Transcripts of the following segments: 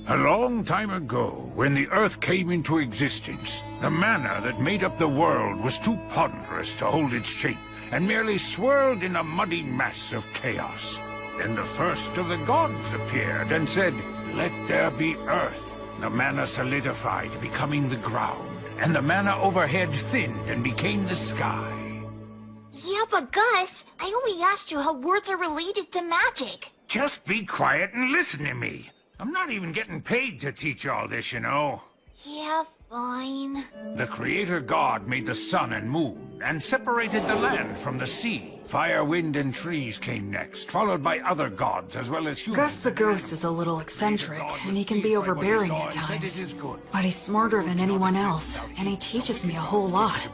A long time ago, when the Earth came into existence, the manna that made up the world was too ponderous to hold its shape, and merely swirled in a muddy mass of chaos. Then the first of the gods appeared and said, "Let there be Earth." The manna solidified, becoming the ground, and the manna overhead thinned and became the sky. Yeah, but Gus, I only asked you how words are related to magic. Just be quiet and listen to me. I'm not even getting paid to teach all this, you know. Yeah, fine. The Creator God made the sun and moon, and separated the land from the sea. Fire, wind, and trees came next, followed by other gods as well as humans. Gus the Ghost is a little eccentric, and he can be overbearing at times. But he's smarter than anyone else, and he teaches me a whole lot.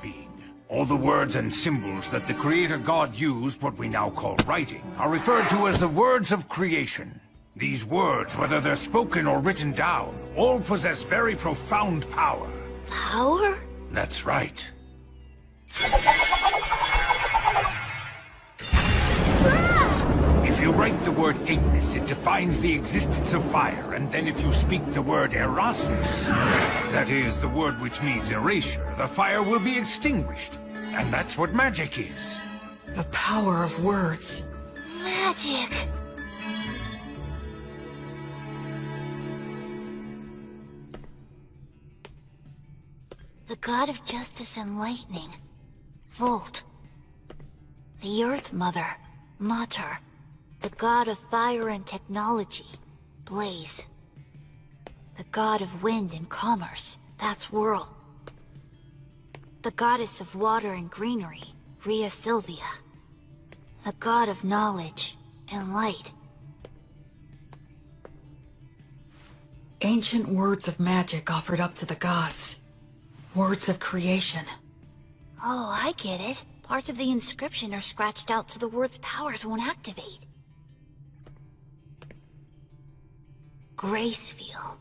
All the words and symbols that the Creator God used, what we now call writing, are referred to as the words of creation. These words, whether they're spoken or written down, all possess very profound power. Power? That's right. If you write the word Ignis, it defines the existence of fire, and then if you speak the word Erasus, that is, the word which means erasure, the fire will be extinguished. And that's what magic is. The power of words. Magic. The god of justice and lightning, Volt. The Earth Mother, Mater. The god of fire and technology, Blaze. The god of wind and commerce, that's Whirl. The goddess of water and greenery, Rhea Sylvia. The god of knowledge and light. Ancient words of magic offered up to the gods. Words of creation. Oh, I get it. Parts of the inscription are scratched out so the word's powers won't activate. Gracefeel.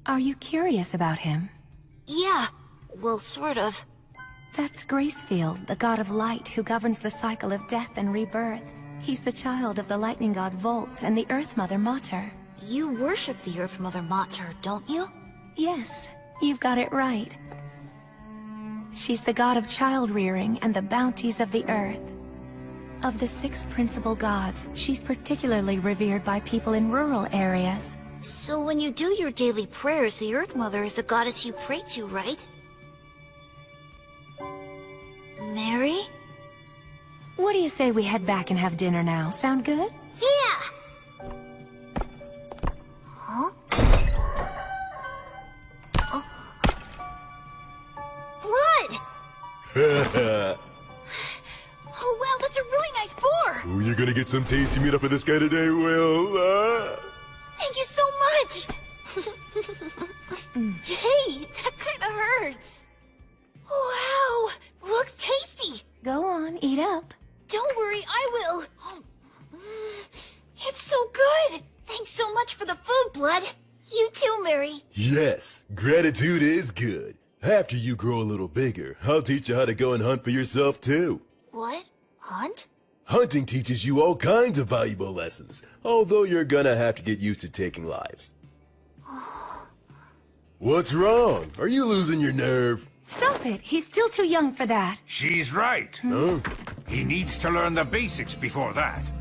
Are you curious about him? Yeah, well, sort of. That's Gracefield, the god of light who governs the cycle of death and rebirth. He's the child of the lightning god Volt and the Earth Mother Mater. You worship the Earth Mother Mater, don't you? Yes, you've got it right. She's the god of child-rearing and the bounties of the earth. Of the 6 principal gods, she's particularly revered by people in rural areas. So when you do your daily prayers, the Earth Mother is the goddess you pray to, right? Mary? What do you say we head back and have dinner now? Sound good? Yeah! Huh? Oh. Blood! Oh wow, that's a really nice boar! Oh, you're gonna get some tasty meat up with this guy today, Will. Thank you so much! Hey, that kinda hurts. Wow, looks tasty! Go on, eat up. Don't worry, I will. It's so good! Thanks so much for the food, Blood. You too, Mary. Yes, gratitude is good. After you grow a little bigger, I'll teach you how to go and hunt for yourself, too. What? Hunt? Hunting teaches you all kinds of valuable lessons, although you're gonna have to get used to taking lives. What's wrong? Are you losing your nerve? Stop it! He's still too young for that. She's right. Huh? He needs to learn the basics before that.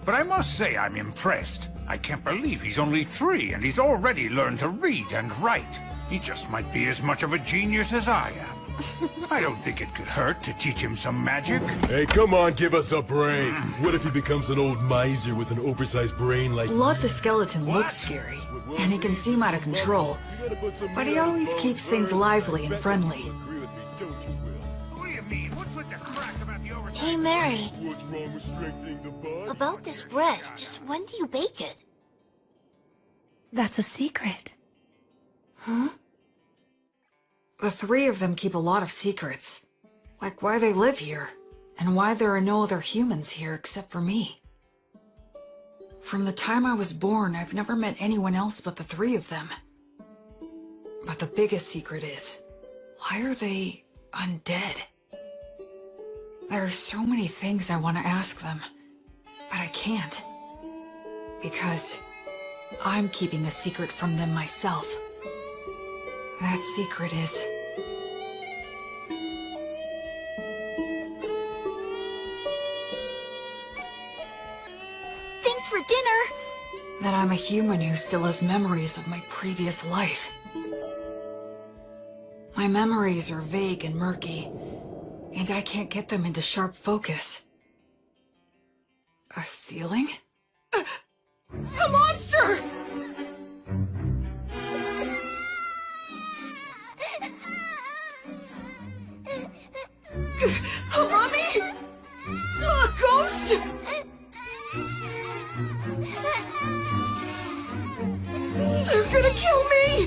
But I must say I'm impressed. I can't believe he's only 3 and he's already learned to read and write. He just might be as much of a genius as I am. I don't think it could hurt to teach him some magic. Hey, come on, give us a break. What if he becomes an old miser with an oversized brain like... Blood the skeleton looks scary, and he can seem out of control. But he always keeps things lively and friendly. What do you mean? What's with the crack about the oversight? Hey, Mary. What's wrong with strengthening the bond? About this bread, just when do you bake it? That's a secret. Huh? The 3 of them keep a lot of secrets. Like why they live here, and why there are no other humans here except for me. From the time I was born, I've never met anyone else but the 3 of them. But the biggest secret is, why are they undead? There are so many things I want to ask them, but I can't. Because I'm keeping a secret from them myself. That secret is... Thanks for dinner! that I'm a human who still has memories of my previous life. My memories are vague and murky, and I can't get them into sharp focus. A ceiling? A monster! A mummy? A ghost? They're gonna kill me!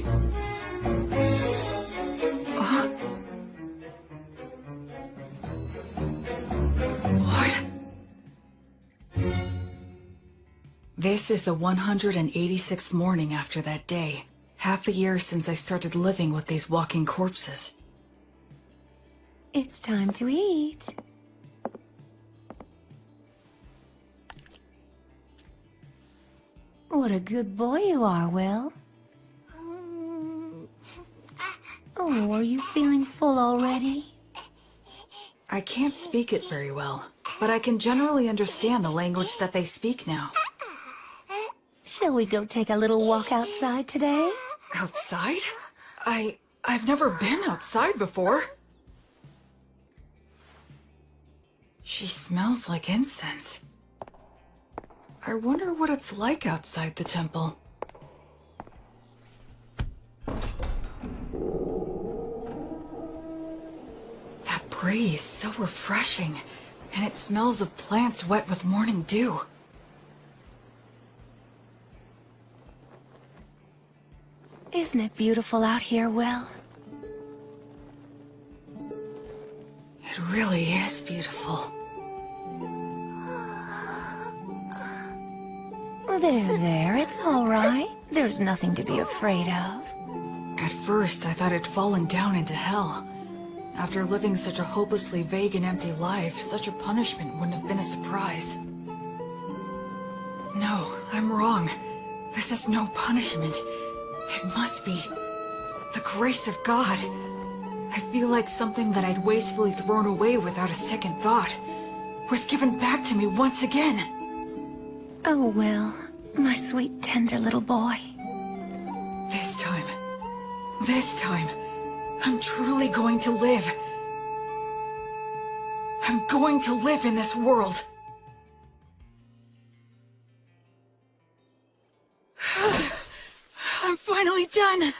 What? This is the 186th morning after that day. Half a year since I started living with these walking corpses. It's time to eat. What a good boy you are, Will. Oh, are you feeling full already? I can't speak it very well, but I can generally understand the language that they speak now. Shall we go take a little walk outside today? Outside? I've never been outside before. She smells like incense. I wonder what it's like outside the temple. That breeze, so refreshing, and it smells of plants wet with morning dew. Isn't it beautiful out here, Will? It really is beautiful. There, it's all right. There's nothing to be afraid of. At first, I thought I'd fallen down into hell. After living such a hopelessly vague and empty life, such a punishment wouldn't have been a surprise. No, I'm wrong. This is no punishment. It must be the grace of God. I feel like something that I'd wastefully thrown away without a second thought was given back to me once again. Oh, Will, my sweet, tender little boy. This time, I'm truly going to live. I'm going to live in this world. I'm finally done.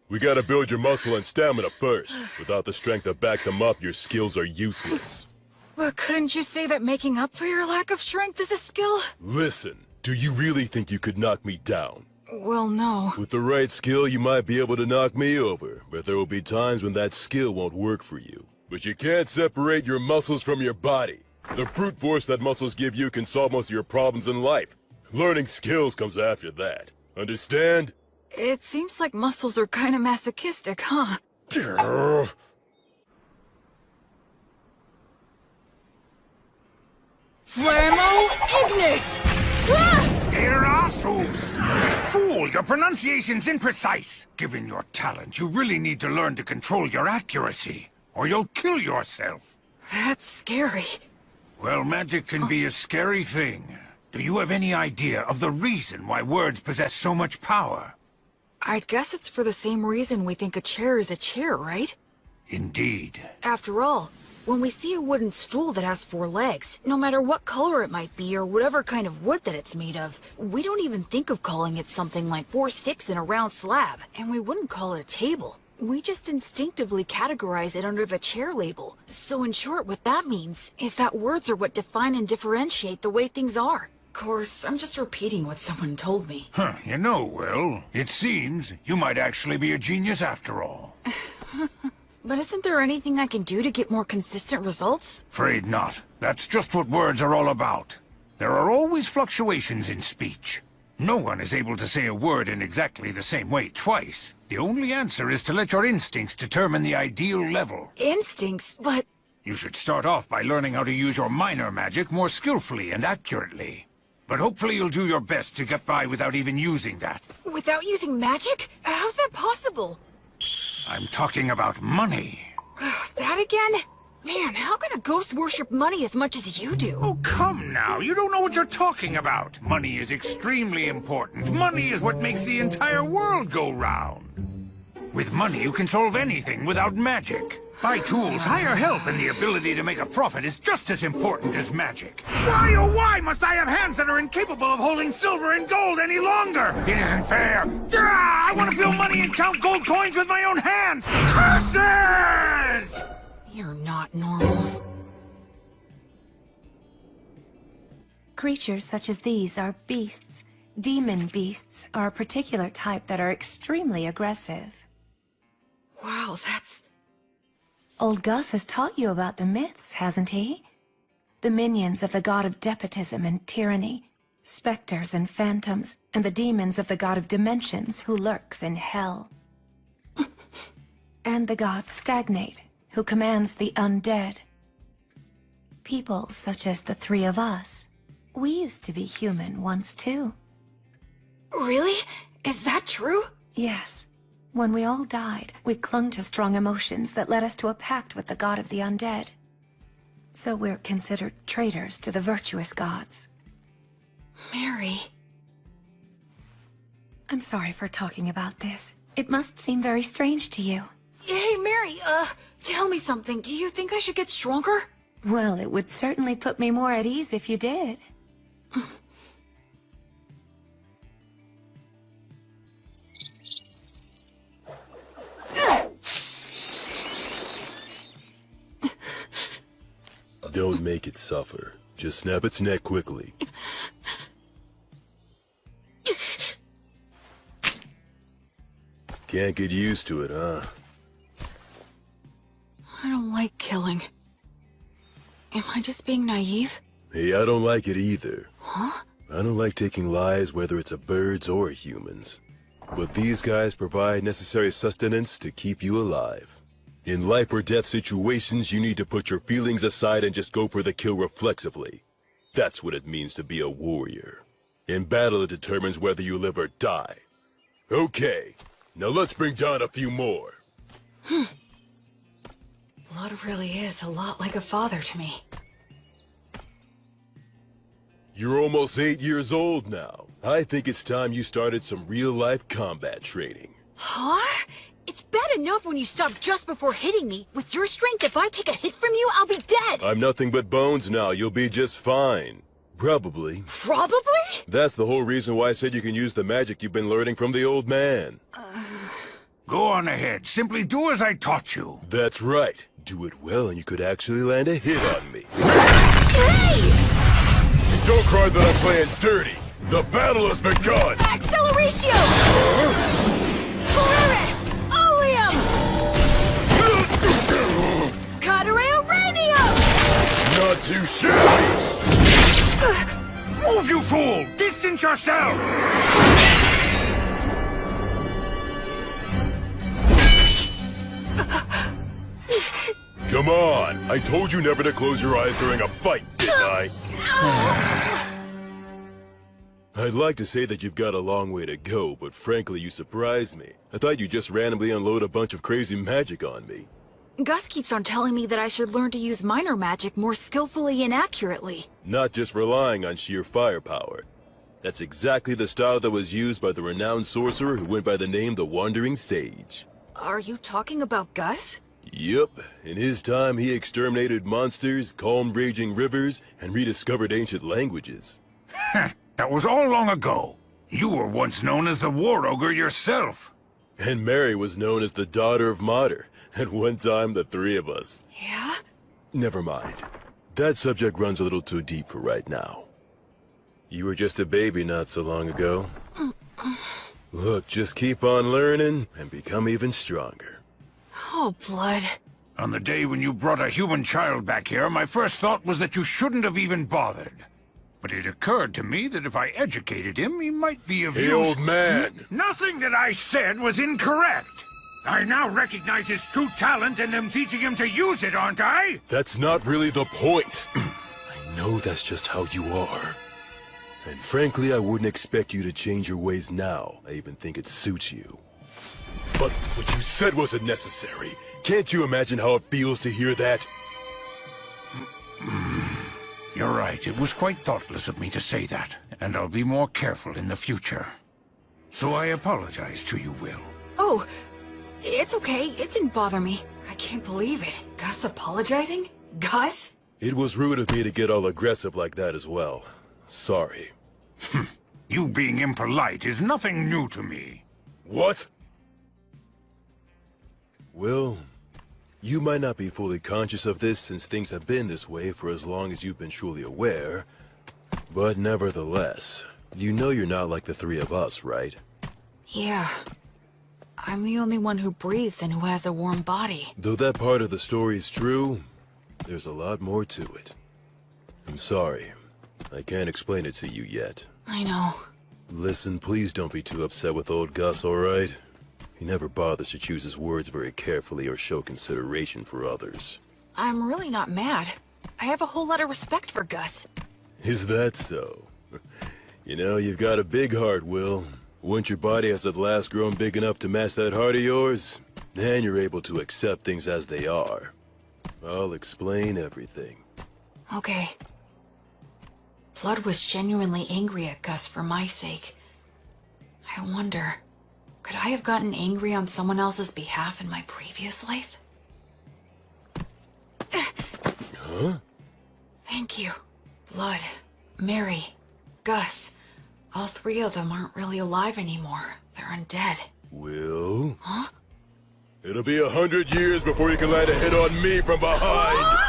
We gotta build your muscle and stamina first. Without the strength to back them up, your skills are useless. But couldn't you say that making up for your lack of strength is a skill? Listen, do you really think you could knock me down? Well, no. With the right skill, you might be able to knock me over, but there will be times when that skill won't work for you. But you can't separate your muscles from your body. The brute force that muscles give you can solve most of your problems in life. Learning skills comes after that. Understand? It seems like muscles are kinda masochistic, huh? Flammo Ignis! Ah! Erasus! Fool, your pronunciation's imprecise. Given your talent, you really need to learn to control your accuracy, or you'll kill yourself. That's scary. Well, magic can be a scary thing. Do you have any idea of the reason why words possess so much power? I'd guess it's for the same reason we think a chair is a chair, right? Indeed. After all, when we see a wooden stool that has 4 legs, no matter what color it might be or whatever kind of wood that it's made of, we don't even think of calling it something like 4 sticks in a round slab, and we wouldn't call it a table. We just instinctively categorize it under the chair label. So in short, what that means is that words are what define and differentiate the way things are. Of course, I'm just repeating what someone told me. Huh, you know, Will, it seems you might actually be a genius after all. But isn't there anything I can do to get more consistent results? Afraid not. That's just what words are all about. There are always fluctuations in speech. No one is able to say a word in exactly the same way twice. The only answer is to let your instincts determine the ideal level. Instincts? But... You should start off by learning how to use your minor magic more skillfully and accurately. But hopefully you'll do your best to get by without even using that. without using magic? How's that possible? I'm talking about money. That again? Man, how can a ghost worship money as much as you do? Oh, come now. You don't know what you're talking about. Money is extremely important. Money is what makes the entire world go round. With money, you can solve anything without magic. Buy tools, hire help, and the ability to make a profit is just as important as magic. Why, oh why must I have hands that are incapable of holding silver and gold any longer? It isn't fair. I want to feel money and count gold coins with my own hands. Curses! You're not normal. Creatures such as these are beasts. Demon beasts are a particular type that are extremely aggressive. Wow, that's... Old Gus has taught you about the myths, hasn't he? The minions of the god of despotism and tyranny, specters and phantoms, and the demons of the god of dimensions who lurks in hell. And the god Stagnate, who commands the undead. People such as the three of us. We used to be human once too. Really? Is that true? Yes. When we all died, we clung to strong emotions that led us to a pact with the god of the undead. So we're considered traitors to the virtuous gods. Mary... I'm sorry for talking about this. It must seem very strange to you. Hey, Mary, tell me something. Do you think I should get stronger? Well, it would certainly put me more at ease if you did. Don't make it suffer. Just snap its neck quickly. Can't get used to it, huh? I don't like killing. Am I just being naive? Hey, I don't like it either. Huh? I don't like taking lives, whether it's a birds or humans. But these guys provide necessary sustenance to keep you alive. In life or death situations, you need to put your feelings aside and just go for the kill reflexively. That's what it means to be a warrior. In battle, it determines whether you live or die. Okay, now let's bring down a few more. Blood really is a lot like a father to me. You're almost 8 years old now. I think it's time you started some real-life combat training. Huh? It's bad enough when you stop just before hitting me. With your strength, if I take a hit from you, I'll be dead! I'm nothing but bones now. You'll be just fine. Probably. Probably? That's the whole reason why I said you can use the magic you've been learning from the old man. Go on ahead. Simply do as I taught you. That's right. Do it well and you could actually land a hit on me. Hey! Don't cry that I'm playing dirty. The battle has begun! Acceleratio! Polare! Oleum! Cadere Uranium! Not too shabby! Move, you fool! Distance yourself! Come on! I told you never to close your eyes during a fight, didn't I? I'd like to say that you've got a long way to go, but frankly, you surprised me. I thought you'd just randomly unload a bunch of crazy magic on me. Gus keeps on telling me that I should learn to use minor magic more skillfully and accurately. Not just relying on sheer firepower. That's exactly the style that was used by the renowned sorcerer who went by the name the Wandering Sage. Are you talking about Gus? Yep. In his time, he exterminated monsters, calmed raging rivers, and rediscovered ancient languages. That was all long ago. You were once known as the War Ogre yourself. And Mary was known as the Daughter of Mater. At one time, the three of us. Yeah? Never mind. That subject runs a little too deep for right now. You were just a baby not so long ago. Look, just keep on learning and become even stronger. Oh, Blood. On the day when you brought a human child back here, my first thought was that you shouldn't have even bothered. But it occurred to me that if I educated him, he might be of Hey, use. old man! Nothing that I said was incorrect. I now recognize his true talent and am teaching him to use it, aren't I? That's not really the point. I know that's just how you are. And frankly, I wouldn't expect you to change your ways now. I even think it suits you. But what you said wasn't necessary. Can't you imagine how it feels to hear that? You're right. It was quite thoughtless of me to say that, and I'll be more careful in the future. So I apologize to you, Will. Oh, it's okay. It didn't bother me. I can't believe it. Gus apologizing? Gus? It was rude of me to get all aggressive like that as well. Sorry. You being impolite is nothing new to me. What? Will, you might not be fully conscious of this since things have been this way for as long as you've been truly aware, but nevertheless, you know you're not like the three of us, right? Yeah. I'm the only one who breathes and who has a warm body. Though that part of the story is true, there's a lot more to it. I'm sorry. I can't explain it to you yet. I know. Listen, please don't be too upset with old Gus, alright? He never bothers to choose his words very carefully or show consideration for others. I'm really not mad. I have a whole lot of respect for Gus. Is that so? You know, you've got a big heart, Will. Once your body has at last grown big enough to match that heart of yours, then you're able to accept things as they are. I'll explain everything. Okay. Blood was genuinely angry at Gus for my sake. I wonder, could I have gotten angry on someone else's behalf in my previous life? Huh? Thank you. Blood, Mary, Gus. All three of them aren't really alive anymore. They're undead. Will? Huh? It'll be 100 years before you can land a hit on me from behind!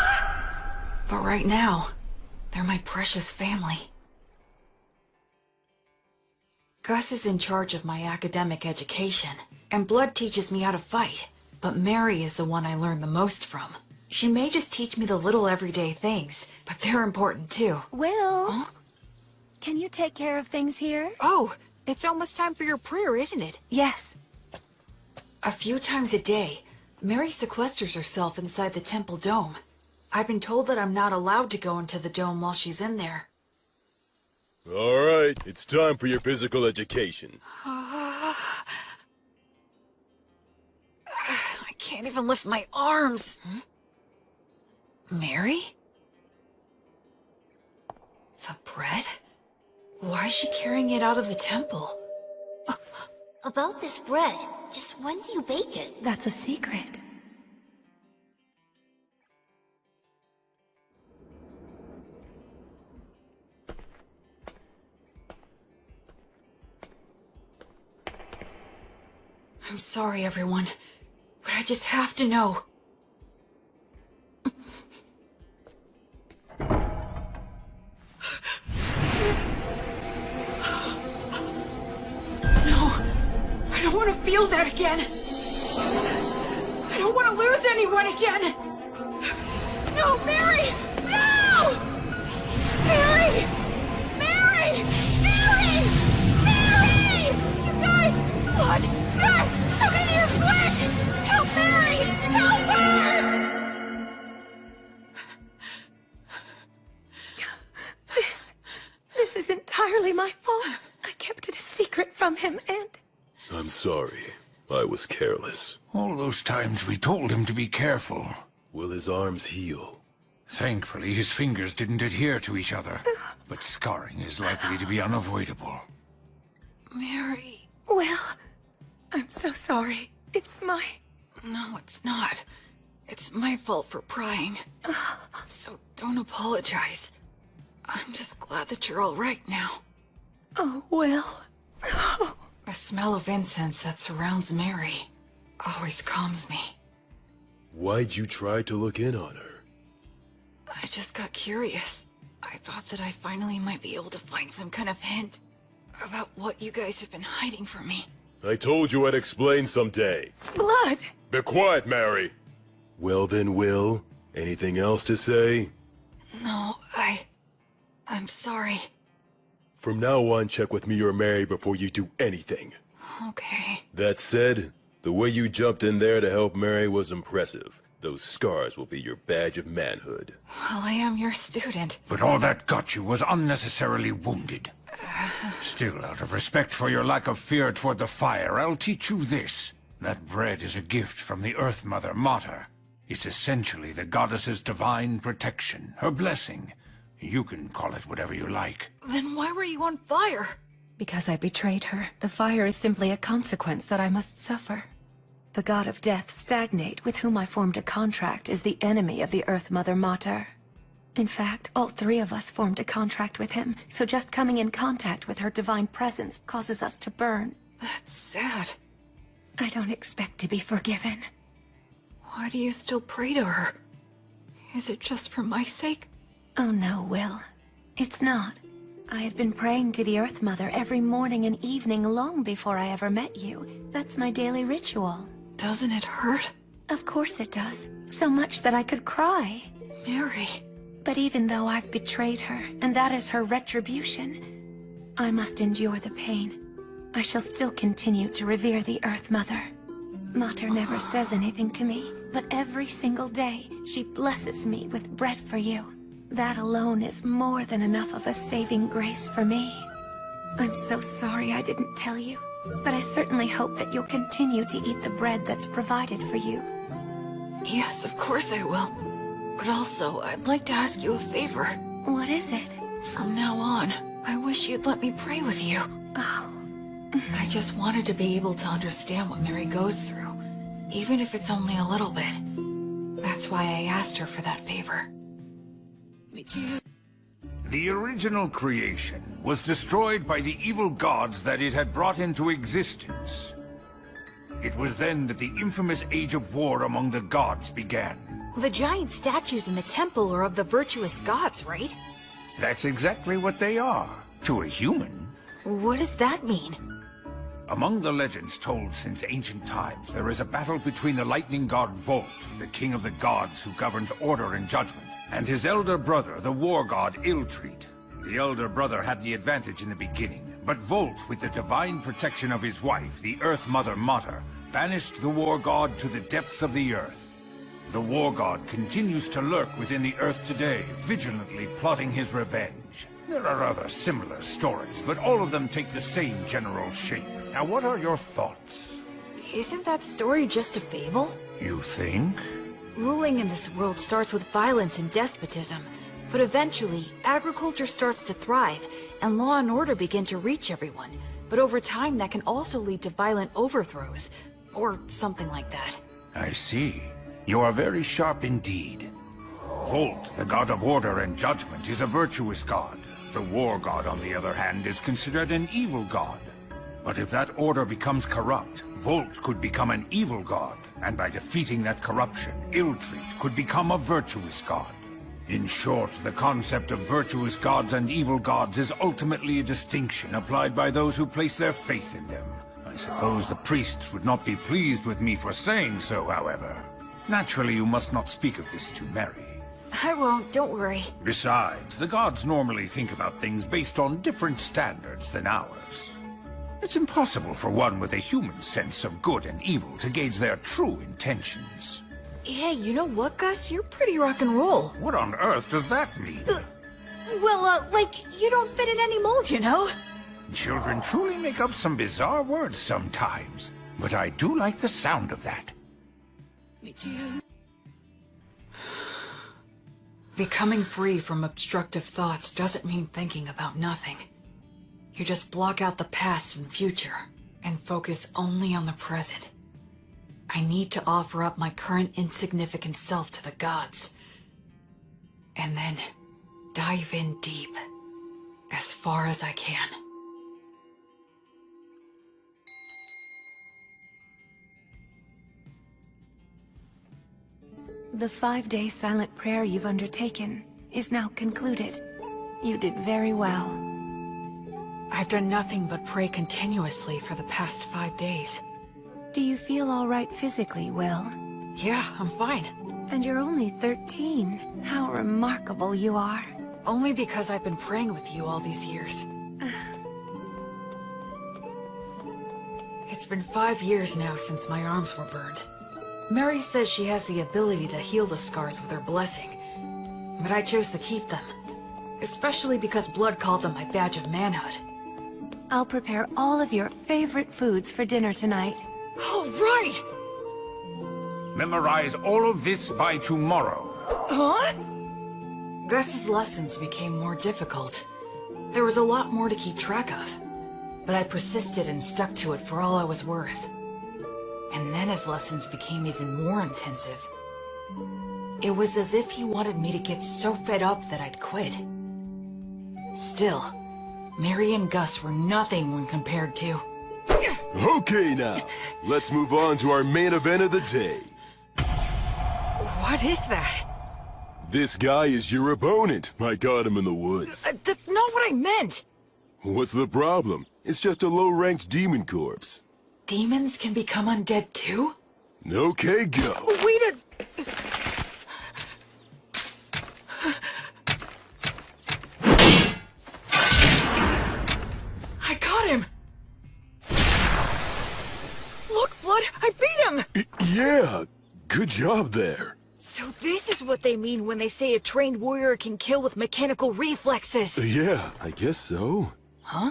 But right now, they're my precious family. Gus is in charge of my academic education, and Blood teaches me how to fight. But Mary is the one I learn the most from. She may just teach me the little everyday things, but they're important too. Will, Huh? can you take care of things here? Oh, it's almost time for your prayer, isn't it? Yes. A few times a day, Mary sequesters herself inside the temple dome. I've been told that I'm not allowed to go into the dome while she's in there. Alright, it's time for your physical education. I can't even lift my arms. Mary? The bread? Why is she carrying it out of the temple? About this bread, just when do you bake it? That's a secret. I'm sorry, everyone, but I just have to know. No, I don't want to feel that again. I don't want to lose anyone again. No, Mary! No! Mary! Mary! Mary! Mary! You guys! Blood! Gus! Come in here quick! Help Mary! Help her! This is entirely my fault. I kept it a secret from him, and... I'm sorry. I was careless. All those times we told him to be careful. Will his arms heal? Thankfully, his fingers didn't adhere to each other. But scarring is likely to be unavoidable. Mary... Will, I'm so sorry. It's my... No, it's not. It's my fault for prying. So don't apologize. I'm just glad that you're all right now. Oh, Will. The smell of incense that surrounds Mary always calms me. Why'd you try to look in on her? I just got curious. I thought that I finally might be able to find some kind of hint about what you guys have been hiding from me. I told you I'd explain someday. Blood! Be quiet, Mary! Well then, Will, anything else to say? No, I'm sorry. From now on, check with me or Mary before you do anything. Okay. That said, the way you jumped in there to help Mary was impressive. Those scars will be your badge of manhood. Well, I am your student. But all that got you was unnecessarily wounded. Still, out of respect for your lack of fear toward the fire, I'll teach you this. That bread is a gift from the Earth Mother Mater. It's essentially the goddess's divine protection, her blessing. You can call it whatever you like. Then why were you on fire? Because I betrayed her. The fire is simply a consequence that I must suffer. The god of death, Stagnate, with whom I formed a contract, is the enemy of the Earth Mother Mater. In fact, all three of us formed a contract with him, so just coming in contact with her divine presence causes us to burn. That's sad. I don't expect to be forgiven. Why do you still pray to her? Is it just for my sake? Oh no, Will. It's not. I had been praying to the Earth Mother every morning and evening long before I ever met you. That's my daily ritual. Doesn't it hurt? Of course it does. So much that I could cry. Mary. But even though I've betrayed her, and that is her retribution, I must endure the pain. I shall still continue to revere the Earth Mother. Mater never says anything to me, but every single day, she blesses me with bread for you. That alone is more than enough of a saving grace for me. I'm so sorry I didn't tell you, but I certainly hope that you'll continue to eat the bread that's provided for you. Yes, of course I will. But also, I'd like to ask you a favor. What is it? From now on, I wish you'd let me pray with you. Oh. I just wanted to be able to understand what Mary goes through, even if it's only a little bit. That's why I asked her for that favor. The original creation was destroyed by the evil gods that it had brought into existence. It was then that the infamous Age of War among the gods began. The giant statues in the temple are of the virtuous gods, right? That's exactly what they are, to a human. What does that mean? Among the legends told since ancient times, there is a battle between the lightning god Volt, the king of the gods who governs order and judgment, and his elder brother, the war god Illtreat. The elder brother had the advantage in the beginning, but Volt, with the divine protection of his wife, the Earth Mother Mater, banished the war god to the depths of the earth. The war god continues to lurk within the earth today, vigilantly plotting his revenge. There are other similar stories, but all of them take the same general shape. Now, what are your thoughts? Isn't that story just a fable? You think? Ruling in this world starts with violence and despotism, but eventually, agriculture starts to thrive, and law and order begin to reach everyone. But over time, that can also lead to violent overthrows, or something like that. I see. You are very sharp indeed. Volt, the god of order and judgment, is a virtuous god. The war god, on the other hand, is considered an evil god. But if that order becomes corrupt, Volt could become an evil god, and by defeating that corruption, Illtreat could become a virtuous god. In short, the concept of virtuous gods and evil gods is ultimately a distinction applied by those who place their faith in them. I suppose the priests would not be pleased with me for saying so, however. Naturally, you must not speak of this to Mary. I won't, don't worry. Besides, the gods normally think about things based on different standards than ours. It's impossible for one with a human sense of good and evil to gauge their true intentions. Hey, you know what, Gus? You're pretty rock and roll. What on earth does that mean? Like, you don't fit in any mold, you know? Children truly make up some bizarre words sometimes, but I do like the sound of that. Me too. Becoming free from obstructive thoughts doesn't mean thinking about nothing. You just block out the past and future, and focus only on the present. I need to offer up my current insignificant self to the gods. And then, dive in deep, as far as I can. The 5-day silent prayer you've undertaken is now concluded. You did very well. I've done nothing but pray continuously for the past 5 days. Do you feel all right physically, Will? Yeah, I'm fine. And you're only 13. How remarkable you are. Only because I've been praying with you all these years. It's been 5 years now since my arms were burned. Mary says she has the ability to heal the scars with her blessing, but I chose to keep them. Especially because Blood called them my badge of manhood. I'll prepare all of your favorite foods for dinner tonight. All right! Memorize all of this by tomorrow. Huh? Gus's lessons became more difficult. There was a lot more to keep track of. But I persisted and stuck to it for all I was worth. And then his lessons became even more intensive. It was as if he wanted me to get so fed up that I'd quit. Still, Mary and Gus were nothing when compared to... Okay now, let's move on to our main event of the day. What is that? This guy is your opponent. I caught him in the woods. That's not what I meant! What's the problem? It's just a low-ranked demon corpse. Demons can become undead too? Okay, go. Wait a... I got him! Look, Blood, I beat him! Yeah, good job there. So this is what they mean when they say a trained warrior can kill with mechanical reflexes. Yeah, I guess so. Huh?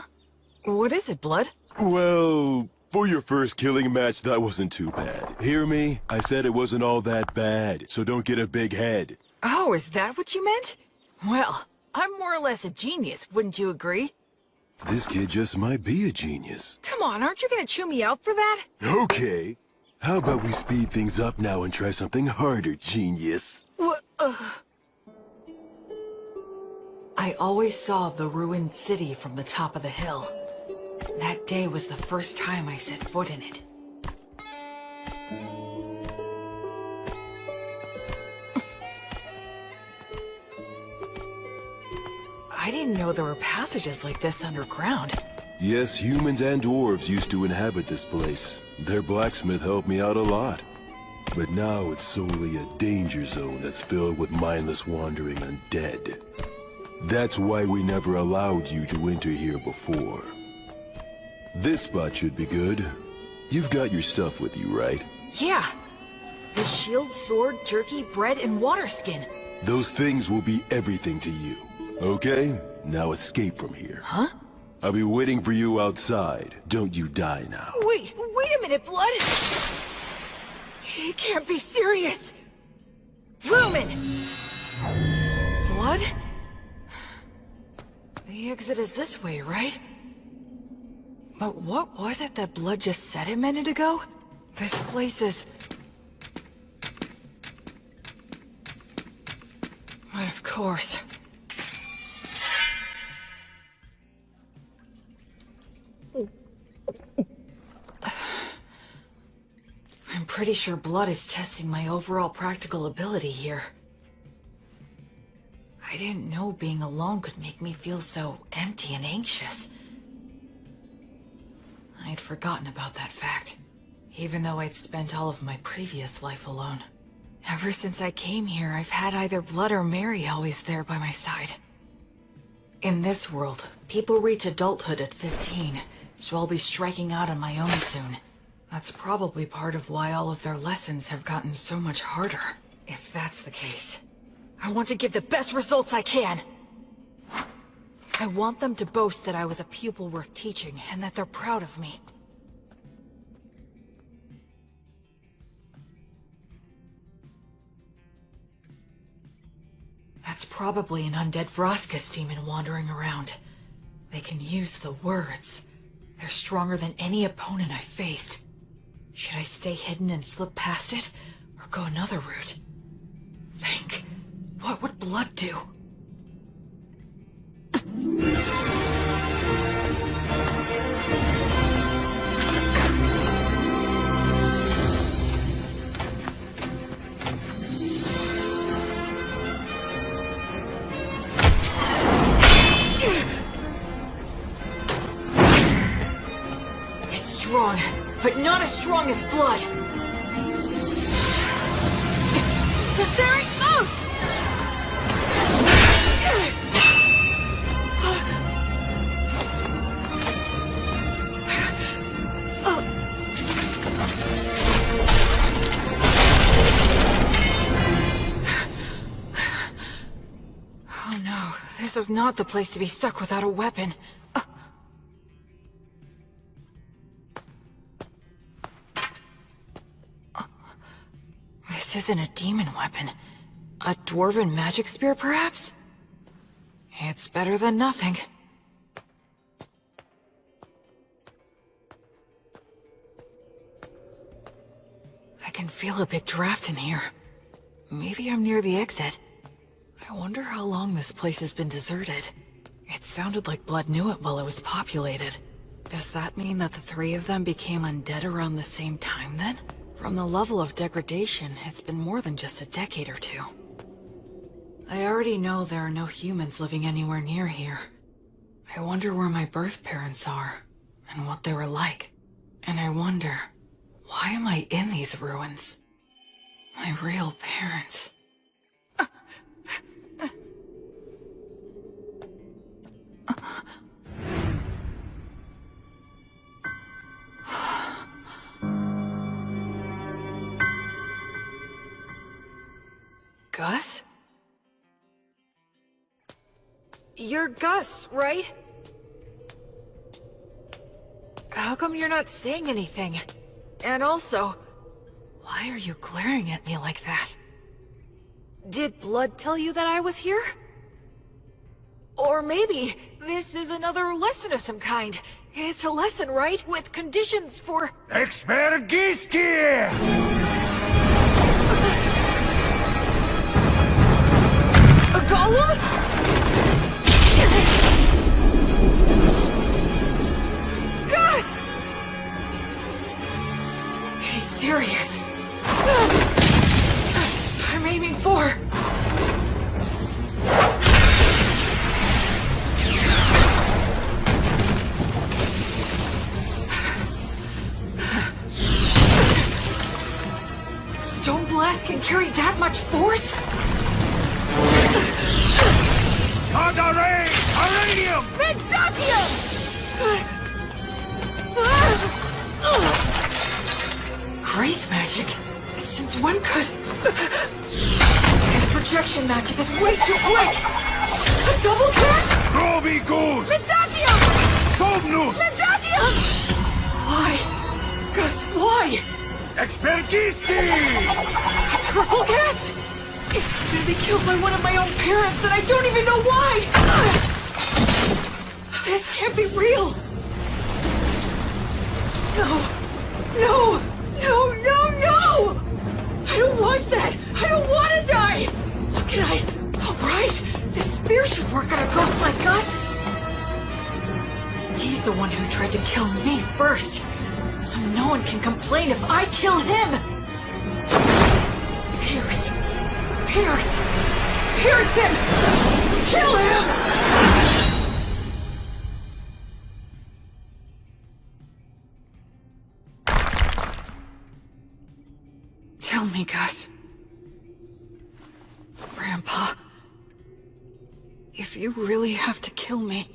What is it, Blood? Well, for your first killing match, that wasn't too bad. Hear me? I said it wasn't all that bad, so don't get a big head. Oh, is that what you meant? Well, I'm more or less a genius, wouldn't you agree? This kid just might be a genius. Come on, aren't you gonna chew me out for that? Okay. How about we speed things up now and try something harder, genius? What? I always saw the ruined city from the top of the hill. That day was the first time I set foot in it. I didn't know there were passages like this underground. Yes, humans and dwarves used to inhabit this place. Their blacksmith helped me out a lot. But now it's solely a danger zone that's filled with mindless wandering undead. That's why we never allowed you to enter here before. This spot should be good. You've got your stuff with you, right? Yeah. The shield, sword, jerky, bread, and water skin. Those things will be everything to you. Okay? Now escape from here. Huh? I'll be waiting for you outside. Don't you die now. Wait a minute, Blood! He can't be serious! Lumen! Blood? The exit is this way, right? But what was it that Blood just said a minute ago? This place is... But of course. I'm pretty sure Blood is testing my overall practical ability here. I didn't know being alone could make me feel so empty and anxious. I'd forgotten about that fact, even though I'd spent all of my previous life alone. Ever since I came here, I've had either Blood or Mary always there by my side. In this world, people reach adulthood at 15, so I'll be striking out on my own soon. That's probably part of why all of their lessons have gotten so much harder. If that's the case, I want to give the best results I can. I want them to boast that I was a pupil worth teaching, and that they're proud of me. That's probably an undead Vroskus demon wandering around. They can use the words. They're stronger than any opponent I've faced. Should I stay hidden and slip past it, or go another route? Think. What would Blood do? It's strong, but not as strong as Blood. The Theric Mouse! This is not the place to be stuck without a weapon. This isn't a demon weapon. A dwarven magic spear, perhaps? It's better than nothing. I can feel a big draft in here. Maybe I'm near the exit. I wonder how long this place has been deserted. It sounded like Blood knew it while it was populated. Does that mean that the three of them became undead around the same time then? From the level of degradation, it's been more than just a decade or two. I already know there are no humans living anywhere near here. I wonder where my birth parents are, and what they were like. And I wonder, why am I in these ruins? My real parents. Gus? You're Gus, right? How come you're not saying anything? And also, why are you glaring at me like that? Did Blood tell you that I was here? Or maybe this is another lesson of some kind. It's a lesson, right? With conditions for... Expergiski! A golem? Gus! He's serious. I'm aiming for... Stone Blast can carry that much force? Tardarane! Aranium! Mendakium! Grace magic? Since when could... His projection magic is way too quick! A double cast? Groby Goose! Mendakium! Somnus! Mendakium! Why? Gus, why? Expergiski! A triple cast? I'm gonna be killed by one of my own parents and I don't even know why! This can't be real! No! No! No, no, no! I don't want that! I don't want to die! What can I... Alright! This spear should work on a ghost like Gus! He's the one who tried to kill me first! So no one can complain if I kill him! Pierce! Pierce! Pierce him! Kill him! Tell me, Gus. Grandpa. If you really have to kill me,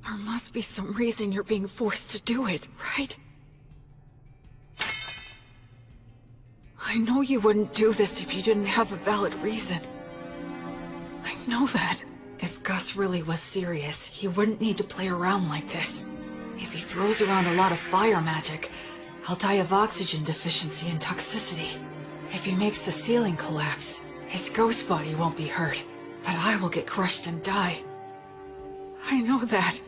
there must be some reason you're being forced to do it, right? I know you wouldn't do this if you didn't have a valid reason. I know that. If Gus really was serious, he wouldn't need to play around like this. If he throws around a lot of fire magic, I'll die of oxygen deficiency and toxicity. If he makes the ceiling collapse, his ghost body won't be hurt, but I will get crushed and die. I know that.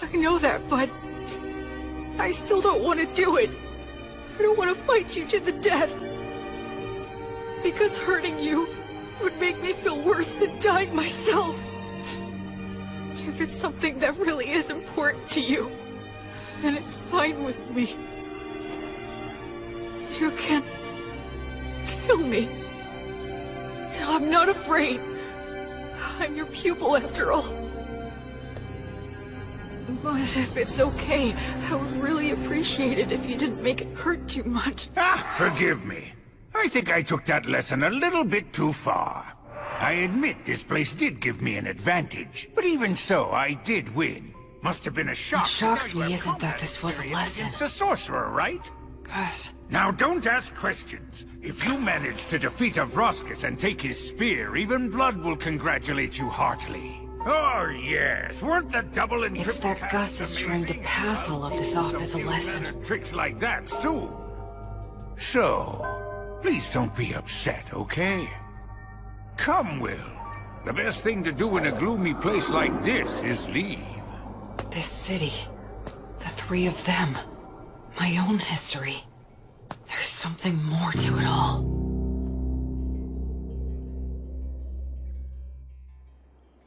I know that, but... I still don't want to do it. I don't want to fight you to the death. Because hurting you would make me feel worse than dying myself. If it's something that really is important to you, then it's fine with me. You can... kill me. I'm not afraid. I'm your pupil after all. But if it's okay, I would really appreciate it if you didn't make it hurt too much. Forgive me. I think I took that lesson a little bit too far. I admit this place did give me an advantage, but even so, I did win. Must have been a shock. What shocks me isn't that this was a lesson. Against a sorcerer, right? Gus. Now don't ask questions. If you manage to defeat Avroskis and take his spear, even Blood will congratulate you heartily. Oh yes, weren't the double and It's triple that Gus is trying to pass all of this off as a lesson. Tricks like that soon. So, please don't be upset, okay? Come, Will. The best thing to do in a gloomy place like this is leave. This city. The three of them. My own history. There's something more to it all.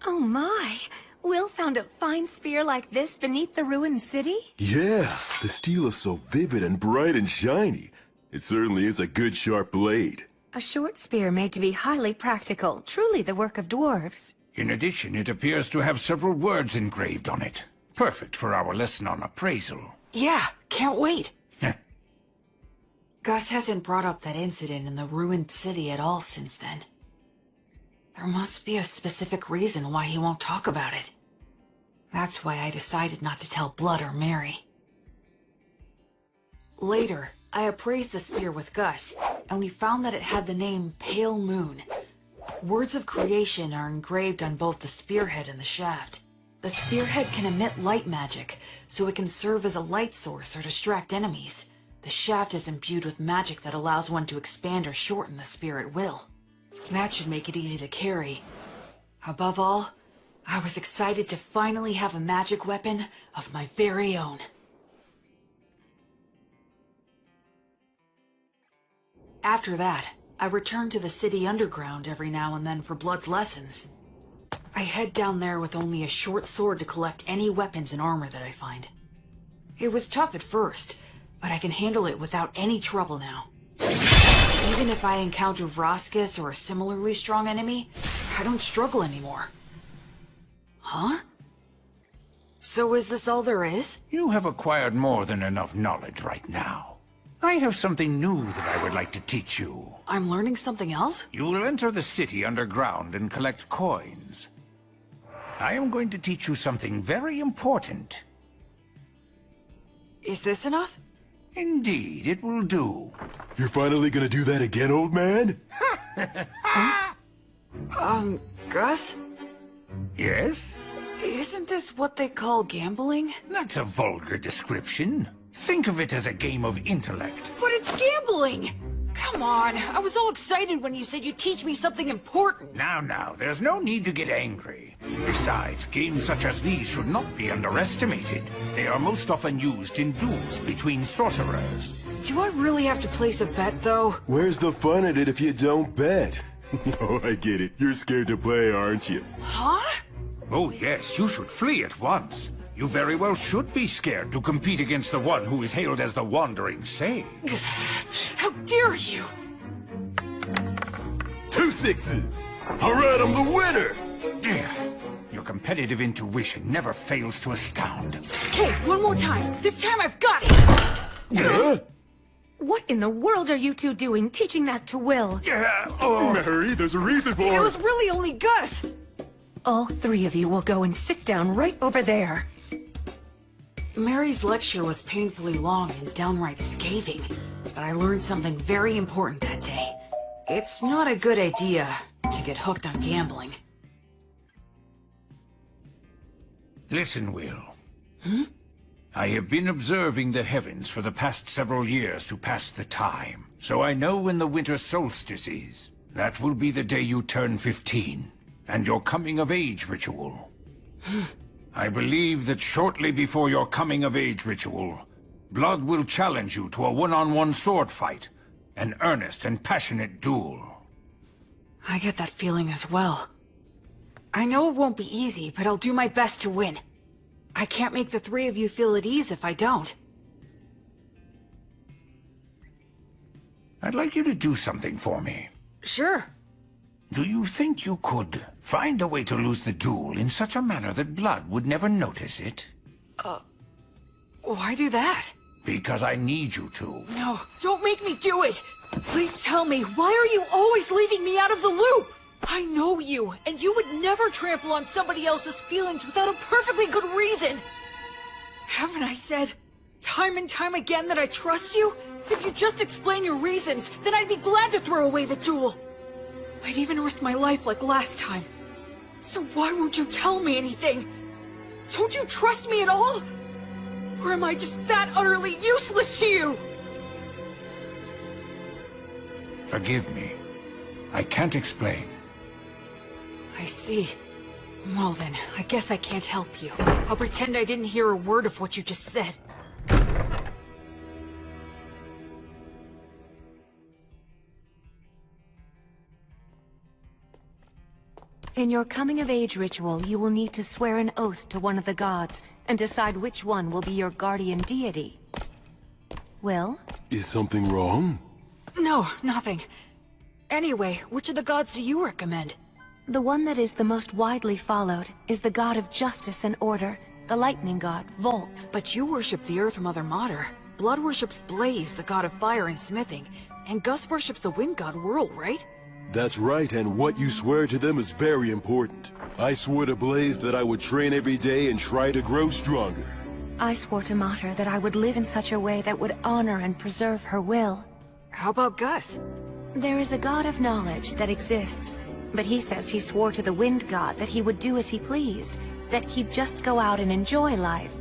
Oh my! Will found a fine spear like this beneath the ruined city? Yeah, the steel is so vivid and bright and shiny. It certainly is a good sharp blade. A short spear made to be highly practical, truly the work of dwarves. In addition, it appears to have several words engraved on it. Perfect for our lesson on appraisal. Yeah, can't wait. Gus hasn't brought up that incident in the ruined city at all since then. There must be a specific reason why he won't talk about it. That's why I decided not to tell Blood or Mary. Later, I appraised the spear with Gus, and we found that it had the name Pale Moon. Words of creation are engraved on both the spearhead and the shaft. The spearhead can emit light magic, so it can serve as a light source or distract enemies. The shaft is imbued with magic that allows one to expand or shorten the spear at will. That should make it easy to carry. Above all, I was excited to finally have a magic weapon of my very own. After that, I returned to the city underground every now and then for Blood's lessons. I head down there with only a short sword to collect any weapons and armor that I find. It was tough at first, but I can handle it without any trouble now. Even if I encounter Vroskis or a similarly strong enemy, I don't struggle anymore. Huh? So is this all there is? You have acquired more than enough knowledge right now. I have something new that I would like to teach you. I'm learning something else? You will enter the city underground and collect coins. I am going to teach you something very important. Is this enough? Indeed, it will do. You're finally gonna do that again, old man? Gus? Yes? Isn't this what they call gambling? That's a vulgar description. Think of it as a game of intellect. But it's gambling! Come on, I was all excited when you said you'd teach me something important. Now, there's no need to get angry. Besides, games such as these should not be underestimated. They are most often used in duels between sorcerers. Do I really have to place a bet, though? Where's the fun in it if you don't bet? Oh, I get it. You're scared to play, aren't you? Huh? Oh yes, you should flee at once. You very well should be scared to compete against the one who is hailed as the Wandering Sage. How dare you! 2 6s! Alright, I'm the winner! Your competitive intuition never fails to astound. Okay, one more time. This time I've got it! Huh? What in the world are you two doing, teaching that to Will? Mary, there's a reason for It was really only Gus! All three of you will go and sit down right over there. Mary's lecture was painfully long and downright scathing, but I learned something very important that day. It's not a good idea to get hooked on gambling. Listen, Will. I have been observing the heavens for the past several years to pass the time, so I know when the winter solstice is. That will be the day you turn 15, and your coming-of-age ritual. I believe that shortly before your coming-of-age ritual, Blood will challenge you to a one-on-one sword fight, an earnest and passionate duel. I get that feeling as well. I know it won't be easy, but I'll do my best to win. I can't make the three of you feel at ease if I don't. I'd like you to do something for me. Sure. Do you think you could find a way to lose the duel in such a manner that Blood would never notice it? Why do that? Because I need you to. No, don't make me do it! Please tell me, why are you always leaving me out of the loop? I know you, and you would never trample on somebody else's feelings without a perfectly good reason. Haven't I said time and time again that I trust you? If you just explain your reasons, then I'd be glad to throw away the jewel. I'd even risk my life like last time. So why won't you tell me anything? Don't you trust me at all? Or am I just that utterly useless to you? Forgive me. I can't explain. I see. Well then, I guess I can't help you. I'll pretend I didn't hear a word of what you just said. In your coming-of-age ritual, you will need to swear an oath to one of the gods, and decide which one will be your guardian deity. Will? Is something wrong? No, nothing. Anyway, which of the gods do you recommend? The one that is the most widely followed is the god of justice and order, the lightning god, Volt. But you worship the Earth Mother Mater. Blood worships Blaze, the god of fire and smithing. And Gus worships the wind god Whirl, right? That's right, and what you swear to them is very important. I swore to Blaze that I would train every day and try to grow stronger. I swore to Mater that I would live in such a way that would honor and preserve her will. How about Gus? There is a god of knowledge that exists, but he says he swore to the wind god that he would do as he pleased, that he'd just go out and enjoy life.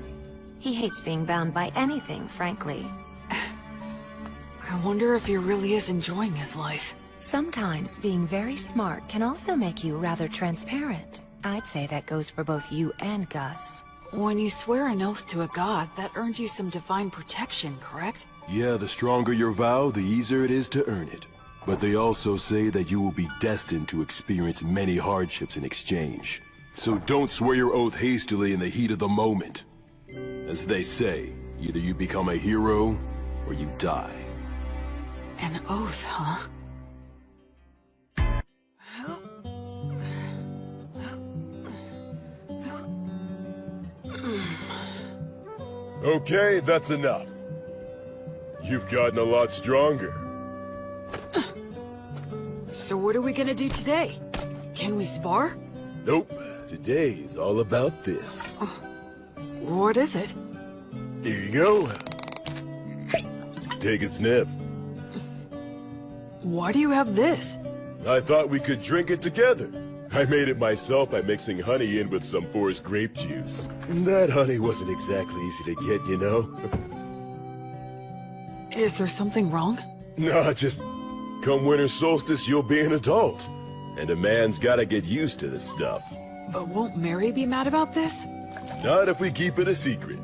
He hates being bound by anything, frankly. I wonder if he really is enjoying his life. Sometimes being very smart can also make you rather transparent. I'd say that goes for both you and Gus. When you swear an oath to a god, that earns you some divine protection, correct? Yeah, the stronger your vow, the easier it is to earn it. But they also say that you will be destined to experience many hardships in exchange. So don't swear your oath hastily in the heat of the moment. As they say, either you become a hero, or you die. An oath, huh? Okay, that's enough. You've gotten a lot stronger. So what are we gonna do today? Can we spar? Nope. Today is all about this. What is it? Here you go. Take a sniff. Why do you have this? I thought we could drink it together. I made it myself by mixing honey in with some forest grape juice. That honey wasn't exactly easy to get, you know? Is there something wrong? Nah, just come winter solstice, you'll be an adult. And a man's gotta get used to this stuff. But won't Mary be mad about this? Not if we keep it a secret.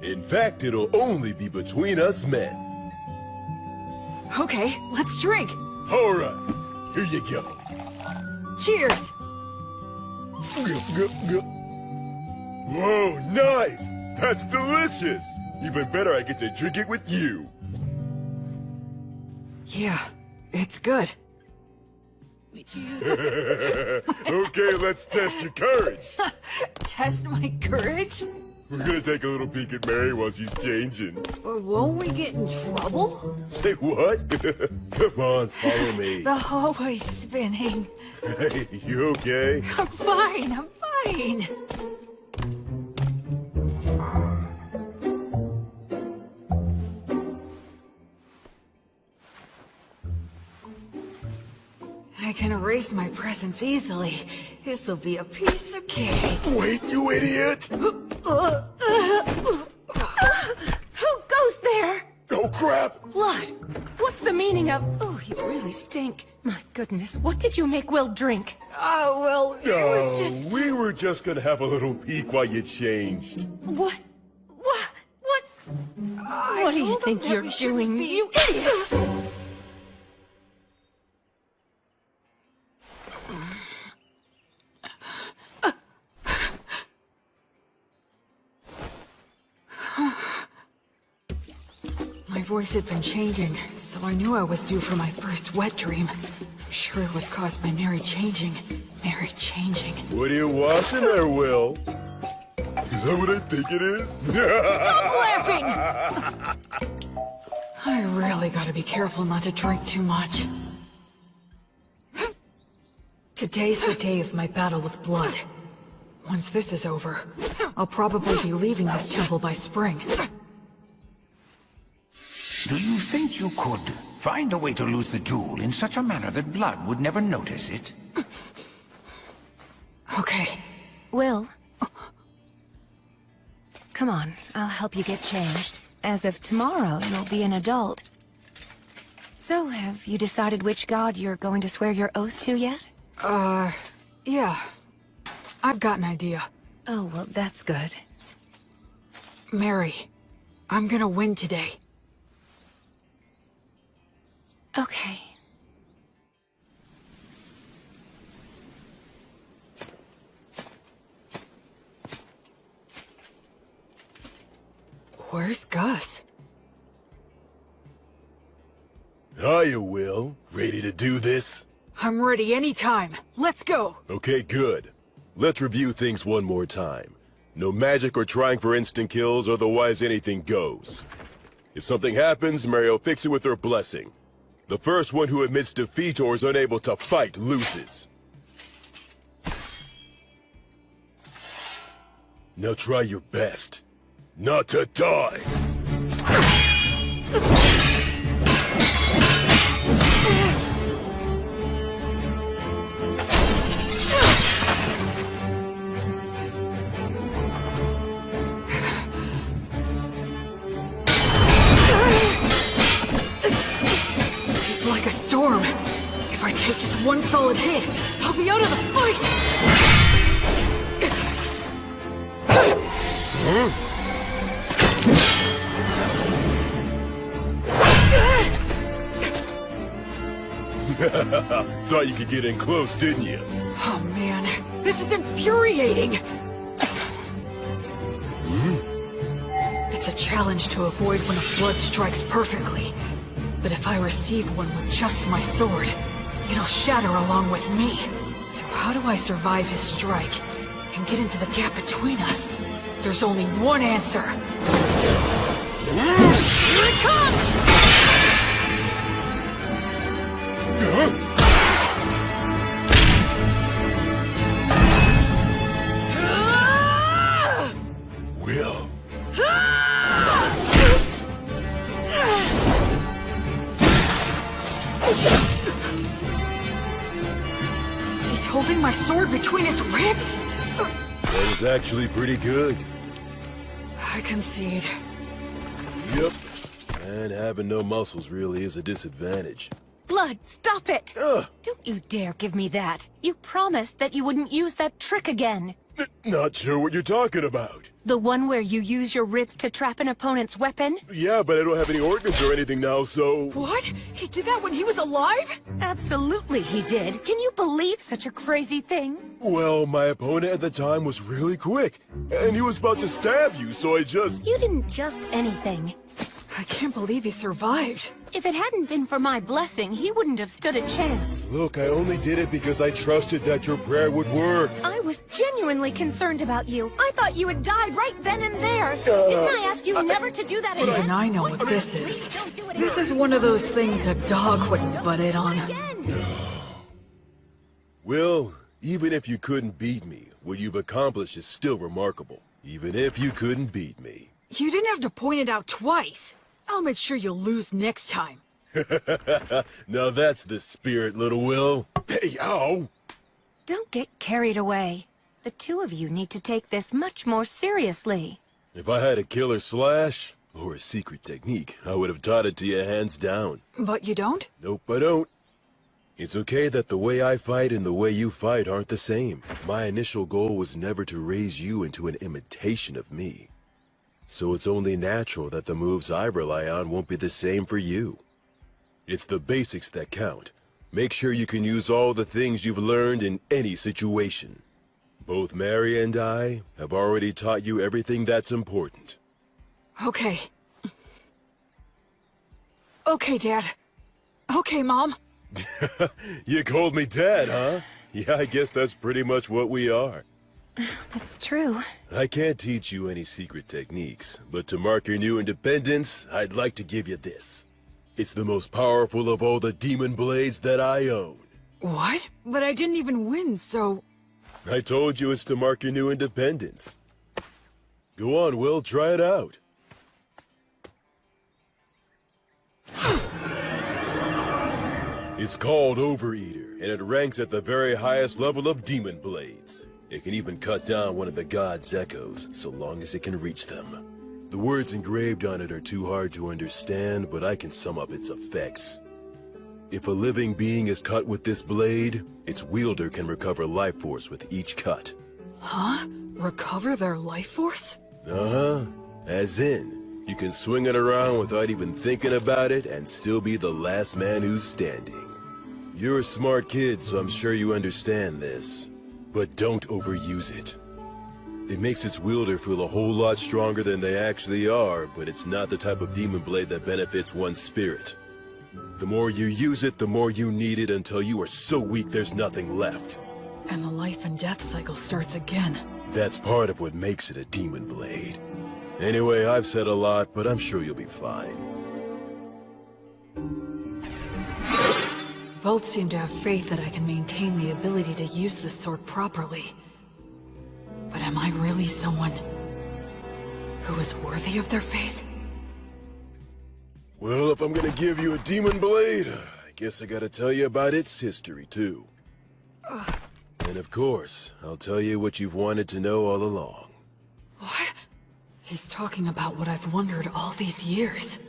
In fact, it'll only be between us men. Okay, let's drink. All right, here you go. Cheers! Whoa, nice! That's delicious! Even better, I get to drink it with you. Yeah, it's good. Okay, let's test your courage. Test my courage? We're gonna take a little peek at Mary while she's changing. Won't we get in trouble? Say what? Come on, follow me. The hallway's spinning. Hey, you okay? I'm fine, I'm fine. I can erase my presence easily. This'll be a piece of cake. Wait, you idiot! Who goes there? Oh, crap! Blood. What's the meaning of... Oh, you really stink. My goodness, what did you make Will drink? Oh, well, it was just... we were just gonna have a little peek while you changed. What? What do you told them think that you're we shouldn't doing, be- you idiot? My voice had been changing, so I knew I was due for my first wet dream. I'm sure it was caused by Mary changing. Mary changing. What are you watching there, Will? Is that what I think it is? Stop laughing! I really gotta be careful not to drink too much. Today's the day of my battle with blood. Once this is over, I'll probably be leaving this temple by spring. Do you think you could find a way to lose the jewel in such a manner that Blood would never notice it? Okay. Will. Come on, I'll help you get changed. As of tomorrow, you'll be an adult. So, have you decided which god you're going to swear your oath to yet? Yeah. I've got an idea. Oh, well, that's good. Mary, I'm gonna win today. Okay. Where's Gus? Hiya, Will. Ready to do this? I'm ready anytime. Let's go! Okay, good. Let's review things one more time. No magic or trying for instant kills, otherwise anything goes. If something happens, Mary will fix it with her blessing. The first one who admits defeat or is unable to fight loses. Now try your best. Not to die! It's like a storm. If I take just one solid hit, I'll be out of the fight! Thought you could get in close, didn't you? Oh man, this is infuriating! It's a challenge to avoid when a blood strikes perfectly. But if I receive one with just my sword, it'll shatter along with me. So how do I survive his strike and get into the gap between us? There's only one answer. Here it comes! Will. He's holding my sword between his ribs? That was actually pretty good. I concede. Yep. And having no muscles really is a disadvantage. Blood, stop it! Ugh. Don't you dare give me that. You promised that you wouldn't use that trick again. Not sure what you're talking about. The one where you use your ribs to trap an opponent's weapon? Yeah, but I don't have any organs or anything now, so... What? He did that when he was alive? Absolutely he did. Can you believe such a crazy thing? Well, my opponent at the time was really quick, and he was about to stab you, so I just... You didn't just anything. I can't believe he survived. If it hadn't been for my blessing, he wouldn't have stood a chance. Look, I only did it because I trusted that your prayer would work. I was genuinely concerned about you. I thought you had died right then and there. Didn't I ask you never to do that again? Even I know what this is. Don't do it This again. is one of those things a dog wouldn't butt in on. Again. Will, even if you couldn't beat me, what you've accomplished is still remarkable. Even if you couldn't beat me. You didn't have to point it out twice. I'll make sure you'll lose next time. Now that's the spirit, little Will. Hey, ow! Don't get carried away. The two of you need to take this much more seriously. If I had a killer slash, or a secret technique, I would have taught it to you hands down. But you don't? Nope, I don't. It's okay that the way I fight and the way you fight aren't the same. My initial goal was never to raise you into an imitation of me. So it's only natural that the moves I rely on won't be the same for you. It's the basics that count. Make sure you can use all the things you've learned in any situation. Both Mary and I have already taught you everything that's important. Okay. Okay, Dad. Okay, Mom. You called me Dad, huh? Yeah, I guess that's pretty much what we are. That's true. I can't teach you any secret techniques, but to mark your new independence, I'd like to give you this. It's the most powerful of all the demon blades that I own. What? But I didn't even win, so... I told you it's to mark your new independence. Go on, Will, try it out. It's called Overeater, and it ranks at the very highest level of demon blades. It can even cut down one of the god's echoes, so long as it can reach them. The words engraved on it are too hard to understand, but I can sum up its effects. If a living being is cut with this blade, its wielder can recover life force with each cut. Huh? Recover their life force? Uh-huh. As in, you can swing it around without even thinking about it and still be the last man who's standing. You're a smart kid, so I'm sure you understand this. But don't overuse it. It makes its wielder feel a whole lot stronger than they actually are, but it's not the type of demon blade that benefits one's spirit. The more you use it, the more you need it until you are so weak there's nothing left. And the life and death cycle starts again. That's part of what makes it a demon blade. Anyway, I've said a lot, but I'm sure you'll be fine. Both seem to have faith that I can maintain the ability to use this sword properly. But am I really someone who is worthy of their faith? Well, if I'm gonna give you a demon blade, I guess I gotta tell you about its history, too. And of course, I'll tell you what you've wanted to know all along. What? He's talking about what I've wondered all these years.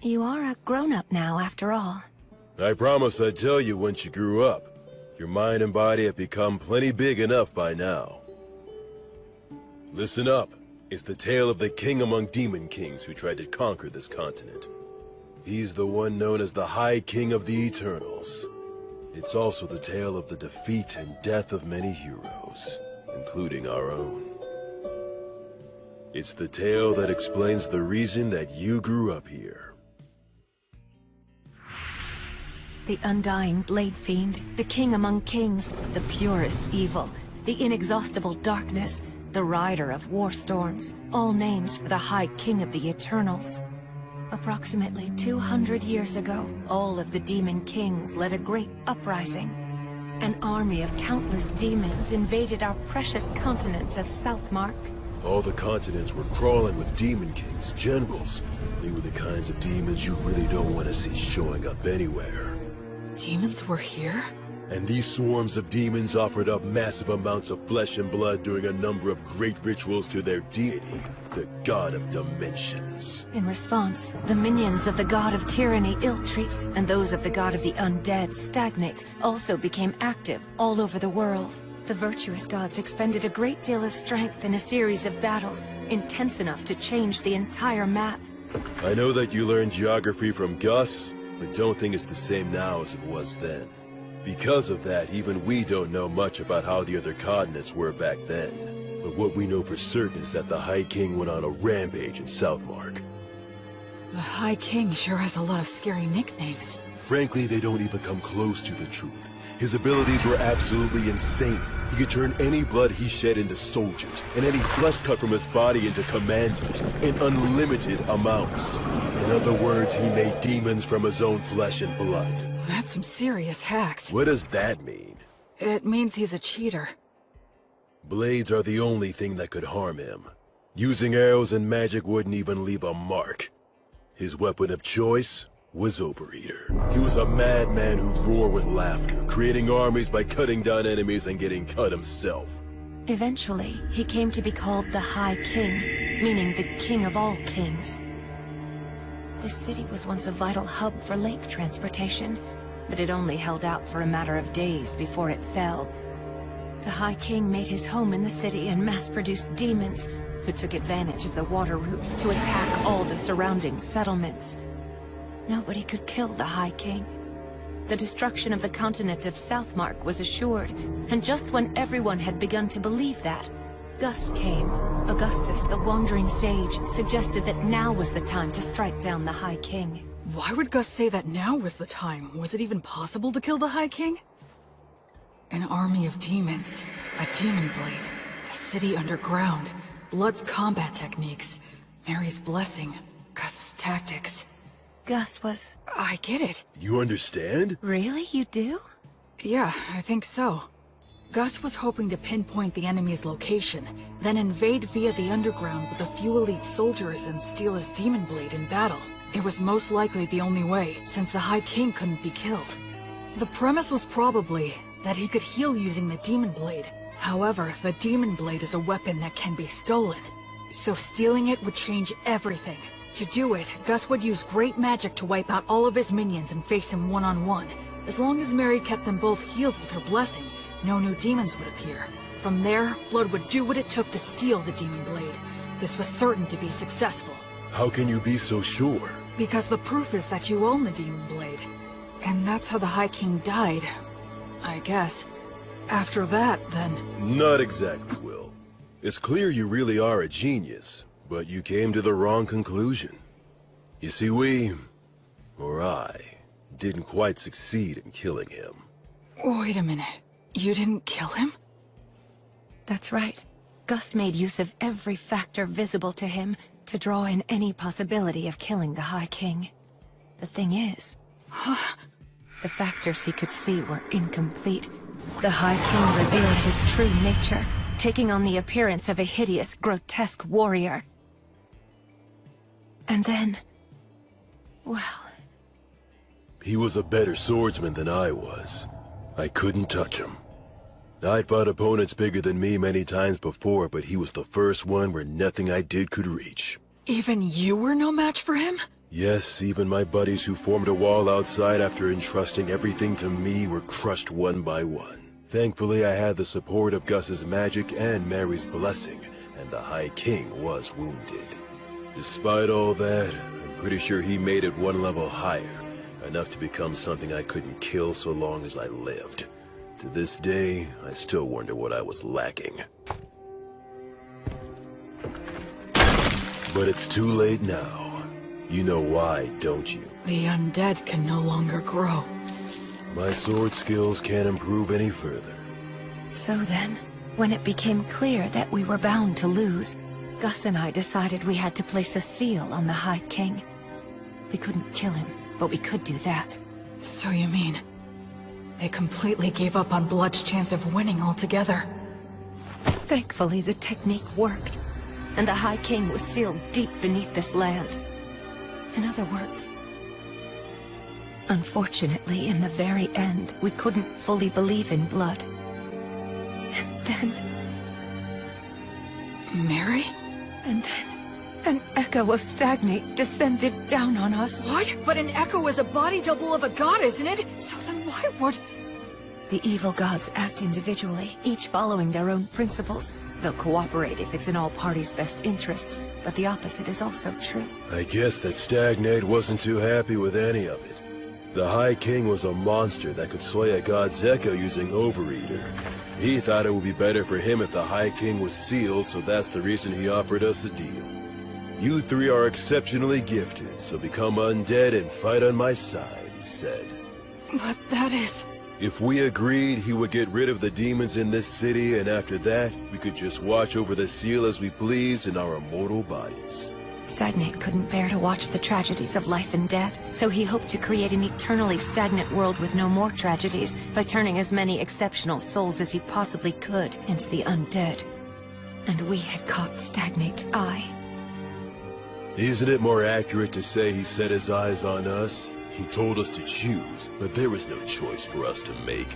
You are a grown-up now, after all. I promised I'd tell you once you grew up. Your mind and body have become plenty big enough by now. Listen up. It's the tale of the king among demon kings who tried to conquer this continent. He's the one known as the High King of the Eternals. It's also the tale of the defeat and death of many heroes, including our own. It's the tale that explains the reason that you grew up here. The undying Blade Fiend, the king among kings, the purest evil, the inexhaustible darkness, the rider of war storms, all names for the High King of the Eternals. Approximately 200 years ago, all of the demon kings led a great uprising. An army of countless demons invaded our precious continent of Southmark. All the continents were crawling with demon kings, generals. They were the kinds of demons you really don't want to see showing up anywhere. Demons were here? And these swarms of demons offered up massive amounts of flesh and blood during a number of great rituals to their deity, the god of dimensions. In response, the minions of the god of tyranny ill-treat, and those of the god of the undead stagnate, also became active all over the world. The virtuous gods expended a great deal of strength in a series of battles, intense enough to change the entire map. I know that you learned geography from Gus, but don't think it's the same now as it was then. Because of that, even we don't know much about how the other continents were back then. But what we know for certain is that the High King went on a rampage in Southmark. The High King sure has a lot of scary nicknames. Frankly, they don't even come close to the truth. His abilities were absolutely insane. He could turn any blood he shed into soldiers, and any flesh cut from his body into commanders, in unlimited amounts. In other words, he made demons from his own flesh and blood. That's some serious hacks. What does that mean? It means he's a cheater. Blades are the only thing that could harm him. Using arrows and magic wouldn't even leave a mark. His weapon of choice was Overeater. He was a madman who'd roar with laughter, creating armies by cutting down enemies and getting cut himself. Eventually, he came to be called the High King, meaning the king of all kings. This city was once a vital hub for lake transportation, but it only held out for a matter of days before it fell. The High King made his home in the city and mass-produced demons, who took advantage of the water routes to attack all the surrounding settlements. Nobody could kill the High King. The destruction of the continent of Southmark was assured, and just when everyone had begun to believe that, Gus came. Augustus, the wandering sage, suggested that now was the time to strike down the High King. Why would Gus say that now was the time? Was it even possible to kill the High King? An army of demons, a demon blade, the city underground, Blood's combat techniques, Mary's blessing, Gus's tactics. Gus was... I get it. You understand? Really? You do? Yeah, I think so. Gus was hoping to pinpoint the enemy's location, then invade via the underground with a few elite soldiers and steal his demon blade in battle. It was most likely the only way, since the High King couldn't be killed. The premise was probably that he could heal using the demon blade. However, the demon blade is a weapon that can be stolen, so stealing it would change everything. To do it, Gus would use great magic to wipe out all of his minions and face him one-on-one. As long as Mary kept them both healed with her blessing, no new demons would appear. From there, Blood would do what it took to steal the demon blade. This was certain to be successful. How can you be so sure? Because the proof is that you own the demon blade. And that's how the High King died, I guess. After that, then... Not exactly, Will. It's clear you really are a genius, but you came to the wrong conclusion. You see, I, didn't quite succeed in killing him. Wait a minute. You didn't kill him? That's right. Gus made use of every factor visible to him to draw in any possibility of killing the High King. The thing is, the factors he could see were incomplete. The High King revealed his true nature, taking on the appearance of a hideous, grotesque warrior. And then... well... He was a better swordsman than I was. I couldn't touch him. I'd fought opponents bigger than me many times before, but he was the first one where nothing I did could reach. Even you were no match for him? Yes, even my buddies who formed a wall outside after entrusting everything to me were crushed one by one. Thankfully, I had the support of Gus's magic and Mary's blessing, and the High King was wounded. Despite all that, I'm pretty sure he made it one level higher, enough to become something I couldn't kill so long as I lived. To this day, I still wonder what I was lacking. But it's too late now. You know why, don't you? The undead can no longer grow. My sword skills can't improve any further. So then, when it became clear that we were bound to lose, Gus and I decided we had to place a seal on the High King. We couldn't kill him, but we could do that. So you mean... they completely gave up on Blood's chance of winning altogether? Thankfully, the technique worked, and the High King was sealed deep beneath this land. In other words... unfortunately, in the very end, we couldn't fully believe in Blood. And then... Mary? And then... an echo of Stagnate descended down on us. What? But an echo is a body double of a god, isn't it? So then why would... The evil gods act individually, each following their own principles. They'll cooperate if it's in all parties' best interests, but the opposite is also true. I guess that Stagnate wasn't too happy with any of it. The High King was a monster that could slay a god's echo using Overeater. He thought it would be better for him if the High King was sealed, so that's the reason he offered us a deal. You three are exceptionally gifted, so become undead and fight on my side, he said. But that is... If we agreed, he would get rid of the demons in this city, and after that, we could just watch over the seal as we pleased in our immortal bodies. Stagnate couldn't bear to watch the tragedies of life and death, so he hoped to create an eternally stagnant world with no more tragedies by turning as many exceptional souls as he possibly could into the undead. And we had caught Stagnate's eye. Isn't it more accurate to say he set his eyes on us? He told us to choose, but there was no choice for us to make.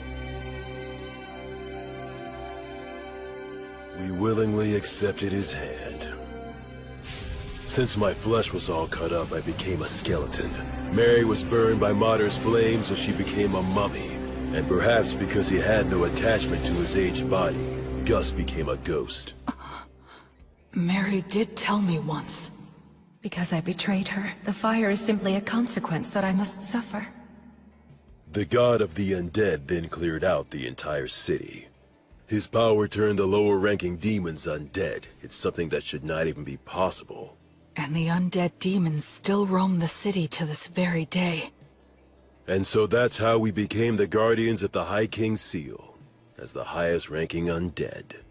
We willingly accepted his hand. Since my flesh was all cut up, I became a skeleton. Mary was burned by Martyr's flame, so she became a mummy. And perhaps because he had no attachment to his aged body, Gus became a ghost. Mary did tell me once. Because I betrayed her, the fire is simply a consequence that I must suffer. The god of the undead then cleared out the entire city. His power turned the lower-ranking demons undead. It's something that should not even be possible. And the undead demons still roam the city to this very day. And so that's how we became the guardians of the High King's seal, as the highest-ranking undead.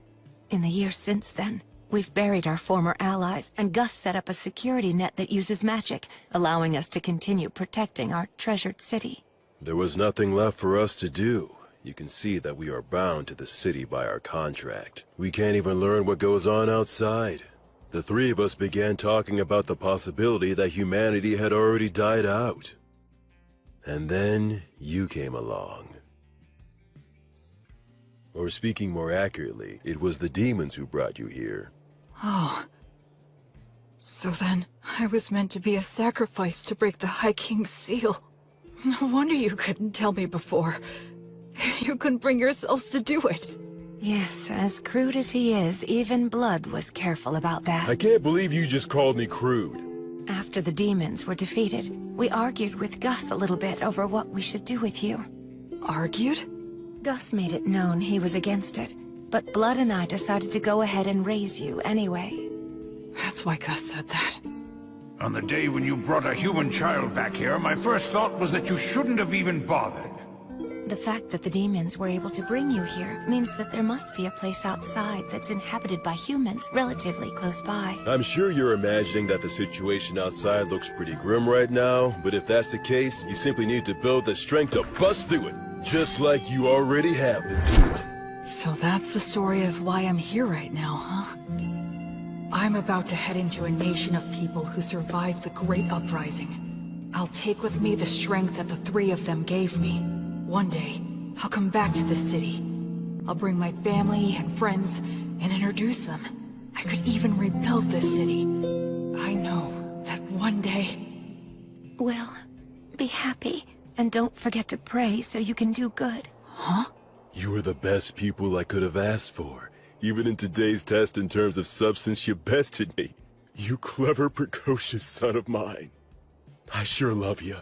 In the years since then, we've buried our former allies, and Gus set up a security net that uses magic, allowing us to continue protecting our treasured city. There was nothing left for us to do. You can see that we are bound to the city by our contract. We can't even learn what goes on outside. The three of us began talking about the possibility that humanity had already died out. And then you came along. Or speaking more accurately, it was the demons who brought you here. Oh. So then, I was meant to be a sacrifice to break the High King's seal. No wonder you couldn't tell me before. You couldn't bring yourselves to do it. Yes, as crude as he is, even Blood was careful about that. I can't believe you just called me crude. After the demons were defeated, we argued with Gus a little bit over what we should do with you. Argued? Gus made it known he was against it, but Blood and I decided to go ahead and raise you anyway. That's why Gus said that. On the day when you brought a human child back here, my first thought was that you shouldn't have even bothered. The fact that the demons were able to bring you here means that there must be a place outside that's inhabited by humans relatively close by. I'm sure you're imagining that the situation outside looks pretty grim right now, but if that's the case, you simply need to build the strength to bust through it, just like you already have been doing. So that's the story of why I'm here right now, huh? I'm about to head into a nation of people who survived the Great Uprising. I'll take with me the strength that the three of them gave me. One day, I'll come back to this city. I'll bring my family and friends and introduce them. I could even rebuild this city. I know that one day... Will, be happy, and don't forget to pray so you can do good. Huh? You are the best people I could have asked for. Even in today's test in terms of substance, you bested me. You clever, precocious son of mine. I sure love you.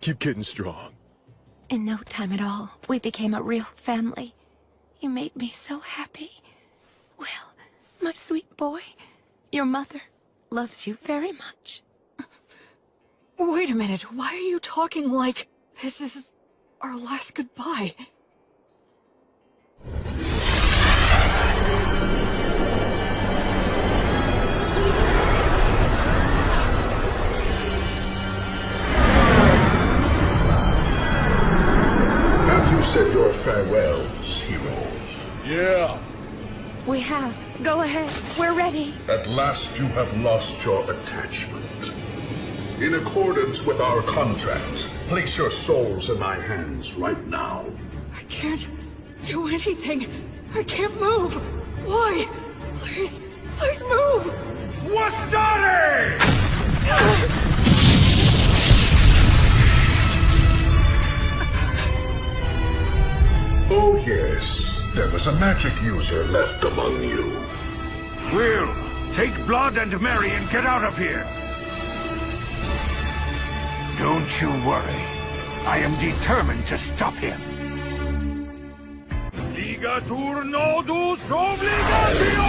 Keep getting strong. In no time at all, we became a real family. You made me so happy. Will, my sweet boy, your mother loves you very much. Wait a minute, why are you talking like this is our last goodbye? Have you said your farewells, heroes? Yeah. We have. Go ahead. We're ready. At last you have lost your attachment. In accordance with our contract, place your souls in my hands right now. I can't do anything. I can't move. Why? Please, please move. Wastari! Oh yes, there was a magic user left among you. Will, take Blood and Mary and get out of here. Don't you worry. I am determined to stop him. Ligatur nodus obligatio!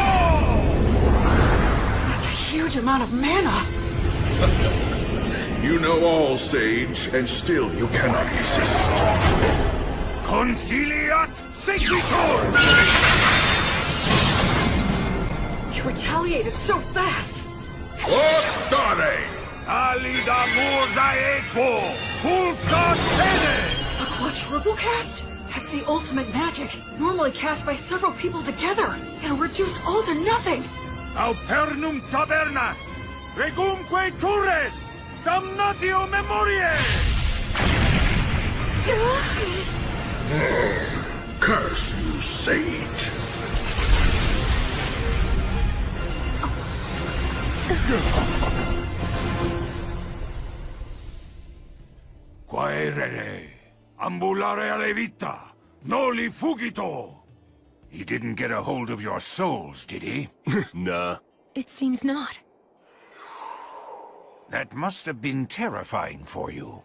That's a huge amount of mana. You know all, Sage, and still you cannot resist. Conciliat sequitur! You retaliated so fast. Wastari! Alida mosaico! Pulsar tene! A quadruple cast? That's the ultimate magic. Normally cast by several people together. It'll reduce all to nothing. Aupernum tabernas! Regumque turres! Damnatio memoriae! Curse you, Sage! Quaerere, ambulare alle vita, noli fugito! He didn't get a hold of your souls, did he? Nah. It seems not. That must have been terrifying for you.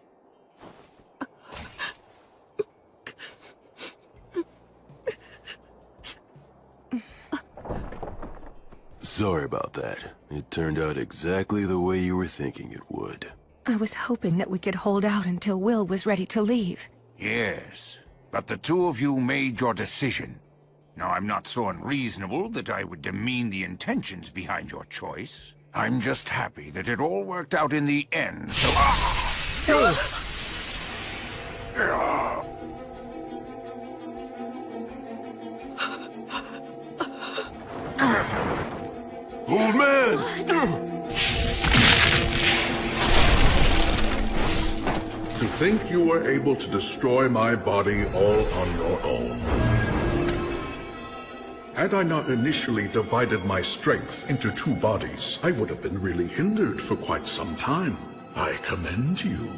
Sorry about that. It turned out exactly the way you were thinking it would. I was hoping that we could hold out until Will was ready to leave. Yes, but the two of you made your decision. Now, I'm not so unreasonable that I would demean the intentions behind your choice. I'm just happy that it all worked out in the end, so... To think you were able to destroy my body all on your own. Had I not initially divided my strength into two bodies, I would have been really hindered for quite some time. I commend you.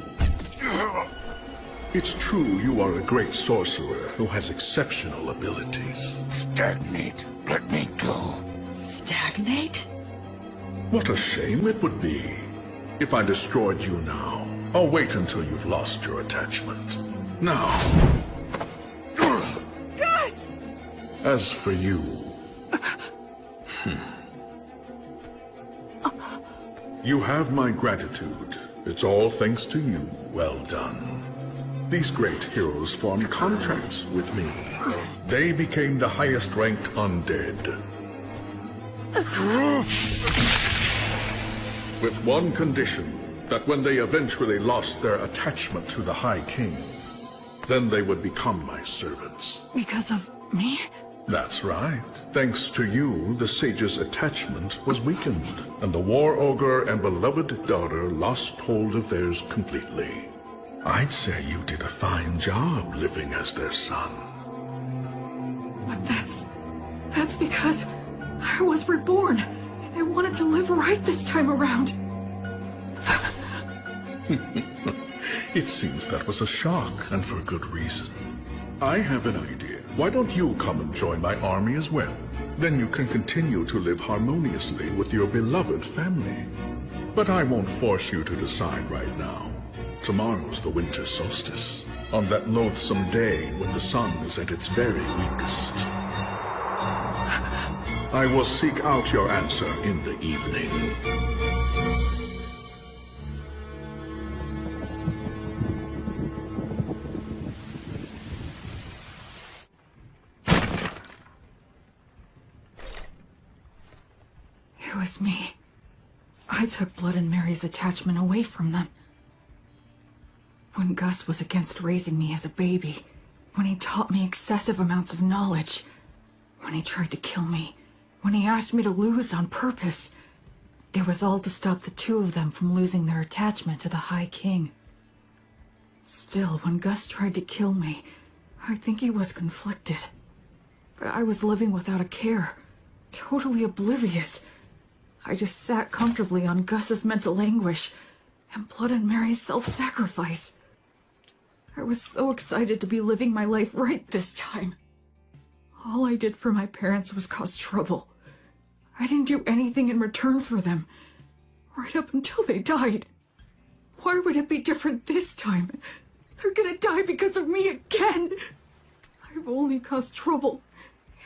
It's true you are a great sorcerer who has exceptional abilities. Stagnate. Let me go. Stagnate? What a shame it would be if I destroyed you now. I'll wait until you've lost your attachment. Now. Gus! As for you... You have my gratitude. It's all thanks to you. Well done. These great heroes formed contracts with me. They became the highest-ranked undead. With one condition, that when they eventually lost their attachment to the High King, then they would become my servants. Because of me? That's right. Thanks to you, the sage's attachment was weakened, and the war ogre and beloved daughter lost hold of theirs completely. I'd say you did a fine job living as their son. But that's because I was reborn, and I wanted to live right this time around. It seems that was a shock, and for good reason. I have an idea. Why don't you come and join my army as well? Then you can continue to live harmoniously with your beloved family. But I won't force you to decide right now. Tomorrow's the winter solstice, on that loathsome day when the sun is at its very weakest. I will seek out your answer in the evening. It was me. I took Blood and Mary's attachment away from them. When Gus was against raising me as a baby, when he taught me excessive amounts of knowledge, when he tried to kill me, when he asked me to lose on purpose, it was all to stop the two of them from losing their attachment to the High King. Still, when Gus tried to kill me, I think he was conflicted. But I was living without a care, totally oblivious. I just sat comfortably on Gus's mental anguish and Blood and Mary's self-sacrifice. I was so excited to be living my life right this time. All I did for my parents was cause trouble. I didn't do anything in return for them, right up until they died. Why would it be different this time? They're gonna die because of me again. I've only caused trouble,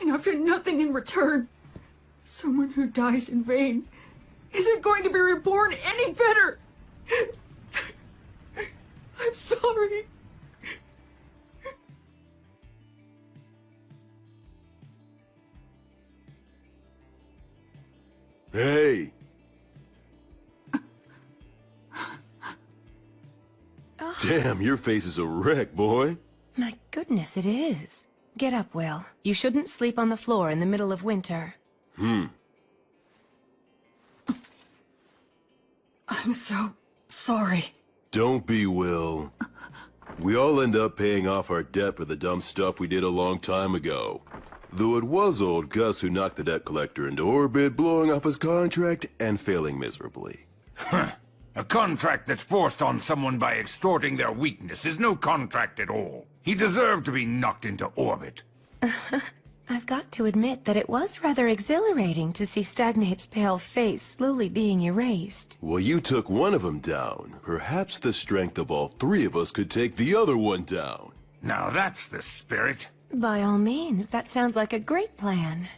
and after nothing in return. Someone who dies in vain isn't going to be reborn any better. I'm sorry. Hey! Damn, your face is a wreck, boy. My goodness, it is. Get up, Will. You shouldn't sleep on the floor in the middle of winter. I'm so sorry. Don't be, Will. We all end up paying off our debt for the dumb stuff we did a long time ago. Though it was old Gus who knocked the debt collector into orbit, blowing off his contract and failing miserably. A contract that's forced on someone by extorting their weakness is no contract at all. He deserved to be knocked into orbit. I've got to admit that it was rather exhilarating to see Stagnate's pale face slowly being erased. Well, you took one of them down. Perhaps the strength of all three of us could take the other one down. Now that's the spirit. By all means, that sounds like a great plan.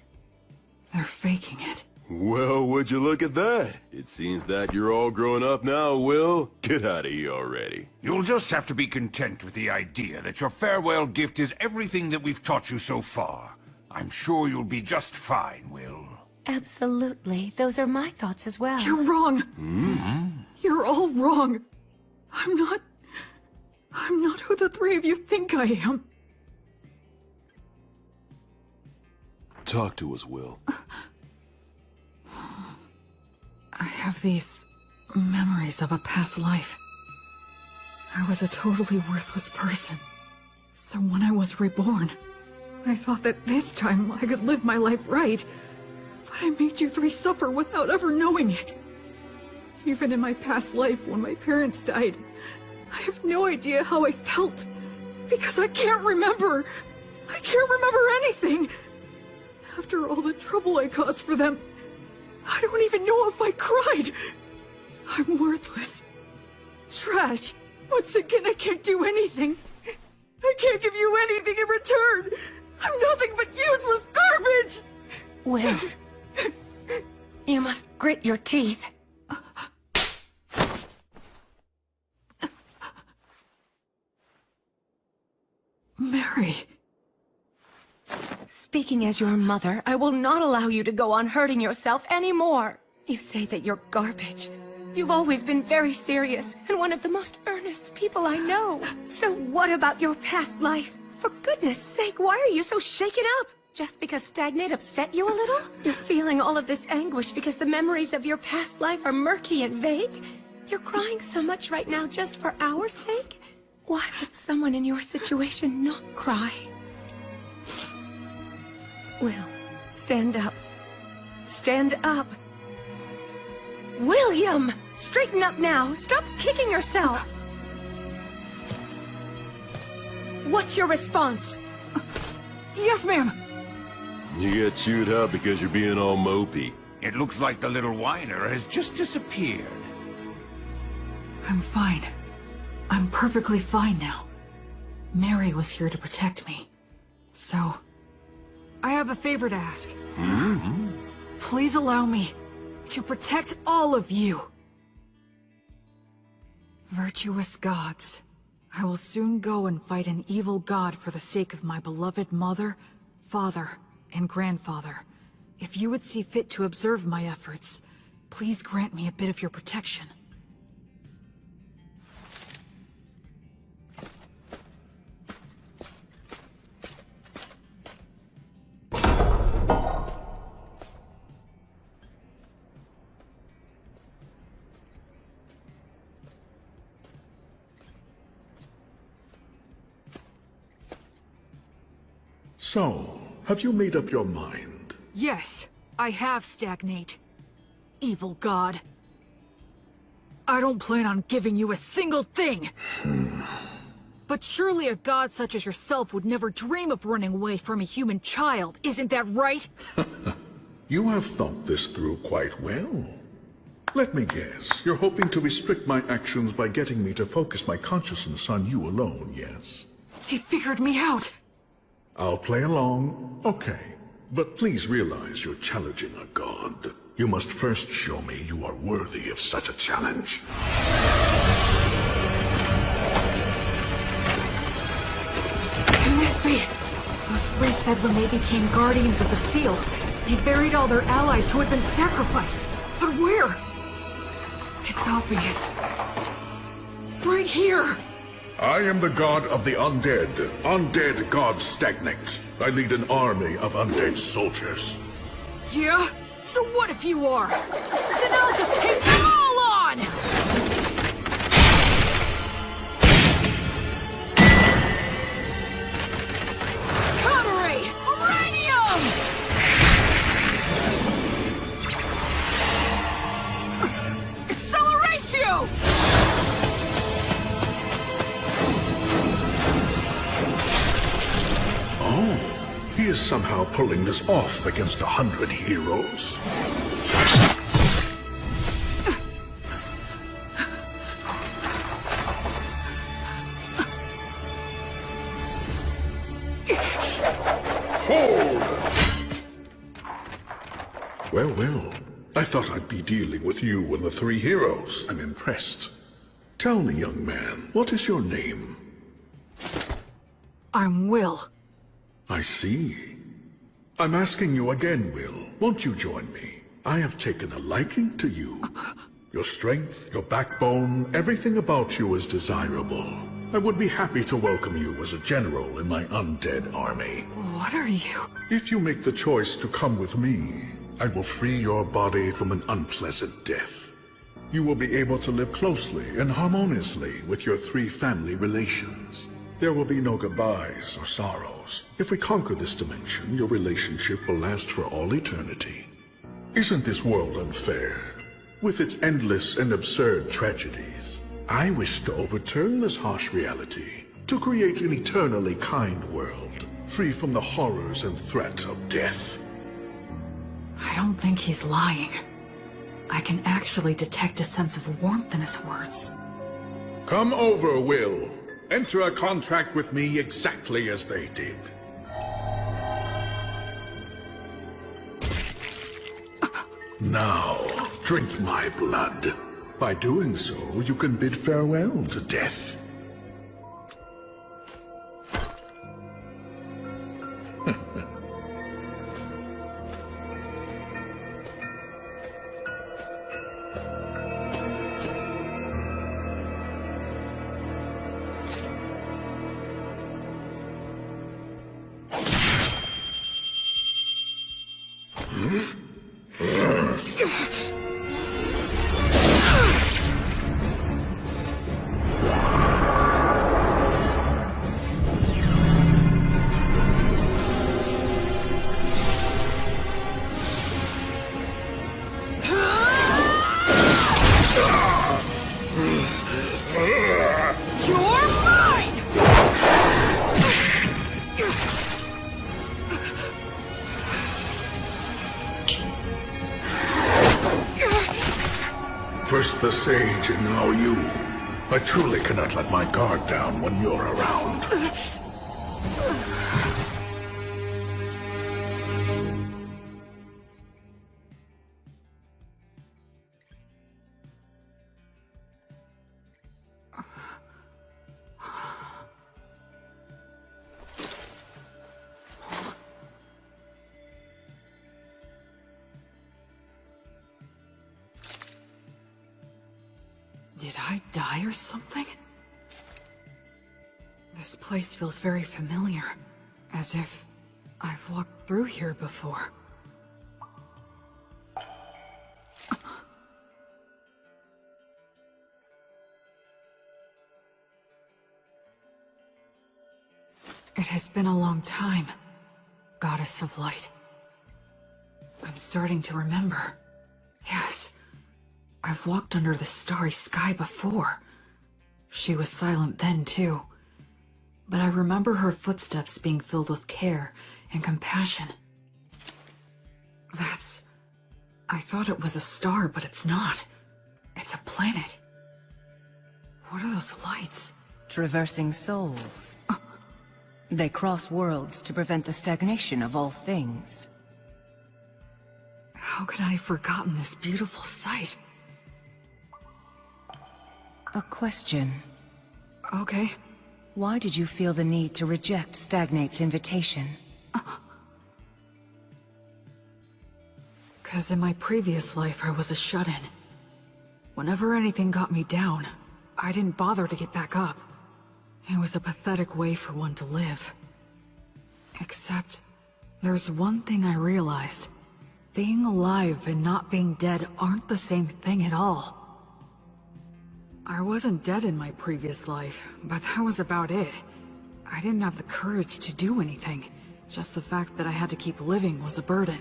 They're faking it. Well, would you look at that? It seems that you're all grown up now, Will. Get out of here already. You'll just have to be content with the idea that your farewell gift is everything that we've taught you so far. I'm sure you'll be just fine, Will. Absolutely. Those are my thoughts as well. You're wrong. You're all wrong. I'm not who the three of you think I am. Talk to us, Will. I have these memories of a past life. I was a totally worthless person. So when I was reborn, I thought that this time I could live my life right. But I made you three suffer without ever knowing it. Even in my past life, when my parents died, I have no idea how I felt. Because I can't remember. I can't remember anything. After all the trouble I caused for them, I don't even know if I cried. I'm worthless. Trash. Once again, I can't do anything. I can't give you anything in return. I'm nothing but useless garbage. Will, you must grit your teeth. Mary. Speaking as your mother, I will not allow you to go on hurting yourself anymore. You say that you're garbage. You've always been very serious and one of the most earnest people I know. So what about your past life? For goodness sake, why are you so shaken up? Just because stagnate upset you a little? You're feeling all of this anguish because the memories of your past life are murky and vague? You're crying so much right now just for our sake? Why would someone in your situation not cry? Will, stand up. Stand up. William! Straighten up now! Stop kicking yourself! What's your response? Yes, ma'am. You get chewed out because you're being all mopey. It looks like the little whiner has just disappeared. I'm fine. I'm perfectly fine now. Mary was here to protect me. So, I have a favor to ask. Please allow me to protect all of you. Virtuous gods, I will soon go and fight an evil god for the sake of my beloved mother, father, and grandfather. If you would see fit to observe my efforts, please grant me a bit of your protection. So, have you made up your mind? Yes, I have, Stagnate. Evil god. I don't plan on giving you a single thing! But surely a god such as yourself would never dream of running away from a human child, isn't that right? You have thought this through quite well. Let me guess, you're hoping to restrict my actions by getting me to focus my consciousness on you alone, yes? He figured me out! I'll play along, okay. But please realize you're challenging a god. You must first show me you are worthy of such a challenge. Can this be? Those three said when they became guardians of the seal, they buried all their allies who had been sacrificed. But where? It's obvious. Right here! I am the god of the undead. Undead god Stagnate. I lead an army of undead soldiers. Yeah? So what if you are? Then I'll just take them all on! Counter-ray! Uranium! Acceleratio! He is somehow pulling this off against 100 heroes. Hold! Well, well. I thought I'd be dealing with you and the three heroes. I'm impressed. Tell me, young man, what is your name? I'm Will. I see. I'm asking you again, Will. Won't you join me? I have taken a liking to you. Your strength, your backbone, everything about you is desirable. I would be happy to welcome you as a general in my undead army. What are you? If you make the choice to come with me, I will free your body from an unpleasant death. You will be able to live closely and harmoniously with your three family relations. There will be no goodbyes or sorrows. If we conquer this dimension, your relationship will last for all eternity. Isn't this world unfair? With its endless and absurd tragedies, I wish to overturn this harsh reality, to create an eternally kind world, free from the horrors and threat of death. I don't think he's lying. I can actually detect a sense of warmth in his words. Come over, Will. Enter a contract with me exactly as they did. Now, drink my blood. By doing so, you can bid farewell to death. First the sage, and now you. I truly cannot let my guard down when you're around. Did I die or something? This place feels very familiar, as if I've walked through here before. It has been a long time, Goddess of Light. I'm starting to remember. Yes. I've walked under the starry sky before. She was silent then, too. But I remember her footsteps being filled with care and compassion. I thought it was a star, but it's not. It's a planet. What are those lights? Traversing souls. They cross worlds to prevent the stagnation of all things. How could I have forgotten this beautiful sight? A question. Okay. Why did you feel the need to reject Stagnate's invitation? 'Cause in my previous life, I was a shut-in. Whenever anything got me down, I didn't bother to get back up. It was a pathetic way for one to live. Except, there's one thing I realized. Being alive and not being dead aren't the same thing at all. I wasn't dead in my previous life, but that was about it. I didn't have the courage to do anything. Just the fact that I had to keep living was a burden.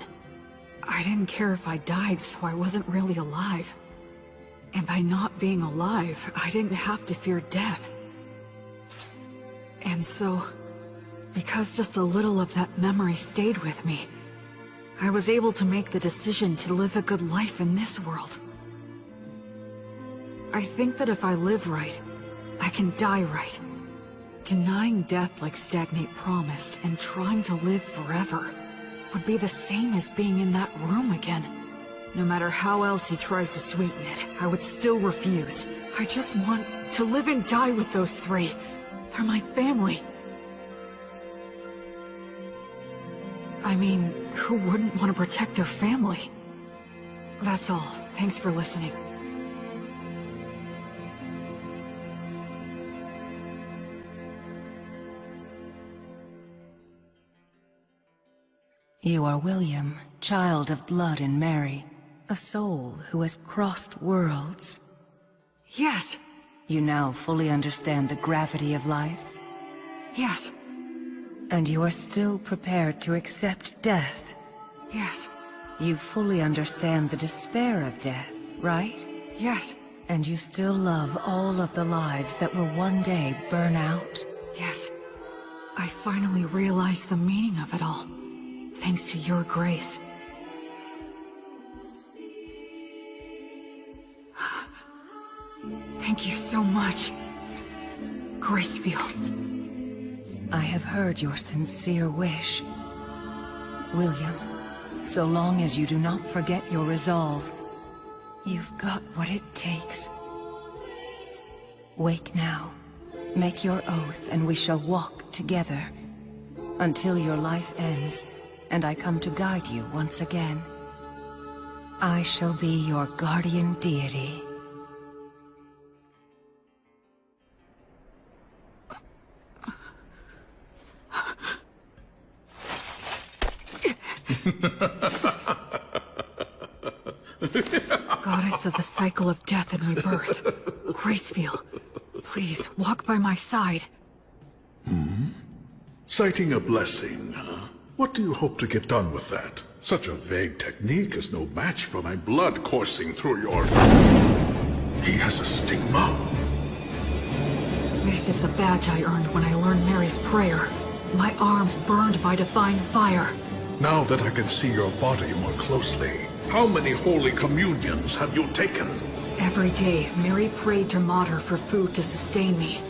I didn't care if I died, so I wasn't really alive. And by not being alive, I didn't have to fear death. And so, because just a little of that memory stayed with me, I was able to make the decision to live a good life in this world. I think that if I live right, I can die right. Denying death like Stagnate promised and trying to live forever would be the same as being in that room again. No matter how else he tries to sweeten it, I would still refuse. I just want to live and die with those three. They're my family. I mean, who wouldn't want to protect their family? That's all. Thanks for listening. You are William, child of blood and Mary. A soul who has crossed worlds. Yes, You now fully understand the gravity of life, yes, and you are still prepared to accept death. yes, You fully understand the despair of death, right? yes, And you still love all of the lives that will one day burn out? yes. I finally realized the meaning of it all, thanks to your grace. Thank you so much, Gracefield. I have heard your sincere wish. William, so long as you do not forget your resolve, you've got what it takes. Wake now. Make your oath, and we shall walk together. Until your life ends, and I come to guide you once again. I shall be your guardian deity. Goddess of the cycle of death and rebirth, Gracefield, please walk by my side. Citing a blessing, huh? What do you hope to get done with that? Such a vague technique is no match for my blood coursing through your... He has a stigma. This is the badge I earned when I learned Mary's prayer. My arms burned by divine fire. Now that I can see your body more closely, how many holy communions have you taken? Every day, Mary prayed to Mater for food to sustain me.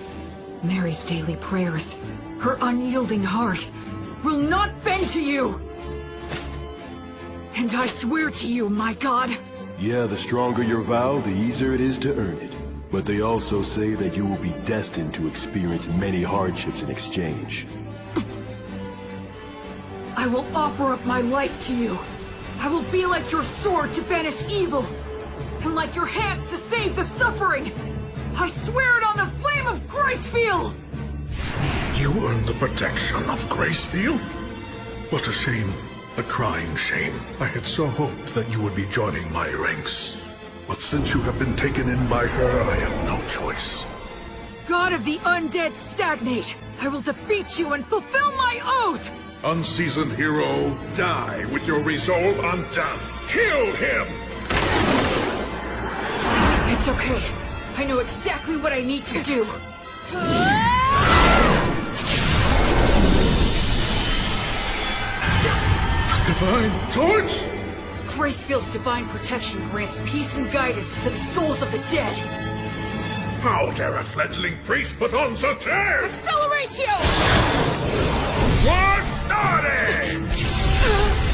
Mary's daily prayers, her unyielding heart, will not bend to you! And I swear to you, my God... Yeah, the stronger your vow, the easier it is to earn it. But they also say that you will be destined to experience many hardships in exchange. I will offer up my life to you. I will be like your sword to banish evil, and like your hands to save the suffering. I swear it on the flame of Gracefield! You earned the protection of Gracefield? What a shame. A crying shame. I had so hoped that you would be joining my ranks. But since you have been taken in by her, I have no choice. God of the undead stagnate! I will defeat you and fulfill my oath! Unseasoned hero, die with your resolve undone. Kill him! It's okay. I know exactly what I need to do. Divine Torch? Gracefield's divine protection grants peace and guidance to the souls of the dead. How dare a fledgling priest put on such airs? Acceleratio! War started!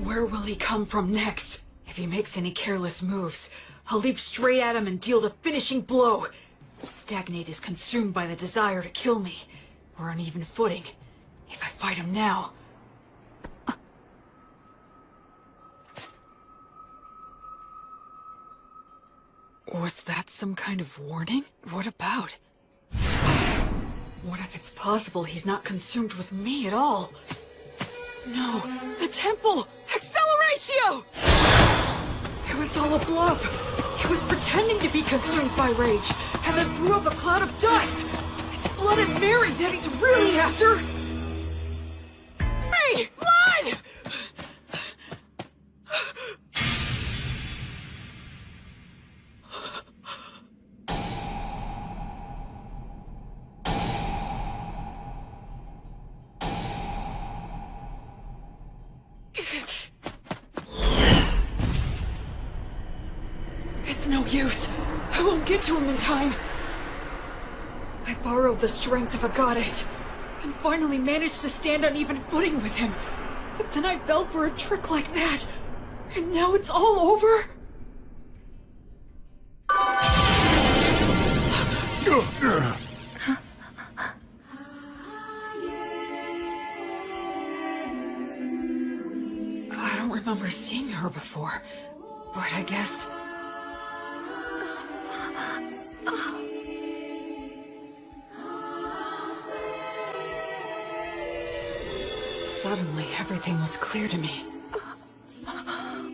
Where will he come from next? If he makes any careless moves, I'll leap straight at him and deal the finishing blow. Stagnate is consumed by the desire to kill me. We're on even footing. If I fight him now... Was that some kind of warning? What about? What if it's possible he's not consumed with me at all? No, the temple! Acceleratio! It was all a bluff. He was pretending to be consumed by rage, and then threw up a cloud of dust. It's Blood and Mary that he's really after. Hey, blood! It's no use. I won't get to him in time. I borrowed the strength of a goddess, and finally managed to stand on even footing with him. But then I fell for a trick like that, and now it's all over? I don't remember seeing her before, but I guess... Suddenly, everything was clear to me.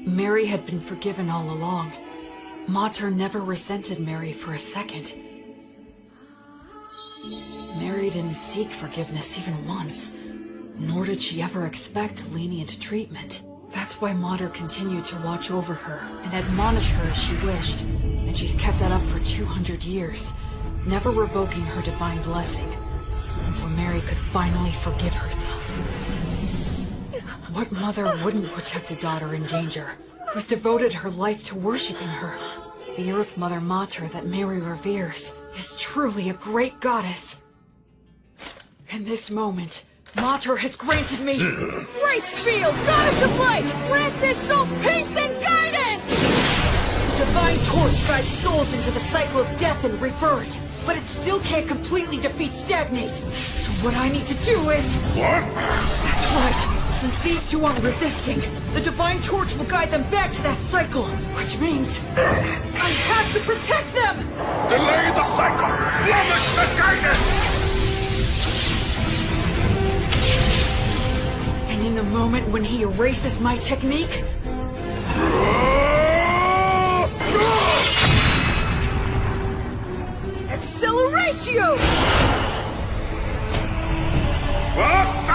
Mary had been forgiven all along. Mater never resented Mary for a second. Mary didn't seek forgiveness even once, nor did she ever expect lenient treatment. That's why Mater continued to watch over her and admonish her as she wished, and she's kept that up for 200 years, never revoking her divine blessing, until Mary could finally forgive herself. What mother wouldn't protect a daughter in danger, who's devoted her life to worshipping her? The Earth Mother Mater that Mary reveres is truly a great goddess. In this moment, Mater has granted me Grace Field, Goddess of Light! Grant this soul peace and guidance! The divine torch guides souls into the cycle of death and rebirth, but it still can't completely defeat stagnate. So what I need to do is... What? That's right. Since these two aren't resisting, the divine torch will guide them back to that cycle, which means I have to protect them! Delay the cycle! Flourish the guidance! And in the moment when he erases my technique... Acceleratio! Basta!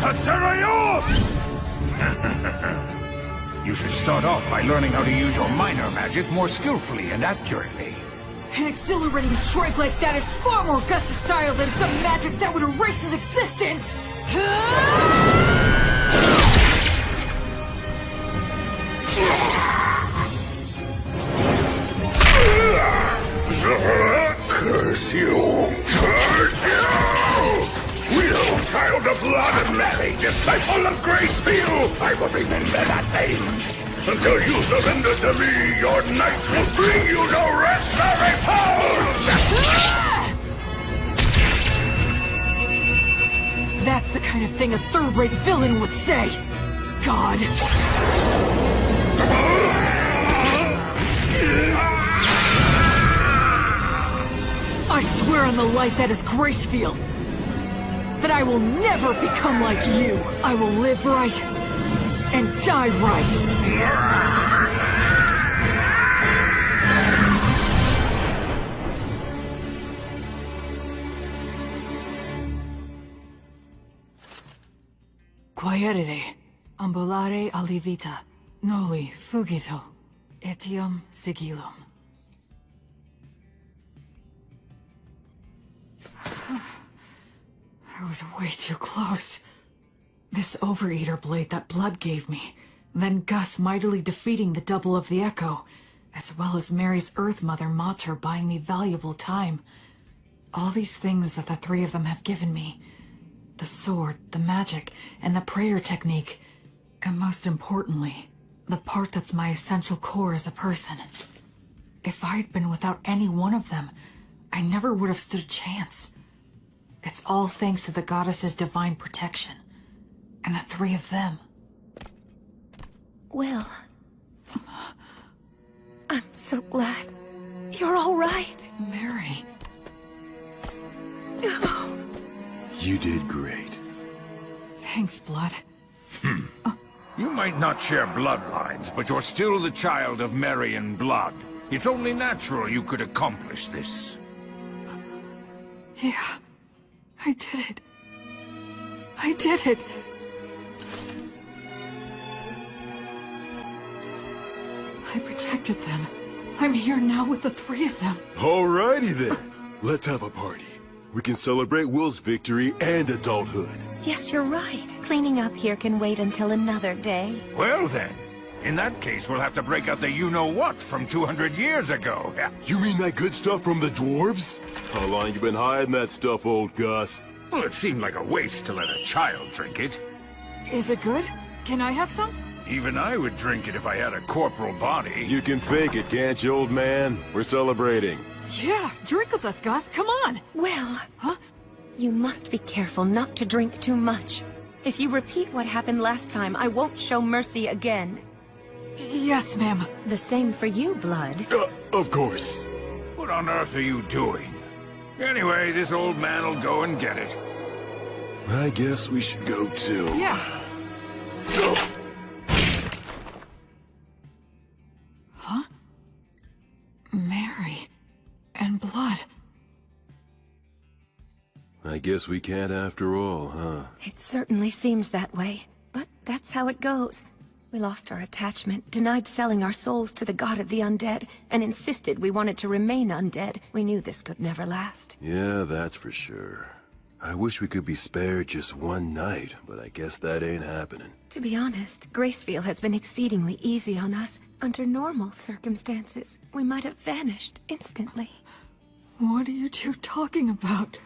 Casereos! You should start off by learning how to use your minor magic more skillfully and accurately. An exhilarating strike like that is far more Gus's style than some magic that would erase his existence! Curse you! Curse you! Will, child of blood and Mary, disciple of Gracefield! I will remember that name. Until you surrender to me, your knights will bring you no rest or repose! That's the kind of thing a third-rate villain would say. God. I swear on the light that is Gracefield, that I will never become like you. I will live right and die right. Quaerere, ambulare alivita, noli fugito, etiam sigillum. I was way too close. This Overeater blade that Blood gave me, then Gus mightily defeating the double of the Echo, as well as Mary's Earth Mother Mater buying me valuable time. All these things that the three of them have given me. The sword, the magic, and the prayer technique. And most importantly, the part that's my essential core as a person. If I'd been without any one of them, I never would have stood a chance. It's all thanks to the goddess's divine protection. And the three of them. Will, I'm so glad you're all right. Mary. You did great. Thanks, Blood. You might not share bloodlines, but you're still the child of Mary and Blood. It's only natural you could accomplish this. Yeah, I did it. I did it. I protected them. I'm here now with the three of them. Alrighty then. Let's have a party. We can celebrate Will's victory and adulthood. Yes, you're right. Cleaning up here can wait until another day. Well then, in that case we'll have to break out the you-know-what from 200 years ago. You mean that good stuff from the dwarves? How long you been hiding that stuff, old Gus? Well, it seemed like a waste to let a child drink it. Is it good? Can I have some? Even I would drink it if I had a corporal body. You can fake it, can't you, old man? We're celebrating. Yeah, drink with us, Gus. Come on. Will! Huh? You must be careful not to drink too much. If you repeat what happened last time, I won't show mercy again. Yes, ma'am. The same for you, Blood. Of course. What on earth are you doing? Anyway, this old man'll go and get it. I guess we should go too. Yeah. Huh? Mary. And blood. I guess we can't after all, huh? It certainly seems that way, but that's how it goes. We lost our attachment, denied selling our souls to the god of the undead, and insisted we wanted to remain undead. We knew this could never last. Yeah, that's for sure. I wish we could be spared just one night, but I guess that ain't happening. To be honest, Graceville has been exceedingly easy on us. Under normal circumstances, we might have vanished instantly. What are you two talking about?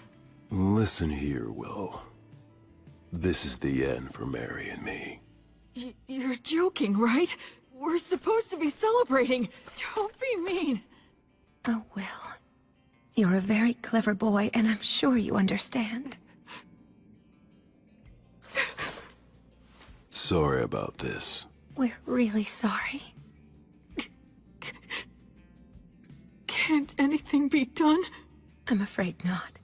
Listen here, Will. This is the end for Mary and me. You're joking, right? We're supposed to be celebrating. Don't be mean. Oh, Will. You're a very clever boy, and I'm sure you understand. Sorry about this. We're really sorry. Can't anything be done? I'm afraid not.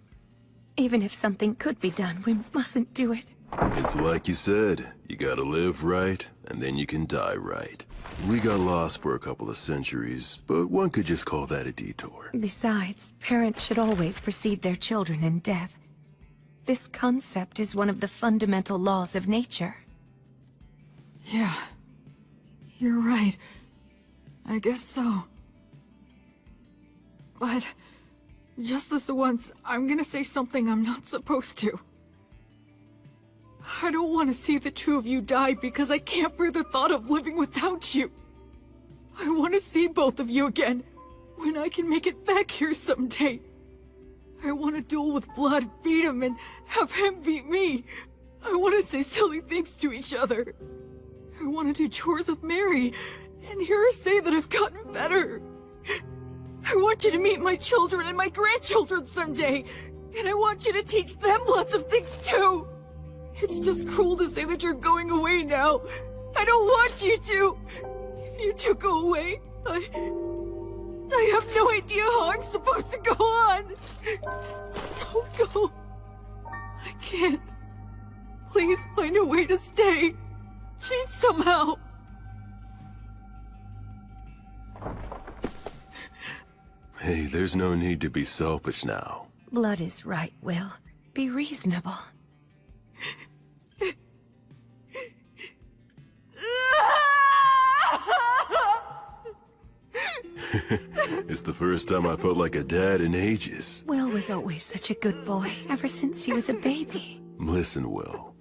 Even if something could be done, we mustn't do it. It's like you said, you gotta live right, and then you can die right. We got lost for a couple of centuries, but one could just call that a detour. Besides, parents should always precede their children in death. This concept is one of the fundamental laws of nature. Yeah. You're right. I guess so. But just this once, I'm gonna say something I'm not supposed to. I don't want to see the two of you die because I can't bear the thought of living without you. I want to see both of you again, when I can make it back here someday. I want to duel with blood, beat him, and have him beat me. I want to say silly things to each other. I want to do chores with Mary, and hear her say that I've gotten better. I want you to meet my children and my grandchildren someday, and I want you to teach them lots of things too. It's just cruel to say that you're going away now. I don't want you to. If you two go away, I have no idea how I'm supposed to go on. Don't go. I can't. Please find a way to stay. Cheat somehow. Hey, there's no need to be selfish now. Blood is right, Will. Be reasonable. It's the first time I felt like a dad in ages. Will was always such a good boy, ever since he was a baby. Listen, Will.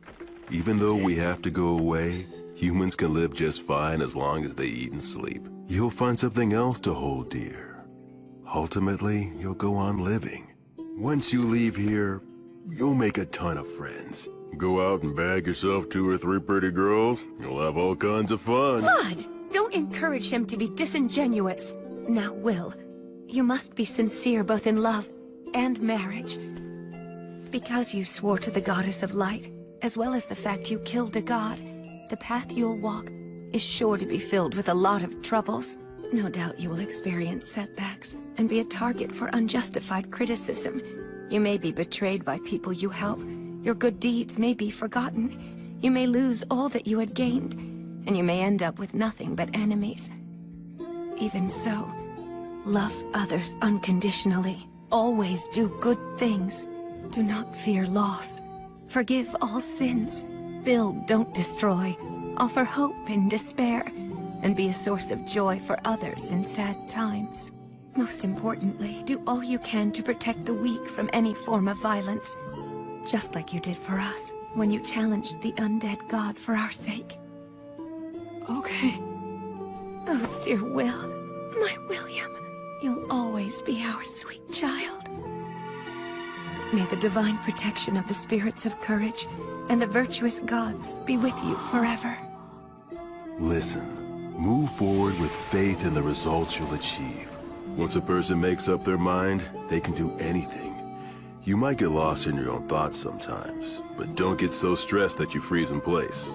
Even though we have to go away, humans can live just fine as long as they eat and sleep. You'll find something else to hold dear. Ultimately, you'll go on living. Once you leave here, you'll make a ton of friends. Go out and bag yourself 2 or 3 pretty girls. You'll have all kinds of fun. Blood! Don't encourage him to be disingenuous. Now, Will, you must be sincere both in love and marriage. Because you swore to the goddess of light, as well as the fact you killed a god, the path you'll walk is sure to be filled with a lot of troubles. No doubt you will experience setbacks and be a target for unjustified criticism. You may be betrayed by people you help. Your good deeds may be forgotten. You may lose all that you had gained, and you may end up with nothing but enemies. Even so, love others unconditionally. Always do good things. Do not fear loss. Forgive all sins. Build, don't destroy. Offer hope in despair. And be a source of joy for others in sad times. Most importantly, do all you can to protect the weak from any form of violence. Just like you did for us, when you challenged the undead god for our sake. Okay. Oh, dear Will, my William, you'll always be our sweet child. May the divine protection of the spirits of courage and the virtuous gods be with you forever. Listen, move forward with faith in the results you'll achieve. Once a person makes up their mind, they can do anything. You might get lost in your own thoughts sometimes, but don't get so stressed that you freeze in place.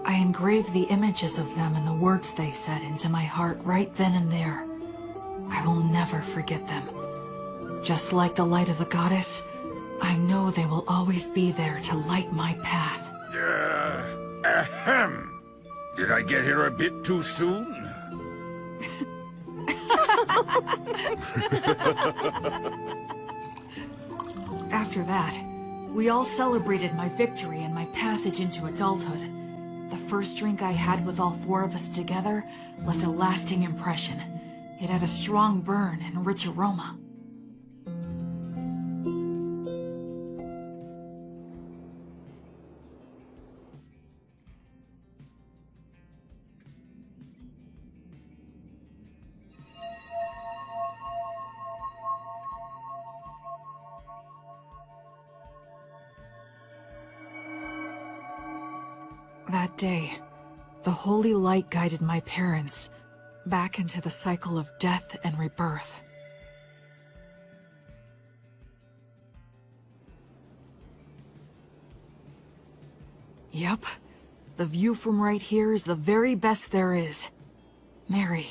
I engraved the images of them and the words they said into my heart right then and there. I will never forget them. Just like the light of the goddess, I know they will always be there to light my path. Ahem. Did I get here a bit too soon? After that, we all celebrated my victory and my passage into adulthood. The first drink I had with all four of us together left a lasting impression. It had a strong burn and rich aroma. That day, the holy light guided my parents back into the cycle of death and rebirth. Yep, the view from right here is the very best there is. Mary,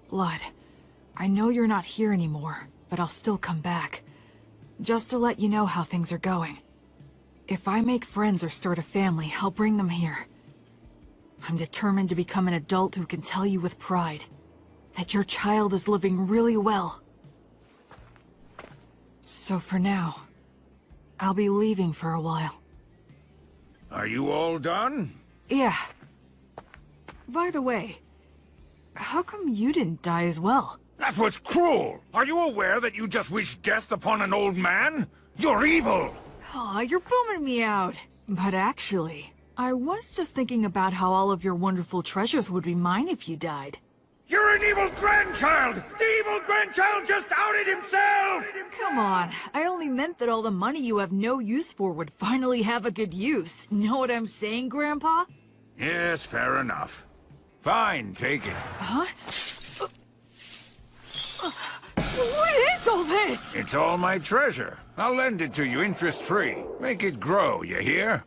Blood, I know you're not here anymore, but I'll still come back. Just to let you know how things are going. If I make friends or start a family, I'll bring them here. I'm determined to become an adult who can tell you with pride that your child is living really well. So for now, I'll be leaving for a while. Are you all done? Yeah. By the way, how come you didn't die as well? That was cruel! Are you aware that you just wished death upon an old man? You're evil! Aw, you're bumming me out. But actually, I was just thinking about how all of your wonderful treasures would be mine if you died. You're an evil grandchild! The evil grandchild just outed himself! Come on, I only meant that all the money you have no use for would finally have a good use. Know what I'm saying, Grandpa? Yes, fair enough. Fine, take it. Huh? What is all this? It's all my treasure. I'll lend it to you interest-free. Make it grow, you hear?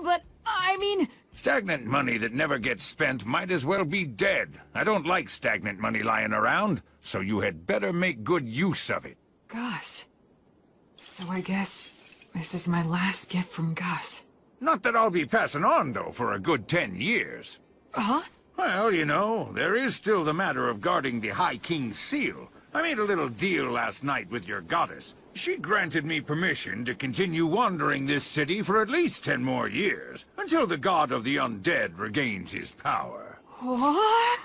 But I mean... Stagnant money that never gets spent might as well be dead. I don't like stagnant money lying around, so you had better make good use of it. Gus. So I guess this is my last gift from Gus. Not that I'll be passing on, though, for a good 10 years. Huh? Well, you know, there is still the matter of guarding the High King's seal. I made a little deal last night with your goddess. She granted me permission to continue wandering this city for at least 10 more years, until the god of the undead regains his power. What?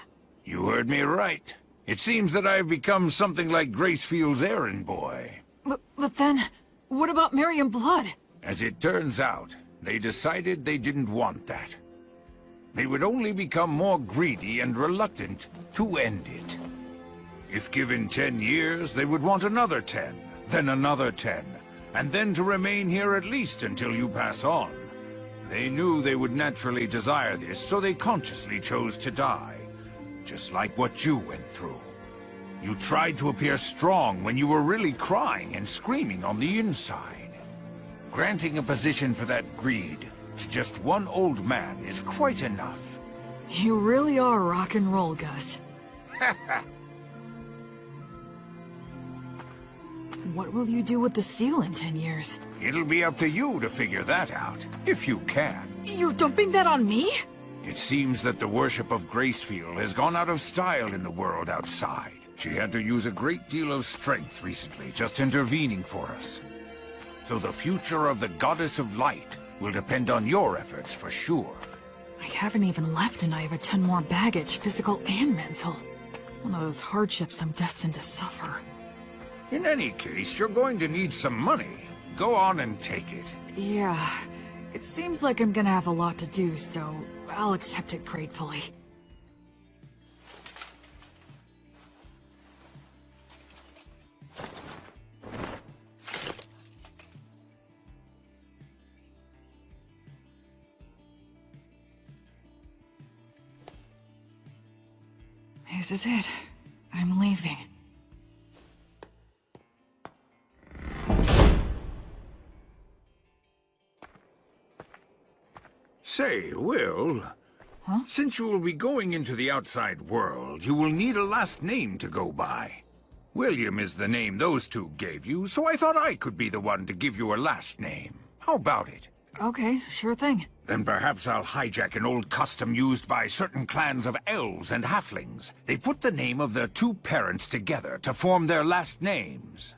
You heard me right. It seems that I've become something like Gracefield's errand boy. But then, what about Mary and Blood? As it turns out, they decided they didn't want that. They would only become more greedy and reluctant to end it. If given 10 years, they would want another 10, then another 10, and then to remain here at least until you pass on. They knew they would naturally desire this, so they consciously chose to die. Just like what you went through. You tried to appear strong when you were really crying and screaming on the inside. Granting a position for that greed to just one old man is quite enough. You really are rock and roll, Gus. What will you do with the seal in 10 years? It'll be up to you to figure that out, if you can. You're dumping that on me? It seems that the worship of Gracefield has gone out of style in the world outside. She had to use a great deal of strength recently, just intervening for us. So the future of the Goddess of Light will depend on your efforts for sure. I haven't even left and I have a ton more baggage, physical and mental. One of those hardships I'm destined to suffer. In any case, you're going to need some money. Go on and take it. Yeah, it seems like I'm gonna have a lot to do, so I'll accept it gratefully. This is it. I'm leaving. Say, Will... Huh? Since you will be going into the outside world, you will need a last name to go by. William is the name those two gave you, so I thought I could be the one to give you a last name. How about it? Okay, sure thing. Then perhaps I'll hijack an old custom used by certain clans of elves and halflings. They put the name of their two parents together to form their last names.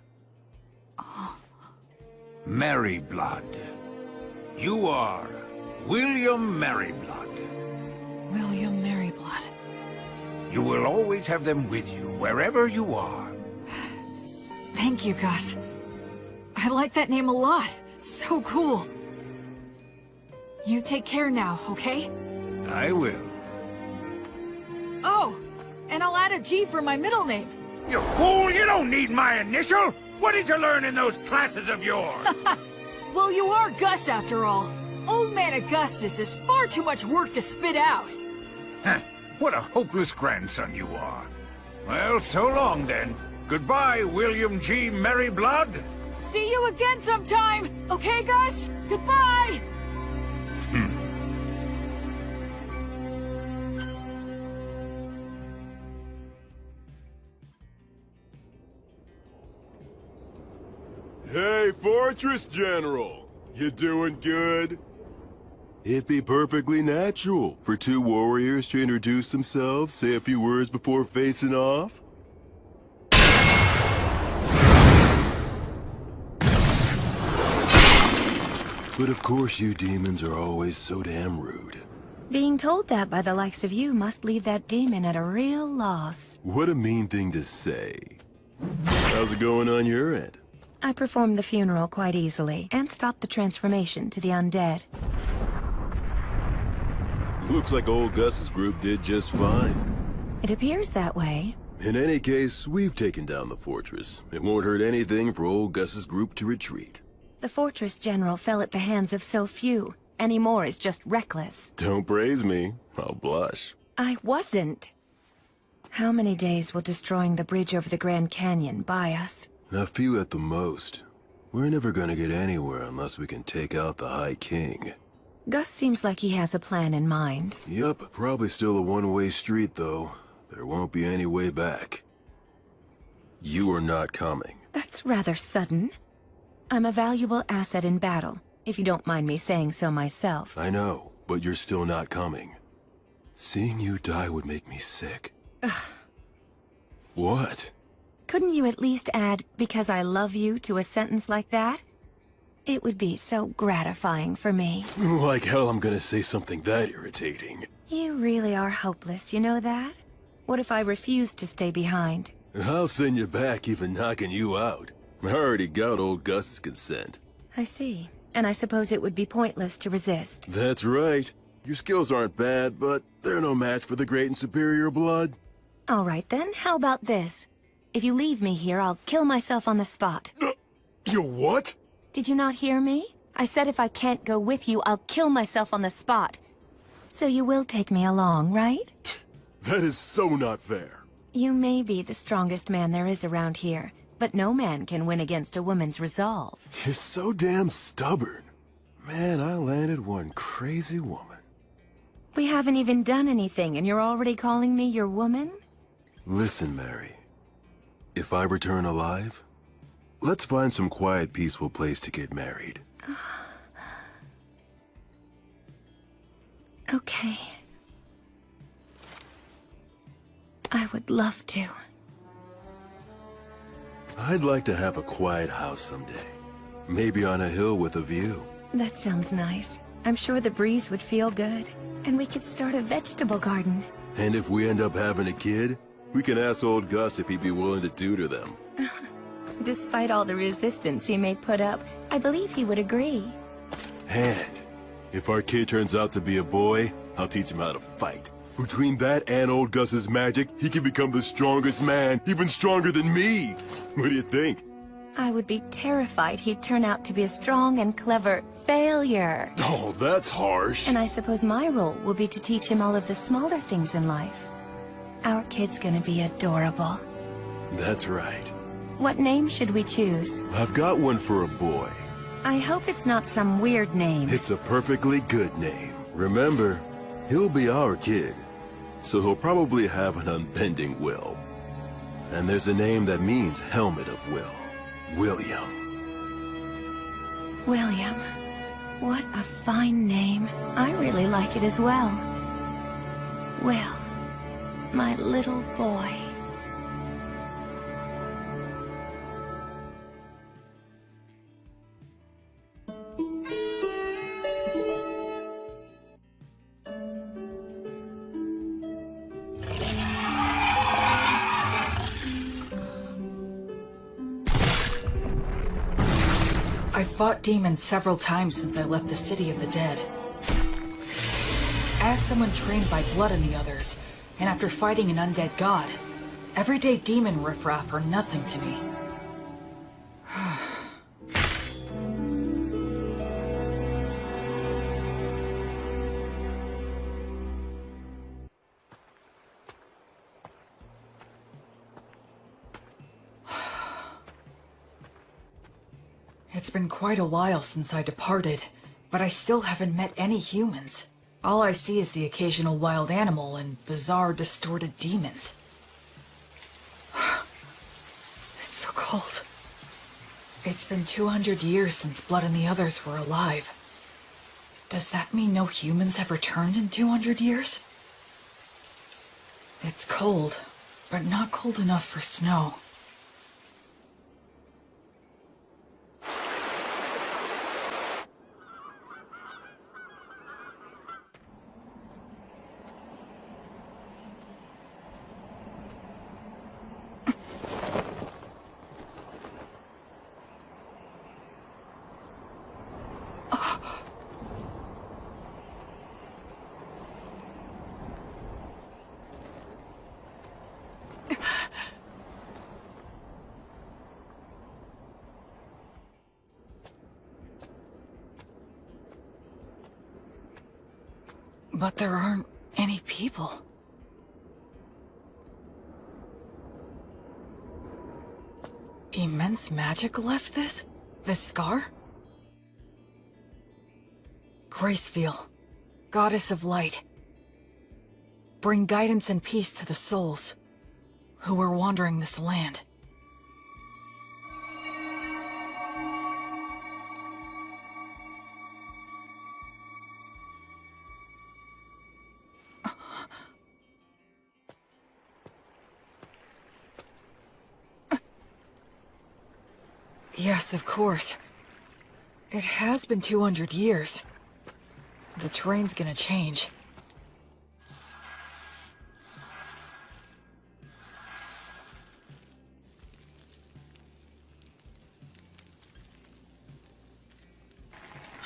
Merryblood. You are William Merryblood. William Merryblood. You will always have them with you, wherever you are. Thank you, Gus. I like that name a lot. So cool. You take care now, okay? I will. Oh, and I'll add a G for my middle name. You fool! You don't need my initial! What did you learn in those classes of yours? Well, you are Gus after all. Old Man Augustus is far too much work to spit out. Heh, what a hopeless grandson you are. Well, so long then. Goodbye, William G. Merryblood. See you again sometime, okay, Gus? Goodbye! Hey, Fortress General! You doing good? It'd be perfectly natural for two warriors to introduce themselves, say a few words before facing off. But of course you demons are always so damn rude. Being told that by the likes of you must leave that demon at a real loss. What a mean thing to say. How's it going on your end? I performed the funeral quite easily, and stopped the transformation to the undead. Looks like old Gus's group did just fine. It appears that way. In any case, we've taken down the fortress. It won't hurt anything for old Gus's group to retreat. The Fortress General fell at the hands of so few. Any more is just reckless. Don't praise me. I'll blush. I wasn't. How many days will destroying the bridge over the Grand Canyon buy us? A few at the most. We're never gonna get anywhere unless we can take out the High King. Gus seems like he has a plan in mind. Yup, probably still a one-way street, though. There won't be any way back. You are not coming. That's rather sudden. I'm a valuable asset in battle, if you don't mind me saying so myself. I know, but you're still not coming. Seeing you die would make me sick. What? Couldn't you at least add, "because I love you," to a sentence like that? It would be so gratifying for me. Like hell I'm gonna say something that irritating. You really are hopeless, you know that? What if I refuse to stay behind? I'll send you back even knocking you out. I already got old Gus's consent. I see. And I suppose it would be pointless to resist. That's right. Your skills aren't bad, but they're no match for the great and superior blood. All right then, how about this? If you leave me here, I'll kill myself on the spot. You what? Did you not hear me? I said if I can't go with you, I'll kill myself on the spot. So you will take me along, right? That is so not fair. You may be the strongest man there is around here, but no man can win against a woman's resolve. You're so damn stubborn. Man, I landed one crazy woman. We haven't even done anything, and you're already calling me your woman? Listen, Mary. If I return alive, let's find some quiet, peaceful place to get married. Okay. I would love to. I'd like to have a quiet house someday. Maybe on a hill with a view. That sounds nice. I'm sure the breeze would feel good. And we could start a vegetable garden. And if we end up having a kid, we can ask old Gus if he'd be willing to tutor them. Despite all the resistance he may put up, I believe he would agree. And if our kid turns out to be a boy, I'll teach him how to fight. Between that and old Gus's magic, he can become the strongest man, even stronger than me. What do you think? I would be terrified he'd turn out to be a strong and clever failure. Oh, that's harsh. And I suppose my role will be to teach him all of the smaller things in life. Our kid's gonna be adorable. That's right. What name should we choose? I've got one for a boy. I hope it's not some weird name. It's a perfectly good name. Remember, he'll be our kid, so he'll probably have an unbending will. And there's a name that means helmet of will. William. William. What a fine name. I really like it as well. Well, my little boy. I've fought demons several times since I left the City of the Dead. As someone trained by Blood and the others, and after fighting an undead god, everyday demon riffraff are nothing to me. It's been quite a while since I departed, but I still haven't met any humans. All I see is the occasional wild animal and bizarre, distorted demons. It's so cold. It's been 200 years since Blood and the others were alive. Does that mean no humans have returned in 200 years? It's cold, but not cold enough for snow. But there aren't any people. Immense magic left this scar? Gracefeel, goddess of light. Bring guidance and peace to the souls who are wandering this land. Yes, of course. It has been 200 years. The terrain's gonna change.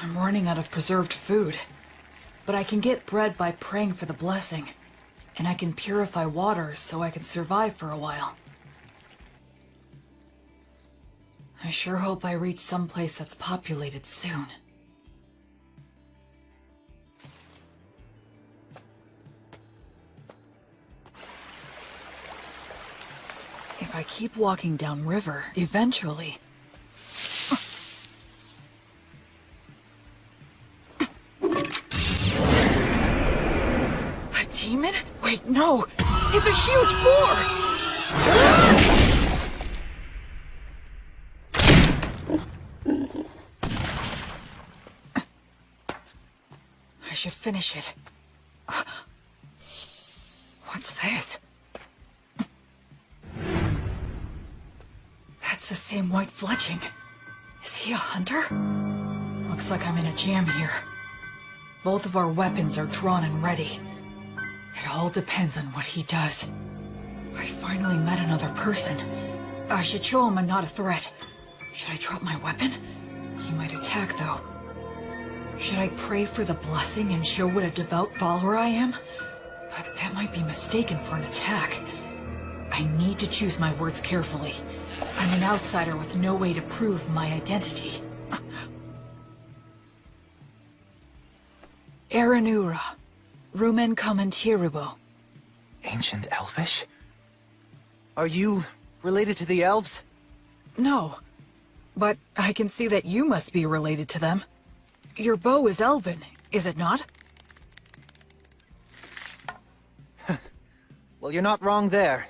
I'm running out of preserved food. But I can get bread by praying for the blessing. And I can purify water so I can survive for a while. I sure hope I reach someplace that's populated soon. If I keep walking downriver, eventually... A demon? Wait, no! It's a huge boar! I should finish it. What's this? That's the same white fletching. Is he a hunter? Looks like I'm in a jam here. Both of our weapons are drawn and ready. It all depends on what he does. I finally met another person. I should show him I'm not a threat. Should I drop my weapon? He might attack, though. Should I pray for the blessing and show what a devout follower I am? But that might be mistaken for an attack. I need to choose my words carefully. I'm an outsider with no way to prove my identity. Erenura, Rumen Commentiribo. Ancient Elvish? Are you related to the elves? No, but I can see that you must be related to them. Your bow is elven, is it not? Well, you're not wrong there.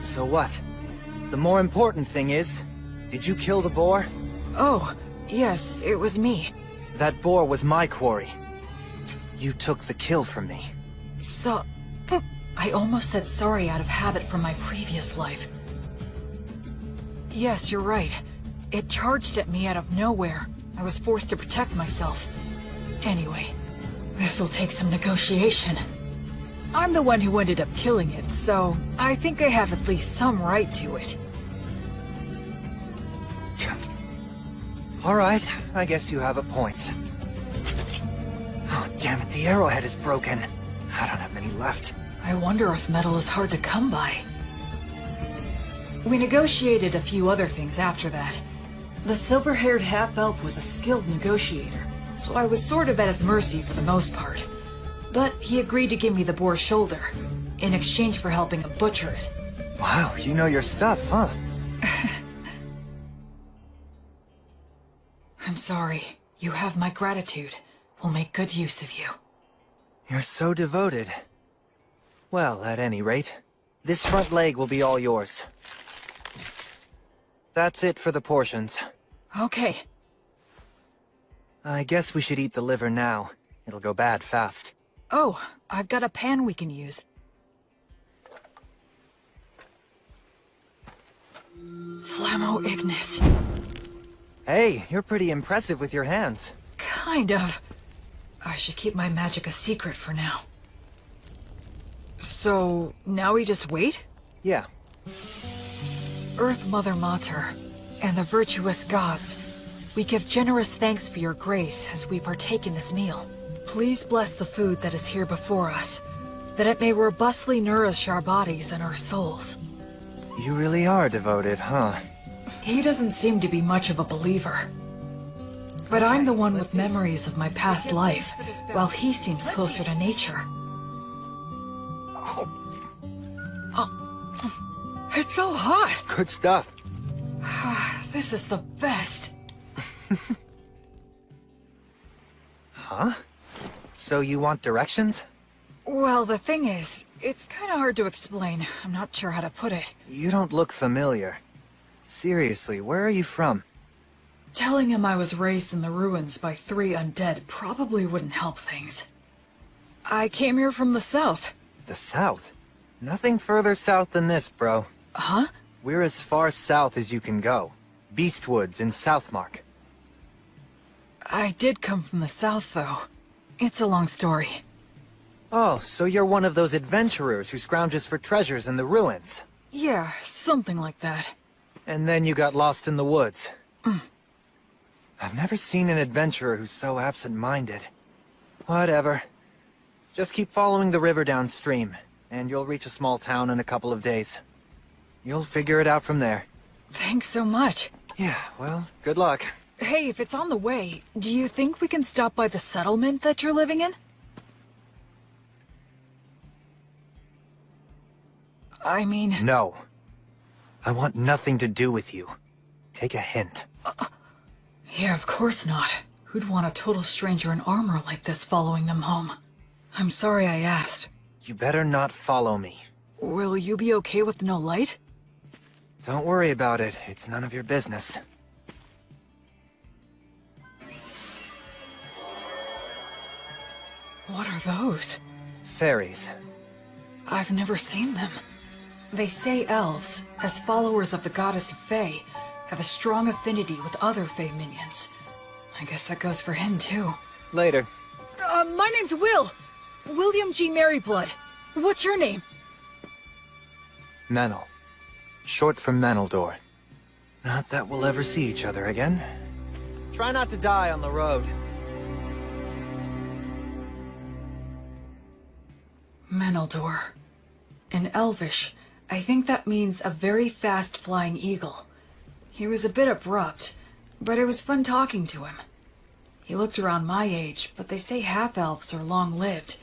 So what? The more important thing is, did you kill the boar? Oh, yes, it was me. That boar was my quarry. You took the kill from me. So... I almost said sorry out of habit from my previous life. Yes, you're right. It charged at me out of nowhere. I was forced to protect myself. Anyway, this'll take some negotiation. I'm the one who ended up killing it, so I think I have at least some right to it. All right, I guess you have a point. Oh, damn it, the arrowhead is broken. I don't have many left. I wonder if metal is hard to come by. We negotiated a few other things after that. The silver-haired half-elf was a skilled negotiator, so I was sort of at his mercy for the most part. But he agreed to give me the boar's shoulder, in exchange for helping him butcher it. Wow, you know your stuff, huh? I'm sorry. You have my gratitude. We'll make good use of you. You're so devoted. Well, at any rate, this front leg will be all yours. That's it for the portions. Okay. I guess we should eat the liver now. It'll go bad fast. Oh, I've got a pan we can use. Flammo Ignis. Hey, you're pretty impressive with your hands. Kind of. I should keep my magic a secret for now. So, now we just wait? Yeah. Earth Mother Mater, and the virtuous gods, we give generous thanks for your grace as we partake in this meal. Please bless the food that is here before us, that it may robustly nourish our bodies and our souls. You really are devoted, huh? He doesn't seem to be much of a believer. But I'm the one with memories of my past life, while he seems closer to nature. It's so hot! Good stuff. This is the best. Huh? So you want directions? Well, the thing is, it's kinda hard to explain. I'm not sure how to put it. You don't look familiar. Seriously, where are you from? Telling him I was raised in the ruins by 3 undead probably wouldn't help things. I came here from the south. The south? Nothing further south than this, bro. Huh? We're as far south as you can go. Beastwoods in Southmark. I did come from the south, though. It's a long story. Oh, so you're one of those adventurers who scrounges for treasures in the ruins. Yeah, something like that. And then you got lost in the woods. I've never seen an adventurer who's so absent-minded. Whatever. Just keep following the river downstream, and you'll reach a small town in a couple of days. You'll figure it out from there. Thanks so much. Yeah, well, good luck. Hey, if it's on the way, do you think we can stop by the settlement that you're living in? I mean... No. I want nothing to do with you. Take a hint. Yeah, of course not. Who'd want a total stranger in armor like this following them home? I'm sorry I asked. You better not follow me. Will you be okay with no light? Don't worry about it. It's none of your business. What are those? Fairies. I've never seen them. They say elves, as followers of the goddess of Fae, have a strong affinity with other Fae minions. I guess that goes for him, too. Later. My name's Will. William G. Merryblood. What's your name? Menel. Short for Meneldor. Not that we'll ever see each other again. Try not to die on the road. Meneldor. In Elvish, I think that means a very fast-flying eagle. He was a bit abrupt, but it was fun talking to him. He looked around my age, but they say half-elves are long-lived,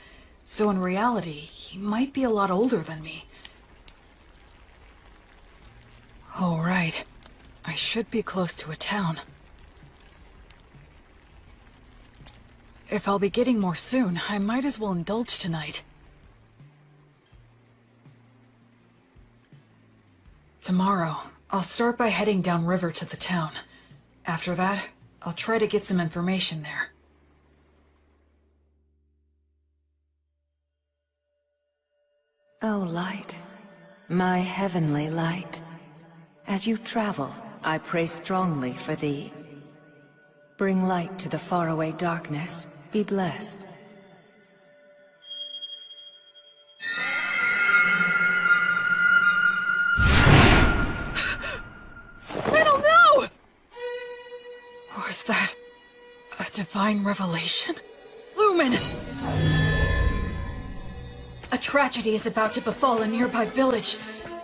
so in reality, he might be a lot older than me. Oh, right. I should be close to a town. If I'll be getting more soon, I might as well indulge tonight. Tomorrow, I'll start by heading downriver to the town. After that, I'll try to get some information there. Oh, light, my heavenly light. As you travel, I pray strongly for thee. Bring light to the faraway darkness. Be blessed. Metal, no! Was that a divine revelation? Lumen! A tragedy is about to befall a nearby village,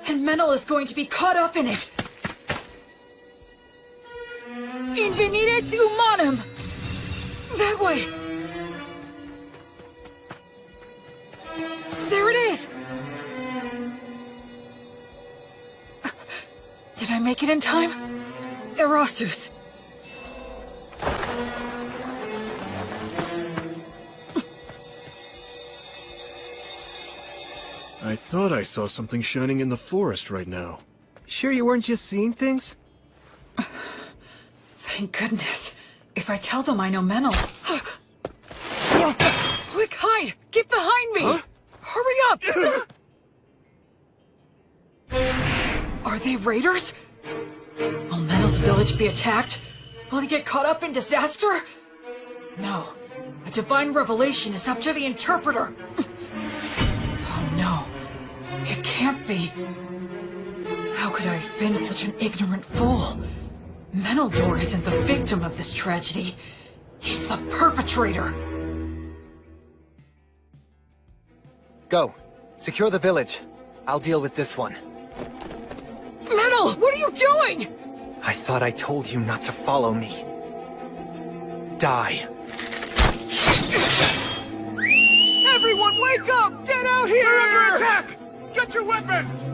and Menel is going to be caught up in it. Invenire humanum! That way! There it is! Did I make it in time? Erasus. I thought I saw something shining in the forest right now. Sure you weren't just seeing things? Thank goodness. If I tell them I know Menel... Quick, hide! Get behind me! Huh? Hurry up! Are they raiders? Will Menel's village be attacked? Will he get caught up in disaster? No. A divine revelation is up to the interpreter. Oh no. It can't be. How could I have been such an ignorant fool? Meneldor isn't the victim of this tragedy. He's the perpetrator. Go. Secure the village. I'll deal with this one. Menel, what are you doing? I thought I told you not to follow me. Die. Everyone wake up! Get out here! We're under attack! Get your weapons!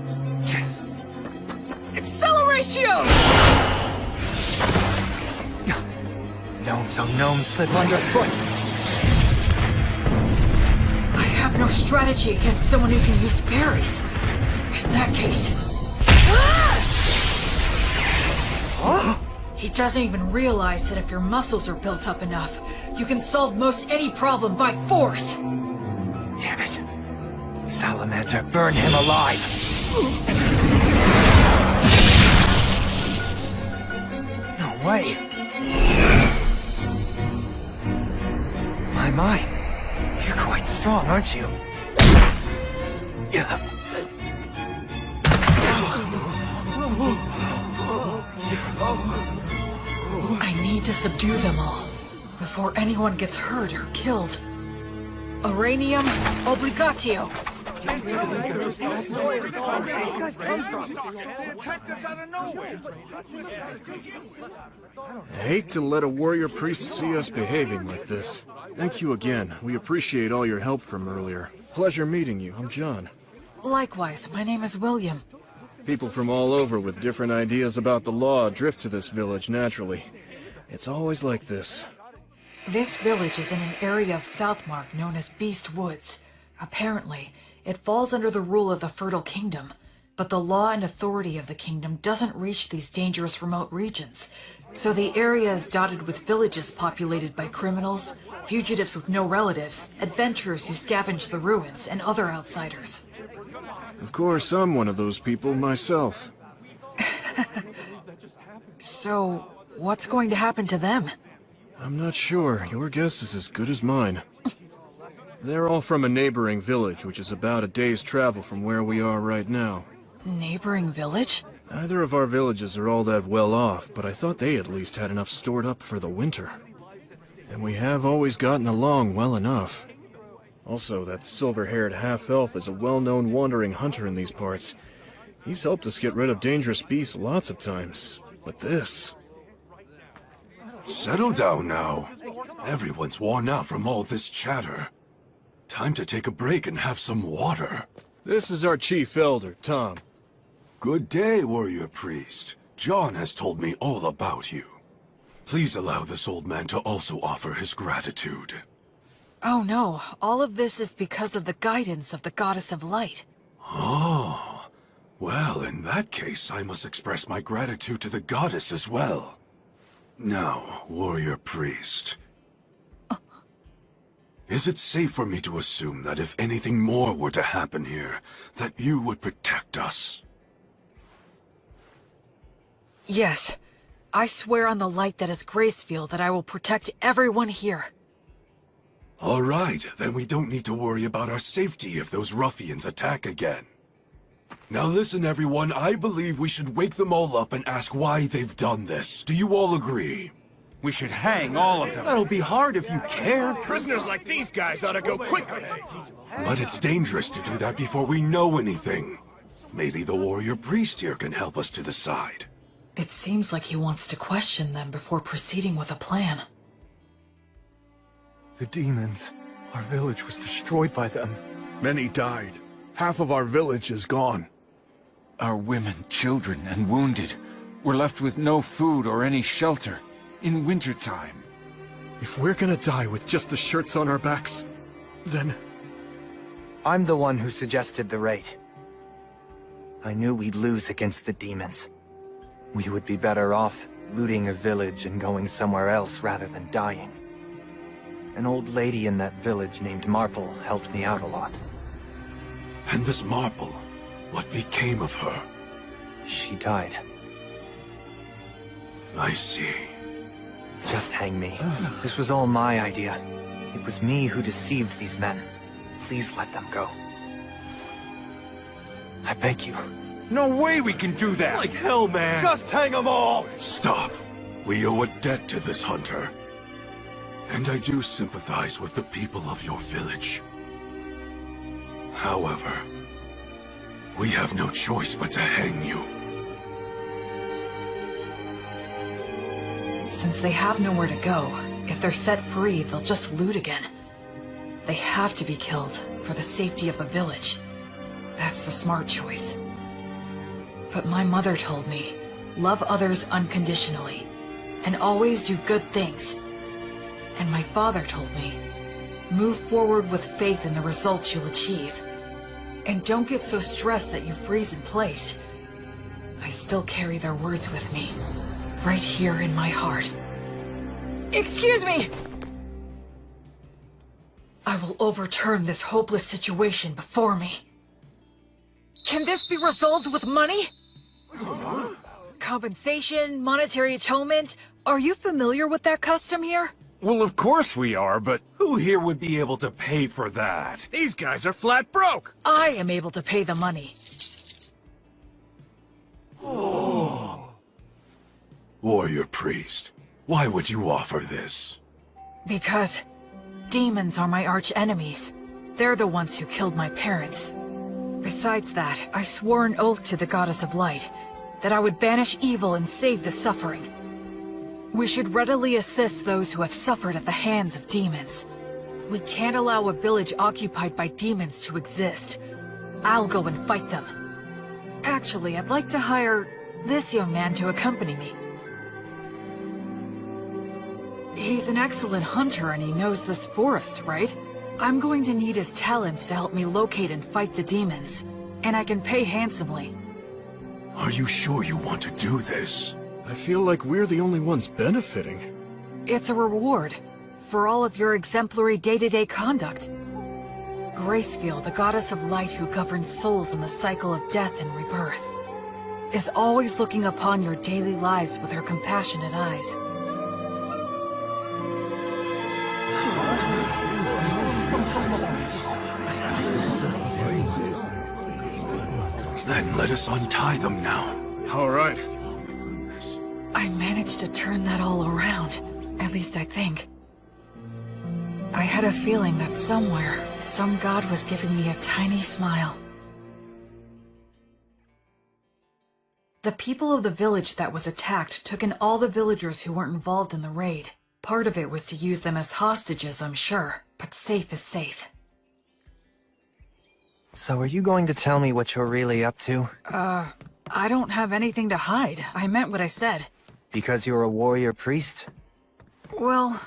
Acceleratio! Gnomes, oh gnomes, slip underfoot! I have no strategy against someone who can use berries. In that case... He doesn't even realize that if your muscles are built up enough, you can solve most any problem by force. Damn it. Salamander, burn him alive! No way! My, you're quite strong, aren't you? I need to subdue them all, before anyone gets hurt or killed. Uranium obligatio. I hate to let a warrior priest see us behaving like this. Thank you again. We appreciate all your help from earlier. Pleasure meeting you. I'm John. Likewise, my name is William. People from all over with different ideas about the law drift to this village naturally. It's always like this. This village is in an area of Southmark known as Beast Woods. Apparently, it falls under the rule of the Fertile Kingdom, but the law and authority of the kingdom doesn't reach these dangerous remote regions, so the area is dotted with villages populated by criminals, fugitives with no relatives, adventurers who scavenge the ruins, and other outsiders. Of course, I'm one of those people myself. So, what's going to happen to them? I'm not sure. Your guess is as good as mine. They're all from a neighboring village, which is about a day's travel from where we are right now. Neighboring village? Neither of our villages are all that well off, but I thought they at least had enough stored up for the winter. And we have always gotten along well enough. Also, that silver-haired half-elf is a well-known wandering hunter in these parts. He's helped us get rid of dangerous beasts lots of times, but this... Settle down now. Everyone's worn out from all this chatter. Time to take a break and have some water. This is our chief elder, Tom. Good day, warrior priest. John has told me all about you. Please allow this old man to also offer his gratitude. Oh no, all of this is because of the guidance of the Goddess of Light. Oh, Well, in that case, I must express my gratitude to the goddess as well. Now, warrior priest. Is it safe for me to assume that if anything more were to happen here, that you would protect us? Yes. I swear on the light that is Gracefield that I will protect everyone here. All right, then we don't need to worry about our safety if those ruffians attack again. Now listen, everyone, I believe we should wake them all up and ask why they've done this. Do you all agree? We should hang all of them. That'll be hard if you care. Prisoners like these guys ought to go quickly. But it's dangerous to do that before we know anything. Maybe the warrior priest here can help us to decide. It seems like he wants to question them before proceeding with a plan. The demons. Our village was destroyed by them. Many died. Half of our village is gone. Our women, children, and wounded were left with no food or any shelter in wintertime. If we're gonna die with just the shirts on our backs, then... I'm the one who suggested the raid. I knew we'd lose against the demons. We would be better off looting a village and going somewhere else rather than dying. An old lady in that village named Marple helped me out a lot. And this Marple, what became of her? She died. I see. Just hang me. This was all my idea. It was me who deceived these men. Please let them go. I beg you. No way we can do that! Like hell, man! Just hang them all! Stop. We owe a debt to this hunter. And I do sympathize with the people of your village. However, we have no choice but to hang you. Since they have nowhere to go, if they're set free, they'll just loot again. They have to be killed for the safety of the village. That's the smart choice. But my mother told me, love others unconditionally, and always do good things. And my father told me, move forward with faith in the results you'll achieve. And don't get so stressed that you freeze in place. I still carry their words with me, right here in my heart. Excuse me! I will overturn this hopeless situation before me. Can this be resolved with money? Compensation, monetary atonement? Are you familiar with that custom here? Well, of course we are, but... Who here would be able to pay for that? These guys are flat broke! I am able to pay the money. Warrior priest, why would you offer this? Because demons are my arch enemies. They're the ones who killed my parents. Besides that, I swore an oath to the Goddess of Light that I would banish evil and save the suffering. We should readily assist those who have suffered at the hands of demons. We can't allow a village occupied by demons to exist. I'll go and fight them. Actually, I'd like to hire this young man to accompany me. He's an excellent hunter and he knows this forest, right? I'm going to need his talents to help me locate and fight the demons. And I can pay handsomely. Are you sure you want to do this? I feel like we're the only ones benefiting. It's a reward for all of your exemplary day-to-day conduct. Gracefield, the goddess of light who governs souls in the cycle of death and rebirth, is always looking upon your daily lives with her compassionate eyes. Then let us untie them now. All right. I managed to turn that all around. At least I think. I had a feeling that somewhere, some god was giving me a tiny smile. The people of the village that was attacked took in all the villagers who weren't involved in the raid. Part of it was to use them as hostages, I'm sure, but safe is safe. So are you going to tell me what you're really up to? I don't have anything to hide. I meant what I said. Because you're a warrior priest? Well,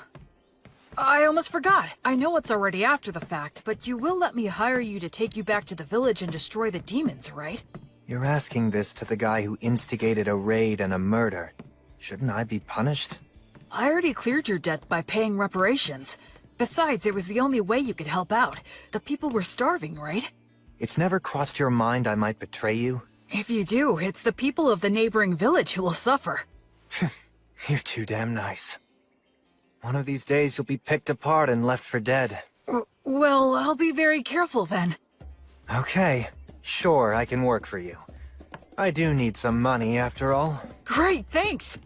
I almost forgot. I know it's already after the fact, but you will let me hire you to take you back to the village and destroy the demons, right? You're asking this to the guy who instigated a raid and a murder. Shouldn't I be punished? I already cleared your debt by paying reparations. Besides, it was the only way you could help out. The people were starving, right? It's never crossed your mind I might betray you? If you do, it's the people of the neighboring village who will suffer. You're too damn nice. One of these days you'll be picked apart and left for dead. Well, I'll be very careful then. Okay, sure, I can work for you. I do need some money, after all. Great, thanks!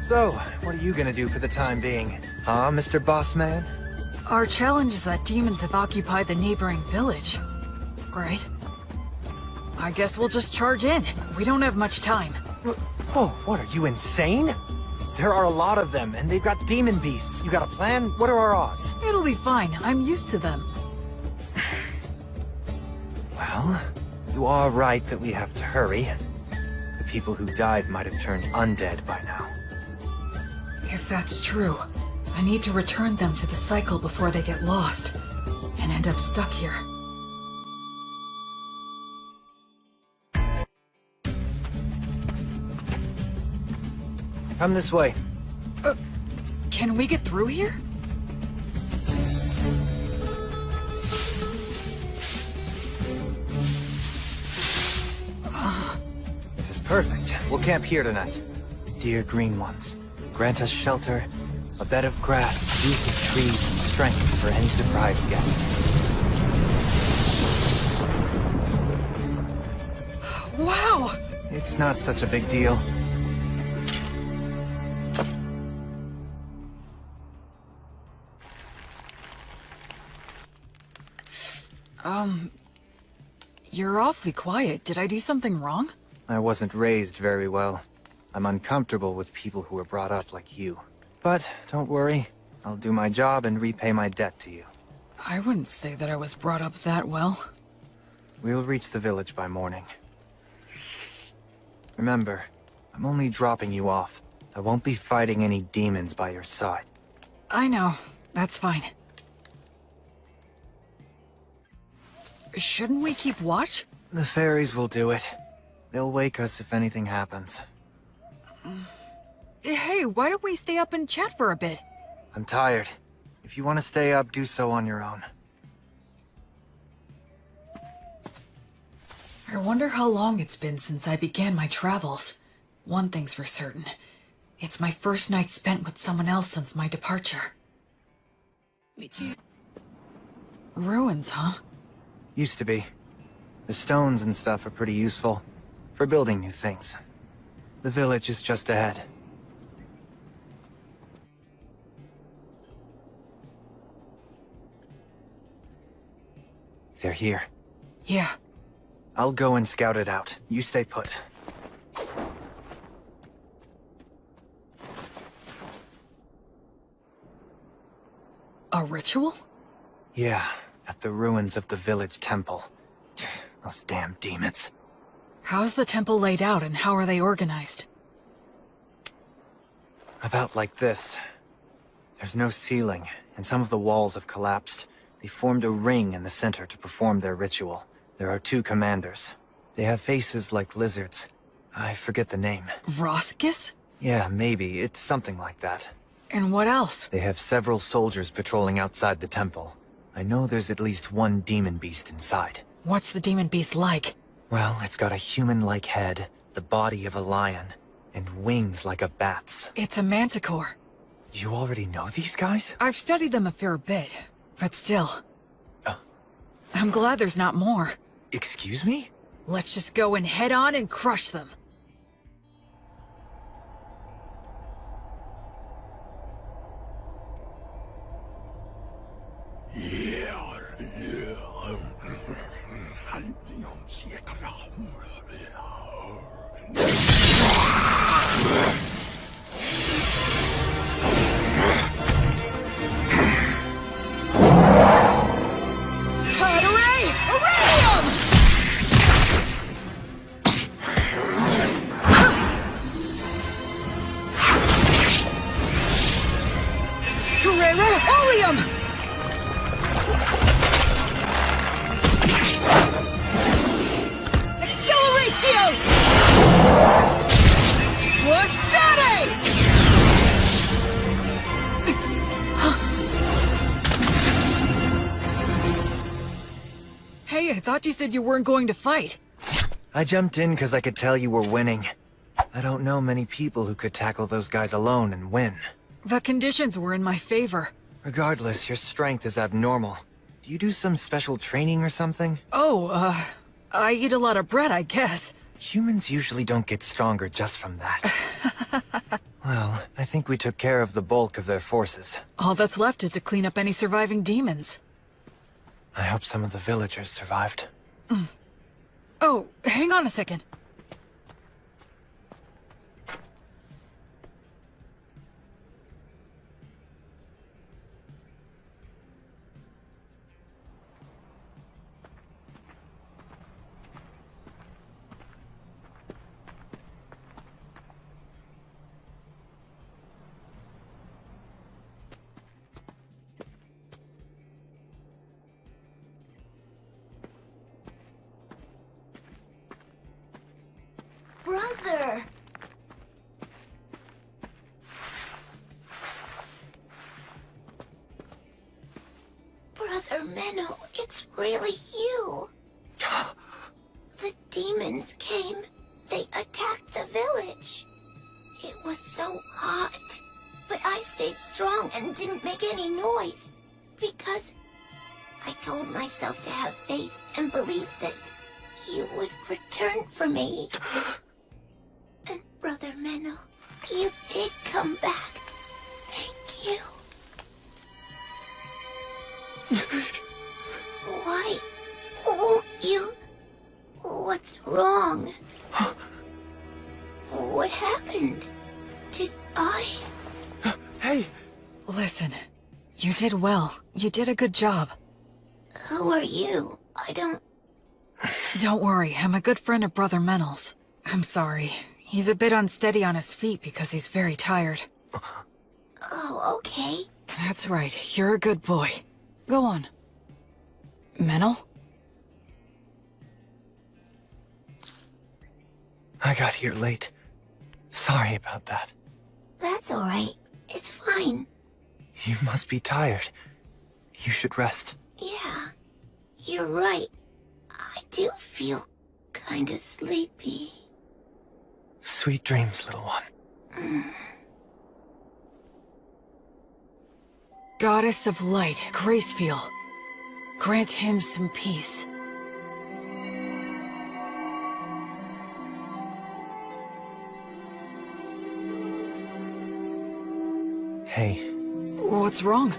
So, what are you gonna do for the time being? Huh, Mr. Bossman? Our challenge is that demons have occupied the neighboring village. Right? I guess we'll just charge in. We don't have much time. Oh, what, are you insane? There are a lot of them, and they've got demon beasts. You got a plan? What are our odds? It'll be fine. I'm used to them. Well, you are right that we have to hurry. The people who died might have turned undead by now. If that's true, I need to return them to the cycle before they get lost and end up stuck here. Come this way. Can we get through here? This is perfect. We'll camp here tonight. Dear green ones, grant us shelter, a bed of grass, youth of trees, and strength for any surprise guests. Wow! It's not such a big deal. You're awfully quiet. Did I do something wrong? I wasn't raised very well. I'm uncomfortable with people who were brought up like you. But don't worry, I'll do my job and repay my debt to you. I wouldn't say that I was brought up that well. We'll reach the village by morning. Remember, I'm only dropping you off. I won't be fighting any demons by your side. I know. That's fine. Shouldn't we keep watch? The fairies will do it. They'll wake us if anything happens. Hey, why don't we stay up and chat for a bit? I'm tired. If you want to stay up, do so on your own. I wonder how long it's been since I began my travels. One thing's for certain. It's my first night spent with someone else since my departure. Ruins, huh? Used to be. The stones and stuff are pretty useful for building new things. The village is just ahead. They're here. Yeah. I'll go and scout it out. You stay put. A ritual? Yeah, at the ruins of the village temple. Those damn demons. How's the temple laid out and how are they organized? About like this. There's no ceiling, and some of the walls have collapsed. They formed a ring in the center to perform their ritual. There are 2 commanders. They have faces like lizards. I forget the name. Roscus? Yeah, maybe. It's something like that. And what else? They have several soldiers patrolling outside the temple. I know there's at least 1 demon beast inside. What's the demon beast like? Well, it's got a human-like head, the body of a lion, and wings like a bat's. It's a manticore. You already know these guys? I've studied them a fair bit, but still. I'm glad there's not more. Excuse me? Let's just go and head on and crush them. Hooray! Helium! Acceleratio! What's Hey, I thought you said you weren't going to fight. I jumped in because I could tell you were winning. I don't know many people who could tackle those guys alone and win. The conditions were in my favor. Regardless, your strength is abnormal. Do you do some special training or something? Oh, I eat a lot of bread, I guess. Humans usually don't get stronger just from that. Well, I think we took care of the bulk of their forces. All that's left is to clean up any surviving demons. I hope some of the villagers survived. Oh, hang on a second. Brother! Brother Menno, it's really you. The demons came. They attacked the village. It was so hot. But I stayed strong and didn't make any noise. Because I told myself to have faith and believe that you would return for me. And Brother Menno, you did come back. Thank you. Why won't you? What's wrong? What happened? Did I? Hey! Listen, you did well. You did a good job. Who are you? I don't... Don't worry, I'm a good friend of Brother Menno's. I'm sorry. He's a bit unsteady on his feet because he's very tired. Oh, okay. That's right, you're a good boy. Go on. Menno? I got here late. Sorry about that. That's alright. It's fine. You must be tired. You should rest. Yeah, you're right. I do feel kinda sleepy. Sweet dreams, little one. Goddess of Light, Gracefield. Grant him some peace. Hey, What's wrong?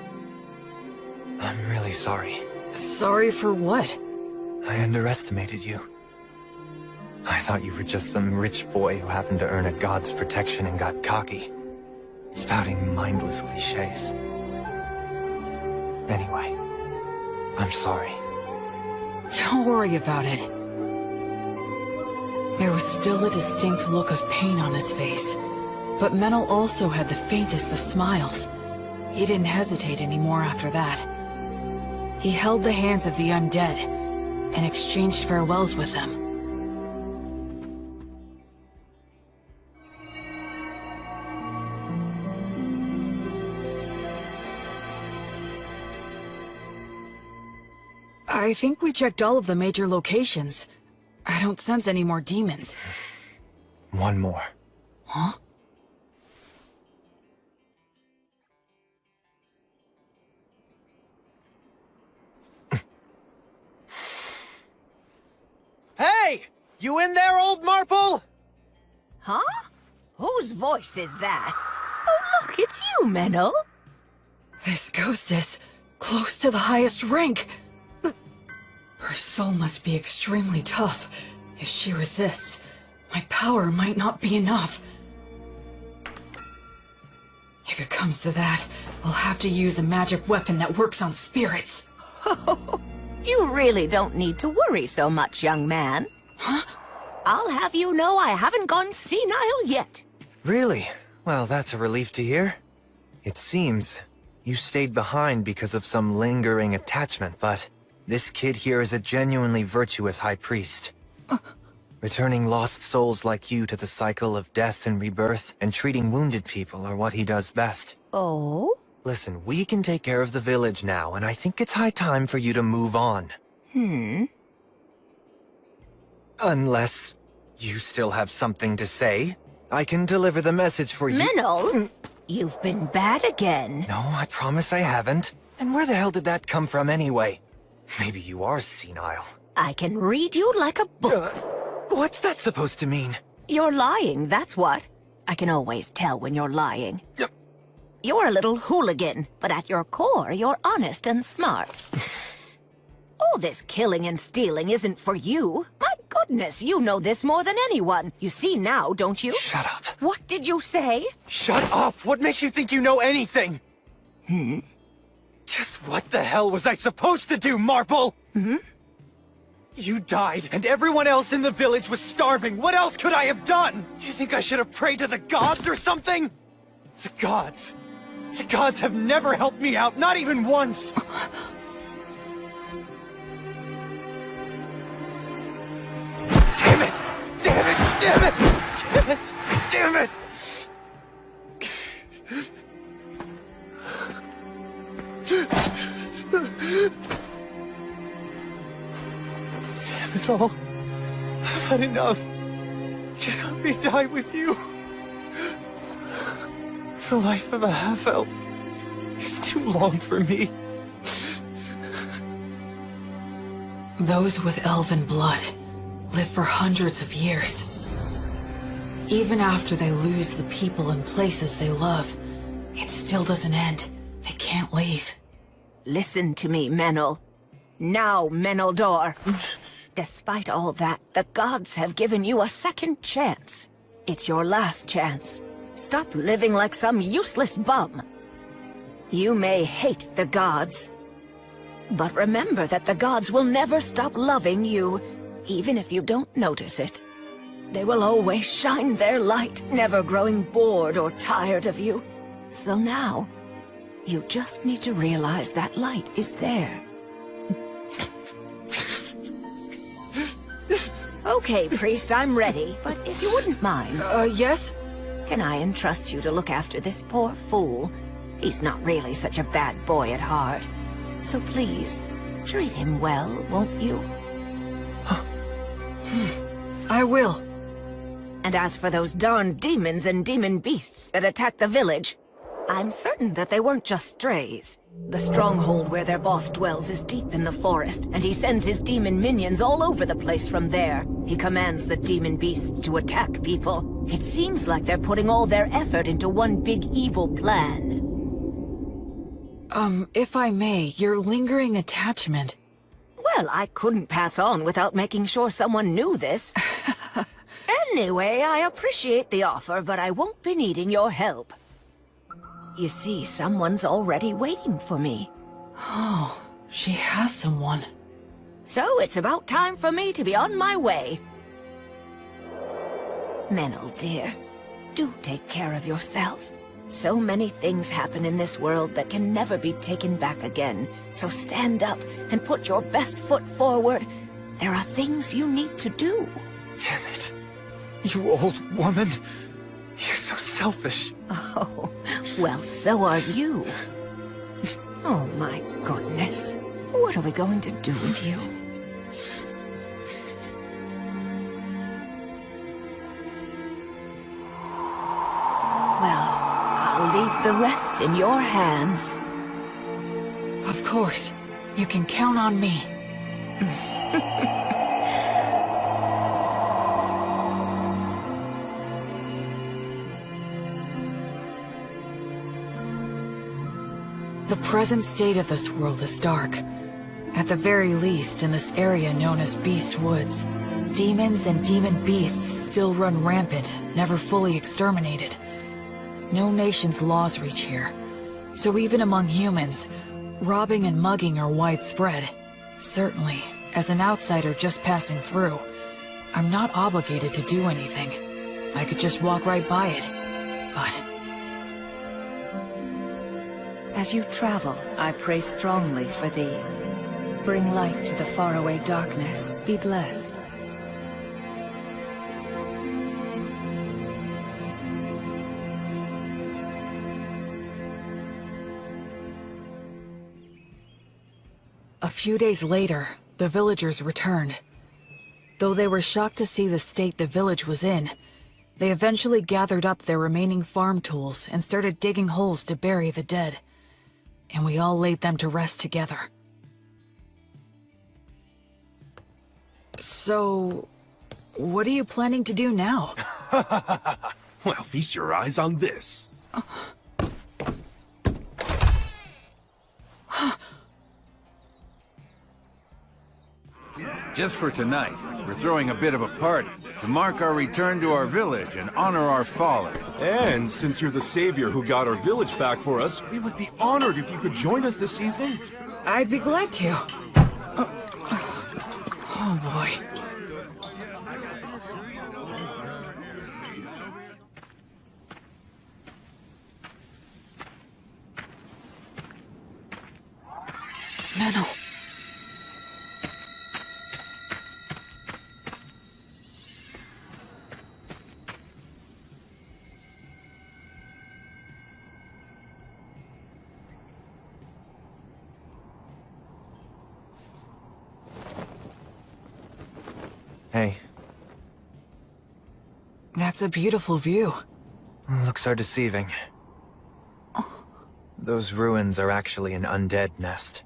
I'm really sorry. Sorry for what? I underestimated you. I thought you were just some rich boy who happened to earn a god's protection and got cocky, spouting mindless cliches. Anyway, I'm sorry. Don't worry about it. There was still a distinct look of pain on his face, but Menno also had the faintest of smiles. He didn't hesitate anymore after that. He held the hands of the undead and exchanged farewells with them. I think we checked all of the major locations. I don't sense any more demons. One more. Huh? Hey! You in there, old Marple? Huh? Whose voice is that? Oh, look, it's you, Menno. This ghost is close to the highest rank. Her soul must be extremely tough. If she resists, my power might not be enough. If it comes to that, I'll have to use a magic weapon that works on spirits. You really don't need to worry so much, young man. Huh? I'll have you know I haven't gone senile yet. Really? Well, that's a relief to hear. It seems You stayed behind because of some lingering attachment, but this kid here is a genuinely virtuous high priest. Returning lost souls like you to the cycle of death and rebirth, and treating wounded people are what he does best. Oh? Listen, we can take care of the village now, and I think it's high time for you to move on. Unless you still have something to say. I can deliver the message for you. Menel, you've been bad again. No, I promise I haven't. And where the hell did that come from anyway? Maybe you are senile. I can read you like a book. What's that supposed to mean? You're lying, that's what. I can always tell when you're lying. You're a little hooligan, but at your core, you're honest and smart. All this killing and stealing isn't for you. My goodness, you know this more than anyone. You see now, don't you? Shut up. What did you say? Shut up! What makes you think you know anything? Just what the hell was I supposed to do, Marple? You died, and everyone else in the village was starving. What else could I have done? You think I should have prayed to the gods or something? The gods. The gods have never helped me out, not even once. Damn it! Damn it! Damn it! Damn it! Damn it! Damn it all. I've had enough. Just let me die with you. The life of a half-elf is too long for me. Those with elven blood live for hundreds of years. Even after they lose the people and places they love, it still doesn't end. They can't leave. Listen to me, Menel. Now, Meneldor. Despite all that, the gods have given you a second chance. It's your last chance. Stop living like some useless bum. You may hate the gods, but remember that the gods will never stop loving you, even if you don't notice it. They will always shine their light, never growing bored or tired of you. So now, you just need to realize that light is there. Okay, priest, I'm ready, but if you wouldn't mind... Yes? Can I entrust you to look after this poor fool? He's not really such a bad boy at heart. So please, treat him well, won't you? I will. And as for those darn demons and demon beasts that attacked the village, I'm certain that they weren't just strays. The stronghold where their boss dwells is deep in the forest, and he sends his demon minions all over the place from there. He commands the demon beasts to attack people. It seems like they're putting all their effort into one big evil plan. If I may, your lingering attachment... Well, I couldn't pass on without making sure someone knew this. Anyway, I appreciate the offer, but I won't be needing your help. You see, someone's already waiting for me. Oh, she has someone. So it's about time for me to be on my way. Menel, dear, do take care of yourself. So many things happen in this world that can never be taken back again. So stand up and put your best foot forward. There are things you need to do. Damn it. You old woman. You're so selfish. Oh, well, so are you. Oh, my goodness. What are we going to do with you? Well, I'll leave the rest in your hands. Of course. You can count on me. The present state of this world is dark. At the very least, in this area known as Beast Woods, demons and demon beasts still run rampant, never fully exterminated. No nation's laws reach here. So even among humans, robbing and mugging are widespread. Certainly, as an outsider just passing through, I'm not obligated to do anything. I could just walk right by it. But... As you travel, I pray strongly for thee. Bring light to the faraway darkness. Be blessed. A few days later, the villagers returned. Though they were shocked to see the state the village was in, they eventually gathered up their remaining farm tools and started digging holes to bury the dead. And we all laid them to rest together. So, what are you planning to do now? Well, feast your eyes on this. Just for tonight, we're throwing a bit of a party to mark our return to our village and honor our fallen. And since you're the savior who got our village back for us, we would be honored if you could join us this evening. I'd be glad to. Oh boy. Menno. Hey. That's a beautiful view. Looks are deceiving. Those ruins are actually an undead nest.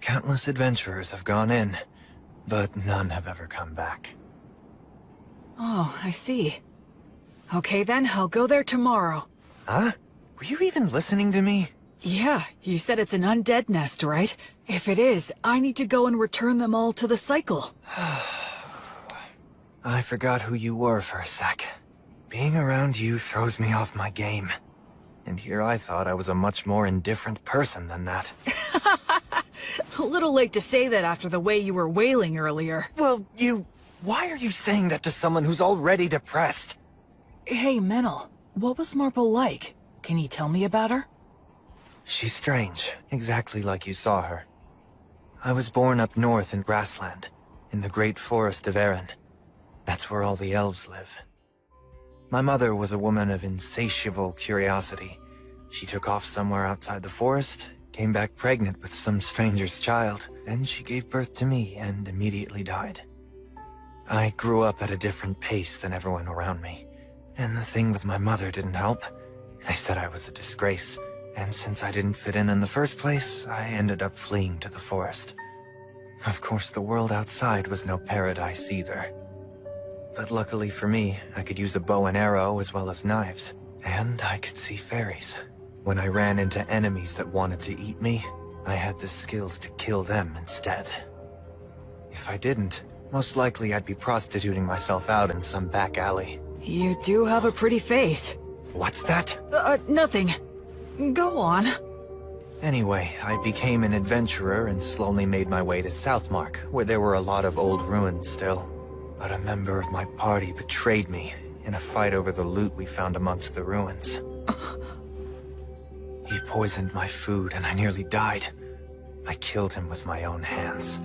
Countless adventurers have gone in, but none have ever come back. Oh, I see. Okay then, I'll go there tomorrow. Huh? Were you even listening to me? Yeah, you said it's an undead nest, right? If it is, I need to go and return them all to the cycle. I forgot who you were for a sec. Being around you throws me off my game. And here I thought I was a much more indifferent person than that. A little late to say that after the way you were wailing earlier. Well, why are you saying that to someone who's already depressed? Hey, Menel, what was Marple like? Can you tell me about her? She's strange, exactly like you saw her. I was born up north in Grassland, in the great forest of Erin. That's where all the elves live. My mother was a woman of insatiable curiosity. She took off somewhere outside the forest, came back pregnant with some stranger's child. Then she gave birth to me and immediately died. I grew up at a different pace than everyone around me. And the thing with my mother didn't help. They said I was a disgrace. And since I didn't fit in the first place, I ended up fleeing to the forest. Of course, the world outside was no paradise either. But luckily for me, I could use a bow and arrow as well as knives. And I could see fairies. When I ran into enemies that wanted to eat me, I had the skills to kill them instead. If I didn't, most likely I'd be prostituting myself out in some back alley. You do have a pretty face. What's that? Nothing. Go on. Anyway, I became an adventurer and slowly made my way to Southmark, where there were a lot of old ruins still. But a member of my party betrayed me in a fight over the loot we found amongst the ruins. He poisoned my food and I nearly died. I killed him with my own hands.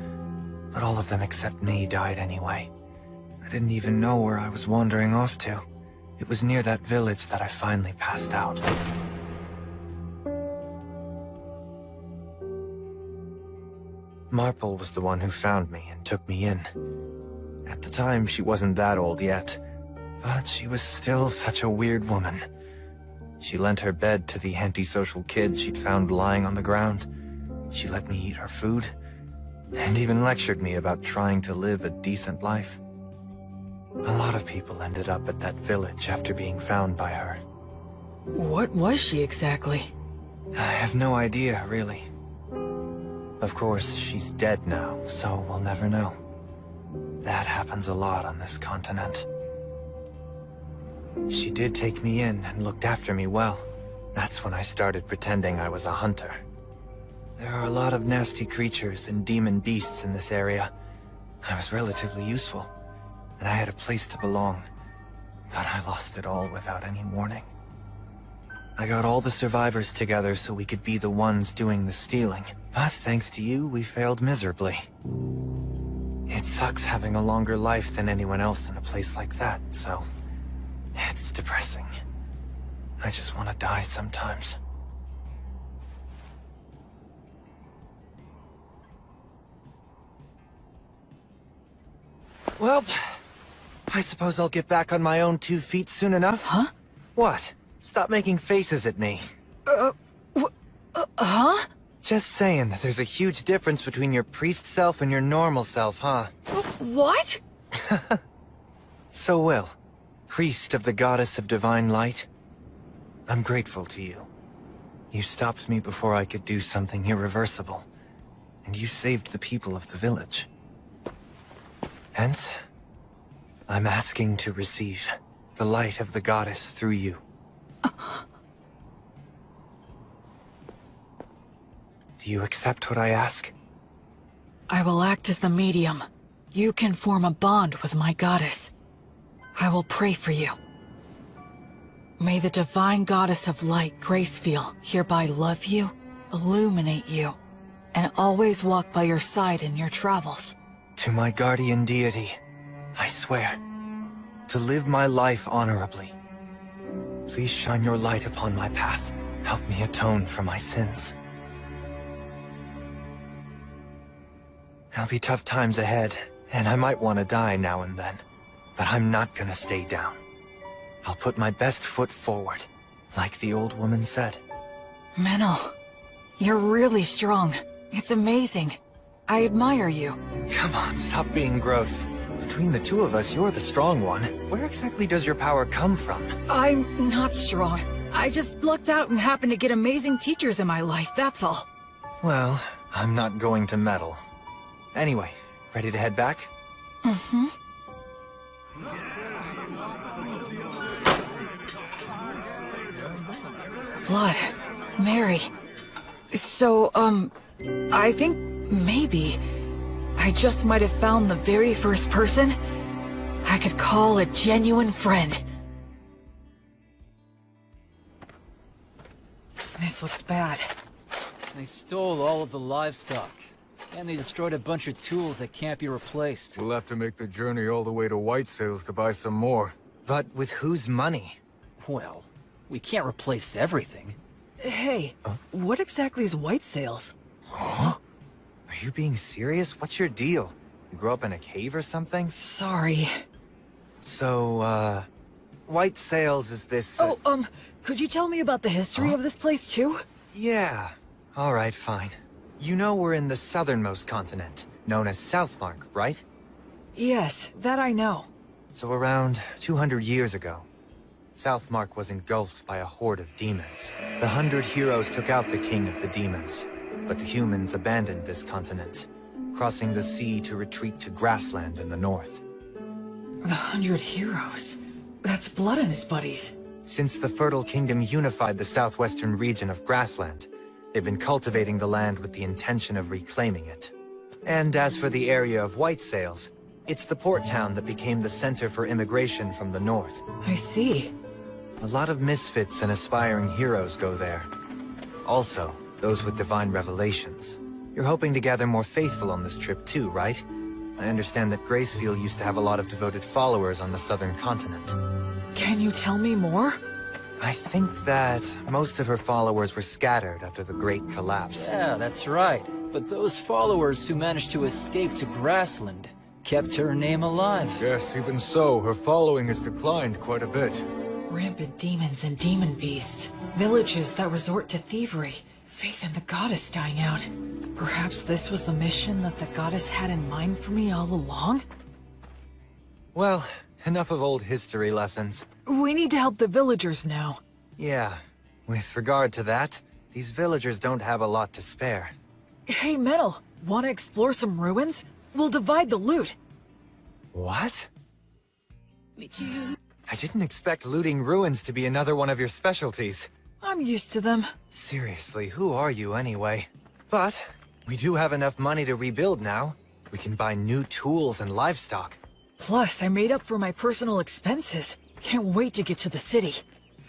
But all of them except me died anyway. I didn't even know where I was wandering off to. It was near that village that I finally passed out. Marple was the one who found me and took me in. At the time, she wasn't that old yet, but she was still such a weird woman. She lent her bed to the antisocial kids she'd found lying on the ground. She let me eat her food, and even lectured me about trying to live a decent life. A lot of people ended up at that village after being found by her. What was she exactly? I have no idea, really. Of course, she's dead now, so we'll never know. That happens a lot on this continent. She did take me in and looked after me well. That's when I started pretending I was a hunter. There are a lot of nasty creatures and demon beasts in this area. I was relatively useful, and I had a place to belong. But I lost it all without any warning. I got all the survivors together so we could be the ones doing the stealing. But thanks to you, we failed miserably. It sucks having a longer life than anyone else in a place like that, so... it's depressing. I just want to die sometimes. Well, I suppose I'll get back on my own 2 feet soon enough. Huh? What? Stop making faces at me. Huh? Just saying that there's a huge difference between your priest self and your normal self, huh? What? So Will, priest of the goddess of divine light, I'm grateful to you. You stopped me before I could do something irreversible, and you saved the people of the village. Hence, I'm asking to receive the light of the goddess through you. Do you accept what I ask? I will act as the medium. You can form a bond with my goddess. I will pray for you. May the divine goddess of light, Gracefield, hereby love you, illuminate you, and always walk by your side in your travels. To my guardian deity, I swear to live my life honorably. Please shine your light upon my path. Help me atone for my sins. There'll be tough times ahead, and I might want to die now and then. But I'm not gonna stay down. I'll put my best foot forward, like the old woman said. Menel, you're really strong. It's amazing. I admire you. Come on, stop being gross. Between the two of us, you're the strong one. Where exactly does your power come from? I'm not strong. I just lucked out and happened to get amazing teachers in my life, that's all. Well, I'm not going to meddle. Anyway, ready to head back? Mm-hmm. Blood. Mary. So, I think maybe I just might have found the very first person I could call a genuine friend. This looks bad. They stole all of the livestock. And they destroyed a bunch of tools that can't be replaced. We'll have to make the journey all the way to White Sails to buy some more. But with whose money? Well, we can't replace everything. Hey, what exactly is White Sails? Huh? Are you being serious? What's your deal? You grew up in a cave or something? Sorry. So, White Sails is this... could you tell me about the history of this place too? Yeah. Alright, fine. You know we're in the southernmost continent, known as Southmark, right? Yes, that I know. So around 200 years ago, Southmark was engulfed by a horde of demons. The 100 heroes took out the king of the demons, but the humans abandoned this continent, crossing the sea to retreat to grassland in the north. The 100 heroes? That's Blood and his buddies. Since the Fertile Kingdom unified the southwestern region of grassland, they've been cultivating the land with the intention of reclaiming it. And as for the area of White Sails, it's the port town that became the center for immigration from the north. I see. A lot of misfits and aspiring heroes go there. Also, those with divine revelations. You're hoping to gather more faithful on this trip too, right? I understand that Gracefield used to have a lot of devoted followers on the southern continent. Can you tell me more? I think that most of her followers were scattered after the Great Collapse. Yeah, that's right. But those followers who managed to escape to Grassland kept her name alive. Yes, even so, her following has declined quite a bit. Rampant demons and demon beasts. Villages that resort to thievery. Faith in the goddess dying out. Perhaps this was the mission that the goddess had in mind for me all along? Well, enough of old history lessons. We need to help the villagers now. Yeah, with regard to that, these villagers don't have a lot to spare. Hey, Metal, want to explore some ruins? We'll divide the loot. What? I didn't expect looting ruins to be another one of your specialties. I'm used to them. Seriously, who are you anyway? But we do have enough money to rebuild now. We can buy new tools and livestock. Plus, I made up for my personal expenses. Can't wait to get to the city.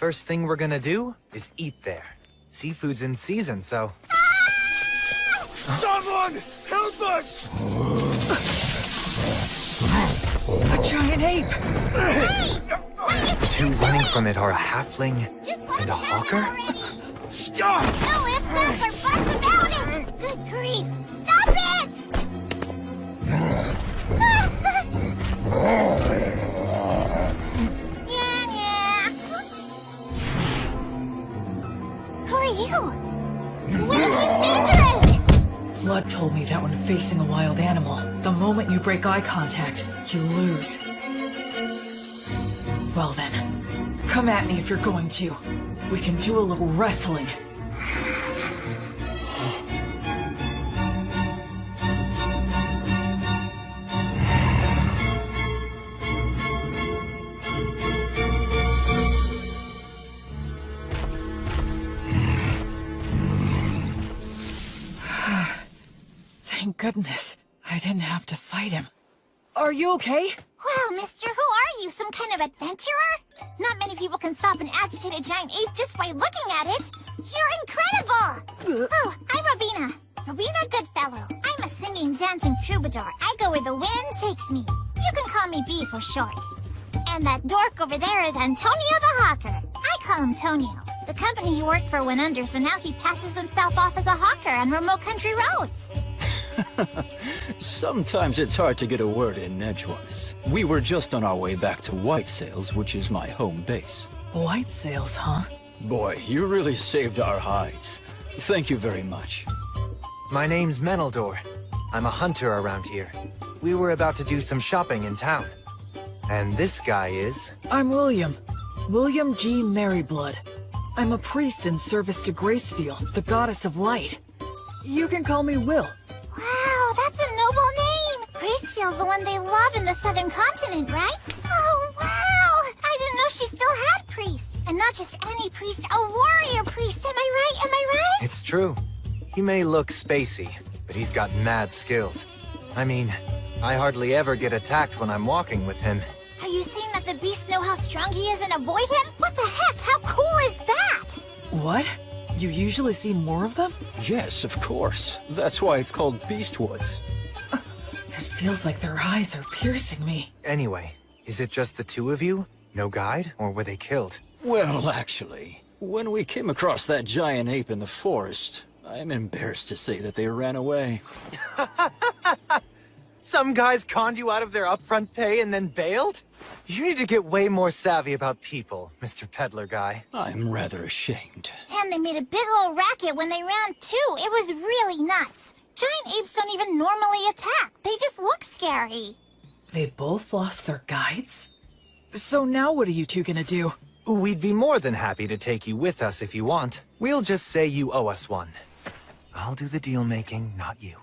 First thing we're gonna do is eat there. Seafood's in season, so... Someone! Help us! A giant ape! The two running from it are a halfling and a hawker? Stop! No ifs, ands, or buts about it! Good grief! Stop it! Yeah. Who are you? What is this dangerous? Blood told me that when facing a wild animal, the moment you break eye contact, you lose. Well then, come at me if you're going to. We can do a little wrestling. Thank goodness, I didn't have to fight him. Are you okay? Wow, mister, who are you? Some kind of adventurer? Not many people can stop an agitated giant ape just by looking at it. You're incredible! Oh, I'm Robina. Robina Goodfellow. I'm a singing, dancing troubadour. I go where the wind takes me. You can call me B for short. And that dork over there is Antonio the Hawker. I call him Tonio. The company he worked for went under, so now he passes himself off as a hawker on remote country roads. Sometimes it's hard to get a word in edgewise. We were just on our way back to White Sails, which is my home base. White sails, huh? Boy, you really saved our hides. Thank you very much. My name's Meneldor. I'm a hunter around here. We were about to do some shopping in town. And this guy is... I'm William. William G. Merryblood. I'm a priest in service to Gracefield, the goddess of light. You can call me Will. Wow, that's a noble name! Gracefield's the one they love in the southern continent, right? Oh, wow! I didn't know she still had priests. And not just any priest, a warrior priest, am I right? Am I right? It's true. He may look spacey, but he's got mad skills. I mean, I hardly ever get attacked when I'm walking with him. Are you saying that the beasts know how strong he is and avoid him? What the heck? How cool is that? What? You usually see more of them? Yes, of course. That's why it's called Beastwoods. It feels like their eyes are piercing me. Anyway, is it just the two of you? No guide? Or were they killed? Well, actually, when we came across that giant ape in the forest, I'm embarrassed to say that they ran away. Some guys conned you out of their upfront pay and then bailed? You need to get way more savvy about people, Mr. Peddler Guy. I'm rather ashamed. And they made a big old racket when they ran too. It was really nuts. Giant apes don't even normally attack. They just look scary. They both lost their guides? So now what are you two gonna do? We'd be more than happy to take you with us if you want. We'll just say you owe us one. I'll do the deal-making, not you.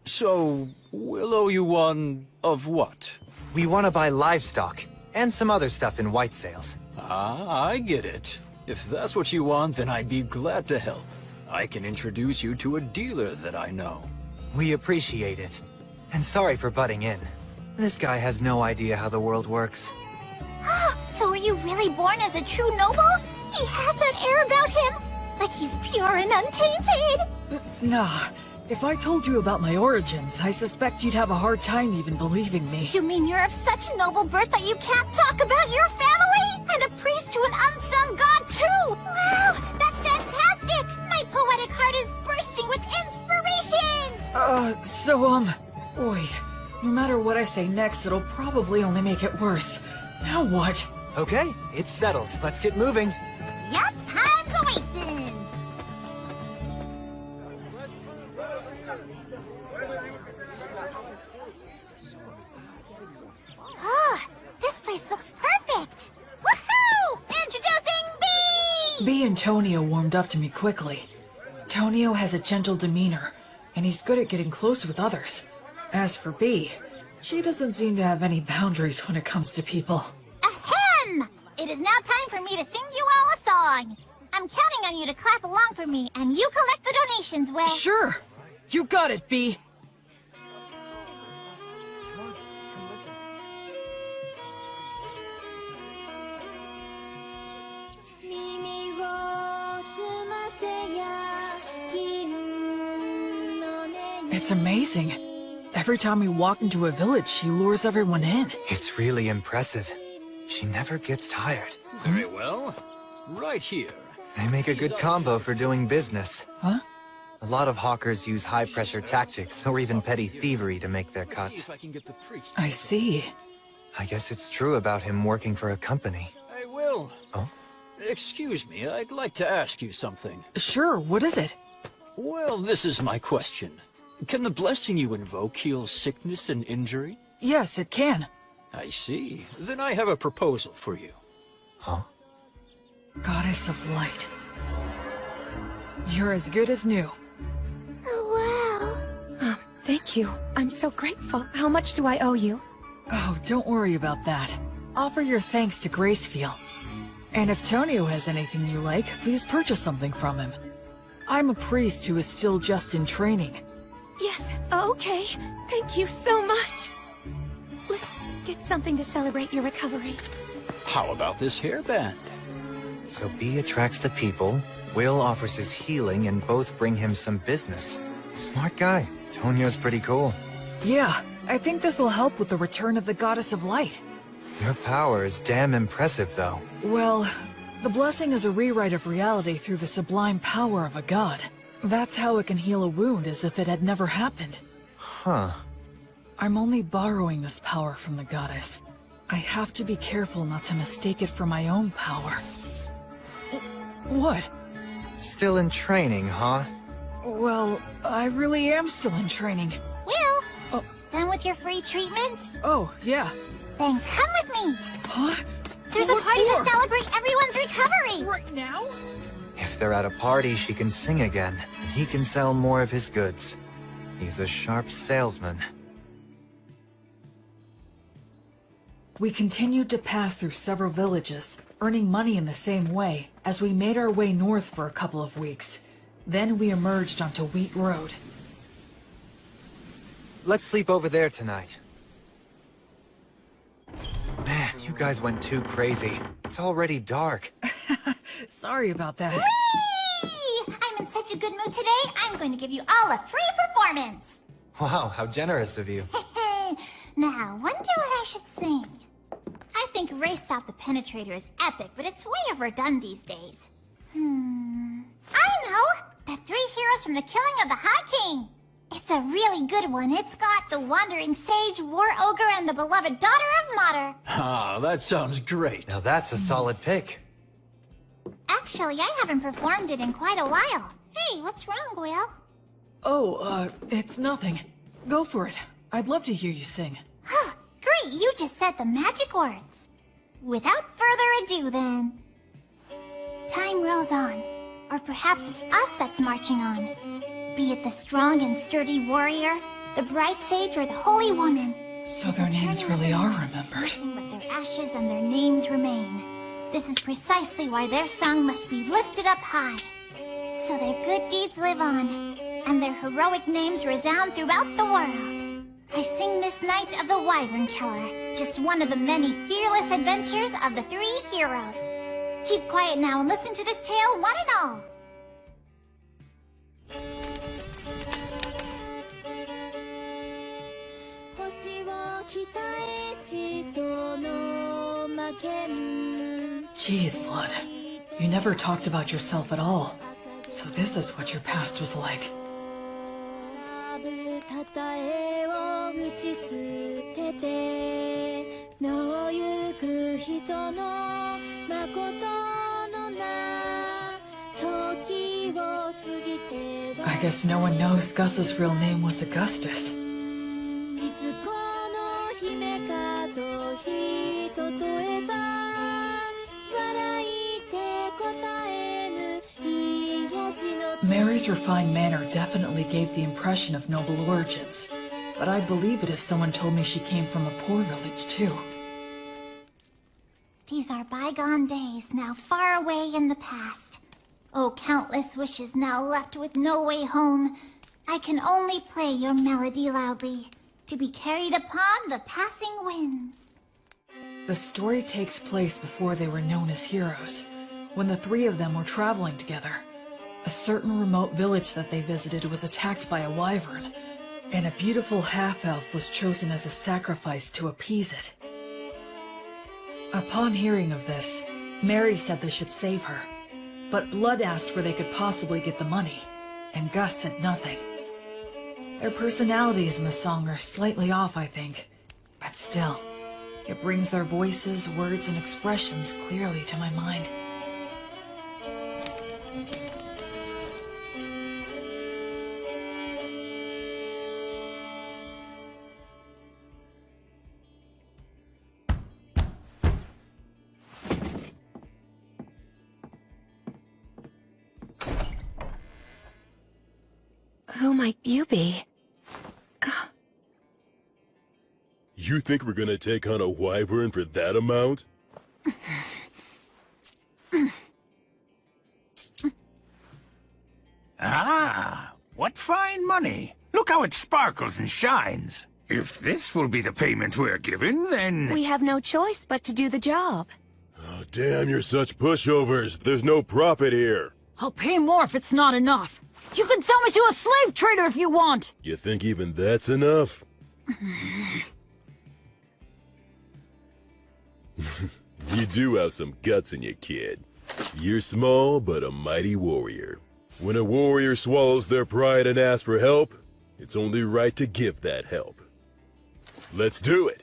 So, we'll owe you one of what? We want to buy livestock, and some other stuff in White Sails. Ah, I get it. If that's what you want, then I'd be glad to help. I can introduce you to a dealer that I know. We appreciate it. And sorry for butting in. This guy has no idea how the world works. So were you really born as a true noble? He has that air about him. Like he's pure and untainted. Nah. If I told you about my origins, I suspect you'd have a hard time even believing me. You mean you're of such noble birth that you can't talk about your family? And a priest to an unsung god too! Wow, that's fantastic! My poetic heart is bursting with inspiration! Wait. No matter what I say next, it'll probably only make it worse. Now what? Okay, it's settled. Let's get moving. Yup, time's a-wasting! Oh, this place looks perfect! Woohoo! Introducing B! B and Tonio warmed up to me quickly. Tonio has a gentle demeanor, and he's good at getting close with others. As for B, she doesn't seem to have any boundaries when it comes to people. Ahem! It is now time for me to sing you all a song. I'm counting on you to clap along for me, and you collect the donations, Will. Sure! You got it, B! It's amazing. Every time we walk into a village, she lures everyone in. It's really impressive. She never gets tired. Very well. Right here. They make a good combo for doing business. Huh? A lot of hawkers use high-pressure tactics or even petty thievery to make their See cut. if I can get the priest. I see. I guess it's true about him working for a company. Hey, Will. Oh? Excuse me, I'd like to ask you something. Sure, what is it? Well, this is my question. Can the blessing you invoke heal sickness and injury? Yes, it can. I see. Then I have a proposal for you. Huh? Goddess of Light. You're as good as new. Oh, wow. Thank you. I'm so grateful. How much do I owe you? Oh, don't worry about that. Offer your thanks to Gracefield. And if Tonio has anything you like, please purchase something from him. I'm a priest who is still just in training. Yes, okay. Thank you so much. Let's get something to celebrate your recovery. How about this hairband? So B attracts the people, Will offers his healing, and both bring him some business. Smart guy. Tonio's pretty cool. Yeah, I think this will help with the return of the Goddess of Light. Your power is damn impressive, though. Well, the blessing is a rewrite of reality through the sublime power of a god. That's how it can heal a wound as if it had never happened. Huh. I'm only borrowing this power from the goddess. I have to be careful not to mistake it for my own power. What? Still in training, huh? Well, I really am still in training. Will? Oh. Done with your free treatments? Oh, yeah. Then come with me. Huh? There's a What party for? to celebrate everyone's recovery. Right now? If they're at a party, she can sing again. He can sell more of his goods. He's a sharp salesman. We continued to pass through several villages, earning money in the same way, as we made our way north for a couple of weeks. Then we emerged onto Wheat Road. Let's sleep over there tonight. Man, you guys went too crazy. It's already dark. Sorry about that. Whee! I'm in such a good mood today, I'm going to give you all a free performance. Wow, how generous of you. Now, wonder what I should sing. I think Ray Stop the Penetrator is epic, but it's way overdone these days. I know! The three heroes from the killing of the High King. It's a really good one. It's got the Wandering Sage, War Ogre, and the beloved daughter of Mater. Ah, that sounds great. Now that's a solid pick. Actually, I haven't performed it in quite a while. Hey, what's wrong, Will? Oh, it's nothing. Go for it. I'd love to hear you sing. Great, you just said the magic words. Without further ado, then. Time rolls on. Or perhaps it's us that's marching on. Be it the strong and sturdy warrior, the bright sage, or the holy woman. So their names really are remembered. But their ashes and their names remain. This is precisely why their song must be lifted up high. So their good deeds live on, and their heroic names resound throughout the world. I sing this night of the Wyvern Killer, just one of the many fearless adventures of the three heroes. Keep quiet now and listen to this tale, one and all. Jeez, Blood. You never talked about yourself at all. So this is what your past was like. I guess no one knows Gus's real name was Augustus. Mary's refined manner definitely gave the impression of noble origins, but I'd believe it if someone told me she came from a poor village too. These are bygone days, now far away in the past. Oh, countless wishes now left with no way home. I can only play your melody loudly, to be carried upon the passing winds. The story takes place before they were known as heroes, when the three of them were traveling together. A certain remote village that they visited was attacked by a wyvern, And a beautiful half-elf was chosen as a sacrifice to appease it. Upon hearing of this, Mary said they should save her. But Blood asked where they could possibly get the money, and Gus said nothing. Their personalities in the song are slightly off, I think. But still, it brings their voices, words, and expressions clearly to my mind. Who might you be? You think we're gonna take on a wyvern for that amount? Ah, what fine money. Look how it sparkles and shines. If this will be the payment we're given, then... We have no choice but to do the job. Oh, damn, you're such pushovers. There's no profit here. I'll pay more if it's not enough. You can sell me to a slave trader if you want! You think even that's enough? You do have some guts in you, kid. You're small, but a mighty warrior. When a warrior swallows their pride and asks for help, it's only right to give that help. Let's do it!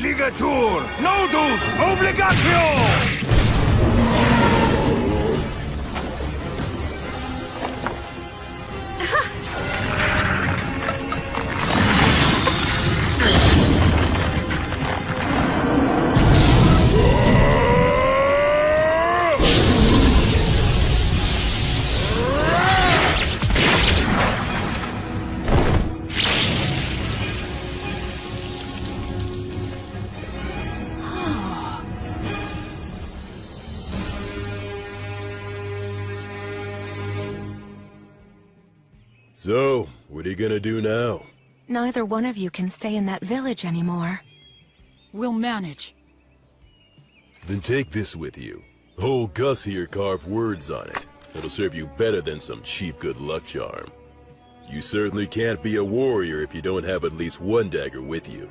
Ligatur, nodus, obligatio! So, what are you gonna do now? Neither one of you can stay in that village anymore. We'll manage. Then take this with you. Old Gus here carved words on it. It'll serve you better than some cheap good luck charm. You certainly can't be a warrior if you don't have at least one dagger with you.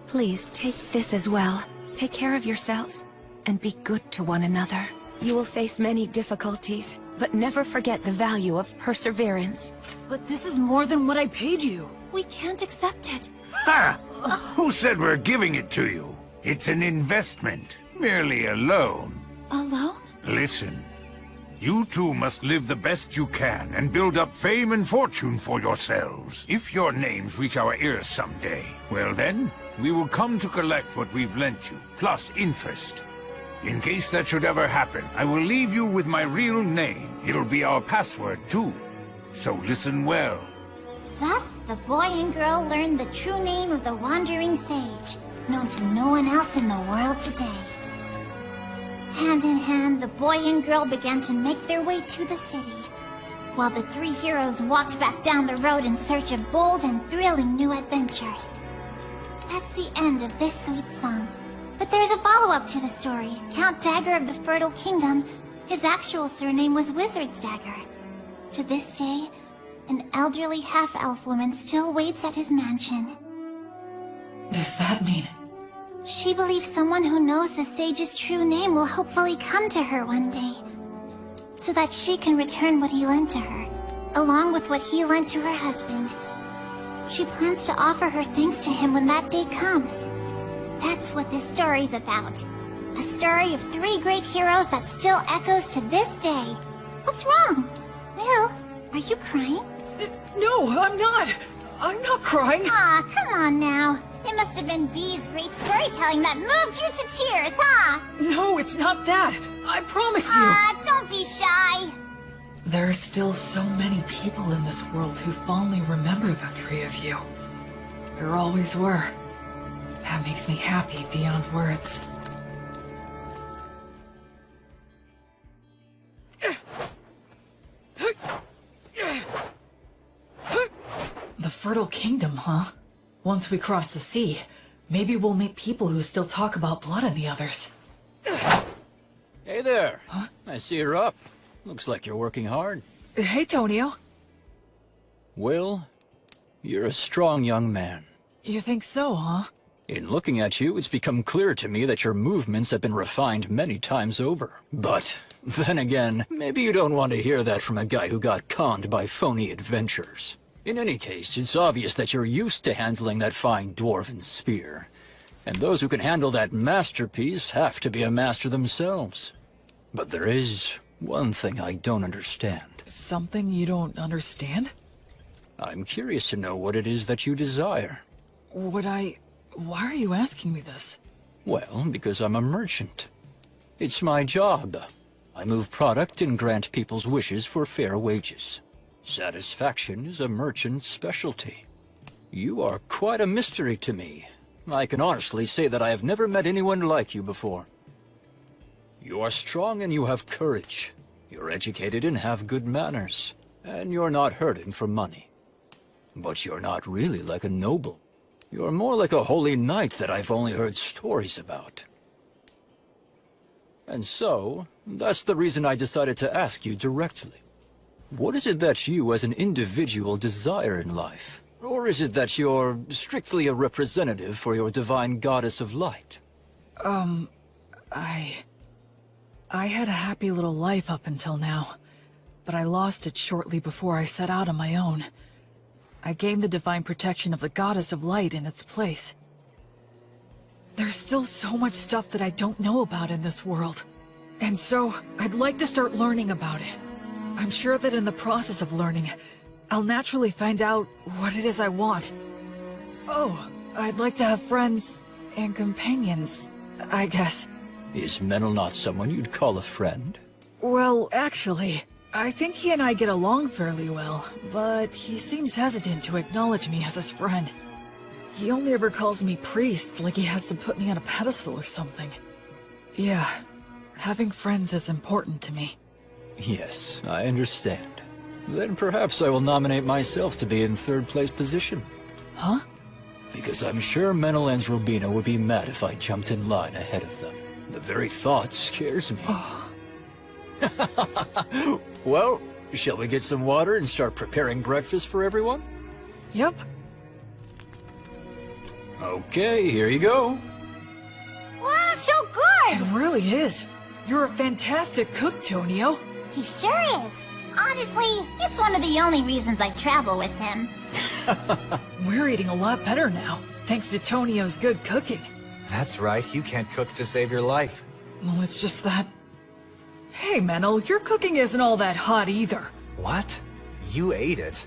Please take this as well. Take care of yourselves, and be good to one another. You will face many difficulties, but never forget the value of perseverance. But this is more than what I paid you. We can't accept it. Ha! Who said we're giving it to you? It's an investment, merely a loan. A loan? Listen, you two must live the best you can and build up fame and fortune for yourselves. If your names reach our ears someday, well then, we will come to collect what we've lent you, plus interest. In case that should ever happen, I will leave you with my real name. It'll be our password, too. So listen well. Thus, the boy and girl learned the true name of the Wandering Sage, known to no one else in the world today. Hand in hand, the boy and girl began to make their way to the city, while the three heroes walked back down the road in search of bold and thrilling new adventures. That's the end of this sweet song. But there's a follow-up to the story. Count Dagger of the Fertile Kingdom, his actual surname was Wizard's Dagger. To this day, an elderly half-elf woman still waits at his mansion. Does that mean... She believes someone who knows the sage's true name will hopefully come to her one day, so that she can return what he lent to her, along with what he lent to her husband. She plans to offer her thanks to him when that day comes. That's what this story's about. A story of three great heroes that still echoes to this day. What's wrong? Will, are you crying? No, I'm not! I'm not crying! Aw, come on now. It must have been Bee's great storytelling that moved you to tears, huh? No, it's not that! I promise you! Ah, don't be shy! There are still so many people in this world who fondly remember the three of you. There always were. That makes me happy beyond words. The Fertile Kingdom, huh? Once we cross the sea, Maybe we'll meet people who still talk about blood in the others. Hey there. Huh? I see you're up. Looks like you're working hard. Hey, Tonio. Will, you're a strong young man. You think so, huh? In looking at you, it's become clear to me that your movements have been refined many times over. But, then again, maybe you don't want to hear that from a guy who got conned by phony adventures. In any case, it's obvious that you're used to handling that fine dwarven spear. And those who can handle that masterpiece have to be a master themselves. But there is one thing I don't understand. Something you don't understand? I'm curious to know what it is that you desire. Why are you asking me this? Well, because I'm a merchant. It's my job. I move product and grant people's wishes for fair wages. Satisfaction is a merchant's specialty. You are quite a mystery to me. I can honestly say that I have never met anyone like you before. You are strong and you have courage. You're educated and have good manners. And you're not hurting for money. But you're not really like a noble. You're more like a holy knight that I've only heard stories about. And so, that's the reason I decided to ask you directly. What is it that you as an individual desire in life? Or is it that you're strictly a representative for your divine goddess of light? I had a happy little life up until now, but I lost it shortly before I set out on my own. I gained the divine protection of the goddess of light in its place. There's still so much stuff that I don't know about in this world. And so, I'd like to start learning about it. I'm sure that in the process of learning, I'll naturally find out what it is I want. Oh, I'd like to have friends and companions, I guess. Is Menel not someone you'd call a friend? Well, actually, I think he and I get along fairly well, but he seems hesitant to acknowledge me as his friend. He only ever calls me priest, like he has to put me on a pedestal or something. Yeah, having friends is important to me. Yes, I understand. Then perhaps I will nominate myself to be in third place position. Huh? Because I'm sure Menel and Robina would be mad if I jumped in line ahead of them. The very thought scares me. Well, shall we get some water and start preparing breakfast for everyone? Yep. Okay, here you go. Wow, so good! It really is. You're a fantastic cook, Tonio. He sure is. Honestly, it's one of the only reasons I travel with him. We're eating a lot better now, thanks to Tonio's good cooking. That's right, you can't cook to save your life. Well, it's just that... Hey, Menel, your cooking isn't all that hot either. What? You ate it.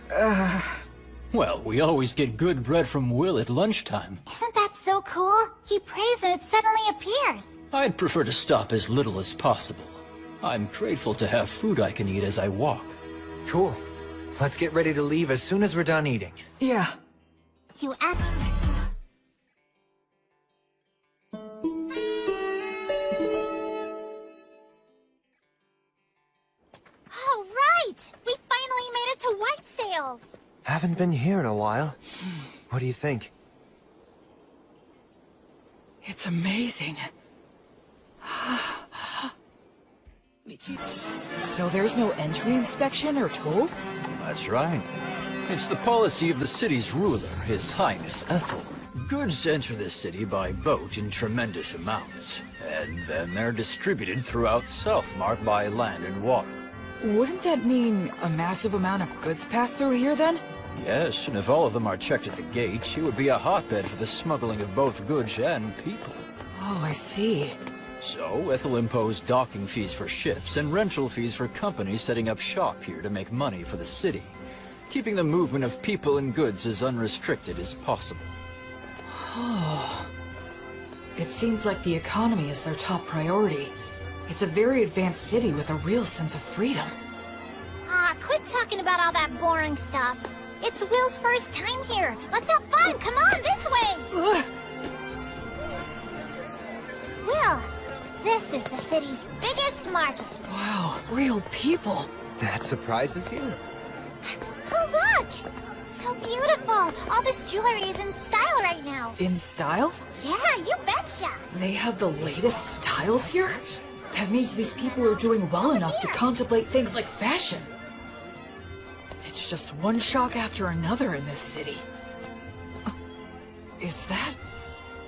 Well, we always get good bread from Will at lunchtime. Isn't that so cool? He prays and it suddenly appears. I'd prefer to stop as little as possible. I'm grateful to have food I can eat as I walk. Cool. Let's get ready to leave as soon as we're done eating. Yeah. You asked... All right! We finally made it to White Sails! Haven't been here in a while. What do you think? It's amazing. So there's no entry inspection or toll? That's right. It's the policy of the city's ruler, His Highness Ethel. Goods enter the city by boat in tremendous amounts, and then they're distributed throughout Southmark by land and water. Wouldn't that mean a massive amount of goods pass through here then? Yes, and if all of them are checked at the gate, it would be a hotbed for the smuggling of both goods and people. Oh, I see. So, Ethel imposed docking fees for ships and rental fees for companies setting up shop here to make money for the city, keeping the movement of people and goods as unrestricted as possible. Oh. It seems like the economy is their top priority. It's a very advanced city with a real sense of freedom. Quit talking about all that boring stuff. It's Will's first time here. Let's have fun. Come on, this way. Will, this is the city's biggest market. Wow, real people. That surprises you? Oh, look! So so beautiful! All this jewelry is in style right now. In style? Yeah, you betcha! They have the latest styles here? That means these people are doing well enough to contemplate things like fashion. It's just one shock after another in this city. Is that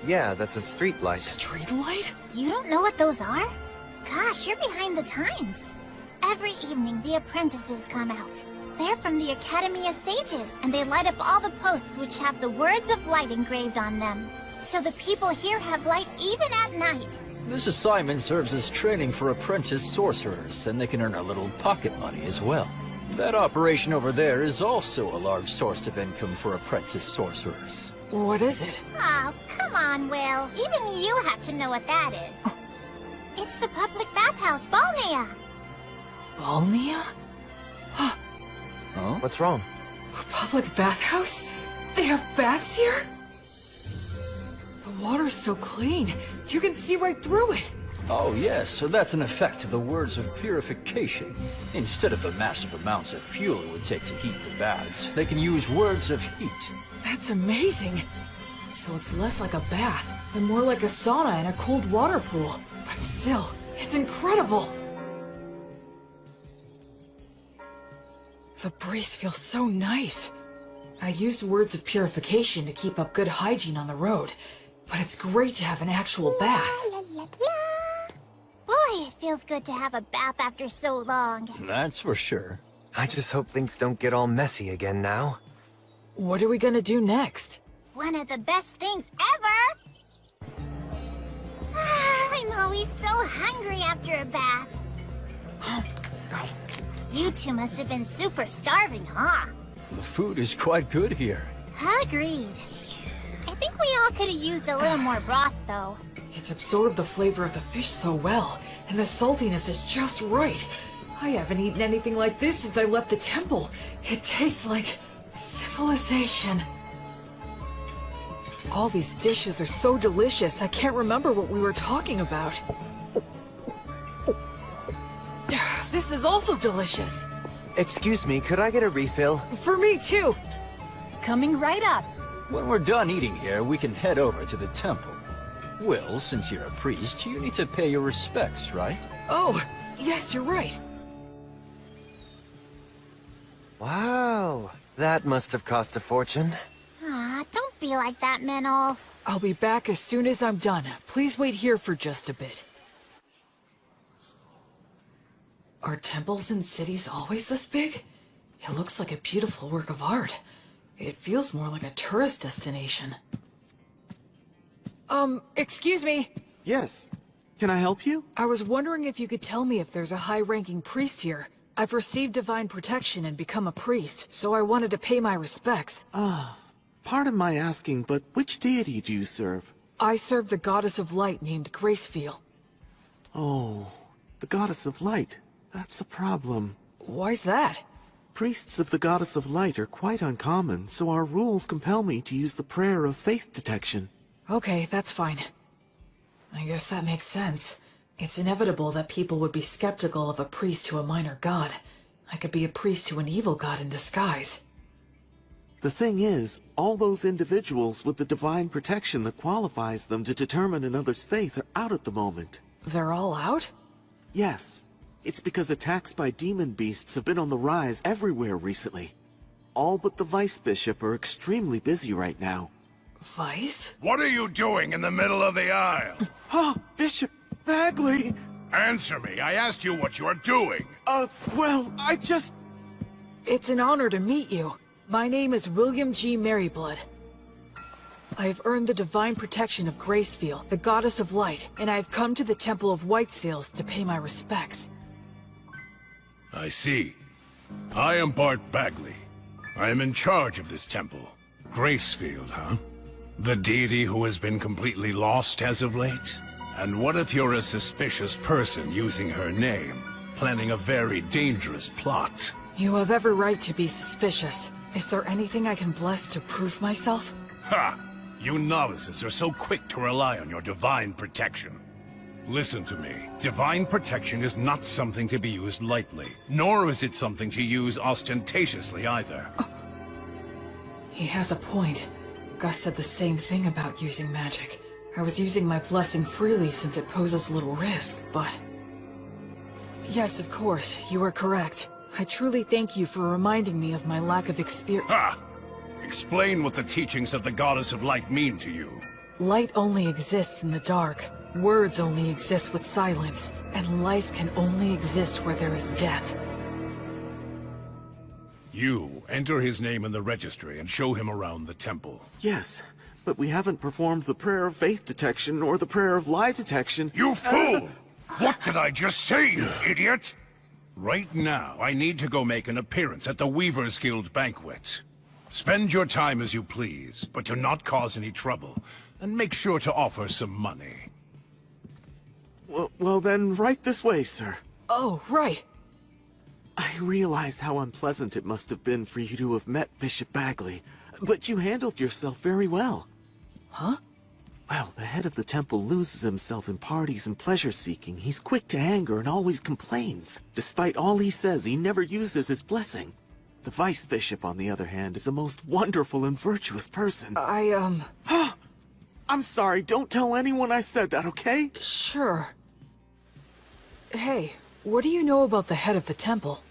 Yeah, that's a street light. street light? You don't know what those are? Gosh, you're behind the times. Every evening, the apprentices come out. They're from the Academy of Sages, and they light up all the posts which have the words of light engraved on them. So the people here have light even at night. This assignment serves as training for apprentice sorcerers, and they can earn a little pocket money as well. That operation over there is also a large source of income for apprentice sorcerers. What is it? Oh, come on, Will. Even you have to know what that is. It's the public bathhouse, Balnea. Balnea? Huh? What's wrong? A public bathhouse? They have baths here? The water's so clean, you can see right through it. Oh yes, so that's an effect of the words of purification. Instead of the massive amounts of fuel it would take to heat the baths, they can use words of heat. That's amazing. So it's less like a bath, and more like a sauna and a cold water pool. But still, it's incredible. The breeze feels so nice. I used words of purification to keep up good hygiene on the road, but it's great to have an actual bath. La, la, la. Boy, it feels good to have a bath after so long. That's for sure. I just hope things don't get all messy again now. What are we gonna do next? One of the best things ever! I'm always so hungry after a bath. You two must have been super starving, huh? The food is quite good here. Agreed. I think we all could have used a little more broth, though. It's absorbed the flavor of the fish so well, and the saltiness is just right. I haven't eaten anything like this since I left the temple. It tastes like civilization. All these dishes are so delicious, I can't remember what we were talking about. This is also delicious. Excuse me, could I get a refill? For me, too. Coming right up. When we're done eating here, we can head over to the temple. Will, since you're a priest, you need to pay your respects, right? Oh, yes, you're right. Wow, that must have cost a fortune. Ah, don't be like that, Menel. I'll be back as soon as I'm done. Please wait here for just a bit. Are temples in cities always this big? It looks like a beautiful work of art. It feels more like a tourist destination. Excuse me. Yes. Can I help you? I was wondering if you could tell me if there's a high-ranking priest here. I've received divine protection and become a priest, so I wanted to pay my respects. Pardon my asking, but which deity do you serve? I serve the goddess of light named Gracefeel. Oh, the goddess of light. That's a problem. Why's that? Priests of the goddess of light are quite uncommon, so our rules compel me to use the prayer of faith detection. Okay, that's fine. I guess that makes sense. It's inevitable that people would be skeptical of a priest to a minor god. I could be a priest to an evil god in disguise. The thing is, all those individuals with the divine protection that qualifies them to determine another's faith are out at the moment. They're all out? Yes. It's because attacks by demon beasts have been on the rise everywhere recently. All but the vice bishop are extremely busy right now. Vice? What are you doing in the middle of the aisle? Oh, Bishop Bagley! Answer me. I asked you what you're doing. Well, I just... It's an honor to meet you. My name is William G. Merryblood. I've earned the divine protection of Gracefeel, the goddess of light, and I've come to the Temple of Whitesails to pay my respects. I see. I am Bart Bagley. I am in charge of this temple. Gracefield, huh? The deity who has been completely lost as of late? And what if you're a suspicious person using her name, planning a very dangerous plot? You have every right to be suspicious. Is there anything I can bless to prove myself? Ha! You novices are so quick to rely on your divine protection. Listen to me. Divine protection is not something to be used lightly, nor is it something to use ostentatiously either. He has a point. Gus said the same thing about using magic. I was using my blessing freely since it poses little risk, but... Yes, of course, you are correct. I truly thank you for reminding me of my lack of experience. Ha! Explain what the teachings of the Goddess of Light mean to you. Light only exists in the dark. Words only exist with silence. And life can only exist where there is death. You enter his name in the registry and show him around the temple. Yes, but we haven't performed the prayer of faith detection or the prayer of lie detection. You fool! What did I just say, you idiot? Right now, I need to go make an appearance at the Weavers Guild banquet. Spend your time as you please, but do not cause any trouble. And make sure to offer some money. Well then, right this way, sir. Oh, right. I realize how unpleasant it must have been for you to have met Bishop Bagley, but you handled yourself very well. Huh? Well, the head of the temple loses himself in parties and pleasure-seeking. He's quick to anger and always complains. Despite all he says, he never uses his blessing. The vice bishop, on the other hand, is a most wonderful and virtuous person. I'm sorry, don't tell anyone I said that, okay? Sure. Hey, what do you know about the head of the temple?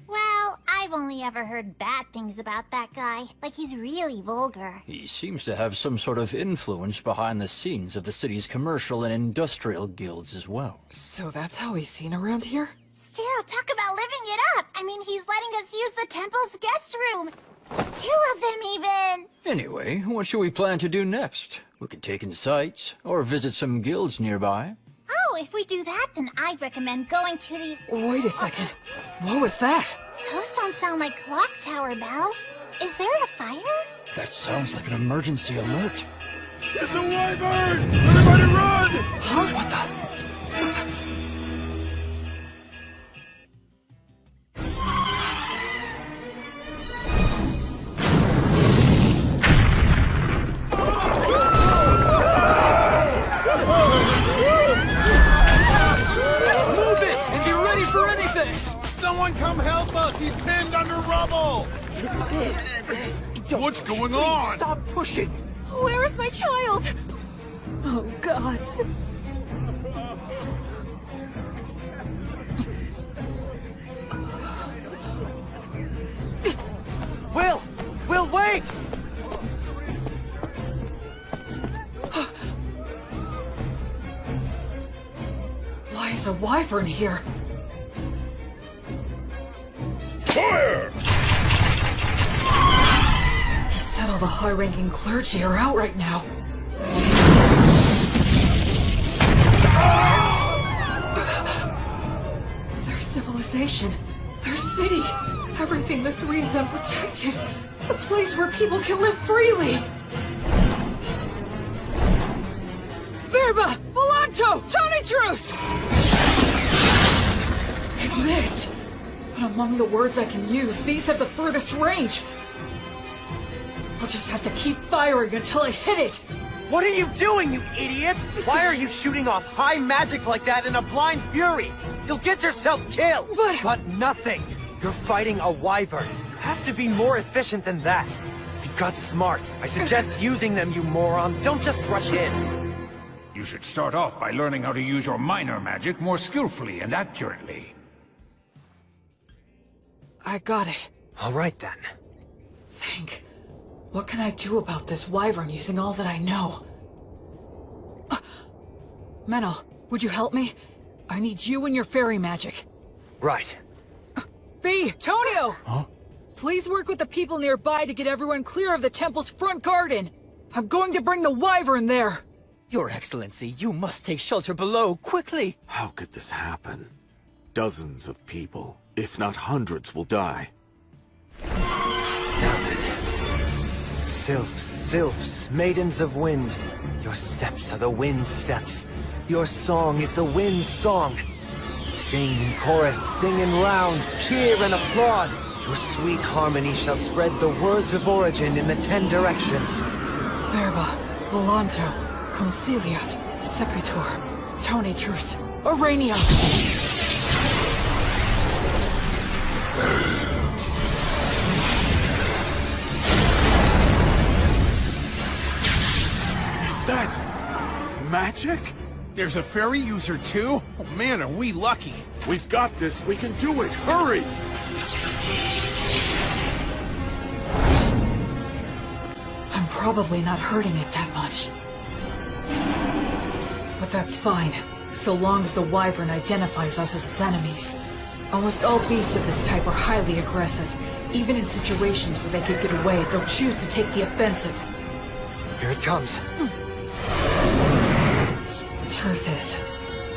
Well, I've only ever heard bad things about that guy. Like he's really vulgar. He seems to have some sort of influence behind the scenes of the city's commercial and industrial guilds as well. So that's how he's seen around here? Still, talk about living it up. I mean, he's letting us use the temple's guest room. 2 of them even. Anyway, what should we plan to do next? We could take in sights, or visit some guilds nearby. Oh, if we do that, then I'd recommend going to the... Wait a second. What was that? Those don't sound like clock tower bells. Is there a fire? That sounds like an emergency alert. It's a wyvern! Everybody run! Huh? What the... Someone come help us! He's pinned under rubble! What's going on? Stop pushing! Where is my child? Oh, gods. Will! Will, wait! Why is a wyvern here? Fire! He said all the high-ranking clergy are out right now. Their civilization, their city, everything the 3 of them protected. A place where people can live freely. Verba! Volanto! Tony Truce! It missed. But among the words I can use, these have the furthest range. I'll just have to keep firing until I hit it. What are you doing, you idiot? Why are you shooting off high magic like that in a blind fury? You'll get yourself killed! But nothing! You're fighting a wyvern. You have to be more efficient than that. You've got smarts. I suggest using them, you moron. Don't just rush in. You should start off by learning how to use your minor magic more skillfully and accurately. I got it. All right, then. Think. What can I do about this wyvern using all that I know? Menel, would you help me? I need you and your fairy magic. Right. B, Tonio! Huh? Please work with the people nearby to get everyone clear of the temple's front garden. I'm going to bring the wyvern there. Your Excellency, you must take shelter below, quickly! How could this happen? Dozens of people, if not hundreds, will die. Sylphs, sylphs, maidens of wind. Your steps are the wind's steps. Your song is the wind's song. Sing in chorus, sing in rounds, cheer and applaud. Your sweet harmony shall spread the words of origin in the 10 directions. Verba, Volanto, Conciliat, Sequitur, Tony Truce, Aurania. That's magic? There's a fairy user too? Oh man, are we lucky. We've got this. We can do it. Hurry! I'm probably not hurting it that much. But that's fine, so long as the Wyvern identifies us as its enemies. Almost all beasts of this type are highly aggressive. Even in situations where they could get away, they'll choose to take the offensive. Here it comes. Truth is,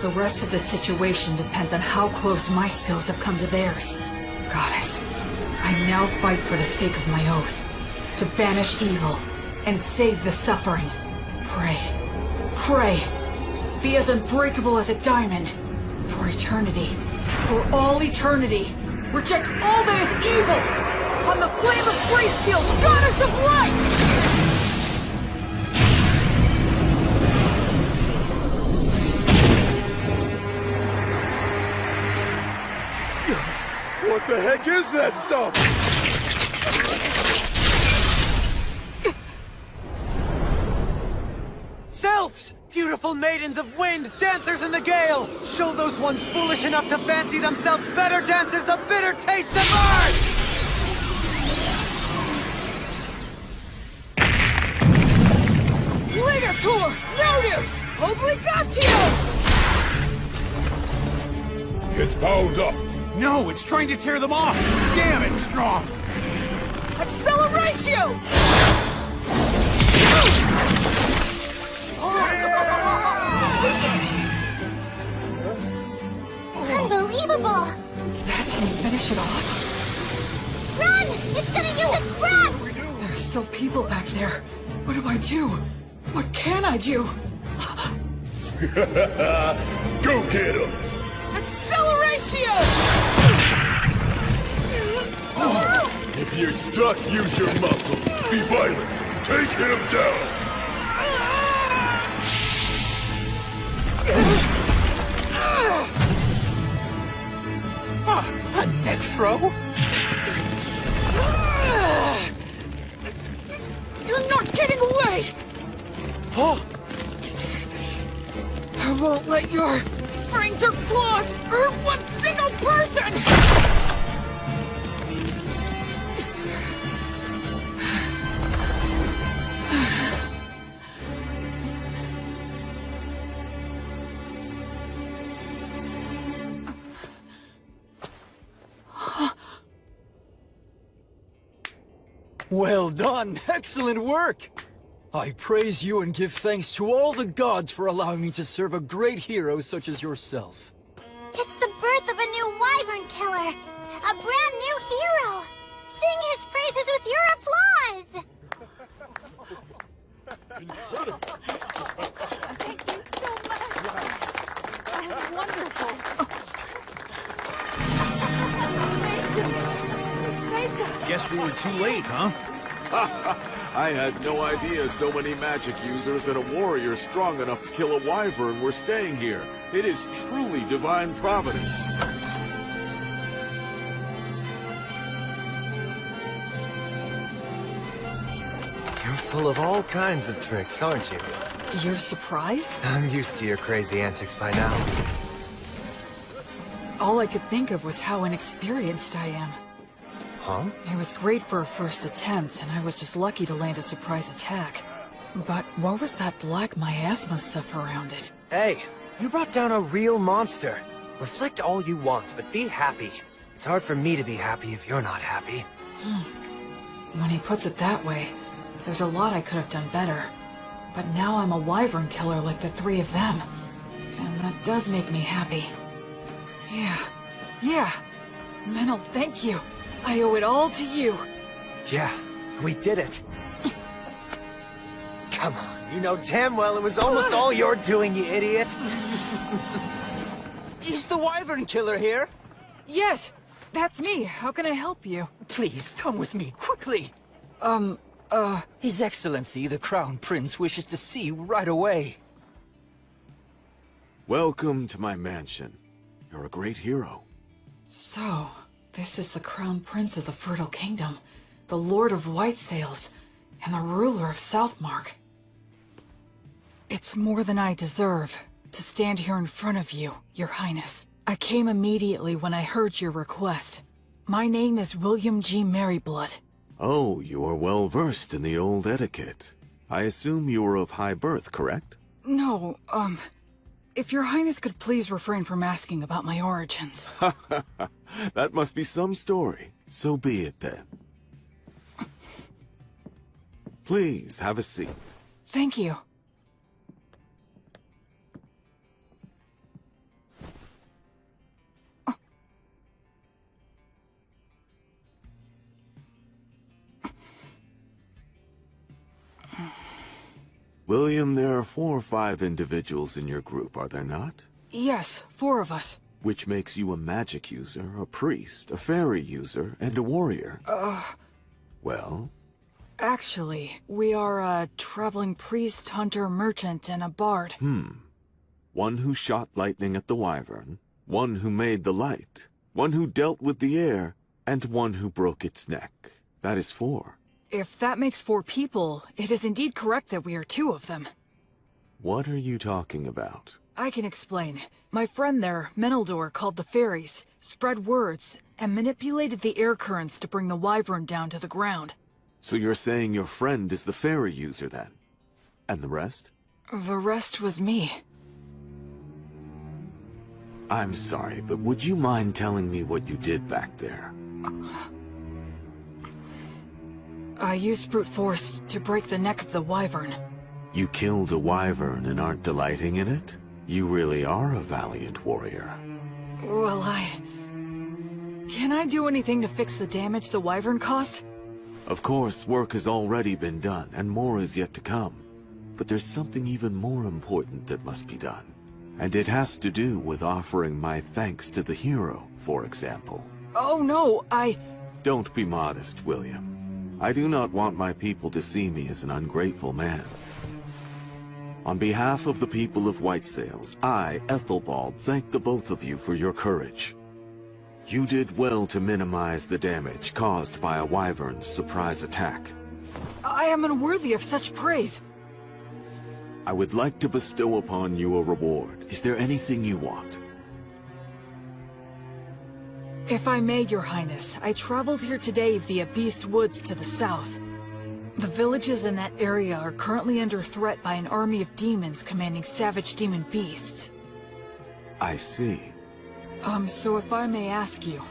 the rest of the situation depends on how close my skills have come to theirs. Goddess, I now fight for the sake of my oath, to banish evil and save the suffering. Pray, pray, be as unbreakable as a diamond. For eternity, for all eternity, reject all that is evil! On the flame of Gracefield, goddess of light! What the heck is that stuff? Sylphs! Beautiful maidens of wind, dancers in the gale! Show those ones foolish enough to fancy themselves better dancers a bitter taste of art! Ligator! Notice! Obligatio! It's bound up. No, it's trying to tear them off. Damn, it's strong. Acceleratio! Unbelievable! That didn't finish it off. Run! It's gonna use its breath! There are still people back there. What do I do? What can I do? Go get him. Acceleratio! If you're stuck, use your muscles. Be violent. Take him down. A neck throw? You're not getting away! Oh! I won't let your fangs or claws hurt one single person! Well done! Excellent work! I praise you and give thanks to all the gods for allowing me to serve a great hero such as yourself. It's the birth of a new Wyvern killer! A brand new hero! Sing his praises with your applause! Thank you so much! That was wonderful! Guess we were too late, huh? I had no idea so many magic users and a warrior strong enough to kill a wyvern were staying here. It is truly divine providence. You're full of all kinds of tricks, aren't you? You're surprised? I'm used to your crazy antics by now. All I could think of was how inexperienced I am. Huh? It was great for a first attempt, and I was just lucky to land a surprise attack. But what was that black miasma stuff around it? Hey, you brought down a real monster. Reflect all you want, but be happy. It's hard for me to be happy if you're not happy. When he puts it that way, there's a lot I could have done better. But now I'm a wyvern killer like the three of them. And that does make me happy. Yeah. Menel, thank you. I owe it all to you. Yeah, we did it. Come on, you know damn well it was almost all your doing, you idiot. Is the Wyvern Killer here? Yes, that's me. How can I help you? Please, come with me, quickly. His Excellency, the Crown Prince, wishes to see you right away. Welcome to my mansion. You're a great hero. So, this is the Crown Prince of the Fertile Kingdom, the Lord of White Sails, and the ruler of Southmark. It's more than I deserve to stand here in front of you, Your Highness. I came immediately when I heard your request. My name is William G. Merryblood. Oh, you are well versed in the old etiquette. I assume you are of high birth, correct? No, if Your Highness could please refrain from asking about my origins. That must be some story. So be it then. Please, have a seat. Thank you. William, there are 4 or 5 individuals in your group, are there not? Yes, 4 of us. Which makes you a magic user, a priest, a fairy user, and a warrior. Well? Actually, we are a traveling priest, hunter, merchant, and a bard. One who shot lightning at the wyvern, one who made the light, one who dealt with the air, and one who broke its neck. That is 4. If that makes 4 people, it is indeed correct that we are 2 of them. What are you talking about? I can explain. My friend there, Meneldor, called the fairies, spread words, and manipulated the air currents to bring the wyvern down to the ground. So you're saying your friend is the fairy user then? And the rest? The rest was me. I'm sorry, but would you mind telling me what you did back there? I used brute force to break the neck of the wyvern. You killed a wyvern and aren't delighting in it? You really are a valiant warrior. Well, Can I do anything to fix the damage the wyvern caused? Of course, work has already been done, and more is yet to come. But there's something even more important that must be done. And it has to do with offering my thanks to the hero, for example. Oh no, Don't be modest, William. I do not want my people to see me as an ungrateful man. On behalf of the people of White Sails, I, Ethelbald, thank the both of you for your courage. You did well to minimize the damage caused by a wyvern's surprise attack. I am unworthy of such praise. I would like to bestow upon you a reward. Is there anything you want? If I may, Your Highness, I traveled here today via Beast Woods to the south. The villages in that area are currently under threat by an army of demons commanding savage demon beasts. I see. So if I may ask you,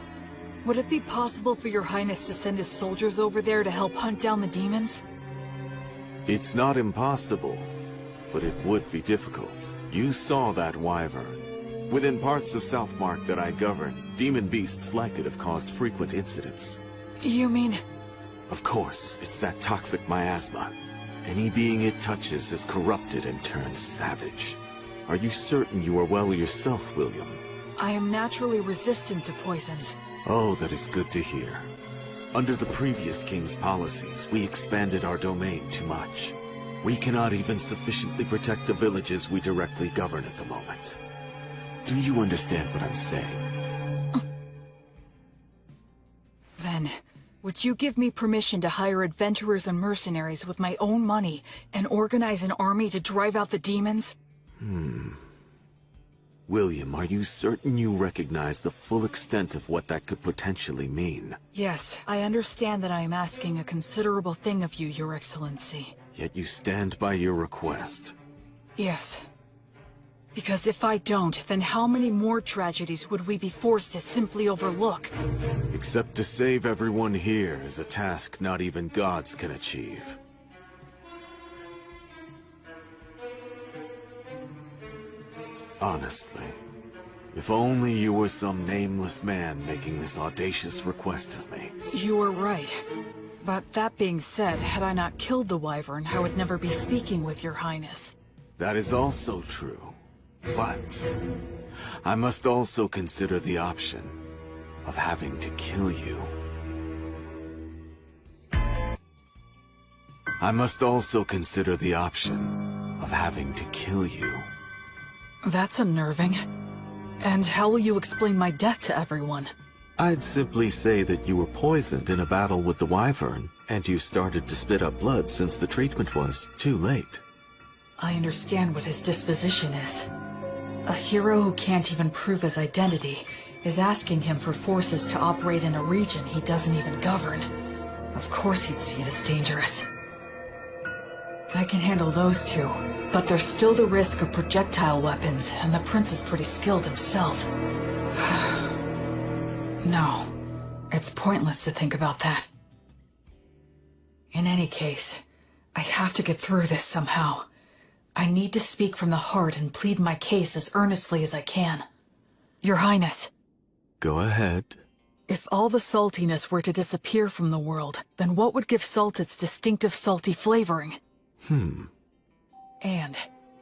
would it be possible for Your Highness to send his soldiers over there to help hunt down the demons? It's not impossible, but it would be difficult. You saw that wyvern. Within parts of Southmark that I govern, demon beasts like it have caused frequent incidents. You mean... Of course, it's that toxic miasma. Any being it touches is corrupted and turns savage. Are you certain you are well yourself, William? I am naturally resistant to poisons. Oh, that is good to hear. Under the previous king's policies, we expanded our domain too much. We cannot even sufficiently protect the villages we directly govern at the moment. Do you understand what I'm saying? Then, would you give me permission to hire adventurers and mercenaries with my own money and organize an army to drive out the demons? William, are you certain you recognize the full extent of what that could potentially mean? Yes, I understand that I am asking a considerable thing of you, Your Excellency. Yet you stand by your request. Yes. Because if I don't, then how many more tragedies would we be forced to simply overlook? Except to save everyone here is a task not even gods can achieve. Honestly, if only you were some nameless man making this audacious request of me. You are right. But that being said, had I not killed the wyvern, I would never be speaking with Your Highness. That is also true. But I must also consider the option of having to kill you. I must also consider the option of having to kill you. That's unnerving. And how will you explain my death to everyone? I'd simply say that you were poisoned in a battle with the wyvern, and you started to spit up blood since the treatment was too late. I understand what his disposition is. A hero who can't even prove his identity is asking him for forces to operate in a region he doesn't even govern. Of course he'd see it as dangerous. I can handle those two, but there's still the risk of projectile weapons, and the prince is pretty skilled himself. No, it's pointless to think about that. In any case, I have to get through this somehow. I need to speak from the heart and plead my case as earnestly as I can. Your Highness. Go ahead. If all the saltiness were to disappear from the world, then what would give salt its distinctive salty flavoring? And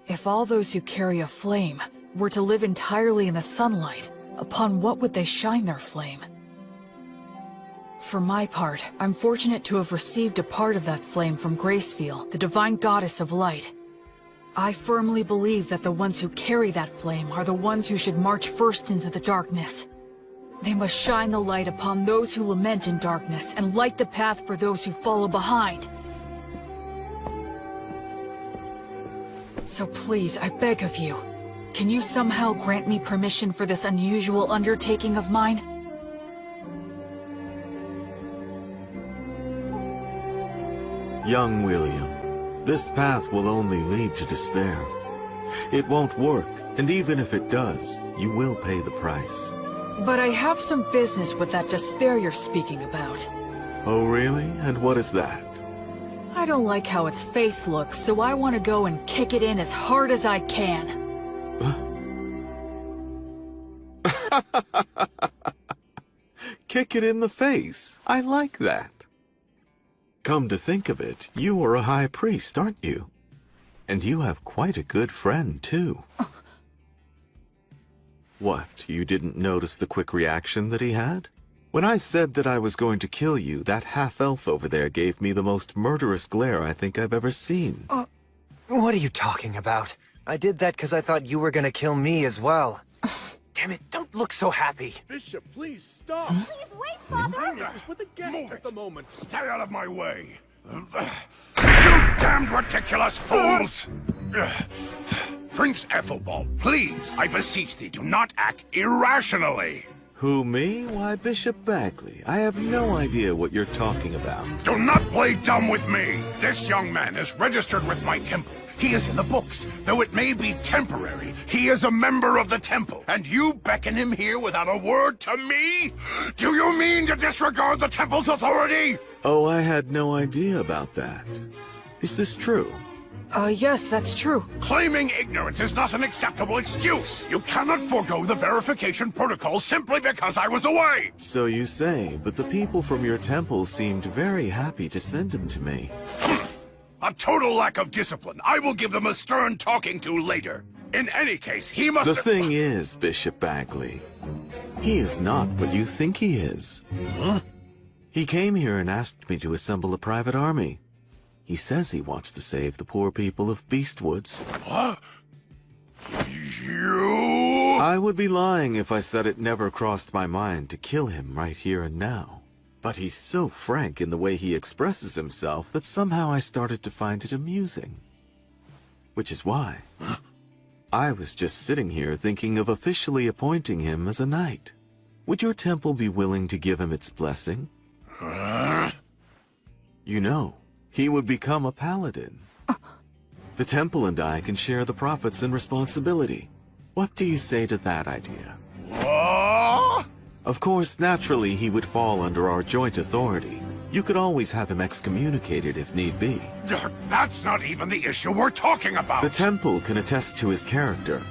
if all those who carry a flame were to live entirely in the sunlight, upon what would they shine their flame? For my part, I'm fortunate to have received a part of that flame from Gracefiel, the divine goddess of light. I firmly believe that the ones who carry that flame are the ones who should march first into the darkness. They must shine the light upon those who lament in darkness and light the path for those who follow behind. So please, I beg of you, can you somehow grant me permission for this unusual undertaking of mine? Young William, this path will only lead to despair. It won't work, and even if it does, you will pay the price. But I have some business with that despair you're speaking about. Oh, really? And what is that? I don't like how its face looks, so I want to go and kick it in as hard as I can. Kick it in the face. I like that. Come to think of it, you are a high priest, aren't you? And you have quite a good friend, too. What, you didn't notice the quick reaction that he had? When I said that I was going to kill you, that half-elf over there gave me the most murderous glare I think I've ever seen. What are you talking about? I did that because I thought you were gonna kill me as well. Damn it, don't look so happy. Bishop, please stop. Please wait, Father! This is with a guest at the moment. Stay out of my way. You damned ridiculous fools! Prince Ethelbald, please, I beseech thee, do not act irrationally. Who, me? Why, Bishop Bagley. I have no idea what you're talking about. Do not play dumb with me. This young man is registered with my temple. He is in the books. Though it may be temporary, he is a member of the temple. And you beckon him here without a word to me? Do you mean to disregard the temple's authority? Oh, I had no idea about that. Is this true? Yes, that's true. Claiming ignorance is not an acceptable excuse. You cannot forego the verification protocol simply because I was away. So you say, but the people from your temple seemed very happy to send him to me. A total lack of discipline. I will give them a stern talking to later. In any case, he must... The thing is, Bishop Bagley, he is not what you think he is. Huh? He came here and asked me to assemble a private army. He says he wants to save the poor people of Beastwoods. What? You... I would be lying if I said it never crossed my mind to kill him right here and now. But he's so frank in the way he expresses himself that somehow I started to find it amusing. Which is why I was just sitting here thinking of officially appointing him as a knight. Would your temple be willing to give him its blessing? You know, he would become a paladin. The temple and I can share the profits and responsibility. What do you say to that idea? What? Of course, naturally, he would fall under our joint authority. You could always have him excommunicated if need be. That's not even the issue we're talking about. The temple can attest to his character.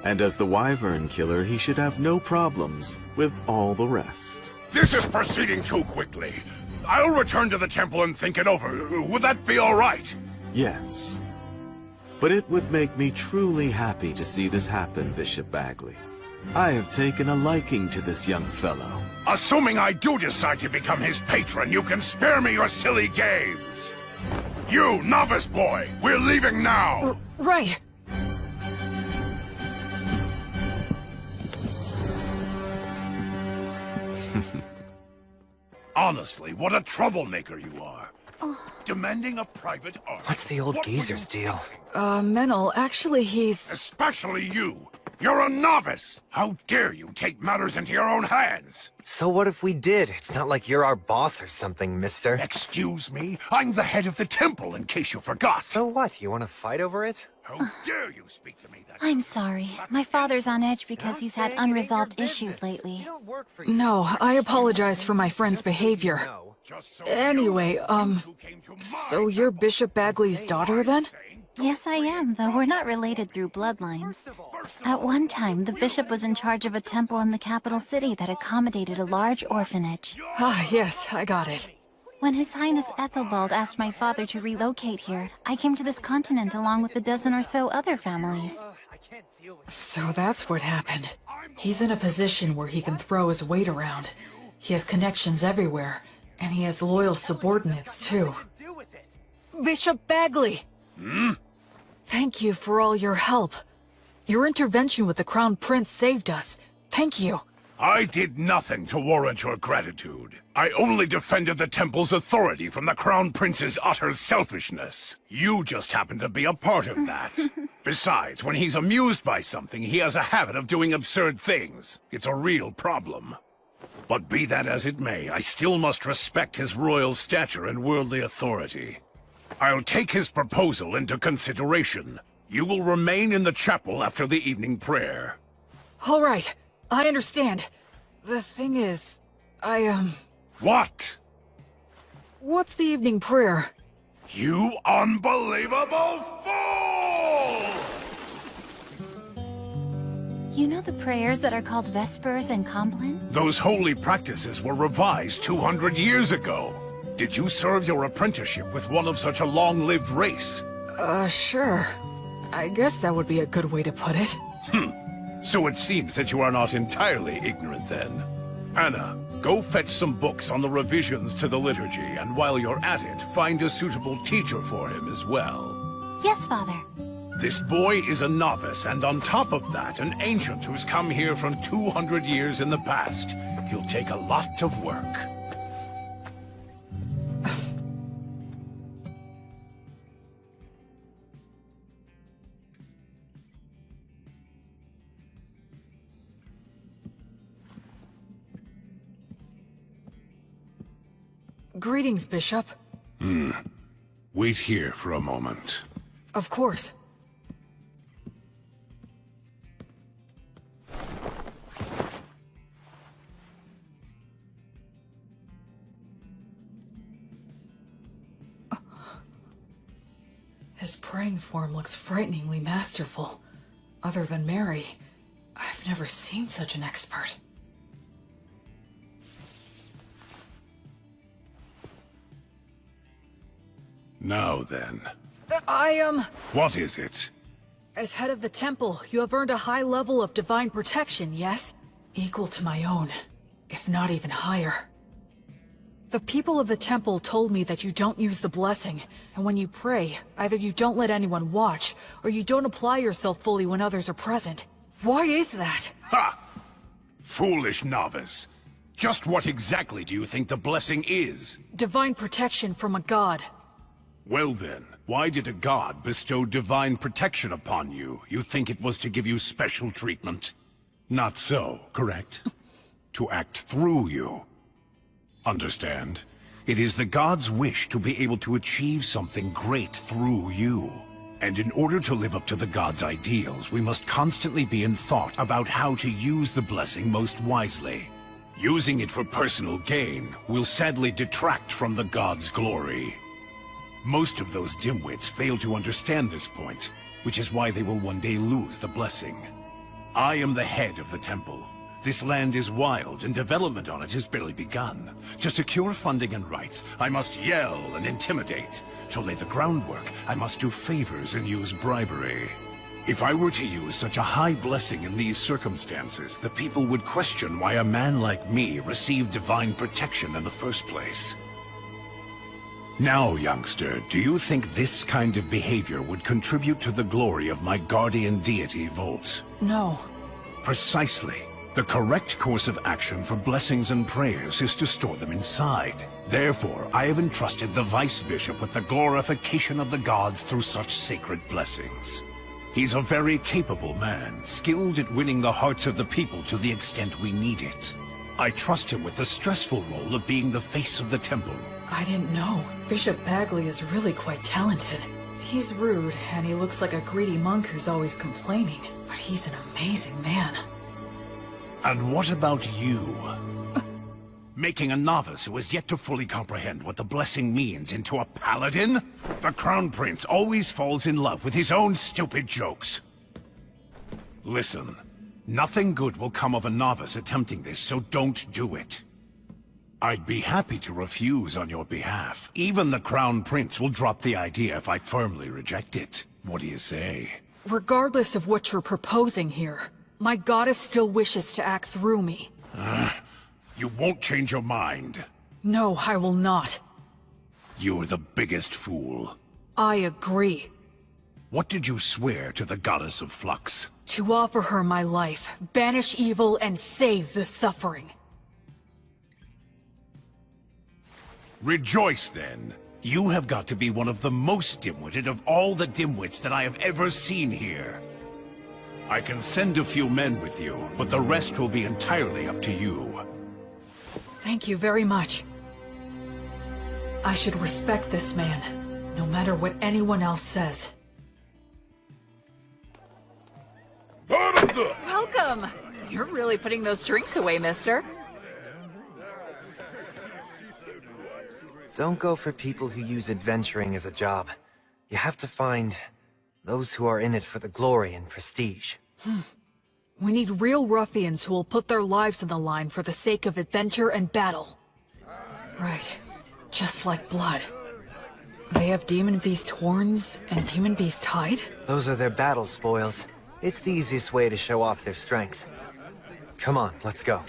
And as the Wyvern Killer, he should have no problems with all the rest. This is proceeding too quickly. I'll return to the temple and think it over. Would that be all right? Yes. But it would make me truly happy to see this happen, Bishop Bagley. I have taken a liking to this young fellow. Assuming I do decide to become his patron, you can spare me your silly games. You, novice boy, we're leaving now. Right. Honestly, what a troublemaker you are. demanding a private army. What's the old What were you geezer's deal? Menel, actually he's... Especially you! You're a novice! How dare you take matters into your own hands? So what if we did? It's not like you're our boss or something, mister. Excuse me? I'm the head of the temple, in case you forgot. So what? You want to fight over it? How dare you speak to me that I'm sorry. My father's on edge because he's had unresolved issues lately. No, I apologize for my friend's behavior. Anyway, so you're Bishop Bagley's daughter then? Yes, I am, though we're not related through bloodlines. At one time, the bishop was in charge of a temple in the capital city that accommodated a large orphanage. Ah, yes, I got it. When His Highness Ethelbald asked my father to relocate here, I came to this continent along with a dozen or so other families. So that's what happened. He's in a position where he can throw his weight around. He has connections everywhere, and he has loyal subordinates, too. Bishop Bagley! Thank you for all your help. Your intervention with the Crown Prince saved us. Thank you. I did nothing to warrant your gratitude. I only defended the temple's authority from the Crown Prince's utter selfishness. You just happen to be a part of that. Besides, when he's amused by something, he has a habit of doing absurd things. It's a real problem. But be that as it may, I still must respect his royal stature and worldly authority. I'll take his proposal into consideration. You will remain in the chapel after the evening prayer. All right, I understand. The thing is, What? What's the evening prayer? You unbelievable fool! You know the prayers that are called Vespers and Compline? Those holy practices were revised 200 years ago. Did you serve your apprenticeship with one of such a long-lived race? Sure. I guess that would be a good way to put it. So it seems that you are not entirely ignorant then. Anna, go fetch some books on the revisions to the liturgy, and while you're at it, find a suitable teacher for him as well. Yes, Father. This boy is a novice, and on top of that, an ancient who's come here from 200 years in the past. He'll take a lot of work. Greetings, Bishop. Wait here for a moment. Of course. His praying form looks frighteningly masterful. Other than Mary, I've never seen such an expert. Now then. What is it? As head of the temple, you have earned a high level of divine protection, yes? Equal to my own, if not even higher. The people of the temple told me that you don't use the blessing, and when you pray, either you don't let anyone watch, or you don't apply yourself fully when others are present. Why is that? Ha! Foolish novice. Just what exactly do you think the blessing is? Divine protection from a god. Well then, why did a god bestow divine protection upon you? You think it was to give you special treatment? Not so, correct? To act through you. Understand? It is the god's wish to be able to achieve something great through you. And in order to live up to the god's ideals, we must constantly be in thought about how to use the blessing most wisely. Using it for personal gain will sadly detract from the god's glory. Most of those dimwits fail to understand this point, which is why they will one day lose the blessing. I am the head of the temple. This land is wild, and development on it has barely begun. To secure funding and rights, I must yell and intimidate. To lay the groundwork, I must do favors and use bribery. If I were to use such a high blessing in these circumstances, the people would question why a man like me received divine protection in the first place. Now, youngster, do you think this kind of behavior would contribute to the glory of my guardian deity, Volt? No. Precisely. The correct course of action for blessings and prayers is to store them inside. Therefore, I have entrusted the Vice Bishop with the glorification of the gods through such sacred blessings. He's a very capable man, skilled at winning the hearts of the people to the extent we need it. I trust him with the stressful role of being the face of the temple. I didn't know. Bishop Bagley is really quite talented. He's rude, and he looks like a greedy monk who's always complaining. But he's an amazing man. And what about you? Making a novice who has yet to fully comprehend what the blessing means into a paladin? The Crown Prince always falls in love with his own stupid jokes. Listen, nothing good will come of a novice attempting this, so don't do it. I'd be happy to refuse on your behalf. Even the Crown Prince will drop the idea if I firmly reject it. What do you say? Regardless of what you're proposing here, my goddess still wishes to act through me. You won't change your mind. No, I will not. You're the biggest fool. I agree. What did you swear to the Goddess of Flux? To offer her my life, banish evil, and save the suffering. Rejoice, then. You have got to be one of the most dim-witted of all the dimwits that I have ever seen here. I can send a few men with you, but the rest will be entirely up to you. Thank you very much. I should respect this man, no matter what anyone else says. Bottoms up! Welcome! You're really putting those drinks away, mister. Don't go for people who use adventuring as a job. You have to find those who are in it for the glory and prestige. We need real ruffians who will put their lives on the line for the sake of adventure and battle. Right. Just like blood. They have demon beast horns and demon beast hide? Those are their battle spoils. It's the easiest way to show off their strength. Come on, let's go.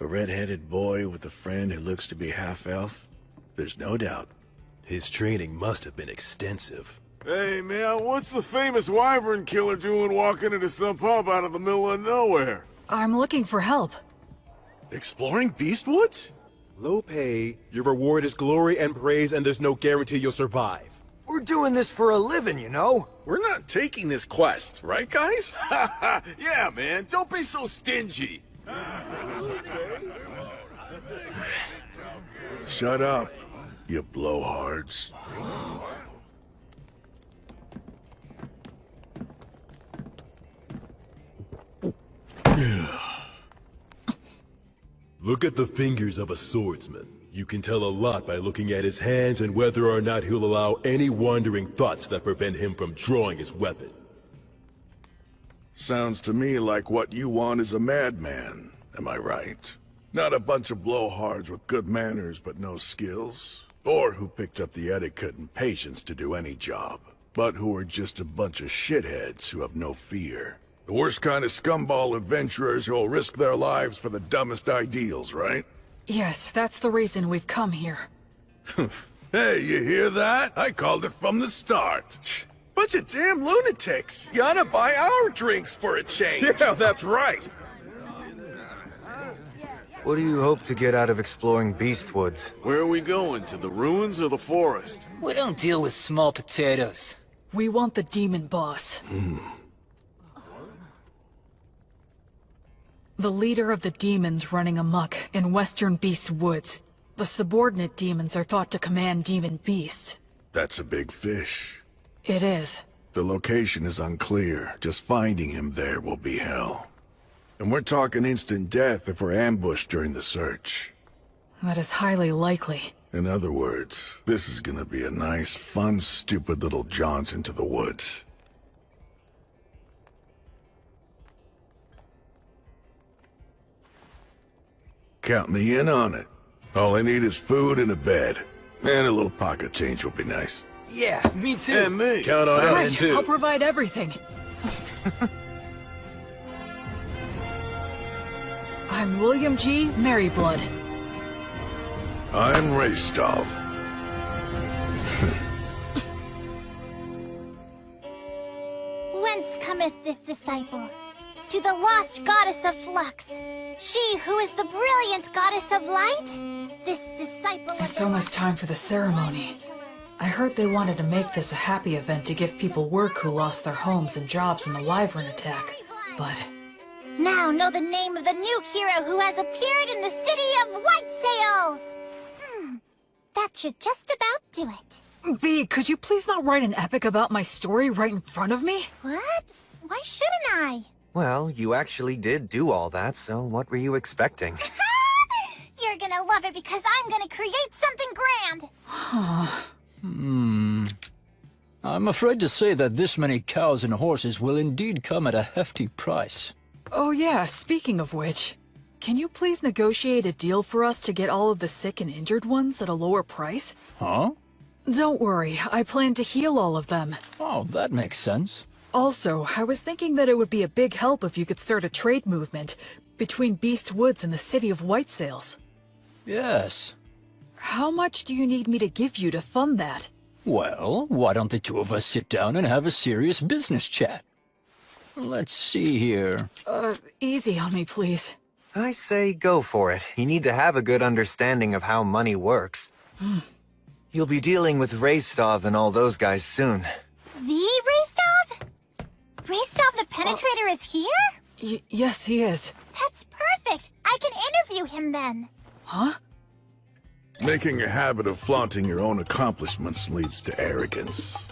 A red-headed boy with a friend who looks to be half-elf? There's no doubt. His training must have been extensive. Hey, man, what's the famous wyvern killer doing walking into some pub out of the middle of nowhere? I'm looking for help. Exploring Beastwoods? Low pay, your reward is glory and praise, and there's no guarantee you'll survive. We're doing this for a living, you know? We're not taking this quest, right, guys? Yeah, man, don't be so stingy. Shut up, you blowhards. Look at the fingers of a swordsman. You can tell a lot by looking at his hands and whether or not he'll allow any wandering thoughts that prevent him from drawing his weapon. Sounds to me like what you want is a madman, am I right? Not a bunch of blowhards with good manners but no skills, or who picked up the etiquette and patience to do any job, but who are just a bunch of shitheads who have no fear. The worst kind of scumball adventurers who'll risk their lives for the dumbest ideals, right? Yes, that's the reason we've come here. Hey, you hear that? I called it from the start. Bunch of damn lunatics. Gotta buy our drinks for a change. Yeah, that's right. What do you hope to get out of exploring Beastwoods? Where are we going? To the ruins or the forest? We don't deal with small potatoes. We want the demon boss. The leader of the demons running amok in Western Beast Woods. The subordinate demons are thought to command demon beasts. That's a big fish. It is. The location is unclear. Just finding him there will be hell. And we're talking instant death if we're ambushed during the search. That is highly likely. In other words, this is gonna be a nice, fun, stupid little jaunt into the woods. Count me in on it. All I need is food and a bed. And a little pocket change will be nice. Yeah, me too. And me. Count on us, Right, too. I'll provide everything. I'm William G. Merryblood. I'm Raystov. cometh this disciple? To the lost goddess of flux. She who is the brilliant goddess of light? This disciple of It's almost time for the ceremony. I heard they wanted to make this a happy event to give people work who lost their homes and jobs in the Wyvern attack. But now know the name of the new hero who has appeared in the city of White Sails! That should just about do it. B, could you please not write an epic about my story right in front of me? What? Why shouldn't I? Well, you actually did do all that, so what were you expecting? You're gonna love it because I'm gonna create something grand! I'm afraid to say that this many cows and horses will indeed come at a hefty price. Oh yeah, speaking of which, can you please negotiate a deal for us to get all of the sick and injured ones at a lower price? Huh? Don't worry, I plan to heal all of them. Oh, that makes sense. Also, I was thinking that it would be a big help if you could start a trade movement between Beast Woods and the city of White Sails. Yes. How much do you need me to give you to fund that? Well, why don't the two of us sit down and have a serious business chat? Let's see here. Easy on me, please. I say go for it. You need to have a good understanding of how money works. You'll be dealing with Raystov and all those guys soon. The Raystov? Raystov the Penetrator is here? Yes, he is. That's perfect! I can interview him then. Huh? Making a habit of flaunting your own accomplishments leads to arrogance.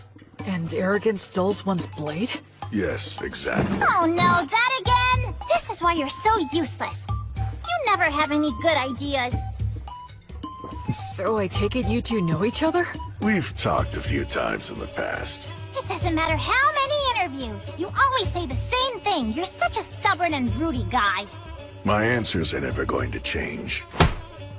And arrogance dulls one's blade? Yes, exactly. Oh no, that again? This is why you're so useless. You never have any good ideas. So I take it you two know each other? We've talked a few times in the past. It doesn't matter how many interviews. You always say the same thing. You're such a stubborn and broody guy. My answers are never going to change.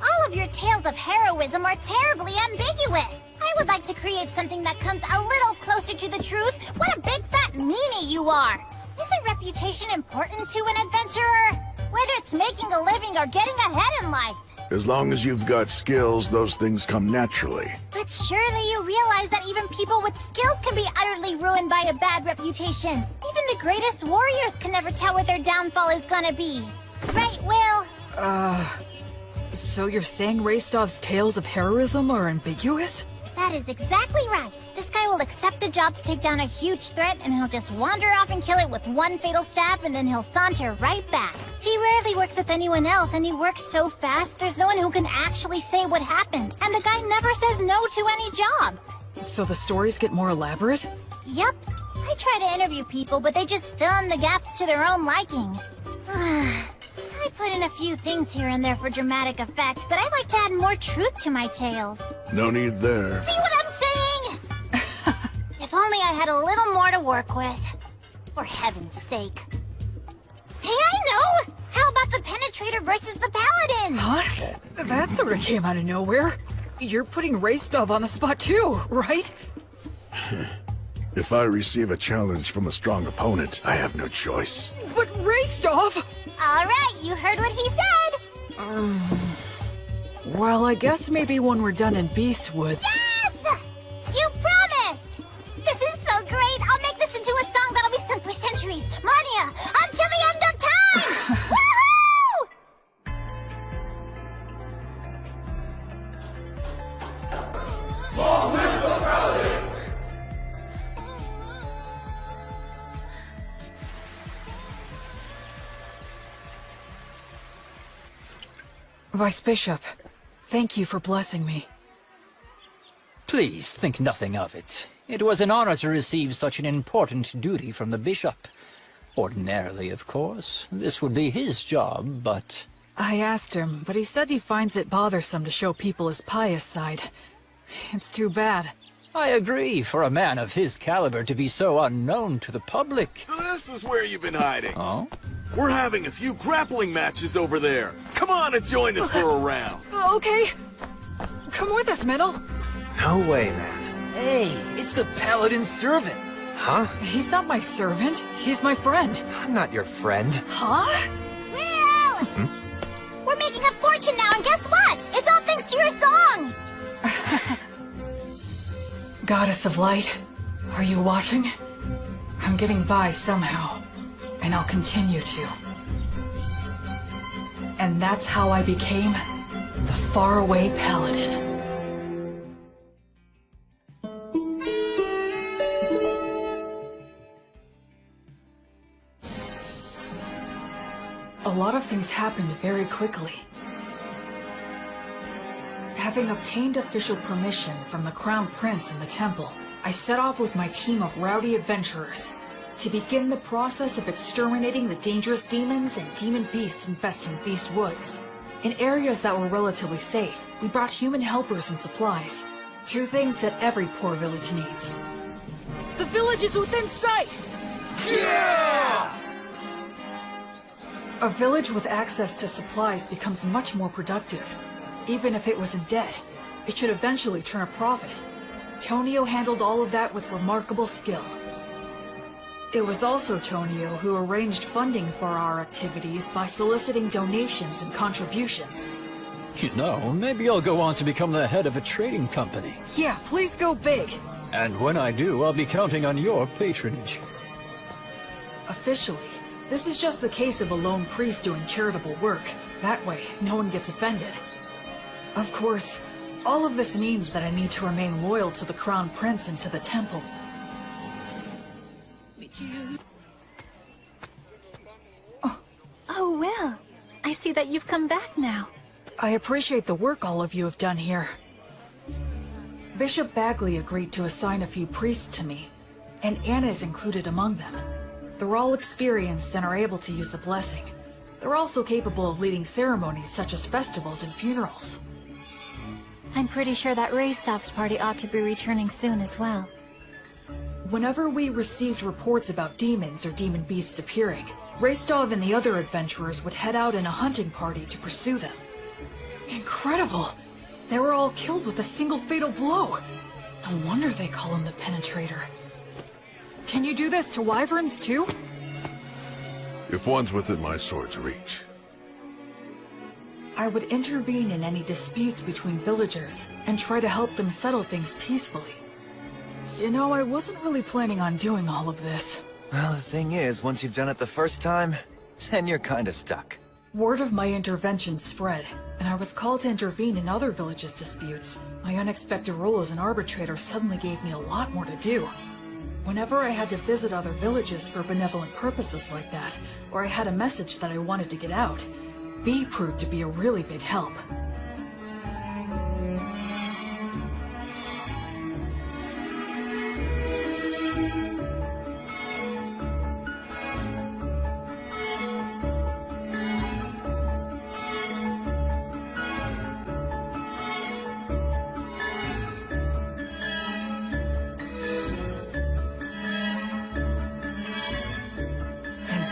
All of your tales of heroism are terribly ambiguous. I would like to create something that comes a little closer to the truth. What a big fat meanie you are. Isn't reputation important to an adventurer? Whether it's making a living or getting ahead in life. As long as you've got skills, those things come naturally. But surely you realize that even people with skills can be utterly ruined by a bad reputation. Even the greatest warriors can never tell what their downfall is gonna be. Right, Will? So you're saying Raystov's tales of heroism are ambiguous? That is exactly right. This guy will accept the job to take down a huge threat, and he'll just wander off and kill it with one fatal stab, and then he'll saunter right back. He rarely works with anyone else, and he works so fast, there's no one who can actually say what happened. And the guy never says no to any job. So the stories get more elaborate? Yep. I try to interview people, but they just fill in the gaps to their own liking. I put in a few things here and there for dramatic effect, but I like to add more truth to my tales. No need there. See what I'm saying? If only I had a little more to work with. For heaven's sake. Hey, I know! How about the Penetrator versus the Paladin? Huh? That sort of came out of nowhere. You're putting Raystov on the spot too, right? If I receive a challenge from a strong opponent, I have no choice. But Raystov! Alright, you heard what he said! Well, I guess maybe when we're done in Beast Woods. Yes! You promised! This is so great! I'll make this into a song that'll be sung for centuries, millennia, until the end of time! Vice Bishop, thank you for blessing me. Please think nothing of it. It was an honor to receive such an important duty from the bishop. Ordinarily, of course, this would be his job, but... I asked him, but he said he finds it bothersome to show people his pious side. It's too bad. I agree, for a man of his caliber to be so unknown to the public. So this is where you've been hiding. Oh? We're having a few grappling matches over there. Come on and join us for a round. Okay. Come with us, Metal. No way, man. Hey, it's the Paladin's servant. Huh? He's not my servant. He's my friend. I'm not your friend. Huh? Will! We're making a fortune now, and guess what? It's all thanks to your song! Goddess of Light, are you watching? I'm getting by somehow, and I'll continue to. And that's how I became the faraway paladin. A lot of things happened very quickly. Having obtained official permission from the Crown Prince and the Temple, I set off with my team of rowdy adventurers to begin the process of exterminating the dangerous demons and demon beasts infesting Beast Woods. In areas that were relatively safe, we brought human helpers and supplies. Two things that every poor village needs. The village is within sight! Yeah! A village with access to supplies becomes much more productive. Even if it was in debt, it should eventually turn a profit. Tonio handled all of that with remarkable skill. It was also Tonio who arranged funding for our activities by soliciting donations and contributions. You know, maybe I'll go on to become the head of a trading company. Yeah, please go big. And when I do, I'll be counting on your patronage. Officially, this is just the case of a lone priest doing charitable work. That way, no one gets offended. Of course, all of this means that I need to remain loyal to the Crown Prince and to the Temple. Oh, Will. I see that you've come back now. I appreciate the work all of you have done here. Bishop Bagley agreed to assign a few priests to me, and Anna is included among them. They're all experienced and are able to use the blessing. They're also capable of leading ceremonies such as festivals and funerals. I'm pretty sure that Rastav's party ought to be returning soon as well. Whenever we received reports about demons or demon beasts appearing, Rastov and the other adventurers would head out in a hunting party to pursue them. Incredible! They were all killed with a single fatal blow. No wonder they call him the Penetrator. Can you do this to wyverns too? If one's within my sword's reach. I would intervene in any disputes between villagers and try to help them settle things peacefully. You know, I wasn't really planning on doing all of this. Well, the thing is, once you've done it the first time, then you're kind of stuck. Word of my intervention spread, and I was called to intervene in other villages' disputes. My unexpected role as an arbitrator suddenly gave me a lot more to do. Whenever I had to visit other villages for benevolent purposes like that, or I had a message that I wanted to get out, B proved to be a really big help.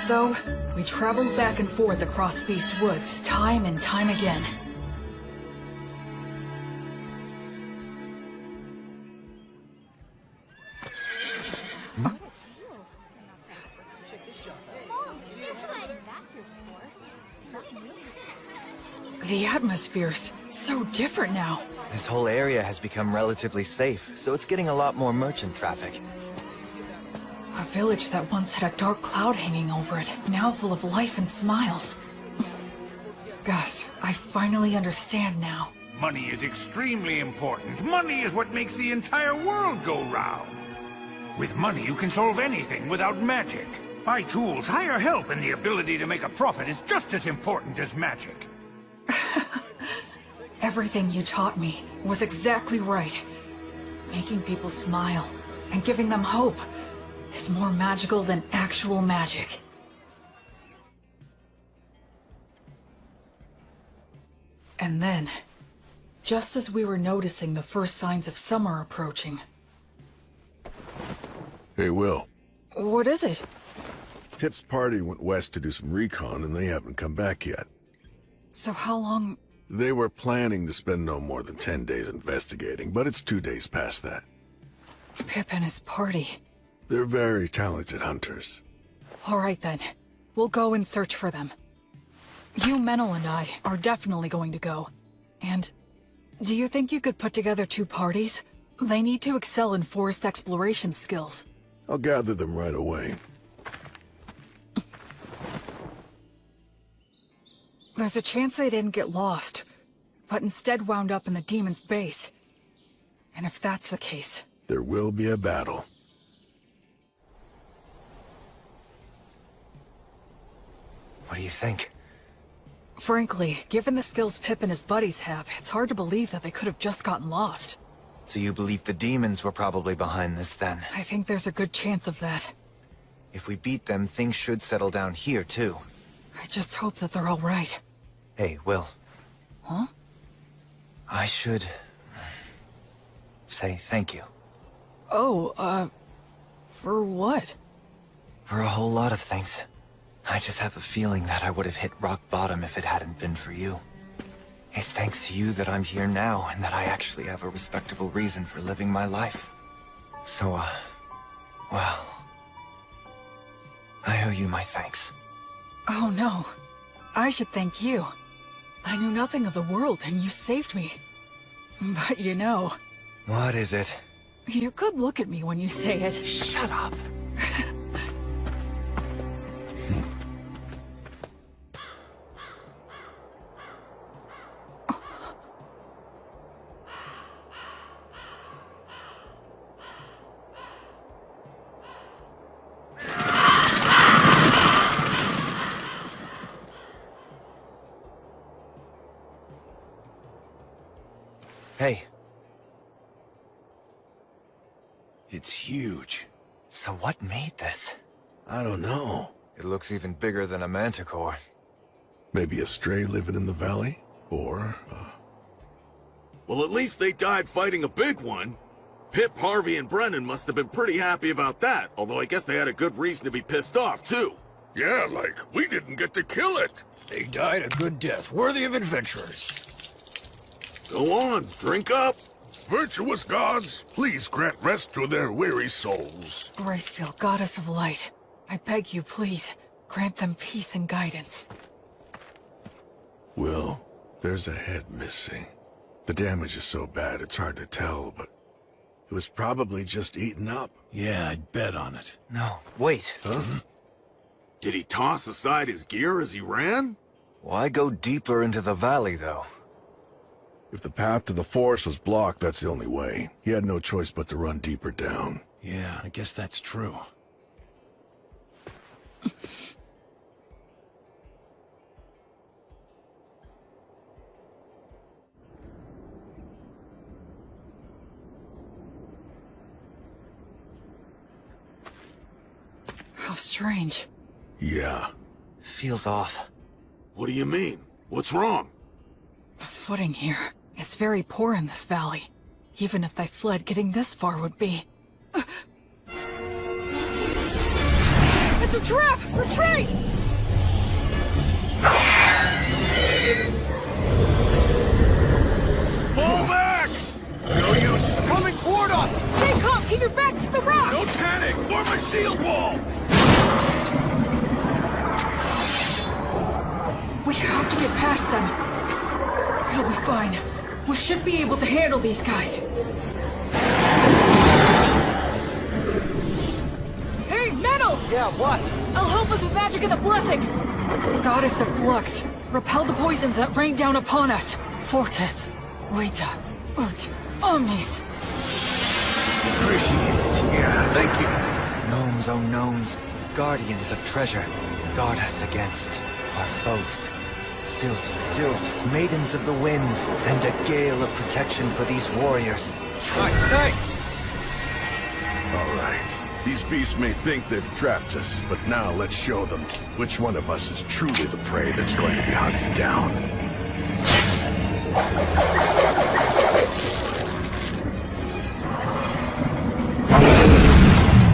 So, we traveled back and forth across Beast Woods, time and time again. The atmosphere's so different now. This whole area has become relatively safe, so it's getting a lot more merchant traffic. A village that once had a dark cloud hanging over it, now full of life and smiles. Gus, I finally understand now. Money is extremely important. Money is what makes the entire world go round. With money, you can solve anything without magic. Buy tools, hire help, and the ability to make a profit is just as important as magic. Everything you taught me was exactly right. Making people smile and giving them hope is more magical than actual magic. And then, just as we were noticing the first signs of summer approaching... Hey, Will. What is it? Tip's party went west to do some recon, and they haven't come back yet. So how long... They were planning to spend no more than 10 days investigating, but it's 2 days past that. Pip and his party. They're very talented hunters. All right then. We'll go and search for them. You, Menel, and I are definitely going to go. And do you think you could put together 2 parties? They need to excel in forest exploration skills. I'll gather them right away. There's a chance they didn't get lost, but instead wound up in the demon's base. And if that's the case... There will be a battle. What do you think? Frankly, given the skills Pip and his buddies have, it's hard to believe that they could have just gotten lost. So you believe the demons were probably behind this, then? I think there's a good chance of that. If we beat them, things should settle down here, too. I just hope that they're all right. Hey, Will. Huh? I should... say thank you. Oh, for what? For a whole lot of things. I just have a feeling that I would have hit rock bottom if it hadn't been for you. It's thanks to you that I'm here now, and that I actually have a respectable reason for living my life. So, well... I owe you my thanks. Oh no. I should thank you. I knew nothing of the world, and you saved me. But you know... What is it? You could look at me when you say it. Shut up! Hey. It's huge. So what made this? I don't know. It looks even bigger than a manticore. Maybe a stray living in the valley? Or, Well, at least they died fighting a big one. Pip, Harvey, and Brennan must have been pretty happy about that, although I guess they had a good reason to be pissed off, too. Yeah, like, we didn't get to kill it. They died a good death, worthy of adventurers. Go on, drink up. Virtuous gods, please grant rest to their weary souls. Gracefield, goddess of light, I beg you, please, grant them peace and guidance. Will, there's a head missing. The damage is so bad it's hard to tell, but it was probably just eaten up. Yeah, I'd bet on it. No, wait. Huh? Did he toss aside his gear as he ran? Why go deeper into the valley, though? If the path to the forest was blocked, that's the only way. He had no choice but to run deeper down. Yeah, I guess that's true. How strange. Yeah. Feels off. What do you mean? What's wrong? The footing here. It's very poor in this valley. Even if they fled, getting this far would be... It's a trap! Retreat! Fall back! No use coming toward us! Stay calm! Keep your backs to the rocks! Don't panic! Form a shield wall! We have to get past them. It'll be fine. We should be able to handle these guys. Hey, Metal! Yeah, what? I'll help us with magic and the blessing. Goddess of Flux, repel the poisons that rain down upon us. Fortis, Vita, Ut, Omnis. Appreciate it. Yeah, thank you. Gnomes, oh gnomes, guardians of treasure, guard us against our foes. Sylphs, sylphs, maidens of the winds, send a gale of protection for these warriors. Stay! All right. These beasts may think they've trapped us, but now let's show them which one of us is truly the prey that's going to be hunted down.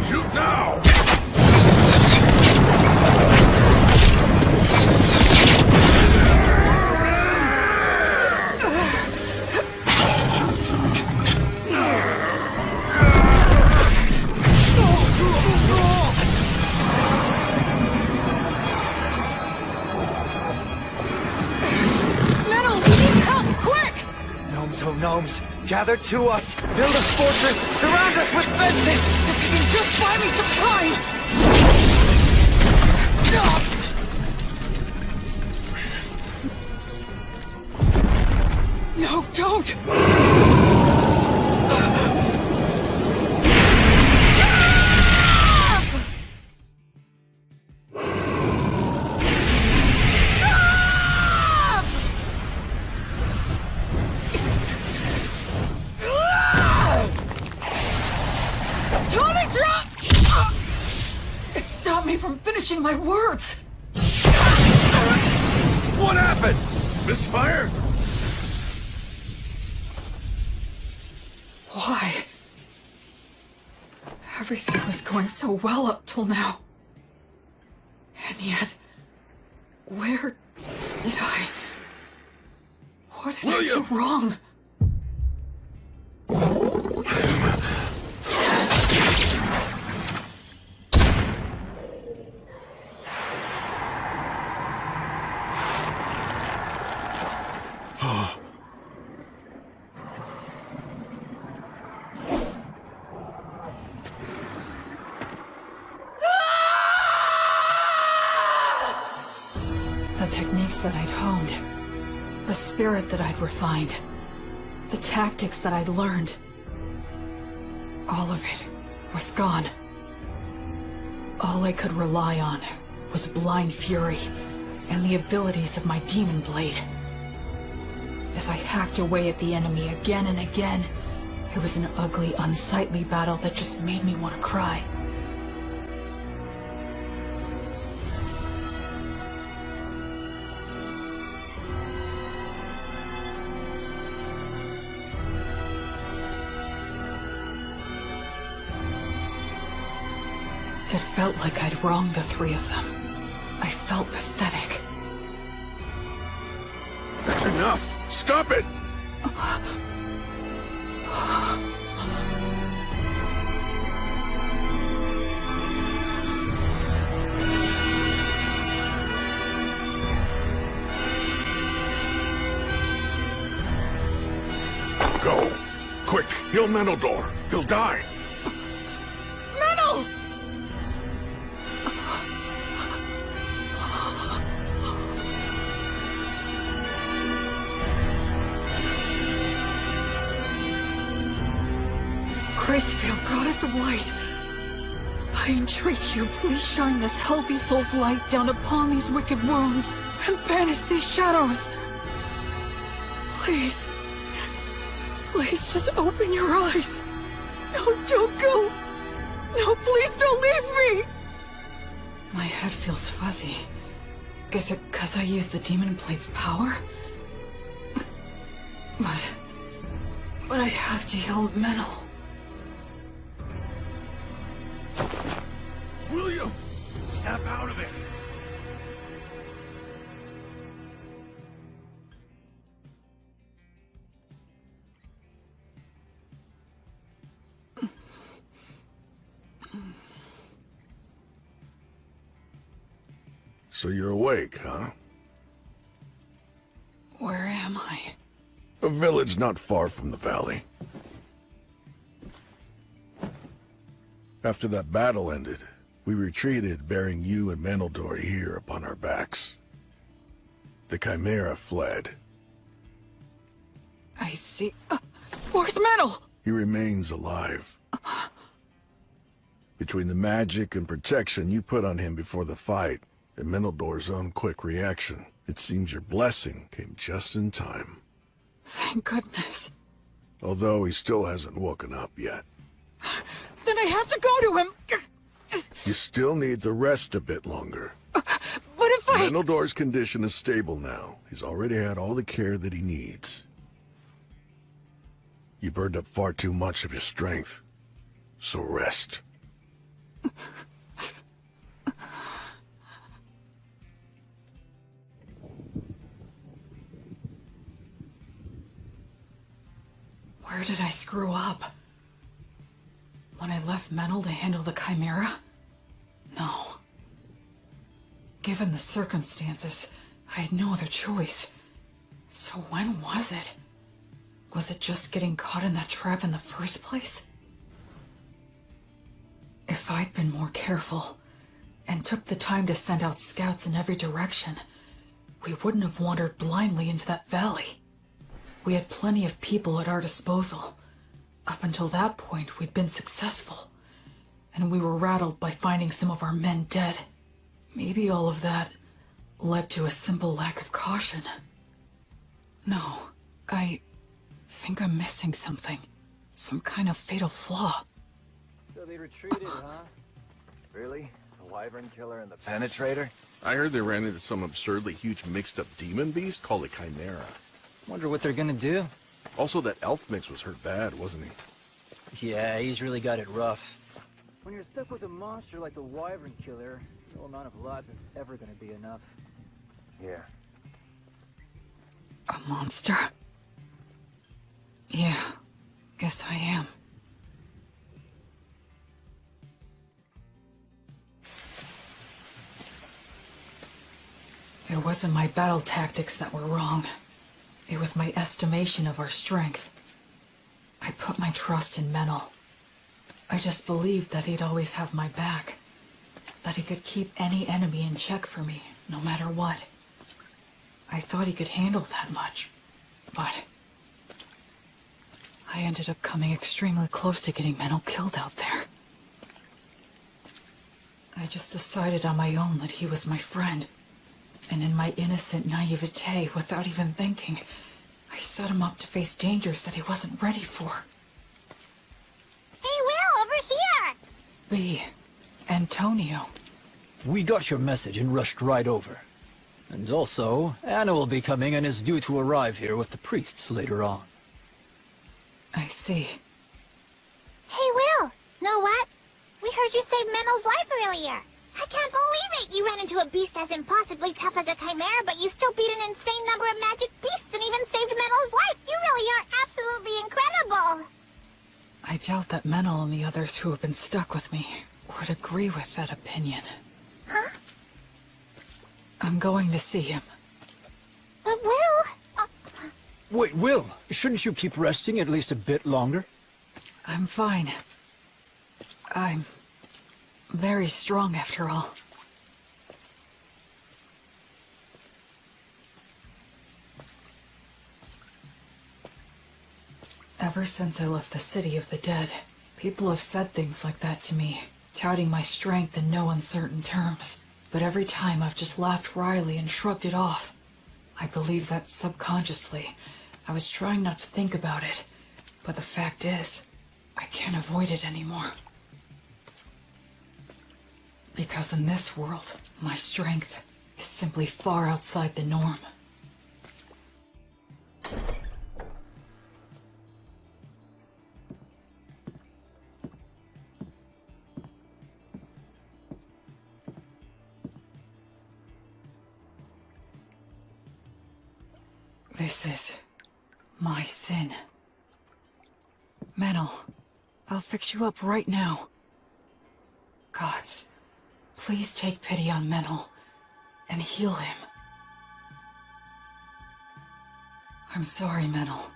Shoot now! Gnomes, gather to us! Build a fortress! Surround us with fences! If you can just buy me some time! No, don't! Tony, drop! It stopped me from finishing my words! What happened? Misfire? Why? Everything was going so well up till now. And yet, where did I... What did I do wrong? The techniques that I'd honed, the spirit that I'd refined, the tactics that I'd learned, all of it was gone. All I could rely on was blind fury and the abilities of my demon blade. As I hacked away at the enemy again and again, it was an ugly, unsightly battle that just made me want to cry. It felt like I'd wronged the three of them. I felt pathetic. That's enough! Stop it! Go! Quick! He'll Menildor! He'll die! Menel! Gracefield, goddess of light, I entreat you, please shine this healthy soul's light down upon these wicked wounds and banish these shadows. Please, please just open your eyes. No, don't go. No, please don't leave me. My head feels fuzzy. Is it 'cause I used the demon blade's power? But I have to heal Menel. William! Snap out of it! So you're awake, huh? Where am I? A village not far from the valley. After that battle ended, we retreated, bearing you and Menildor here upon our backs. The Chimera fled. I see. Where's Menel? He remains alive. Between the magic and protection you put on him before the fight, and Menildor's own quick reaction, it seems your blessing came just in time. Thank goodness. Although he still hasn't woken up yet. Then I have to go to him. You still need to rest a bit longer. But if I... Menildor's condition is stable now. He's already had all the care that he needs. You burned up far too much of your strength. So rest. Where did I screw up? When I left Menel to handle the Chimera? No. Given the circumstances, I had no other choice. So when was it? Was it just getting caught in that trap in the first place? If I'd been more careful, and took the time to send out scouts in every direction, we wouldn't have wandered blindly into that valley. We had plenty of people at our disposal. Up until that point, we'd been successful, and we were rattled by finding some of our men dead. Maybe all of that led to a simple lack of caution. No, I think I'm missing something. Some kind of fatal flaw. So they retreated, huh? Really? The wyvern killer and the penetrator? I heard they ran into some absurdly huge mixed-up demon beast called a chimera. Wonder what they're gonna do. Also, that elf mix was hurt bad, wasn't he? Yeah, he's really got it rough. When you're stuck with a monster like the wyvern killer, no amount of lives is ever gonna be enough. Yeah. A monster? Yeah, guess I am. It wasn't my battle tactics that were wrong. It was my estimation of our strength. I put my trust in Menel. I just believed that he'd always have my back. That he could keep any enemy in check for me, no matter what. I thought he could handle that much, but I ended up coming extremely close to getting Menel killed out there. I just decided on my own that he was my friend. And in my innocent naivete, without even thinking, I set him up to face dangers that he wasn't ready for. Hey, Will, over here! B. Antonio. We got your message and rushed right over. And also, Anna will be coming and is due to arrive here with the priests later on. I see. Hey, Will, know what? We heard you save Menel's life earlier. I can't believe it! You ran into a beast as impossibly tough as a chimera, but you still beat an insane number of magic beasts and even saved Menel's life! You really are absolutely incredible! I doubt that Menel and the others who have been stuck with me would agree with that opinion. Huh? I'm going to see him. But Will... Wait, Will, shouldn't you keep resting at least a bit longer? I'm fine. I'm very strong after all. Ever since I left the City of the Dead, people have said things like that to me, touting my strength in no uncertain terms. But every time I've just laughed wryly and shrugged it off. I believe that subconsciously, I was trying not to think about it. But the fact is, I can't avoid it anymore. Because in this world, my strength is simply far outside the norm. This is my sin. Menel, I'll fix you up right now. Gods, please take pity on Menel and heal him. I'm sorry, Menel.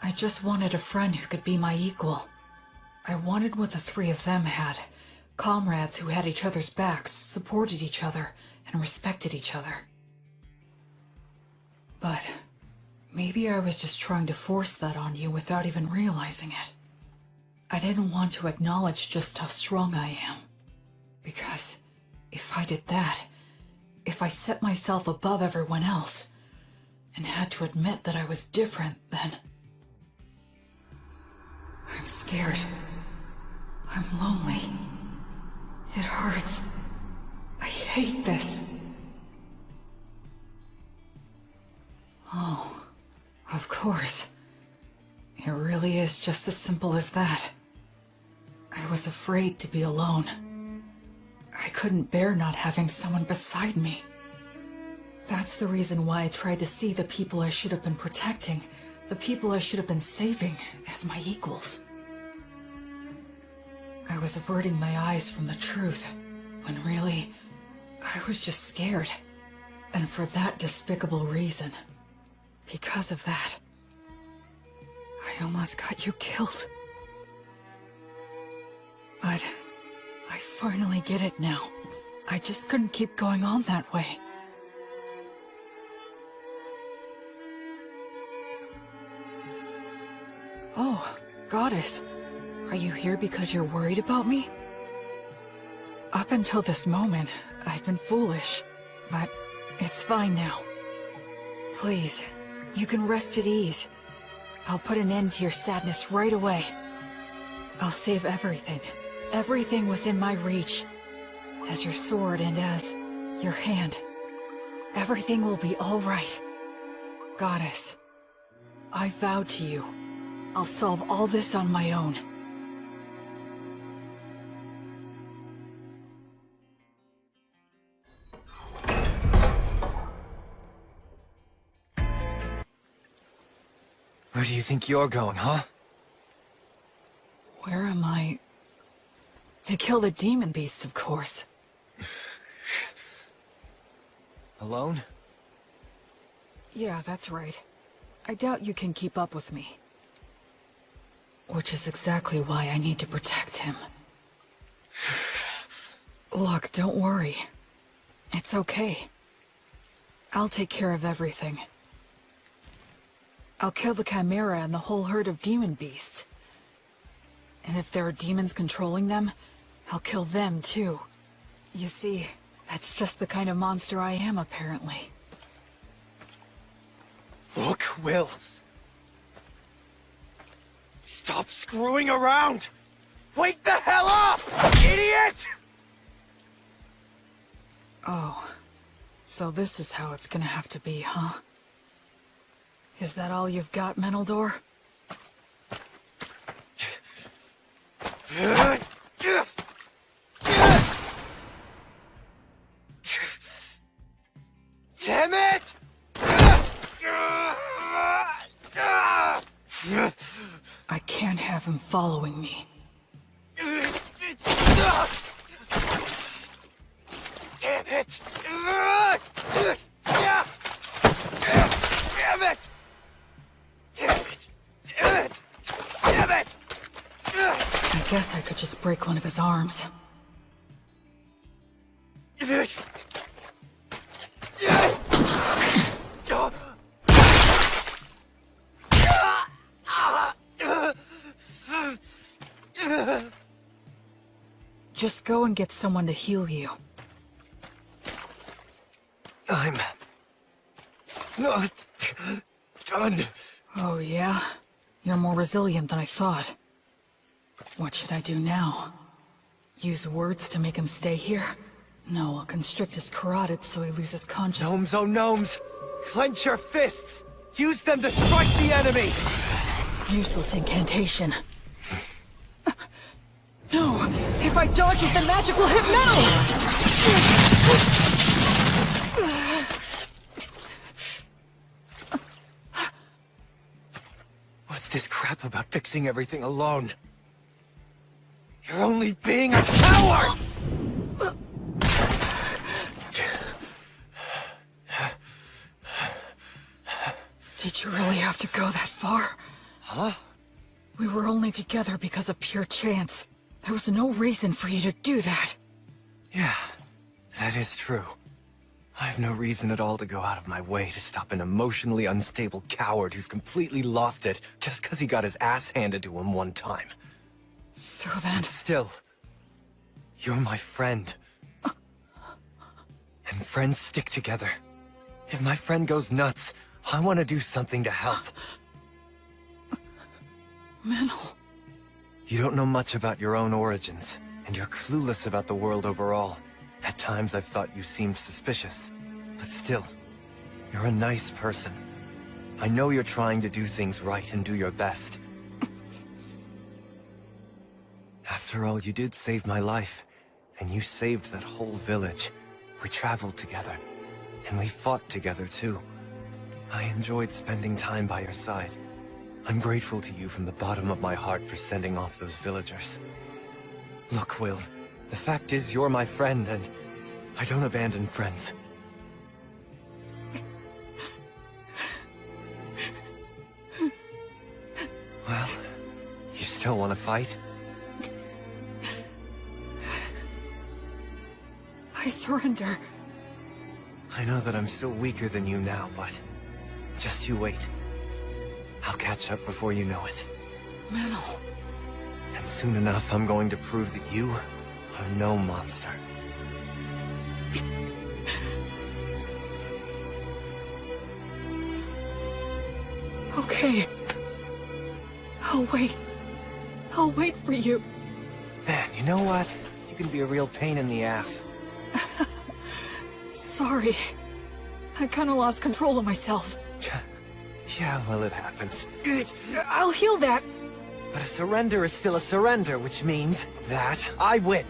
I just wanted a friend who could be my equal. I wanted what the three of them had. Comrades who had each other's backs, supported each other, and respected each other. But maybe I was just trying to force that on you without even realizing it. I didn't want to acknowledge just how strong I am. Because if I did that, if I set myself above everyone else, and had to admit that I was different, then I'm scared. I'm lonely. It hurts. I hate this. Oh, of course. It really is just as simple as that. I was afraid to be alone. I couldn't bear not having someone beside me. That's the reason why I tried to see the people I should have been protecting, the people I should have been saving, as my equals. I was averting my eyes from the truth, when really, I was just scared. And for that despicable reason, because of that, I almost got you killed. But finally get it now. I just couldn't keep going on that way. Oh, Goddess. Are you here because you're worried about me? Up until this moment, I've been foolish. But it's fine now. Please, you can rest at ease. I'll put an end to your sadness right away. I'll save everything. Everything within my reach. As your sword and as your hand. Everything will be all right. Goddess, I vow to you, I'll solve all this on my own. Where do you think you're going, huh? Where am I? To kill the demon beasts, of course. Alone? Yeah, that's right. I doubt you can keep up with me. Which is exactly why I need to protect him. Look, don't worry. It's okay. I'll take care of everything. I'll kill the Chimera and the whole herd of demon beasts. And if there are demons controlling them, I'll kill them too. You see, that's just the kind of monster I am, apparently. Look, Will. Stop screwing around! Wake the hell up, idiot! Oh, so this is how it's gonna have to be, huh? Is that all you've got, Menaldor? Damn it! I can't have him following me. Damn it! Damn it! Damn it! Damn it! Damn it! I guess I could just break one of his arms. Just go and get someone to heal you. I'm not done. Oh, yeah? You're more resilient than I thought. What should I do now? Use words to make him stay here? No, I'll constrict his carotid so he loses consciousness. Gnomes, oh gnomes! Clench your fists! Use them to strike the enemy! Useless incantation. No! If I dodge it, the magic will hit metal! What's this crap about fixing everything alone? You're only being a coward! Did you really have to go that far? Huh? We were only together because of pure chance. There was no reason for you to do that. Yeah, that is true. I have no reason at all to go out of my way to stop an emotionally unstable coward who's completely lost it just because he got his ass handed to him one time. So then... But still, you're my friend. And friends stick together. If my friend goes nuts, I want to do something to help. Menel... You don't know much about your own origins, and you're clueless about the world overall. At times I've thought you seemed suspicious, but still, you're a nice person. I know you're trying to do things right and do your best. After all, you did save my life, and you saved that whole village. We traveled together, and we fought together too. I enjoyed spending time by your side. I'm grateful to you from the bottom of my heart for sending off those villagers. Look, Will, the fact is you're my friend, and I don't abandon friends. Well, you still want to fight? I surrender. I know that I'm still weaker than you now, but just you wait. I'll catch up before you know it. Metal. And soon enough, I'm going to prove that you are no monster. Okay. I'll wait. I'll wait for you. Man, you know what? You can be a real pain in the ass. Sorry. I kinda lost control of myself. Yeah, well, it happens. I'll heal that. But a surrender is still a surrender, which means that I win.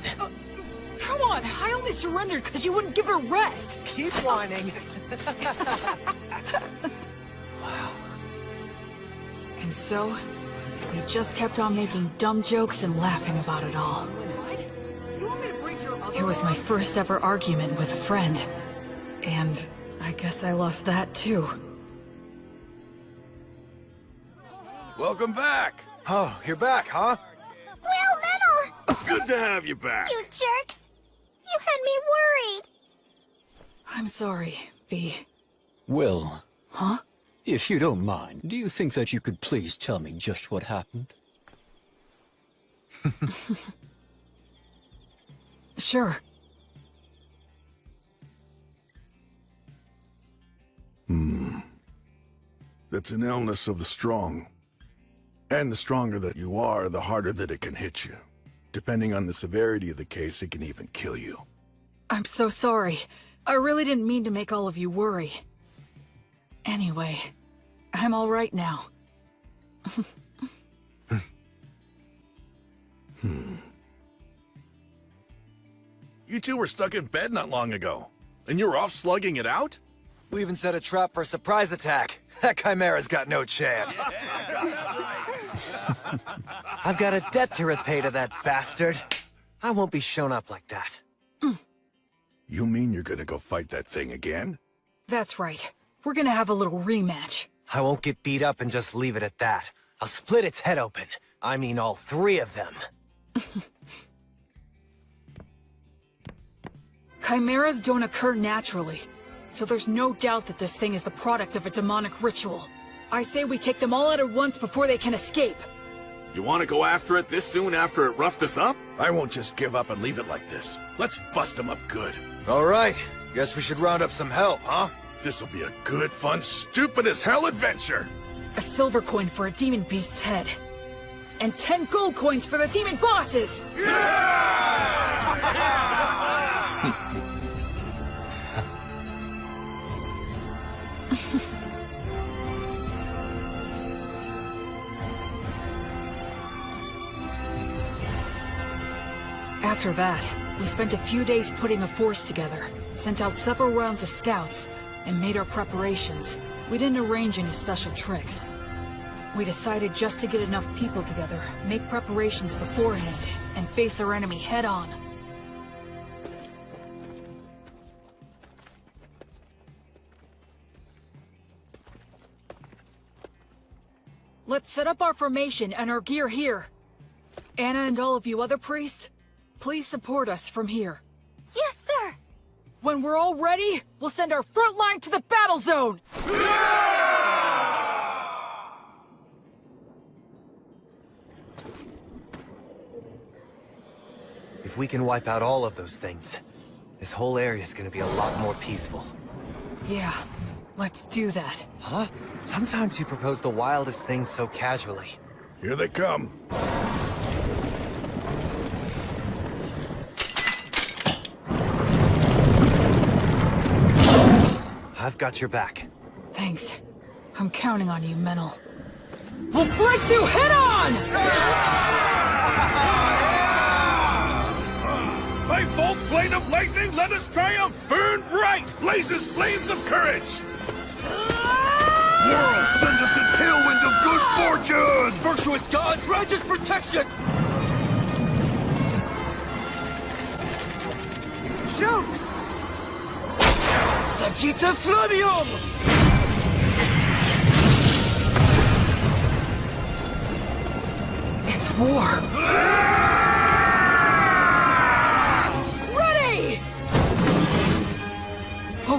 Come on, I only surrendered because you wouldn't give her rest. Keep whining. And so, we just kept on making dumb jokes and laughing about it all. It was my first ever argument with a friend. And I guess I lost that too. Welcome back! Oh, you're back, huh? Well, Metal! Good to have you back! You jerks! You had me worried! I'm sorry, B. Will. Huh? If you don't mind, do you think that you could please tell me just what happened? Sure. That's an illness of the strong. And the stronger that you are, the harder that it can hit you. Depending on the severity of the case, it can even kill you. I'm so sorry. I really didn't mean to make all of you worry. Anyway, I'm all right now. You two were stuck in bed not long ago, and you were off slugging it out? We even set a trap for a surprise attack. That Chimera's got no chance. I've got a debt to repay to that bastard. I won't be shown up like that. You mean you're gonna go fight that thing again? That's right. We're gonna have a little rematch. I won't get beat up and just leave it at that. I'll split its head open. I mean all three of them. Chimeras don't occur naturally, so there's no doubt that this thing is the product of a demonic ritual. I say we take them all out at once before they can escape. You want to go after it this soon after it roughed us up? I won't just give up and leave it like this. Let's bust him up good. All right. Guess we should round up some help, huh? This'll be a good, fun, stupid-as-hell adventure! A silver coin for a demon beast's head. And 10 gold coins for the demon bosses! After that, we spent a few days putting a force together, sent out several rounds of scouts, and made our preparations. We didn't arrange any special tricks. We decided just to get enough people together, make preparations beforehand, and face our enemy head-on. Let's set up our formation and our gear here. Anna and all of you other priests, please support us from here. Yes, sir! When we're all ready, we'll send our front line to the battle zone! If we can wipe out all of those things, this whole area is gonna be a lot more peaceful. Yeah, let's do that. Huh? Sometimes you propose the wildest things so casually. Here they come. I've got your back. Thanks. I'm counting on you, Menel. We'll break through head-on! By false blade of lightning, let us triumph! Burn bright! Blazes flames of courage! World, send us a tailwind of good fortune! Virtuous gods, righteous protection! Shoot! Sagita Flamium! It's war! Ready!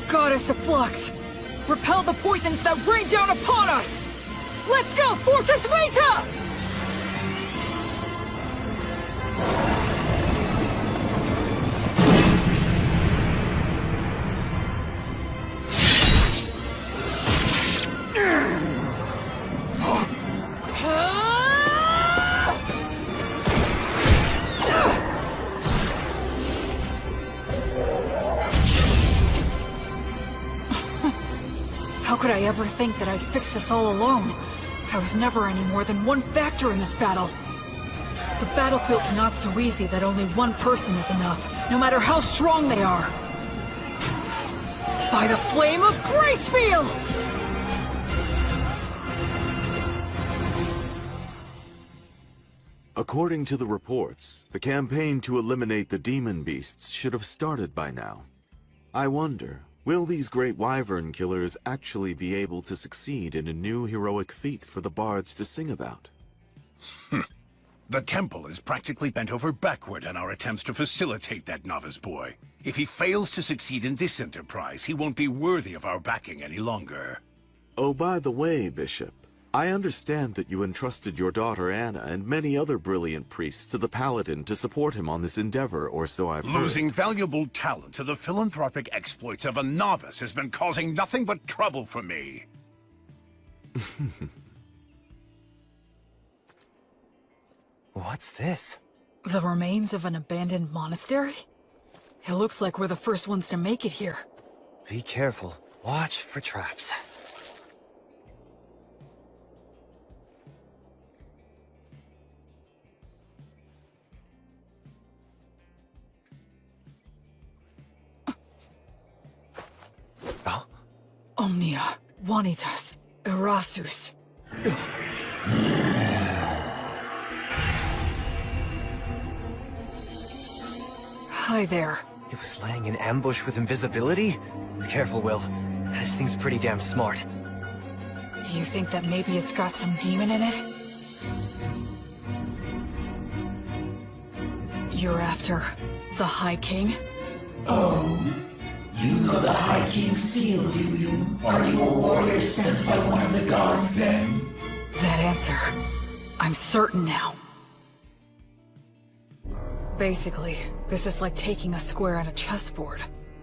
Goddess of Flux! Repel the poisons that rain down upon us! Let's go, Fortress Meta! How could I ever think that I'd fix this all alone? I was never any more than one factor in this battle. The battlefield's not so easy that only one person is enough, no matter how strong they are. By the flame of Gracefield! According to the reports, the campaign to eliminate the demon beasts should have started by now. I wonder, will these great wyvern killers actually be able to succeed in a new heroic feat for the bards to sing about? The temple is practically bent over backward in our attempts to facilitate that novice boy. If he fails to succeed in this enterprise, he won't be worthy of our backing any longer. Oh, by the way, Bishop, I understand that you entrusted your daughter Anna and many other brilliant priests to the Paladin to support him on this endeavor, or so I've heard. Losing valuable talent to the philanthropic exploits of a novice has been causing nothing but trouble for me. What's this? The remains of an abandoned monastery? It looks like we're the first ones to make it here. Be careful. Watch for traps. Omnia, Vanitas, Erasus. Hi there. It was laying in ambush with invisibility? Careful, Will. This thing's pretty damn smart. Do you think that maybe it's got some demon in it? You're after the High King? Oh, you know the High King's seal, do you? Are you a warrior sent by one of the gods, then? That answer, I'm certain now. Basically, this is like taking a square on a chessboard.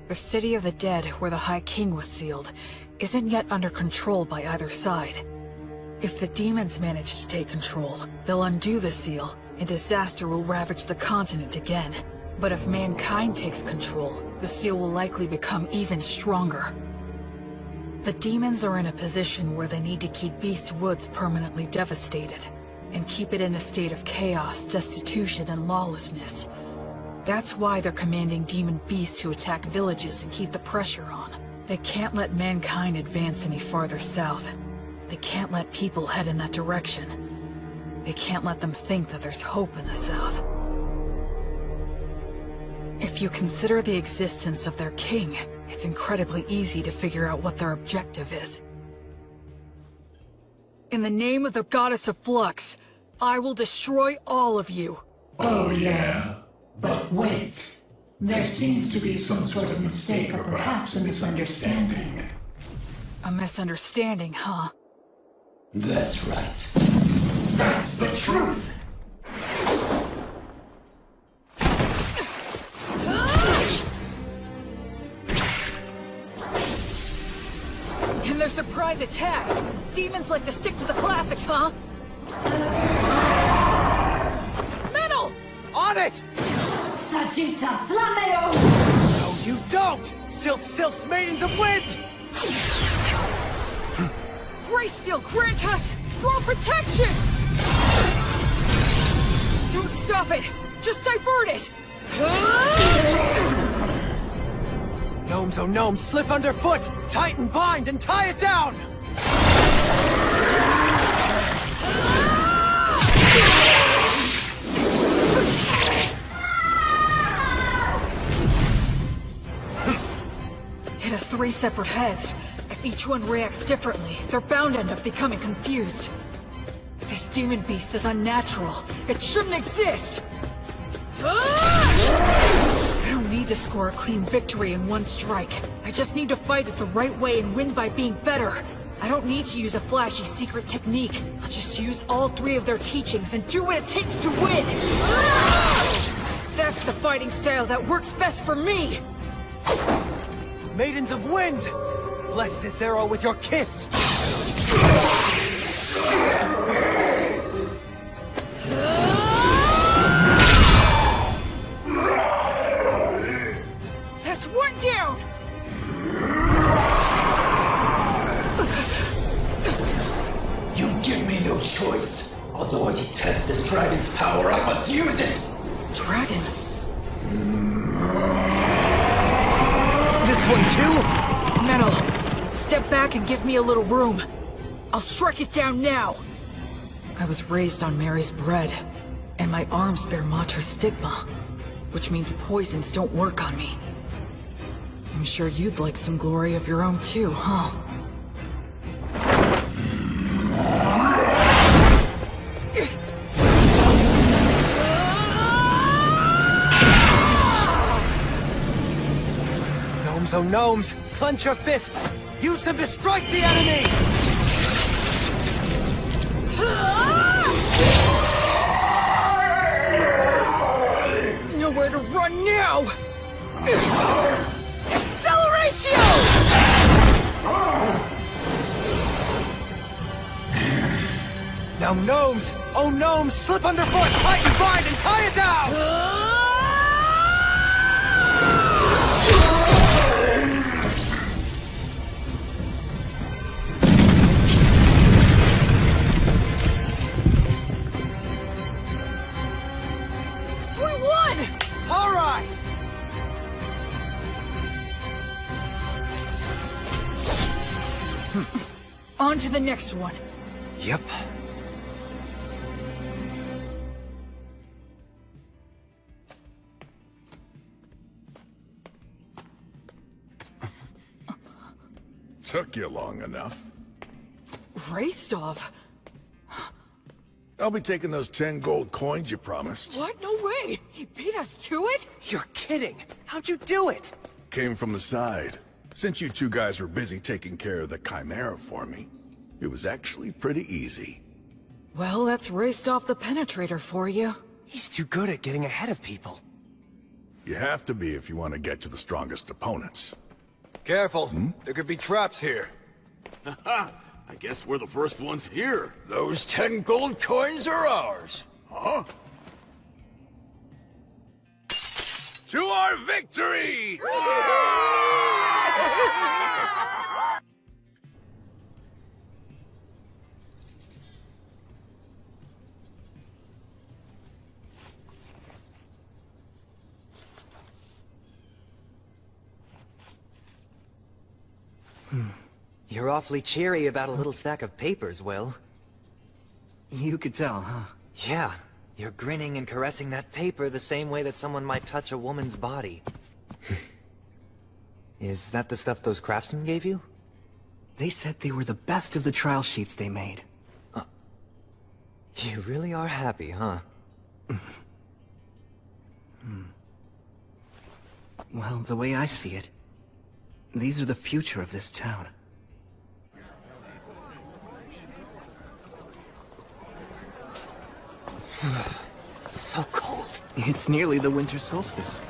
The city of the dead, where the High King was sealed, isn't yet under control by either side. If the demons manage to take control, they'll undo the seal, and disaster will ravage the continent again. But if mankind takes control, the seal will likely become even stronger. The demons are in a position where they need to keep Beast Woods permanently devastated, and keep it in a state of chaos, destitution, and lawlessness. That's why they're commanding demon beasts to attack villages and keep the pressure on. They can't let mankind advance any farther south. They can't let people head in that direction. They can't let them think that there's hope in the south. If you consider the existence of their king, it's incredibly easy to figure out what their objective is. In the name of the Goddess of Flux, I will destroy all of you. Oh yeah, but wait. There seems to be some sort of mistake or perhaps a misunderstanding. A misunderstanding, huh? That's right. That's the truth! In their surprise attacks, demons like to stick to the classics, huh? Metal! On it! Sagita Flameo! No, you don't! Sylph's Maidens of Wind! Gracefield, grant us your protection! Don't stop it! Just divert it! Gnomes, oh gnomes, slip underfoot! Tighten, bind, and tie it down! It has 3 separate heads. If each one reacts differently, they're bound to end up becoming confused. This demon beast is unnatural. It shouldn't exist! I don't need to score a clean victory in one strike. I just need to fight it the right way and win by being better. I don't need to use a flashy secret technique. I'll just use all 3 of their teachings and do what it takes to win! That's the fighting style that works best for me! Maidens of Wind! Bless this arrow with your kiss! That's 1 down! You give me no choice. Although I detest this dragon's power, I must use it! Dragon? This one too? Metal, step back and give me a little room. I'll strike it down now. I was raised on Mary's bread, and my arms bear Mater's stigma, which means poisons don't work on me. I'm sure you'd like some glory of your own too, huh? Gnomes, oh gnomes! Clench your fists! Use them to strike the enemy! Nowhere to run now! Acceleratio! Now gnomes! Oh gnomes! Slip underfoot! Tighten, bind, and tie it down! On to the next one. Yep. Took you long enough. Raystov? I'll be taking those 10 gold coins you promised. What? No way! He beat us to it? You're kidding! How'd you do it? Came from the side. Since you 2 guys were busy taking care of the Chimera for me, it was actually pretty easy. Well, that's Raystov the Penetrator for you. He's too good at getting ahead of people. You have to be if you want to get to the strongest opponents. Careful. There could be traps here. Haha! I guess we're the first ones here. Those 10 gold coins are ours. Huh? To our victory! You're awfully cheery about a little stack of papers, Will. You could tell, huh? Yeah. You're grinning and caressing that paper the same way that someone might touch a woman's body. Is that the stuff those craftsmen gave you? They said they were the best of the trial sheets they made. You really are happy, huh? Well, the way I see it, these are the future of this town. So cold. It's nearly the winter solstice.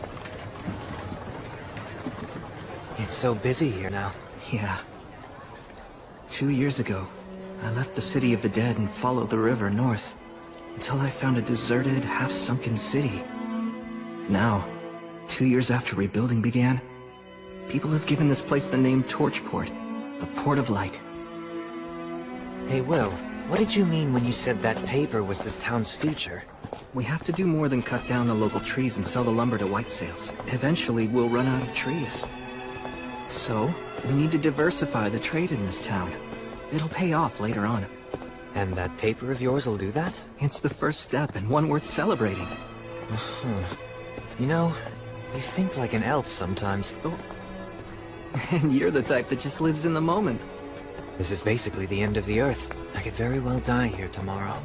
It's so busy here now. Yeah. 2 years ago, I left the city of the dead and followed the river north, until I found a deserted, half-sunken city. Now, 2 years after rebuilding began, people have given this place the name Torchport, the Port of Light. Hey, Will, what did you mean when you said that paper was this town's future? We have to do more than cut down the local trees and sell the lumber to white sales. Eventually, we'll run out of trees. So, we need to diversify the trade in this town. It'll pay off later on. And that paper of yours will do that? It's the first step and one worth celebrating. You know, you think like an elf sometimes. Oh. And you're the type that just lives in the moment. This is basically the end of the Earth. I could very well die here tomorrow.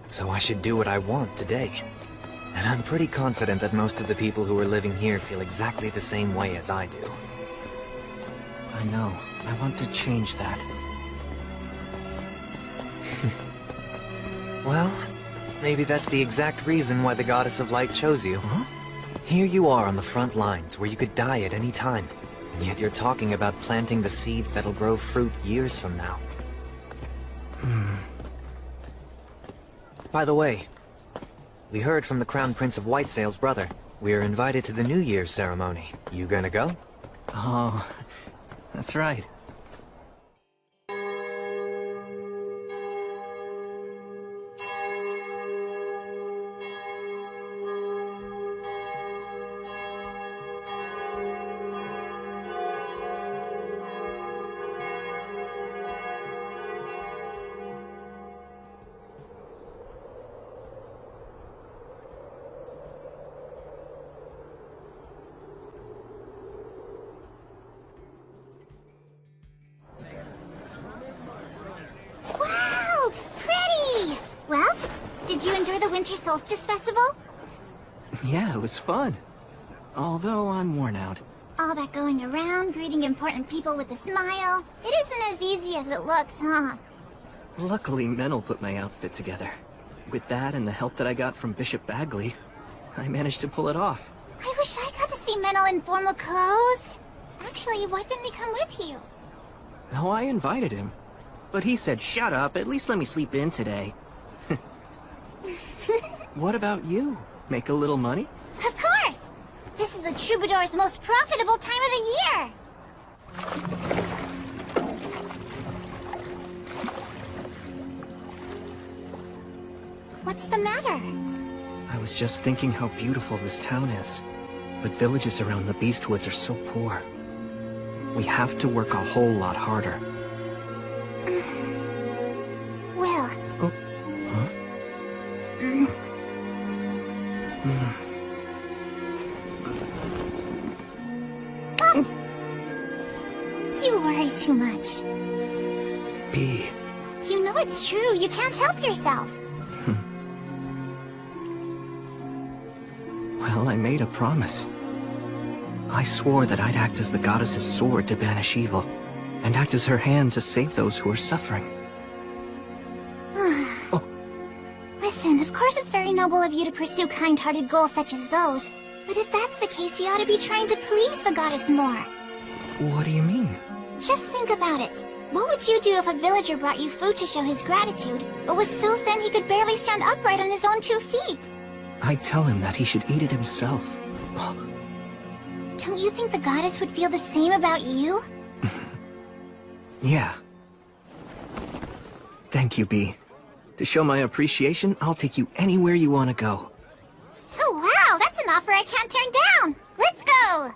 So I should do what I want today. And I'm pretty confident that most of the people who are living here feel exactly the same way as I do. I know. I want to change that. Well, maybe that's the exact reason why the Goddess of Light chose you. Huh? Here you are on the front lines, where you could die at any time. And yet you're talking about planting the seeds that'll grow fruit years from now. By the way, we heard from the Crown Prince of Whitesail's brother. We're invited to the New Year's ceremony. You gonna go? Oh, that's right. Wow, pretty! Well, did you enjoy the Winter Solstice Festival? Yeah, it was fun. Although I'm worn out. All that going around, greeting important people with a smile. It isn't as easy as it looks, huh? Luckily, Menel put my outfit together. With that and the help that I got from Bishop Bagley, I managed to pull it off. I wish I got to see Menel in formal clothes. Actually, why didn't he come with you? Oh, I invited him. But he said, shut up, at least let me sleep in today. What about you? Make a little money? Of course! This is the Troubadour's most profitable time of the year! What's the matter? I was just thinking how beautiful this town is. But villages around the Beastwoods are so poor. We have to work a whole lot harder. Will. Oh. Huh? You worry too much. B. You know it's true. You can't help yourself. Well, I made a promise. I swore that I'd act as the goddess's sword to banish evil, and act as her hand to save those who are suffering. Listen, of course it's very noble of you to pursue kind-hearted goals such as those. But if that's the case, you ought to be trying to please the goddess more. What do you mean? Just think about it. What would you do if a villager brought you food to show his gratitude, but was so thin he could barely stand upright on his own 2 feet? I'd tell him that he should eat it himself. Don't you think the goddess would feel the same about you? Yeah. Thank you, B. To show my appreciation, I'll take you anywhere you want to go. Oh wow, that's an offer I can't turn down! Let's go!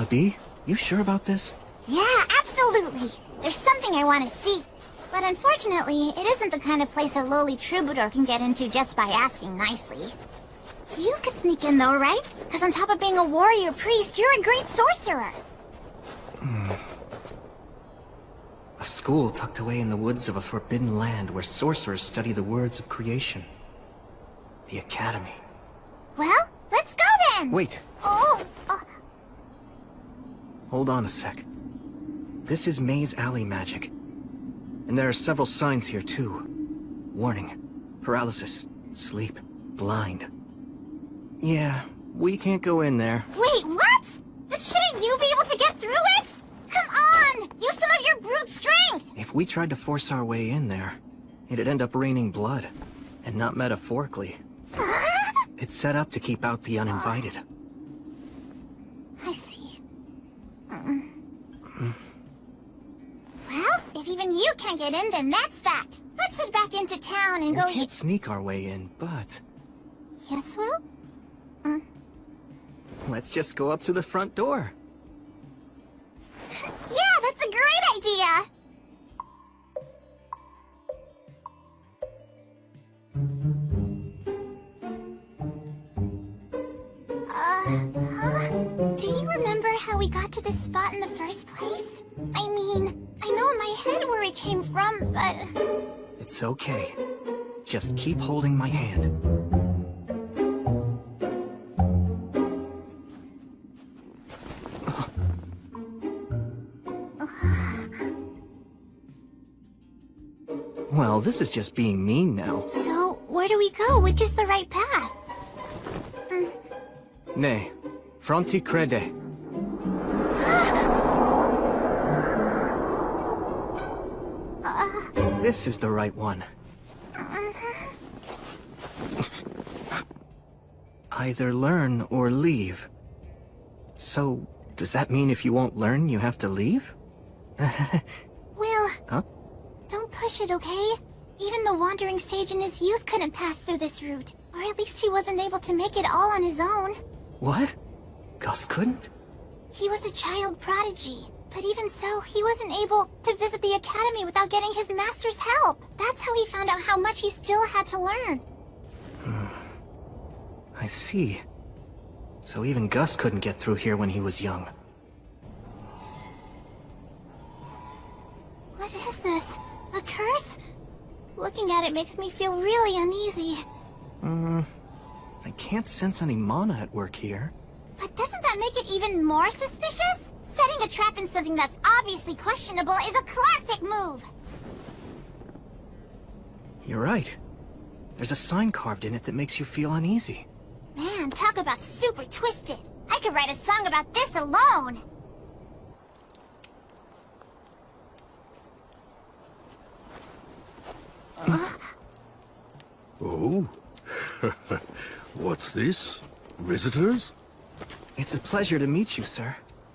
B, you sure about this? Yeah, absolutely! There's something I want to see. But unfortunately, it isn't the kind of place a lowly troubadour can get into just by asking nicely. You could sneak in though, right? Because on top of being a warrior priest, you're a great sorcerer. A school tucked away in the woods of a forbidden land where sorcerers study the words of creation. The Academy. Well, let's go then! Wait. Oh! Hold on a sec. This is Maze Alley magic. And there are several signs here too. Warning. Paralysis. Sleep. Blind. Yeah, we can't go in there. Wait, what? But shouldn't you be able to get through it? Come on! Use some of your brute strength! If we tried to force our way in there, it'd end up raining blood. And not metaphorically. It's set up to keep out the uninvited. I see. Well, if even you can't get in, then that's that. Let's head back into town and We go... can't sneak our way in, but... Yes, Will? Let's just go up to the front door. Yeah, that's a great idea! Do you remember how we got to this spot in the first place? I mean, I know in my head where we came from, but... It's okay. Just keep holding my hand. Well, this is just being mean now. So, where do we go? Which is the right path? Ne, fronti crede. This is the right one. Either learn or leave. So, does that mean if you won't learn, you have to leave? Will, Huh? don't push it, okay? Even the wandering sage in his youth couldn't pass through this route. Or at least he wasn't able to make it all on his own. What? Gus couldn't? He was a child prodigy. But even so, he wasn't able to visit the academy without getting his master's help. That's how he found out how much he still had to learn. I see. So even Gus couldn't get through here when he was young. What is this? A curse? Looking at it makes me feel really uneasy. I can't sense any mana at work here. But doesn't that make it even more suspicious? Setting a trap in something that's obviously questionable is a classic move! You're right. There's a sign carved in it that makes you feel uneasy. Man, talk about super twisted. I could write a song about this alone! Oh? What's this? Visitors? It's a pleasure to meet you, sir.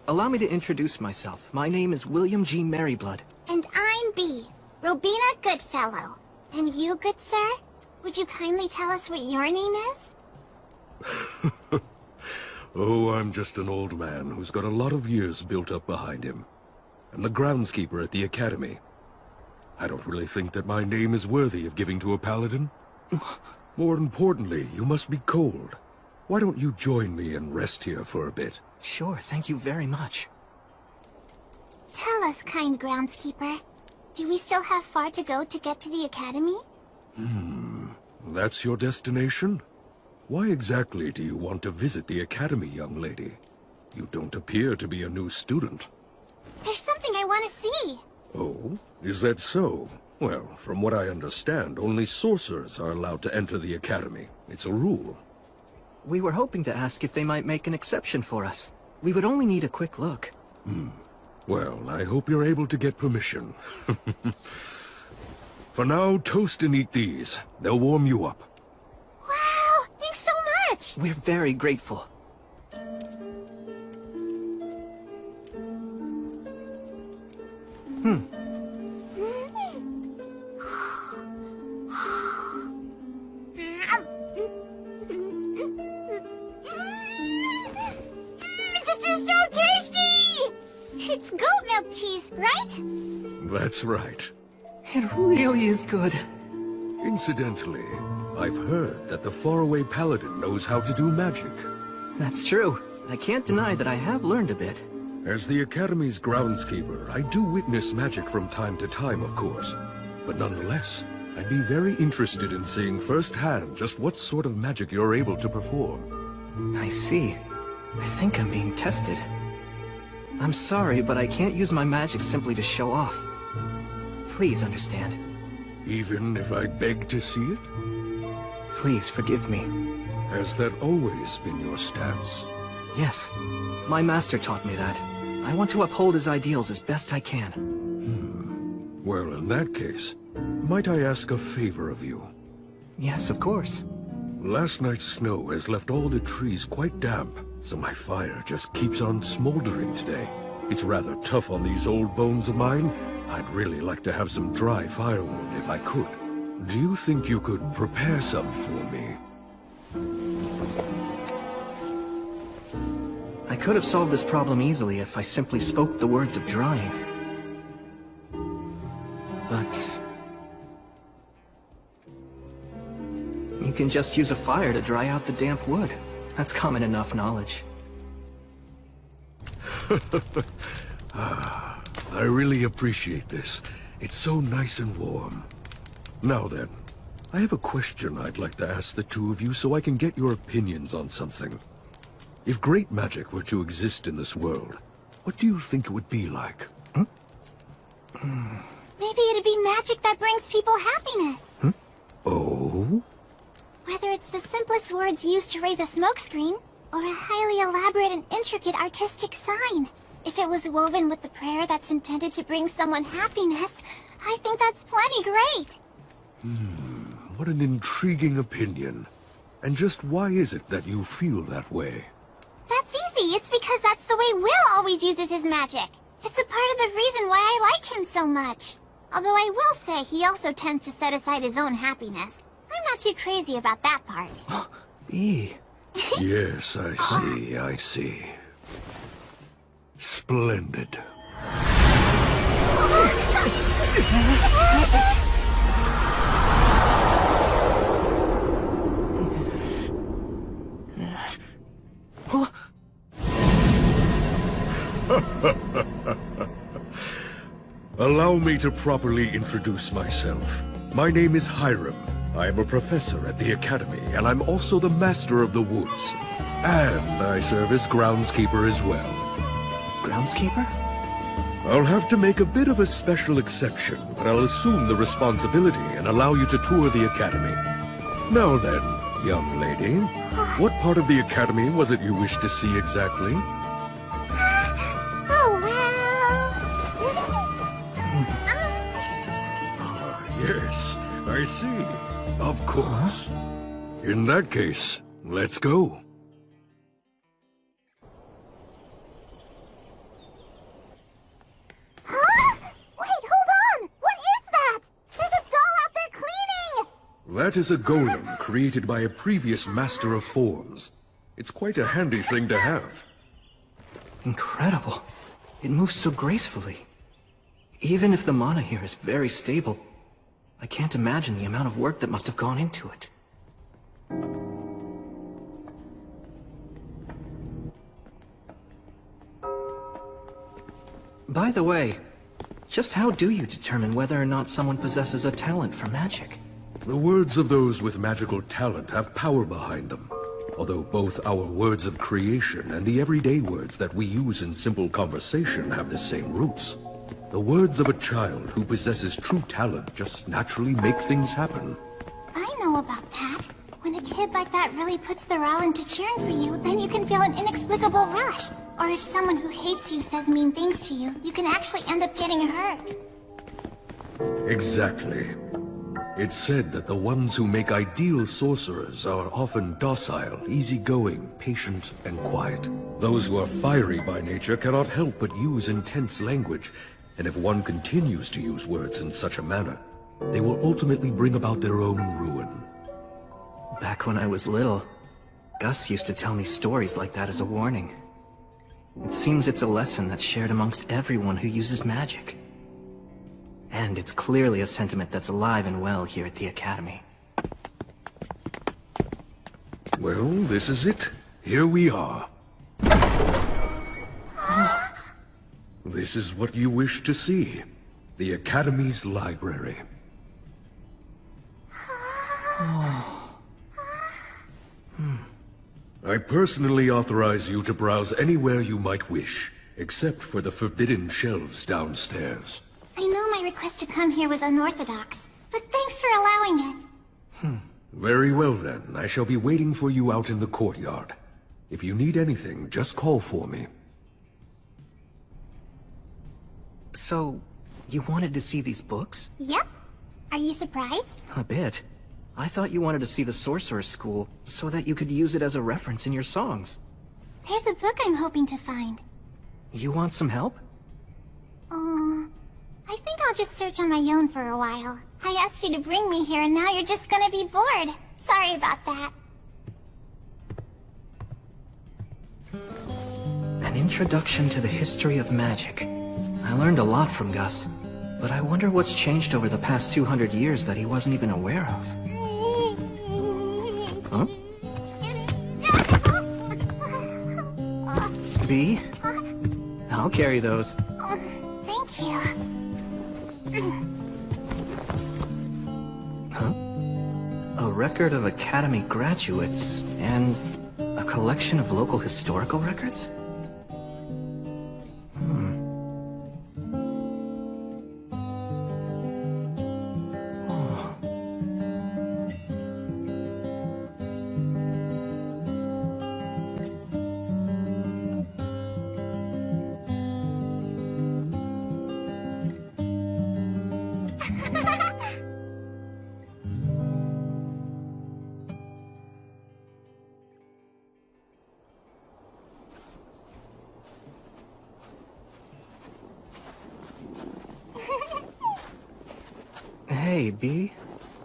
Allow me to introduce myself. My name is William G. Merryblood. And I'm B. Robina Goodfellow. And you, good sir? Would you kindly tell us what your name is? Oh, I'm just an old man who's got a lot of years built up behind him. I'm the groundskeeper at the academy. I don't really think that my name is worthy of giving to a paladin. More importantly, you must be cold. Why don't you join me and rest here for a bit? Sure, thank you very much. Tell us, kind groundskeeper. Do we still have far to go to get to the academy? That's your destination? Why exactly do you want to visit the academy, young lady? You don't appear to be a new student. There's something I want to see. Oh? Is that so? Well, from what I understand, only sorcerers are allowed to enter the academy. It's a rule. We were hoping to ask if they might make an exception for us. We would only need a quick look. Well, I hope you're able to get permission. For now, toast and eat these. They'll warm you up. Wow, thanks so much! We're very grateful. It's so tasty! It's goat milk cheese, right? That's right. It really is good. Incidentally, I've heard that the faraway paladin knows how to do magic. That's true. I can't deny that I have learned a bit. As the Academy's groundskeeper, I do witness magic from time to time, of course. But nonetheless, I'd be very interested in seeing firsthand just what sort of magic you're able to perform. I see. I think I'm being tested. I'm sorry, but I can't use my magic simply to show off. Please understand. Even if I beg to see it? Please forgive me. Has that always been your stance? Yes. My master taught me that. I want to uphold his ideals as best I can. Well, in that case, might I ask a favor of you? Yes, of course. Last night's snow has left all the trees quite damp, so my fire just keeps on smoldering today. It's rather tough on these old bones of mine. I'd really like to have some dry firewood if I could. Do you think you could prepare some for me? I could have solved this problem easily if I simply spoke the words of drying. But you can just use a fire to dry out the damp wood. That's common enough knowledge. I really appreciate this. It's so nice and warm. Now then, I have a question I'd like to ask the two of you so I can get your opinions on something. If great magic were to exist in this world, what do you think it would be like? Maybe it'd be magic that brings people happiness. Oh? Whether it's the simplest words used to raise a smokescreen, or a highly elaborate and intricate artistic sign. If it was woven with the prayer that's intended to bring someone happiness, I think that's plenty great. What an intriguing opinion. And just why is it that you feel that way? That's easy. It's because that's the way Will always uses his magic. It's a part of the reason why I like him so much. Although I will say he also tends to set aside his own happiness. I'm not too crazy about that part. B. Yes, I see. Splendid. Allow me to properly introduce myself. My name is Hiram. I am a professor at the Academy, and I'm also the Master of the Woods. And I serve as groundskeeper as well. Groundskeeper? I'll have to make a bit of a special exception, but I'll assume the responsibility and allow you to tour the Academy. Now then, young lady, what part of the Academy was it you wished to see exactly? Yes, I see. Of course. In that case, let's go. Wait, hold on! What is that? There's a doll out there cleaning! That is a golem created by a previous master of forms. It's quite a handy thing to have. Incredible. It moves so gracefully. Even if the mana here is very stable, I can't imagine the amount of work that must have gone into it. By the way, just how do you determine whether or not someone possesses a talent for magic? The words of those with magical talent have power behind them. Although both our words of creation and the everyday words that we use in simple conversation have the same roots. The words of a child who possesses true talent just naturally make things happen. I know about that. When a kid like that really puts their all into cheering for you, then you can feel an inexplicable rush. Or if someone who hates you says mean things to you, you can actually end up getting hurt. Exactly. It's said that the ones who make ideal sorcerers are often docile, easygoing, patient, and quiet. Those who are fiery by nature cannot help but use intense language, and if one continues to use words in such a manner, they will ultimately bring about their own ruin. Back when I was little, Gus used to tell me stories like that as a warning. It seems it's a lesson that's shared amongst everyone who uses magic. And it's clearly a sentiment that's alive and well here at the Academy. Well, this is it. Here we are. This is what you wish to see. The Academy's library. I personally authorize you to browse anywhere you might wish, except for the forbidden shelves downstairs. I know my request to come here was unorthodox, but thanks for allowing it. Very well then, I shall be waiting for you out in the courtyard. If you need anything, just call for me. So, you wanted to see these books? Yep. Are you surprised? A bit. I thought you wanted to see the Sorcerer's School, so that you could use it as a reference in your songs. There's a book I'm hoping to find. You want some help? I think I'll just search on my own for a while. I asked you to bring me here and now you're just gonna be bored. Sorry about that. An introduction to the history of magic. I learned a lot from Gus, but I wonder what's changed over the past 200 years that he wasn't even aware of. Huh? B? I'll carry those. Thank you. Huh? A record of Academy graduates and a collection of local historical records? Hey, B.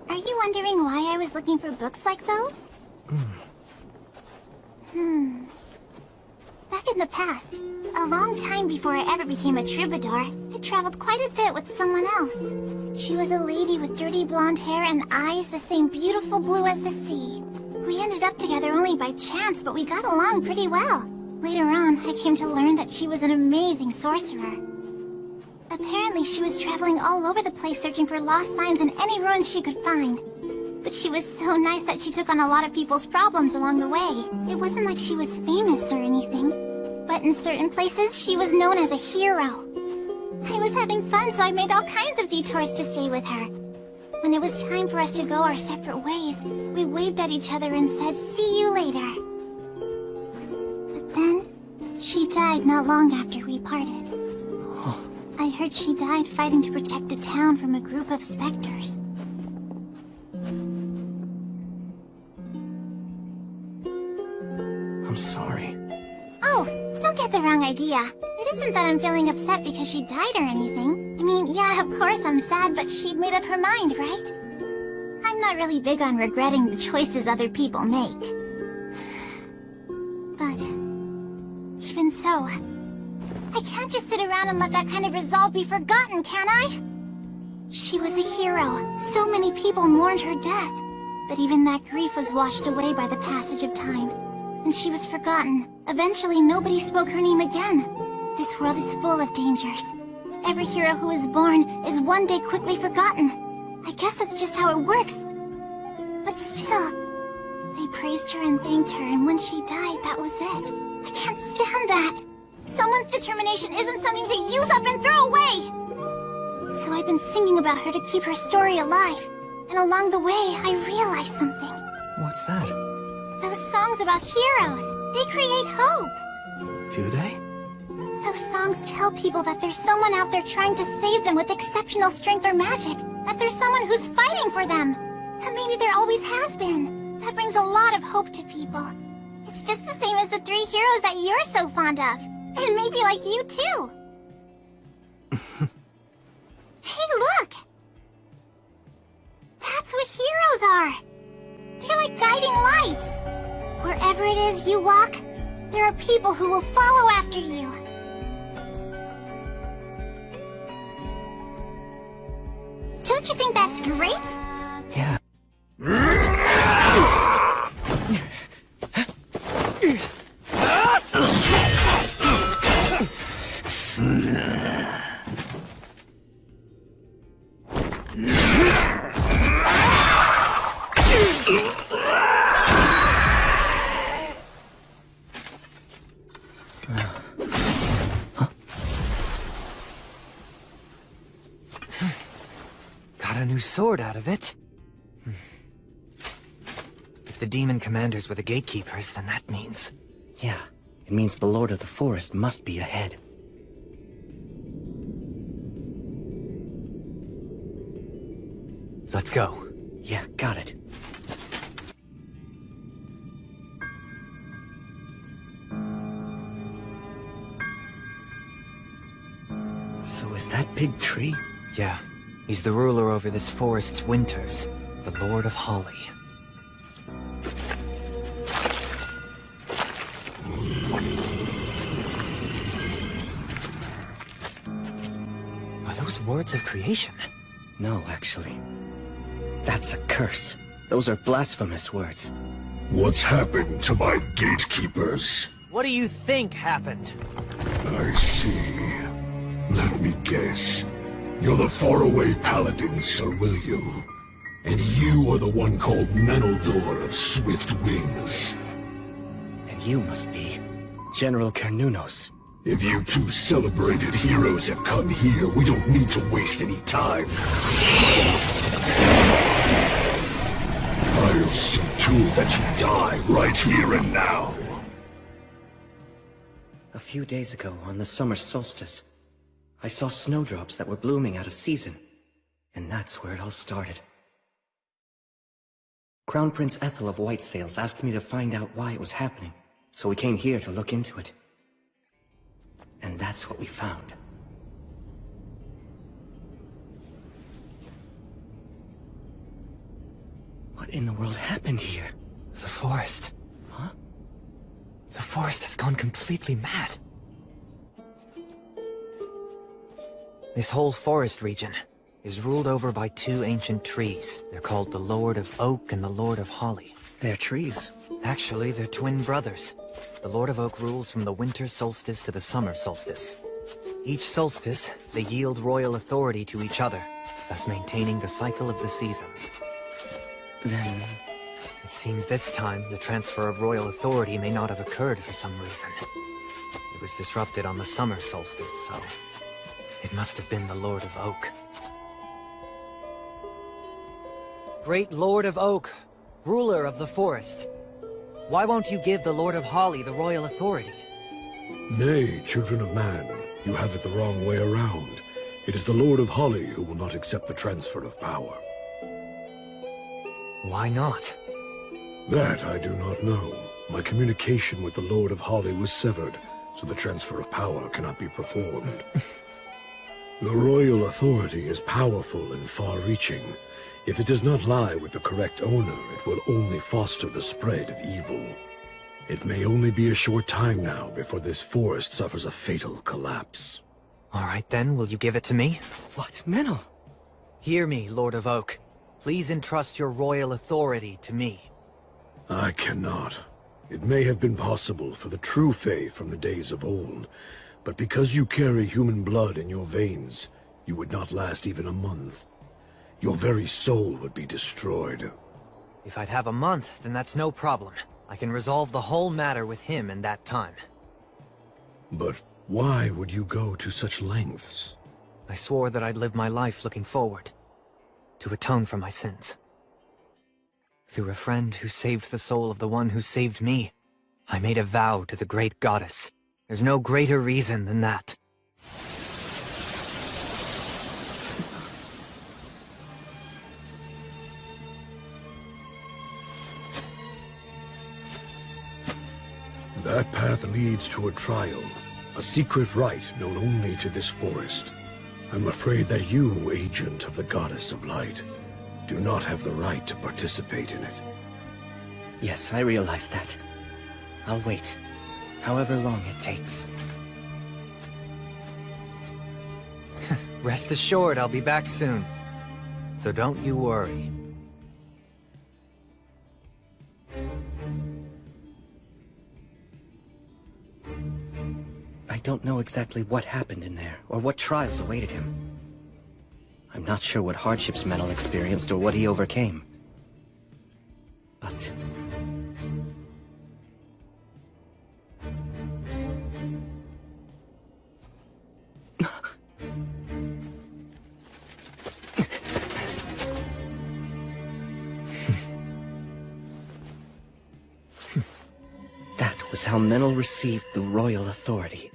Are you wondering why I was looking for books like those? Back in the past, a long time before I ever became a troubadour, I traveled quite a bit with someone else. She was a lady with dirty blonde hair and eyes the same beautiful blue as the sea. We ended up together only by chance, but we got along pretty well. Later on, I came to learn that she was an amazing sorcerer. Apparently, she was traveling all over the place searching for lost signs in any ruins she could find. But she was so nice that she took on a lot of people's problems along the way. It wasn't like she was famous or anything, but in certain places, she was known as a hero. I was having fun, so I made all kinds of detours to stay with her. When it was time for us to go our separate ways, we waved at each other and said, "See you later." But then, she died not long after we parted. I heard she died fighting to protect a town from a group of specters. I'm sorry. Oh, don't get the wrong idea. It isn't that I'm feeling upset because she died or anything. I mean, yeah, of course I'm sad, but she'd made up her mind, right? I'm not really big on regretting the choices other people make. But even so, I can't just sit around and let that kind of resolve be forgotten, can I? She was a hero. So many people mourned her death. But even that grief was washed away by the passage of time. And she was forgotten. Eventually, nobody spoke her name again. This world is full of dangers. Every hero who is born is one day quickly forgotten. I guess that's just how it works. But still, they praised her and thanked her, and when she died, that was it. I can't stand that. Someone's determination isn't something to use up and throw away! So I've been singing about her to keep her story alive. And along the way, I realized something. What's that? Those songs about heroes, they create hope. Do they? Those songs tell people that there's someone out there trying to save them with exceptional strength or magic. That there's someone who's fighting for them. That maybe there always has been. That brings a lot of hope to people. It's just the same as the 3 heroes that you're so fond of. And maybe like you too. Hey, look! That's what heroes are. They're like guiding lights. Wherever it is you walk, there are people who will follow after you. Don't you think that's great? Yeah. Got a new sword out of it. If the demon commanders were the gatekeepers, then that means... Yeah, it means the Lord of the Forest must be ahead. Let's go. Yeah, got it. So is that big tree? Yeah. He's the ruler over this forest's winters, the Lord of Holly. Are those words of creation? No, actually. That's a curse. Those are blasphemous words. What's happened to my gatekeepers? What do you think happened? I see. Let me guess. You're the faraway paladin, Sir William. And you are the one called Menaldor of Swift Wings. And you must be General Carnunos. If you two celebrated heroes have come here, we don't need to waste any time. I'll see to it that you die right here and now. A few days ago, on the summer solstice, I saw snowdrops that were blooming out of season. And that's where it all started. Crown Prince Ethel of White Sails asked me to find out why it was happening, so we came here to look into it. And that's what we found. What in the world happened here? The forest. Huh? The forest has gone completely mad. This whole forest region is ruled over by two ancient trees. They're called the Lord of Oak and the Lord of Holly. They're trees. Actually, they're twin brothers. The Lord of Oak rules from the winter solstice to the summer solstice. Each solstice, they yield royal authority to each other, thus maintaining the cycle of the seasons. Then... It seems this time, the transfer of royal authority may not have occurred for some reason. It was disrupted on the summer solstice, so... it must have been the Lord of Oak. Great Lord of Oak, ruler of the forest. Why won't you give the Lord of Holly the royal authority? Nay, children of man, you have it the wrong way around. It is the Lord of Holly who will not accept the transfer of power. Why not? That I do not know. My communication with the Lord of Holly was severed, so the transfer of power cannot be performed. The royal authority is powerful and far-reaching. If it does not lie with the correct owner, it will only foster the spread of evil. It may only be a short time now before this forest suffers a fatal collapse. All right then, will you give it to me? What, Menel? Hear me, Lord of Oak. Please entrust your royal authority to me. I cannot. It may have been possible for the true Fae from the days of old, but because you carry human blood in your veins, you would not last even a month. Your very soul would be destroyed. If I'd have a month, then that's no problem. I can resolve the whole matter with him in that time. But why would you go to such lengths? I swore that I'd live my life looking forward, to atone for my sins. Through a friend who saved the soul of the one who saved me, I made a vow to the great goddess. There's no greater reason than that. That path leads to a trial, a secret rite known only to this forest. I'm afraid that you, agent of the Goddess of Light, do not have the right to participate in it. Yes, I realize that. I'll wait, however long it takes. Rest assured, I'll be back soon. So don't you worry. I don't know exactly what happened in there, or what trials awaited him. I'm not sure what hardships Menel experienced or what he overcame. But... that was how Menel received the royal authority.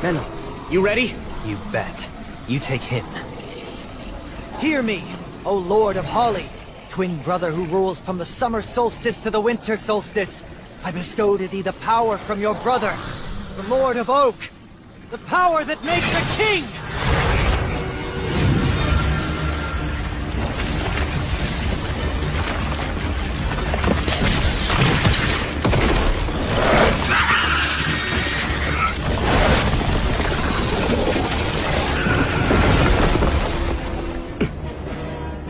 Menel, you ready? You bet. You take him. Hear me, O Lord of Holly, twin brother who rules from the summer solstice to the winter solstice. I bestow to thee the power from your brother, the Lord of Oak, the power that makes a king!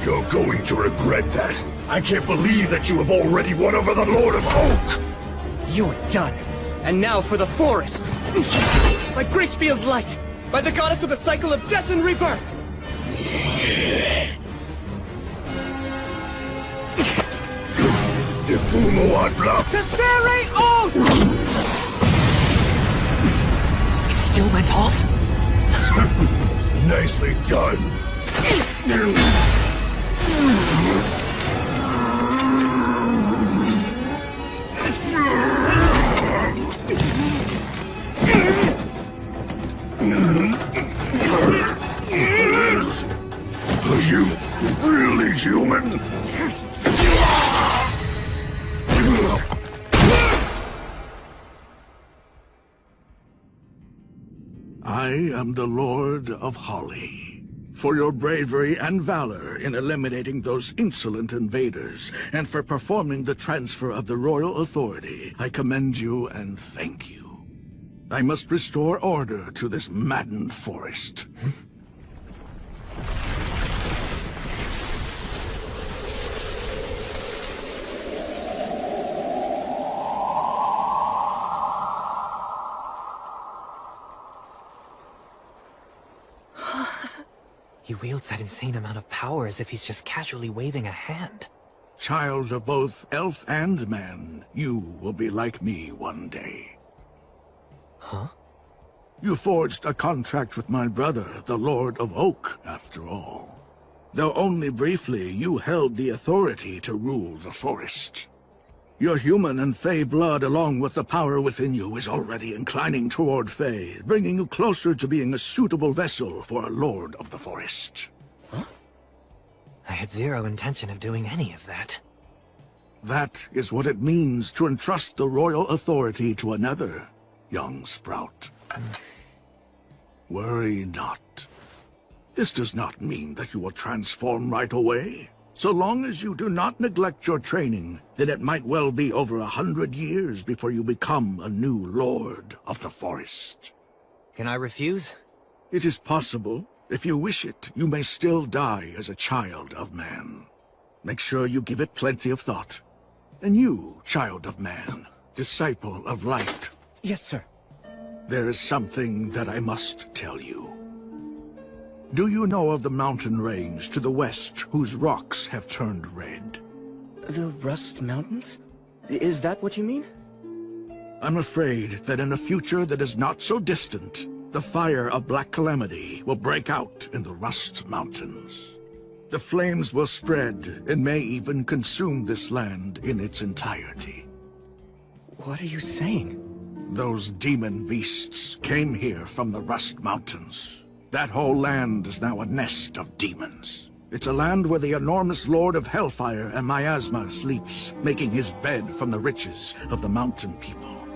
You're going to regret that. I can't believe that you have already won over the Lord of Oak! You're done. And now for the forest! Like Grace feels light! By the goddess of the cycle of death and rebirth! Tessere Oath! It still went off? Nicely done. Are you really human? I am the Lord of Holly. For your bravery and valor in eliminating those insolent invaders, and for performing the transfer of the royal authority, I commend you and thank you. I must restore order to this maddened forest. He wields that insane amount of power as if he's just casually waving a hand. Child of both elf and man, you will be like me one day. Huh? You forged a contract with my brother, the Lord of Oak, after all. Though only briefly, you held the authority to rule the forest. Your human and Fey blood, along with the power within you, is already inclining toward Fey, bringing you closer to being a suitable vessel for a Lord of the Forest. Huh? I had zero intention of doing any of that. That is what it means to entrust the royal authority to another, young Sprout. Worry not. This does not mean that you will transform right away. So long as you do not neglect your training, then it might well be over 100 years before you become a new Lord of the Forest. Can I refuse? It is possible. If you wish it, you may still die as a child of man. Make sure you give it plenty of thought. And you, child of man, disciple of light. Yes, sir. There is something that I must tell you. Do you know of the mountain range to the west whose rocks have turned red? The Rust Mountains? Is that what you mean? I'm afraid that in a future that is not so distant, the fire of Black Calamity will break out in the Rust Mountains. The flames will spread and may even consume this land in its entirety. What are you saying? Those demon beasts came here from the Rust Mountains. That whole land is now a nest of demons. It's a land where the enormous Lord of Hellfire and Miasma sleeps, making his bed from the riches of the mountain people.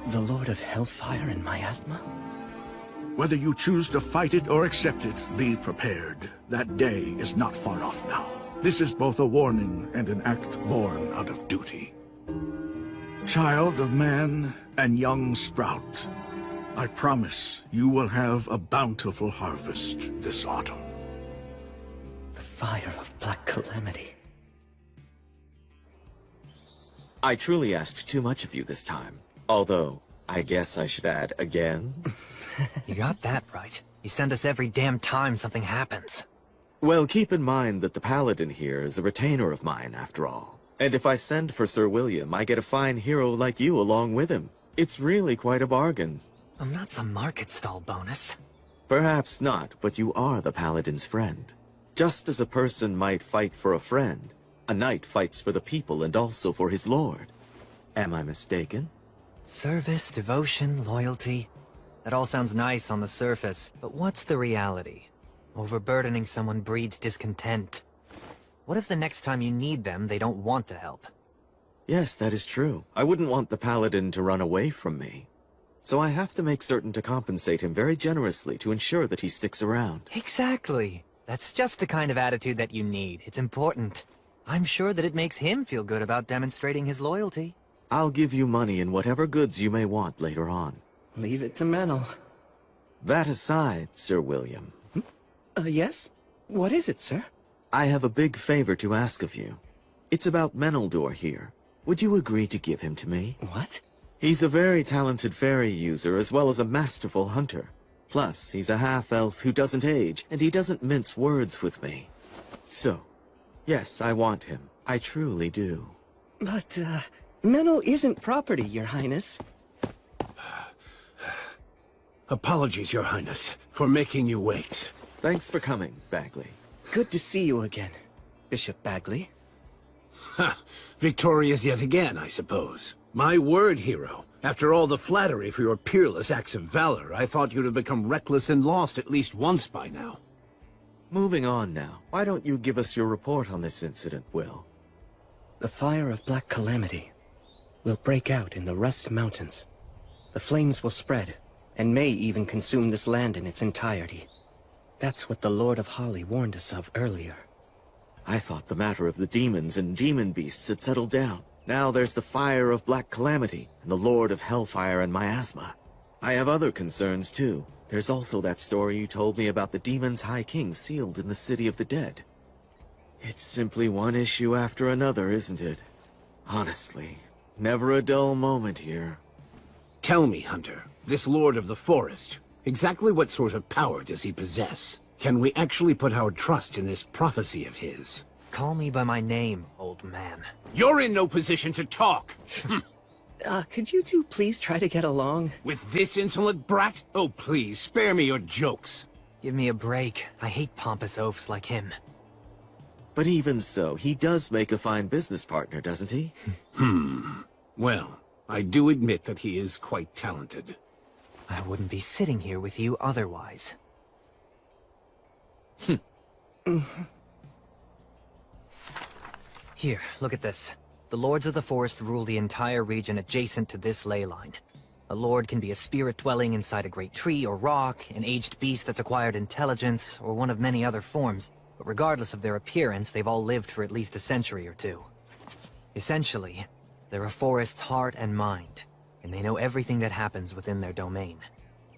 The Lord of Hellfire and Miasma? Whether you choose to fight it or accept it, be prepared. That day is not far off now. This is both a warning and an act born out of duty. Child of man and young Sprout, I promise you will have a bountiful harvest this autumn. The fire of Black Calamity. I truly asked too much of you this time. Although, I guess I should add again. You got that right. You send us every damn time something happens. Well, keep in mind that the Paladin here is a retainer of mine, after all. And if I send for Sir William, I get a fine hero like you along with him. It's really quite a bargain. I'm not some market stall bonus. Perhaps not, but you are the Paladin's friend. Just as a person might fight for a friend, a knight fights for the people and also for his lord. Am I mistaken? Service, devotion, loyalty. That all sounds nice on the surface, but what's the reality? Overburdening someone breeds discontent. What if the next time you need them, they don't want to help? Yes, that is true. I wouldn't want the Paladin to run away from me. So I have to make certain to compensate him very generously to ensure that he sticks around. Exactly. That's just the kind of attitude that you need. It's important. I'm sure that it makes him feel good about demonstrating his loyalty. I'll give you money and whatever goods you may want later on. Leave it to Menel. That aside, Sir William. Yes? What is it, sir? I have a big favor to ask of you. It's about Meneldor here. Would you agree to give him to me? What? He's a very talented fairy user as well as a masterful hunter. Plus, he's a half-elf who doesn't age, and he doesn't mince words with me. So, yes, I want him. I truly do. But, Menel isn't property, Your Highness. Apologies, Your Highness, for making you wait. Thanks for coming, Bagley. Good to see you again, Bishop Bagley. Ha! Victorious yet again, I suppose. My word, hero. After all the flattery for your peerless acts of valor, I thought you'd have become reckless and lost at least once by now. Moving on now. Why don't you give us your report on this incident, Will? The fire of Black Calamity will break out in the Rust Mountains. The flames will spread, and may even consume this land in its entirety. That's what the Lord of Holly warned us of earlier. I thought the matter of the demons and demon beasts had settled down. Now there's the fire of Black Calamity, and the Lord of Hellfire and Miasma. I have other concerns, too. There's also that story you told me about the Demon's High King sealed in the City of the Dead. It's simply one issue after another, isn't it? Honestly, never a dull moment here. Tell me, Hunter, this Lord of the Forest, exactly what sort of power does he possess? Can we actually put our trust in this prophecy of his? Call me by my name, old man. You're in no position to talk! Could you two please try to get along? With this insolent brat? Oh, please, spare me your jokes. Give me a break. I hate pompous oafs like him. But even so, he does make a fine business partner, doesn't he? Well, I do admit that he is quite talented. I wouldn't be sitting here with you otherwise. Here, look at this. The Lords of the Forest rule the entire region adjacent to this ley line. A lord can be a spirit dwelling inside a great tree or rock, an aged beast that's acquired intelligence, or one of many other forms. But regardless of their appearance, they've all lived for at least a century or two. Essentially, they're a forest's heart and mind, and they know everything that happens within their domain.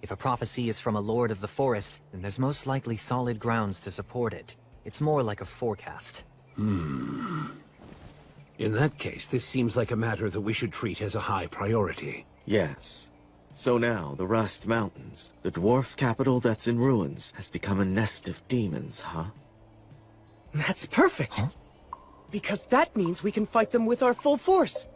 If a prophecy is from a Lord of the Forest, then there's most likely solid grounds to support it. It's more like a forecast. In that case, this seems like a matter that we should treat as a high priority. Yes. So now, the Rust Mountains, the dwarf capital that's in ruins, has become a nest of demons, huh? That's perfect! Huh? Because that means we can fight them with our full force!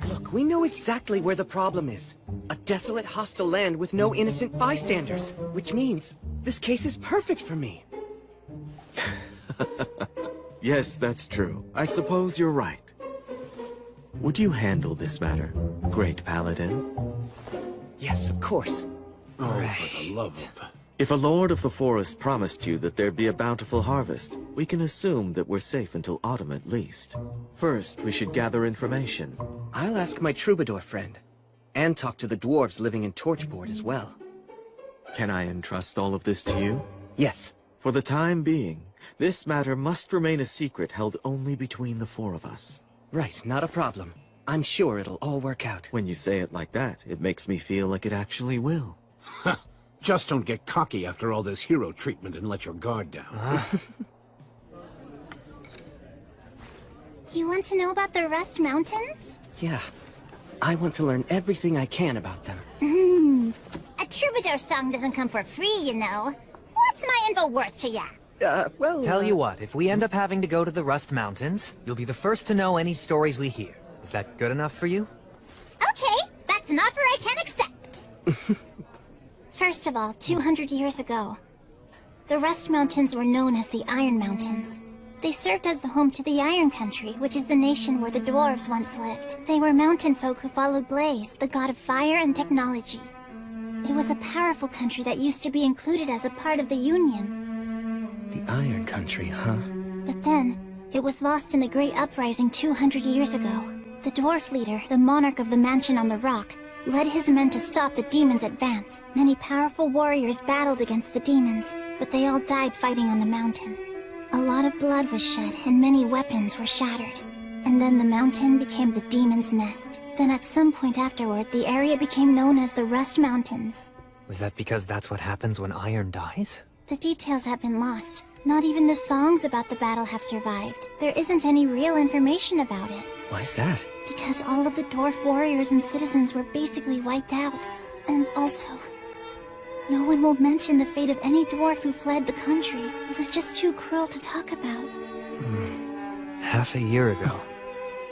Look, we know exactly where the problem is. A desolate, hostile land with no innocent bystanders. Which means, this case is perfect for me. Yes, that's true. I suppose you're right. Would you handle this matter, Great Paladin? Yes, of course. Oh, for the love of... If a Lord of the Forest promised you that there'd be a bountiful harvest, we can assume that we're safe until autumn at least. First, we should gather information. I'll ask my troubadour friend, and talk to the dwarves living in Torchboard as well. Can I entrust all of this to you? Yes. For the time being, this matter must remain a secret held only between the four of us. Right, not a problem. I'm sure it'll all work out. When you say it like that, it makes me feel like it actually will. Just don't get cocky after all this hero treatment and let your guard down. You want to know about the Rust Mountains? Yeah. I want to learn everything I can about them. A troubadour song doesn't come for free, you know. What's my info worth to ya? Tell you what, if we end up having to go to the Rust Mountains, you'll be the first to know any stories we hear. Is that good enough for you? Okay, that's an offer I can accept. First of all, 200 years ago, the Rust Mountains were known as the Iron Mountains. They served as the home to the Iron Country, which is the nation where the dwarves once lived. They were mountain folk who followed Blaze, the god of fire and technology. It was a powerful country that used to be included as a part of the Union. The Iron Country, huh? But then, it was lost in the Great Uprising 200 years ago. The dwarf leader, the monarch of the mansion on the rock, led his men to stop the demons' advance. Many powerful warriors battled against the demons, but they all died fighting on the mountain. A lot of blood was shed, and many weapons were shattered. And then the mountain became the demon's nest. Then at some point afterward, the area became known as the Rust Mountains. Was that because that's what happens when Iron dies? The details have been lost. Not even the songs about the battle have survived. There isn't any real information about it. Why's that? Because all of the dwarf warriors and citizens were basically wiped out. And also, No one will mention the fate of any dwarf who fled the country. It was just too cruel to talk about. Half a year ago,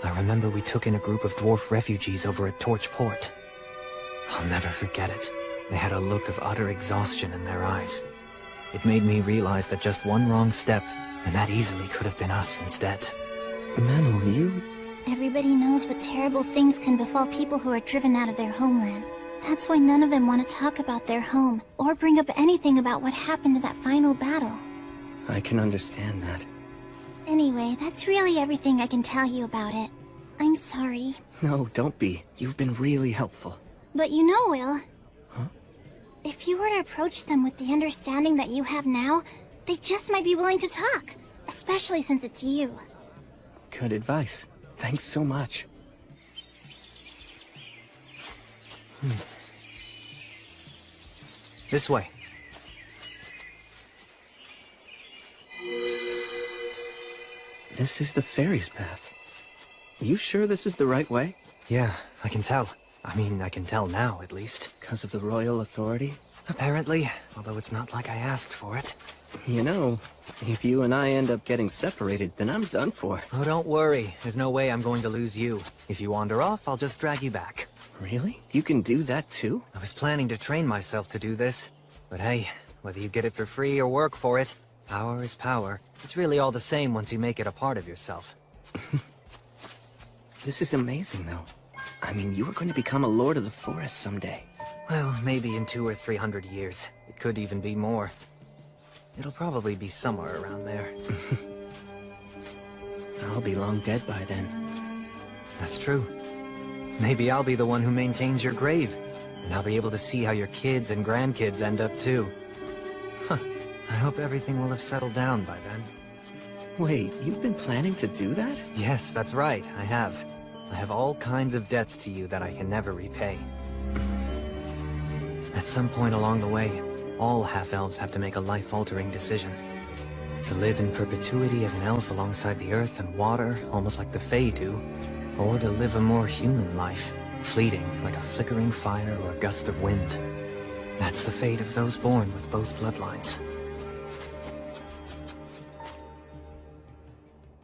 I remember we took in a group of dwarf refugees over at Torch Port. I'll never forget it. They had a look of utter exhaustion in their eyes. It made me realize that just one wrong step, and that easily could have been us instead. Manuel, you... Everybody knows what terrible things can befall people who are driven out of their homeland. That's why none of them want to talk about their home, or bring up anything about what happened in that final battle. I can understand that. Anyway, that's really everything I can tell you about it. I'm sorry. No, don't be. You've been really helpful. But you know, Will... Huh? If you were to approach them with the understanding that you have now, they just might be willing to talk. Especially since it's you. Good advice. Thanks so much. This way. This is the fairy's path. You sure this is the right way? Yeah, I can tell. I mean, I can tell now, at least. Because of the royal authority? Apparently, although it's not like I asked for it. You know, if you and I end up getting separated, then I'm done for. Oh, don't worry. There's no way I'm going to lose you. If you wander off, I'll just drag you back. Really? You can do that too? I was planning to train myself to do this. But hey, whether you get it for free or work for it, power is power. It's really all the same once you make it a part of yourself. This is amazing, though. I mean, you are going to become a Lord of the Forest someday. Well, maybe in 200 or 300 years. It could even be more. It'll probably be somewhere around there. I'll be long dead by then. That's true. Maybe I'll be the one who maintains your grave. And I'll be able to see how your kids and grandkids end up too. Huh. I hope everything will have settled down by then. Wait, you've been planning to do that? Yes, that's right, I have. I have all kinds of debts to you that I can never repay. At some point along the way, all half-elves have to make a life-altering decision. To live in perpetuity as an elf alongside the earth and water, almost like the Fae do, or to live a more human life, fleeting like a flickering fire or a gust of wind. That's the fate of those born with both bloodlines.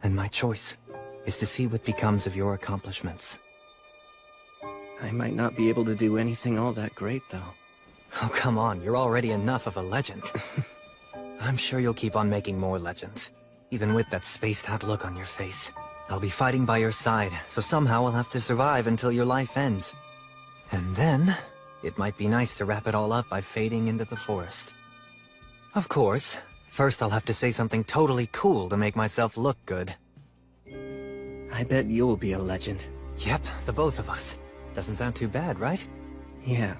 And my choice is to see what becomes of your accomplishments. I might not be able to do anything all that great, though. Oh, come on, you're already enough of a legend. I'm sure you'll keep on making more legends, even with that spaced-out look on your face. I'll be fighting by your side, so somehow I'll have to survive until your life ends. And then, it might be nice to wrap it all up by fading into the forest. Of course, first I'll have to say something totally cool to make myself look good. I bet you'll be a legend. Yep, the both of us. Doesn't sound too bad, right? Yeah.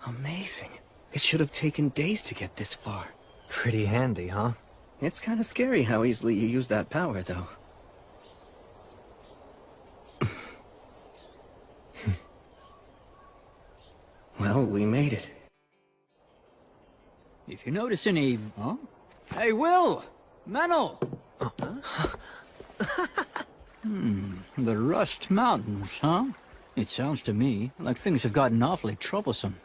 Amazing. It should have taken days to get this far. Pretty handy, huh? It's kind of scary how easily you use that power, though. Well, we made it. If you notice any... Huh? Hey, Will! Menel! The Rust Mountains, huh? It sounds to me like things have gotten awfully troublesome.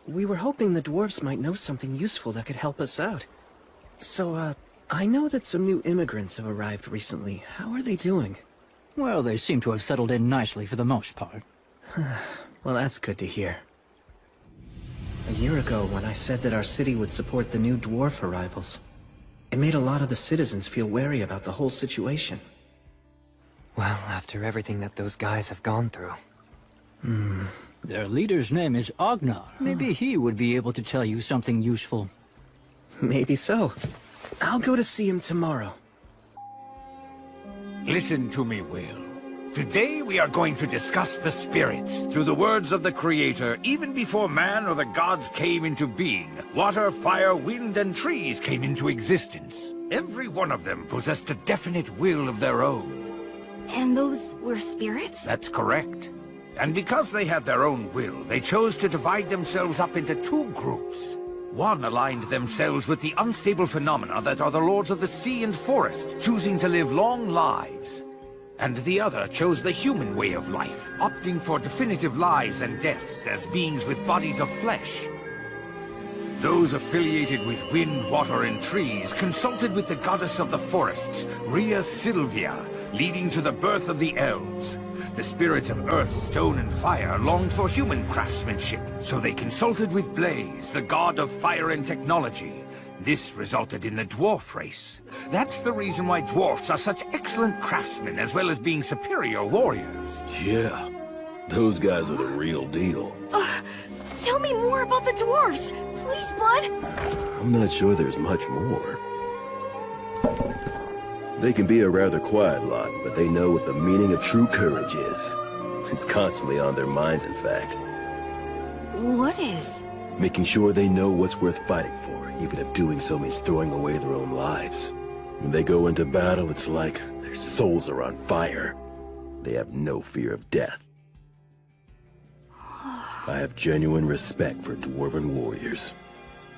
We were hoping the dwarves might know something useful that could help us out. So, I know that some new immigrants have arrived recently. How are they doing? Well, they seem to have settled in nicely for the most part. Well, that's good to hear. A year ago, when I said that our city would support the new dwarf arrivals, it made a lot of the citizens feel wary about the whole situation. Well, after everything that those guys have gone through. Their leader's name is Agnar. Maybe he would be able to tell you something useful. Maybe so. I'll go to see him tomorrow. Listen to me, Will. Today we are going to discuss the spirits. Through the words of the Creator, even before man or the gods came into being, water, fire, wind, and trees came into existence. Every one of them possessed a definite will of their own. And those were spirits? That's correct. And because they had their own will, they chose to divide themselves up into two groups. One aligned themselves with the unstable phenomena that are the lords of the sea and forest, choosing to live long lives. and the other chose the human way of life, opting for definitive lives and deaths as beings with bodies of flesh. Those affiliated with wind, water, and trees consulted with the goddess of the forests, Rhea Sylvia, leading to the birth of the elves. The spirits of earth, stone, and fire longed for human craftsmanship, so they consulted with Blaze, the god of fire and technology. This resulted in the dwarf race. That's the reason why dwarfs are such excellent craftsmen, as well as being superior warriors. Yeah, those guys are the real deal. Tell me more about the dwarves! Please, Blood! I'm not sure there's much more. They can be a rather quiet lot, but they know what the meaning of true courage is. It's constantly on their minds, in fact. What is? Making sure they know what's worth fighting for, even if doing so means throwing away their own lives. When they go into battle, it's like their souls are on fire. They have no fear of death. I have genuine respect for dwarven warriors.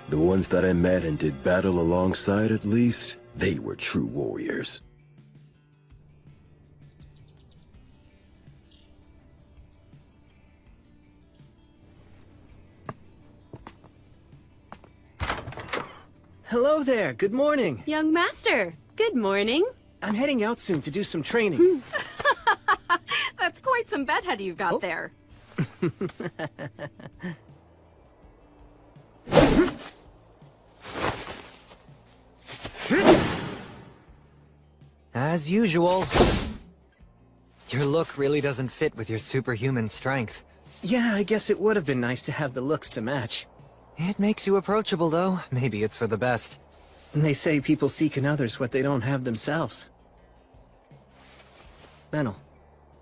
The ones that I met and did battle alongside, at least, they were true warriors. Hello there, good morning. Young master, good morning. I'm heading out soon to do some training. That's quite some bedhead you've got there. As usual. Your look really doesn't fit with your superhuman strength. Yeah, I guess it would have been nice to have the looks to match. It makes you approachable, though. Maybe it's for the best. And they say people seek in others what they don't have themselves. Menel,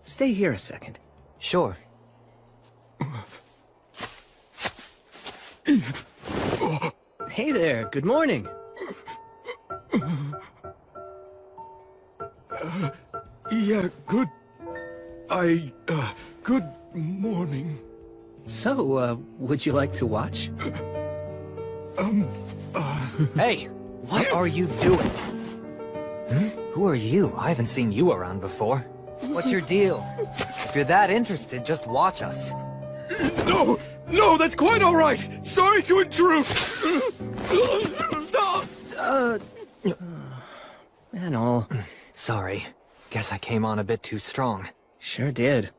stay here a second. Sure. Hey there, good morning. Yeah, good morning. So, would you like to watch? Hey, what are you doing? Who are you? I haven't seen you around before. What's your deal? If you're that interested, just watch us. No, that's quite all right. Sorry to intrude. Menel. Sorry. Guess I came on a bit too strong. Sure did.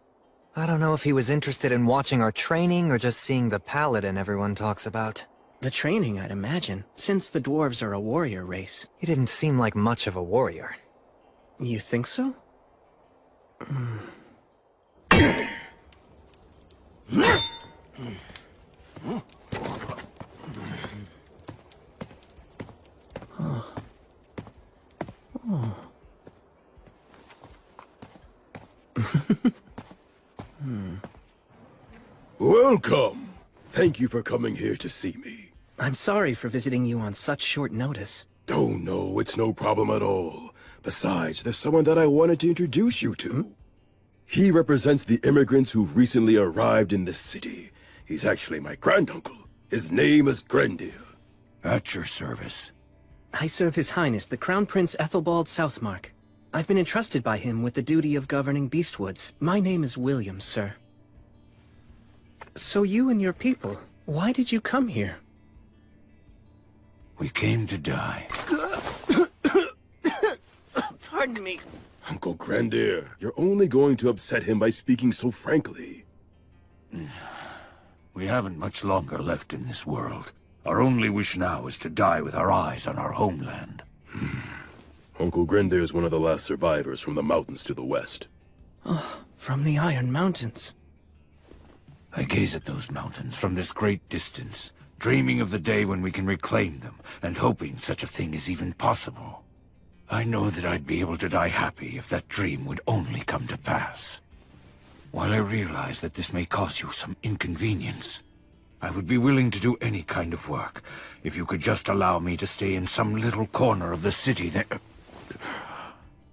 I don't know if he was interested in watching our training or just seeing the paladin everyone talks about. The training, I'd imagine, since the dwarves are a warrior race. He didn't seem like much of a warrior. You think so? Welcome! Thank you for coming here to see me. I'm sorry for visiting you on such short notice. Oh no, it's no problem at all. Besides, there's someone that I wanted to introduce you to. He represents the immigrants who've recently arrived in this city. He's actually my granduncle. His name is Grendir. At your service. I serve His Highness the Crown Prince Ethelbald Southmark. I've been entrusted by him with the duty of governing Beastwoods. My name is William, sir. So you and your people, why did you come here? We came to die. Pardon me. Uncle Grendir, you're only going to upset him by speaking so frankly. We haven't much longer left in this world. Our only wish now is to die with our eyes on our homeland. Uncle Grendir is one of the last survivors from the mountains to the west. Oh, from the Iron Mountains. I gaze at those mountains from this great distance, dreaming of the day when we can reclaim them, and hoping such a thing is even possible. I know that I'd be able to die happy if that dream would only come to pass. While I realize that this may cause you some inconvenience, I would be willing to do any kind of work if you could just allow me to stay in some little corner of the city that...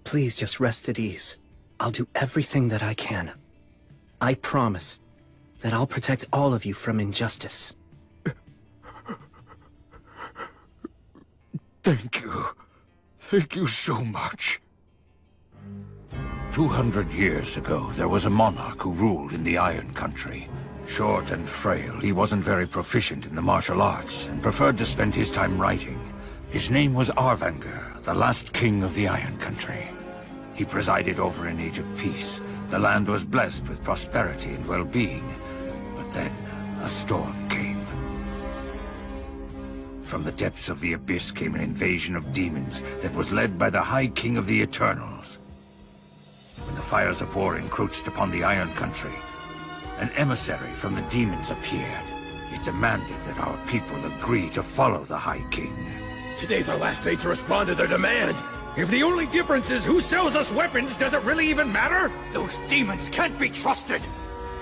Please just rest at ease. I'll do everything that I can. I promise that I'll protect all of you from injustice. Thank you. Thank you so much. 200 years ago, there was a monarch who ruled in the Iron Country. Short and frail, he wasn't very proficient in the martial arts, and preferred to spend his time writing. His name was Arvanger, the last king of the Iron Country. He presided over an age of peace. The land was blessed with prosperity and well-being. But then, a storm came. From the depths of the abyss came an invasion of demons that was led by the High King of the Eternals. When the fires of war encroached upon the Iron Country, an emissary from the demons appeared. It demanded that our people agree to follow the High King. Today's our last day to respond to their demand. If the only difference is who sells us weapons, does it really even matter? Those demons can't be trusted!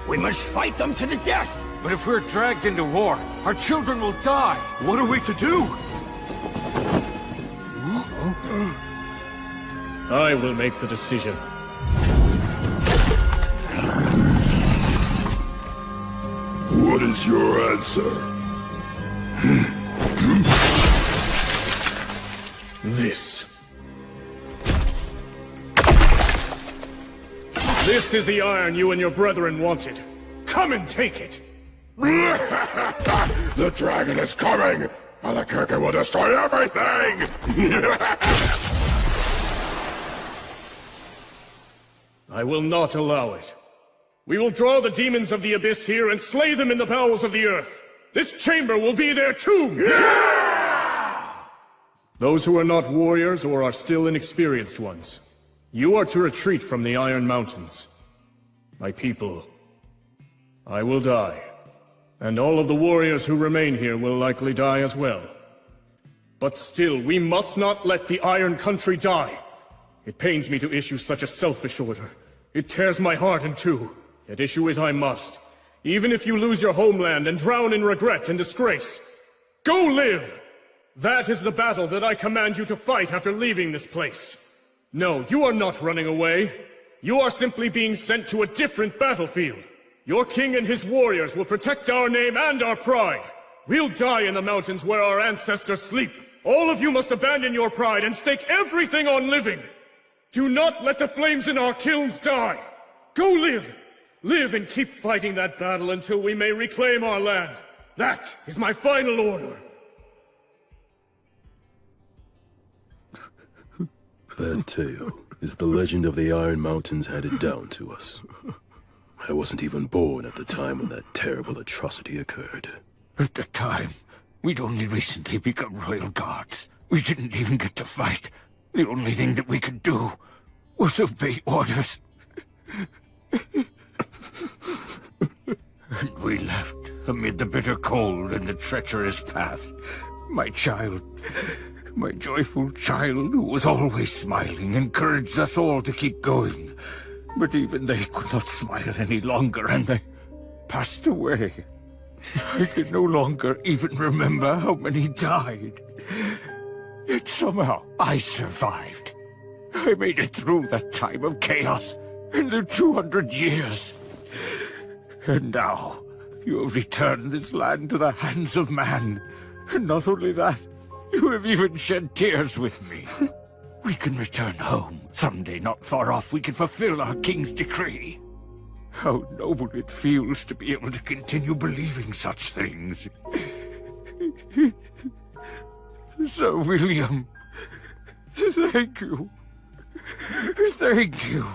We must fight them to the death! But if we're dragged into war, our children will die. What are we to do? I will make the decision. What is your answer? This. This is the iron you and your brethren wanted. Come and take it! The dragon is coming! And the Kirkin will destroy everything! I will not allow it. We will draw the demons of the abyss here and slay them in the bowels of the earth. This chamber will be their tomb! Yeah! Those who are not warriors or are still inexperienced ones, you are to retreat from the Iron Mountains. My people, I will die, and all of the warriors who remain here will likely die as well. But still, we must not let the Iron Country die. It pains me to issue such a selfish order. It tears my heart in two, yet issue it I must. Even if you lose your homeland and drown in regret and disgrace. Go live! That is the battle that I command you to fight after leaving this place. No, you are not running away. You are simply being sent to a different battlefield. Your king and his warriors will protect our name and our pride. We'll die in the mountains where our ancestors sleep. All of you must abandon your pride and stake everything on living. Do not let the flames in our kilns die. Go live. Live and keep fighting that battle until we may reclaim our land. That is my final order. That tale is the legend of the Iron Mountains handed down to us. I wasn't even born at the time when that terrible atrocity occurred. At the time, we'd only recently become royal guards. We didn't even get to fight. The only thing that we could do was obey orders. And we left amid the bitter cold and the treacherous path. My child, my joyful child, who was always smiling, encouraged us all to keep going. But even they could not smile any longer, and they passed away. I can no longer even remember how many died. Yet somehow I survived. I made it through that time of chaos in the 200 years. And now, you have returned this land to the hands of man. And not only that, you have even shed tears with me. We can return home. Someday not far off, we can fulfill our king's decree. How noble it feels to be able to continue believing such things. Sir William, thank you. Thank you.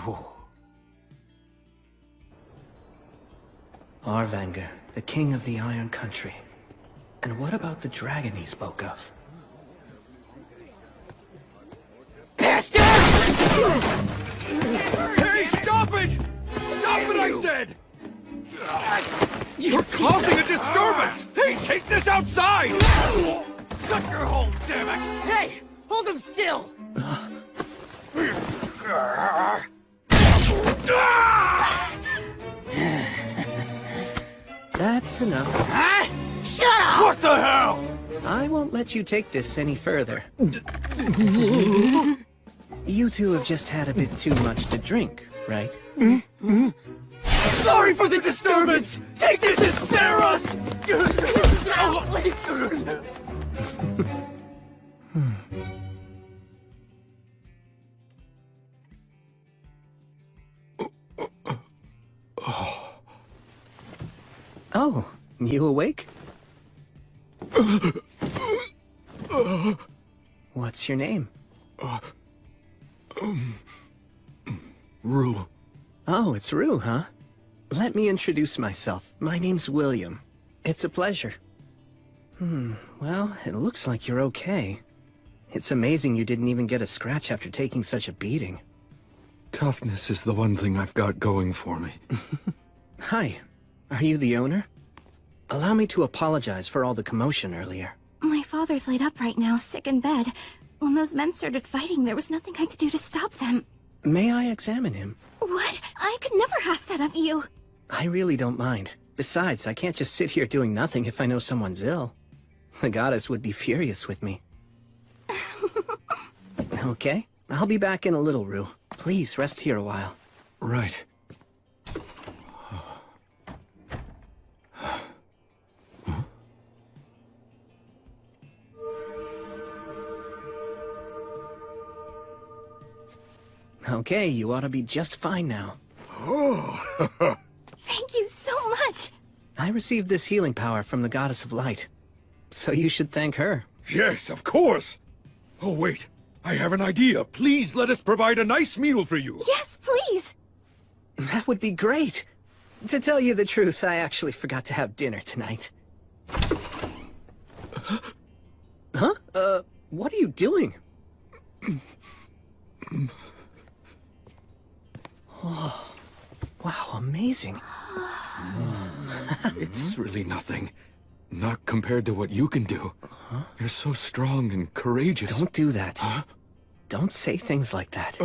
Arvanger, the king of the Iron Country. And what about the dragon he spoke of? Bastard! Hey, stop it! Stop it, I said! You're causing a disturbance! Hey, take this outside! Shut your hole, damn it! Hey! Hold him still! That's enough. Huh? Shut up! What the hell? I won't let you take this any further. You two have just had a bit too much to drink, right? Sorry for the disturbance! Take this and spare us! Oh, you awake? What's your name? Rue. Oh, it's Rue, huh? Let me introduce myself. My name's William. It's a pleasure. Well, it looks like you're okay. It's amazing you didn't even get a scratch after taking such a beating. Toughness is the one thing I've got going for me. Hi, are you the owner? Allow me to apologize for all the commotion earlier. My father's laid up right now, sick in bed. When those men started fighting, there was nothing I could do to stop them. May I examine him? What? I could never ask that of you. I really don't mind. Besides, I can't just sit here doing nothing if I know someone's ill. The goddess would be furious with me. Okay, I'll be back in a little, Rue. Please rest here a while. Right. Okay, you ought to be just fine now. Thank you so much. I received this healing power from the Goddess of Light. So you should thank her. Yes, of course! Oh, wait. I have an idea. Please let us provide a nice meal for you. Yes, please. That would be great. To tell you the truth, I actually forgot to have dinner tonight. Huh? What are you doing? Oh, wow, amazing. It's really nothing. Not compared to what you can do. You're so strong and courageous. Don't do that. Don't say things like that.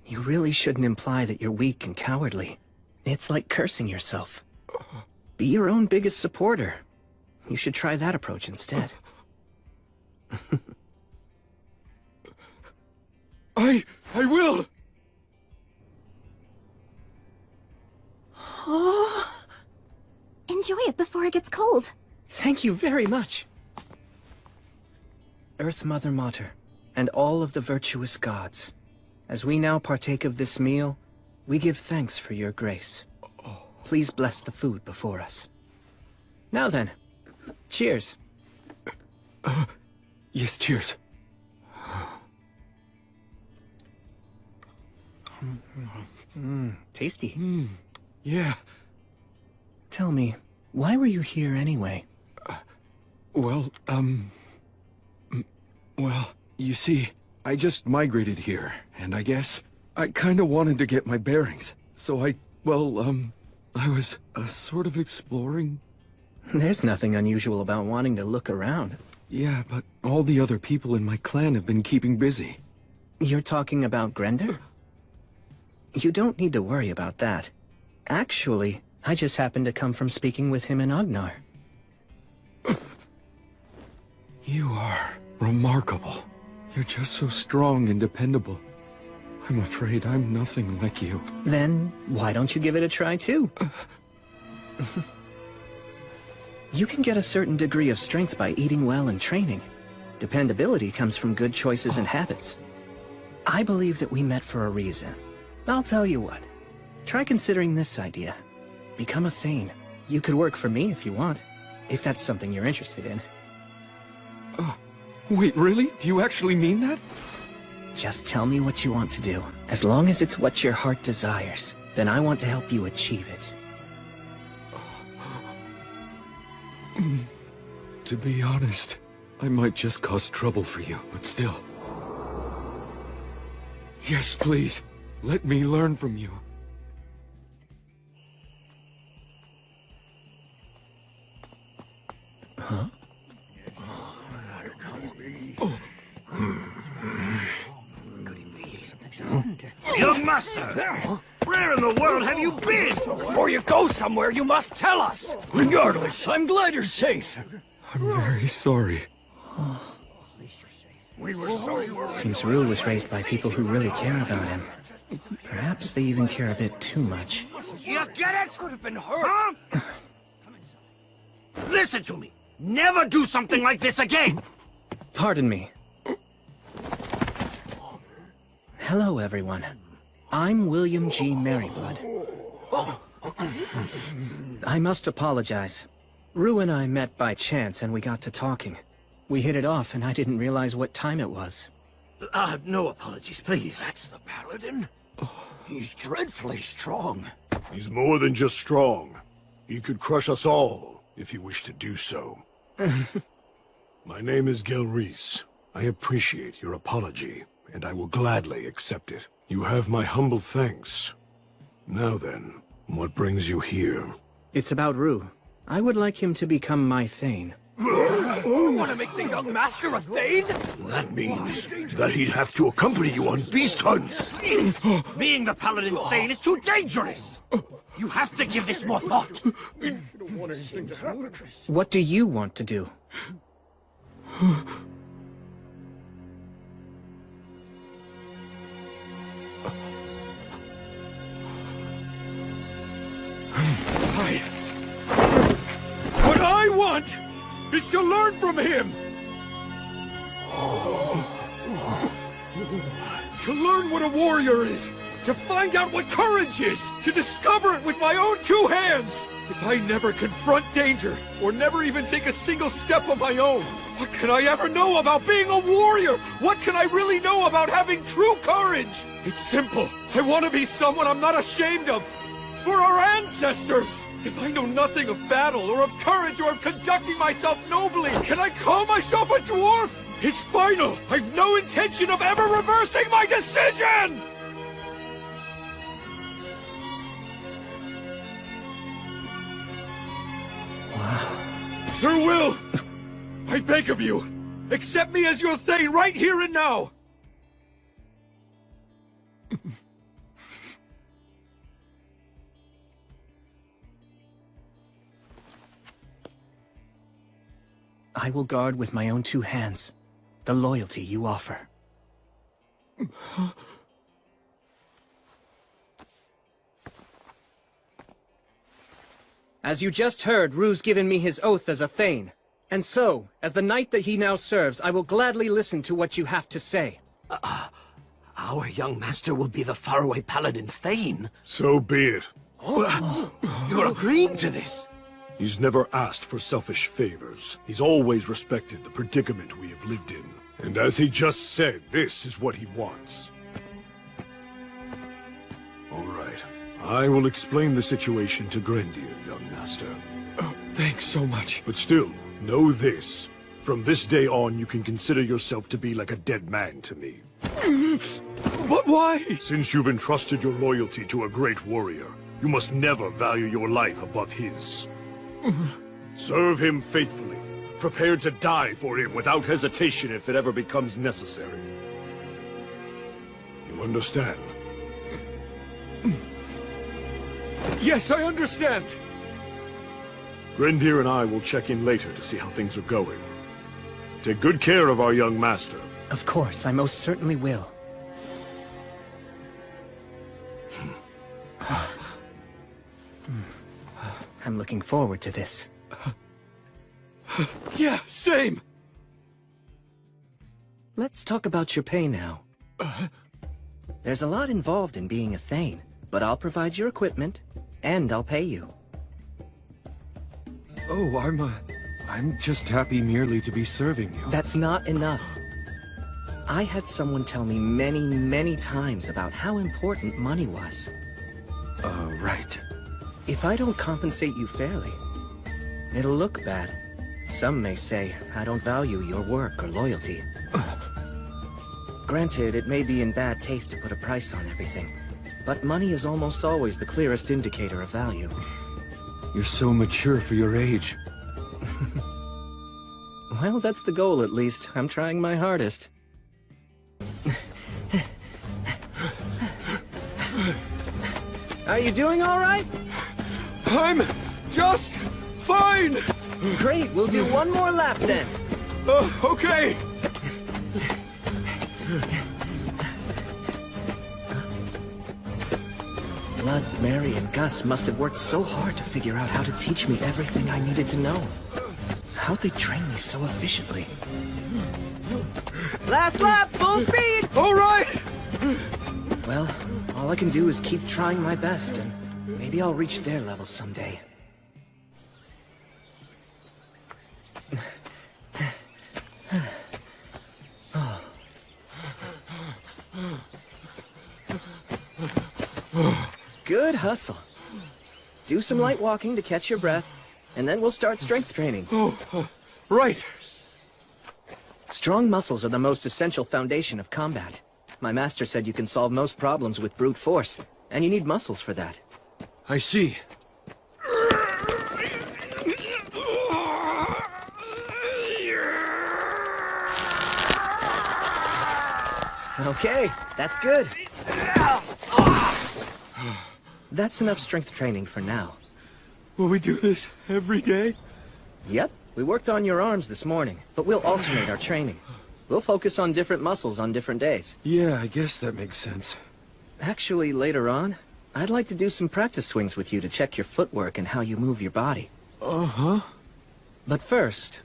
You really shouldn't imply that you're weak and cowardly. It's like cursing yourself. Be your own biggest supporter. You should try that approach instead. I will! Enjoy it before it gets cold. Thank you very much. Earth Mother Mater, and all of the virtuous gods, as we now partake of this meal, we give thanks for your grace. Please bless the food before us. Now then, cheers. Yes, cheers. Tasty. Yeah. Tell me, why were you here anyway? Well, you see, I just migrated here, and I guess I kinda wanted to get my bearings. So I was sort of exploring. There's nothing unusual about wanting to look around. Yeah, but all the other people in my clan have been keeping busy. You're talking about Grender? You don't need to worry about that. Actually, I just happened to come from speaking with him in Agnar. You are remarkable. You're just so strong and dependable. I'm afraid I'm nothing like you. Then, why don't you give it a try too? You can get a certain degree of strength by eating well and training. Dependability comes from good choices and habits. I believe that we met for a reason. I'll tell you what. Try considering this idea. Become a Thane. You could work for me if you want. If that's something you're interested in. Wait, really? Do you actually mean that? Just tell me what you want to do. As long as it's what your heart desires, then I want to help you achieve it. To be honest, I might just cause trouble for you, but still. Yes, please. Let me learn from you. Huh? Young master! Where in the world have you been? Before you go somewhere, you must tell us! Regardless, I'm glad you're safe. I'm very sorry. We were so... Seems Rue was raised by people who really care about him. Perhaps they even care a bit too much. You get it? Could have been hurt. Huh? Listen to me. Never do something like this again. Pardon me. Hello, everyone. I'm William G. Merryblood. I must apologize. Rue and I met by chance and we got to talking. We hit it off and I didn't realize what time it was. No apologies, please. That's the Paladin? He's dreadfully strong. He's more than just strong. He could crush us all, if he wished to do so. My name is Gelreese. I appreciate your apology, and I will gladly accept it. You have my humble thanks. Now then, what brings you here? It's about Rue. I would like him to become my Thane. You want to make the young master a Thane? That means that he'd have to accompany you on beast hunts. Please! Being the Paladin's Thane is too dangerous! You have to give this more thought! What do you want to do? What I want is to learn from him! To learn what a warrior is! To find out what courage is! To discover it with my own two hands! If I never confront danger, or never even take a single step on my own, what can I ever know about being a warrior? What can I really know about having true courage? It's simple. I want to be someone I'm not ashamed of. For our ancestors! If I know nothing of battle, or of courage, or of conducting myself nobly, can I call myself a dwarf? It's final! I've no intention of ever reversing my decision! Wow. Sir Will! I beg of you, accept me as your Thane right here and now! I will guard with my own two hands the loyalty you offer. As you just heard, Rue's given me his oath as a Thane. And so, as the knight that he now serves, I will gladly listen to what you have to say. Our young master will be the faraway Paladin's Thane. So be it. You're agreeing to this? He's never asked for selfish favors. He's always respected the predicament we have lived in. And as he just said, this is what he wants. All right. I will explain the situation to Grendir, young master. Oh, thanks so much. But still, know this. From this day on, you can consider yourself to be like a dead man to me. But why? Since you've entrusted your loyalty to a great warrior, you must never value your life above his. Serve him faithfully, prepared to die for him without hesitation if it ever becomes necessary. You understand? Yes, I understand! Grendir and I will check in later to see how things are going. Take good care of our young master. Of course, I most certainly will. I'm looking forward to this. Yeah, same! Let's talk about your pay now. There's a lot involved in being a Thane, but I'll provide your equipment, and I'll pay you. Oh, I'm just happy merely to be serving you. That's not enough. I had someone tell me many, many times about how important money was. Right. If I don't compensate you fairly, it'll look bad. Some may say I don't value your work or loyalty. Granted, it may be in bad taste to put a price on everything, but money is almost always the clearest indicator of value. You're so mature for your age. Well, that's the goal at least. I'm trying my hardest. Are you doing all right? I'm just fine! Great, we'll do one more lap then. Okay! Blood, Mary, and Gus must have worked so hard to figure out how to teach me everything I needed to know. How'd they train me so efficiently? Last lap, full speed! All right! Well, all I can do is keep trying my best and Maybe I'll reach their level someday. Good hustle. Do some light walking to catch your breath, and then we'll start strength training. Right. Strong muscles are the most essential foundation of combat. My master said you can solve most problems with brute force, and you need muscles for that. I see. Okay, that's good. That's enough strength training for now. Will we do this every day? Yep, we worked on your arms this morning, but we'll alternate our training. We'll focus on different muscles on different days. Yeah, I guess that makes sense. Actually, later on, I'd like to do some practice swings with you to check your footwork and how you move your body. Uh-huh. But first...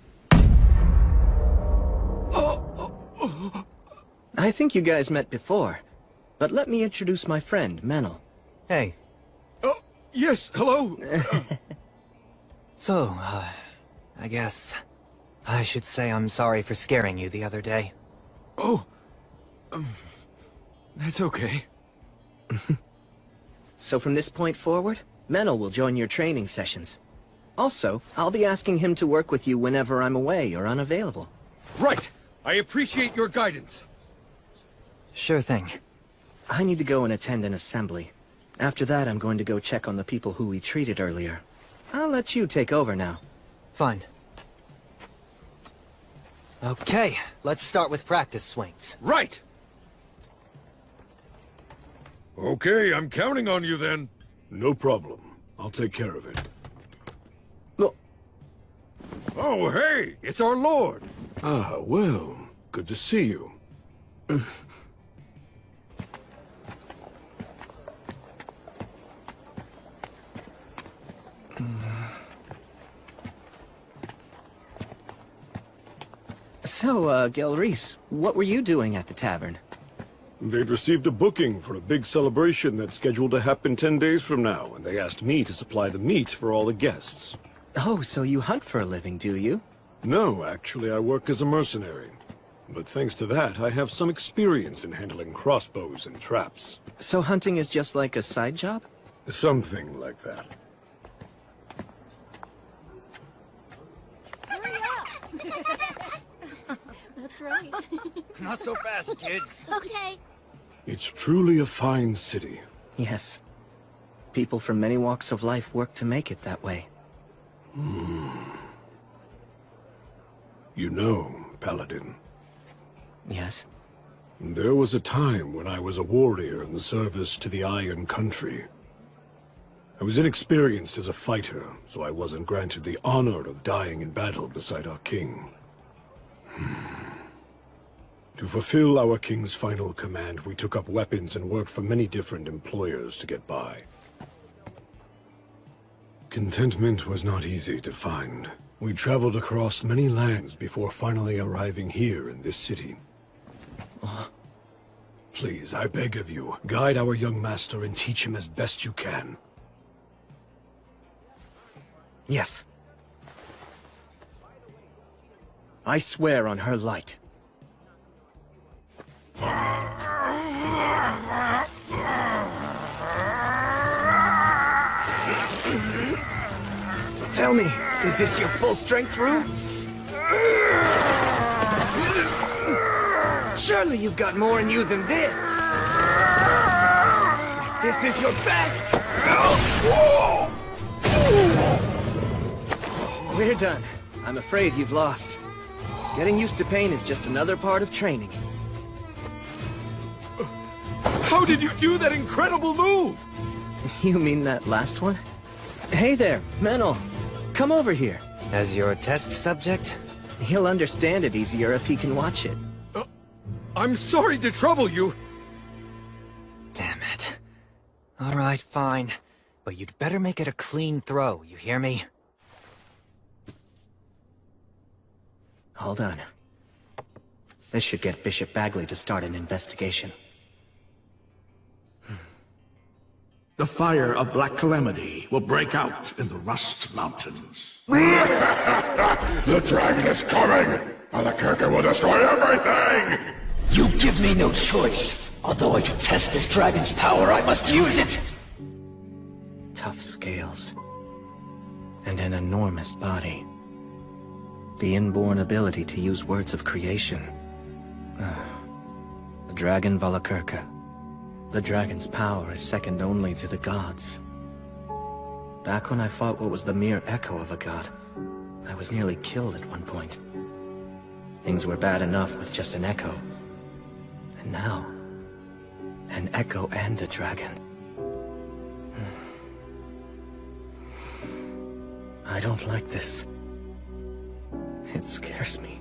I think you guys met before, but let me introduce my friend, Menel. Hey. Oh, yes, hello. So, I guess I should say I'm sorry for scaring you the other day. Oh, that's okay. So from this point forward, Menel will join your training sessions. Also, I'll be asking him to work with you whenever I'm away or unavailable. Right! I appreciate your guidance. Sure thing. I need to go and attend an assembly. After that, I'm going to go check on the people who we treated earlier. I'll let you take over now. Fine. Okay, let's start with practice swings. Right! Okay, I'm counting on you then. No problem. I'll take care of it. Oh, hey! It's our lord! Ah, well, good to see you. So, Gelreese, what were you doing at the tavern? They'd received a booking for a big celebration that's scheduled to happen 10 days from now, and they asked me to supply the meat for all the guests. Oh, so you hunt for a living, do you? No, actually, I work as a mercenary. But thanks to that, I have some experience in handling crossbows and traps. So hunting is just like a side job? Something like that. Hurry up! That's right. Not so fast, kids. Okay. It's truly a fine city. Yes. People from many walks of life work to make it that way. You know, Paladin. Yes? There was a time when I was a warrior in the service to the Iron Country. I was inexperienced as a fighter, so I wasn't granted the honor of dying in battle beside our king. To fulfill our king's final command, we took up weapons and worked for many different employers to get by. Contentment was not easy to find. We traveled across many lands before finally arriving here in this city. Please, I beg of you, guide our young master and teach him as best you can. Yes. I swear on her light. Tell me, is this your full strength rune? Surely you've got more in you than this! This is your best! We're done. I'm afraid you've lost. Getting used to pain is just another part of training. How did you do that incredible move? You mean that last one? Hey there, Menel. Come over here. As your test subject? He'll understand it easier if he can watch it. I'm sorry to trouble you. Damn it. Alright, fine. But you'd better make it a clean throw, you hear me? Hold on. This should get Bishop Bagley to start an investigation. The fire of Black Calamity will break out in the Rust Mountains. The dragon is coming! Albuquerque will destroy everything! You give me no choice. Although I detest this dragon's power, I must use it! Tough scales. And an enormous body. The inborn ability to use words of creation. The dragon Valakirka. The dragon's power is second only to the gods. Back when I fought what was the mere echo of a god, I was nearly killed at one point. Things were bad enough with just an echo. And now, an echo and a dragon. I don't like this. It scares me.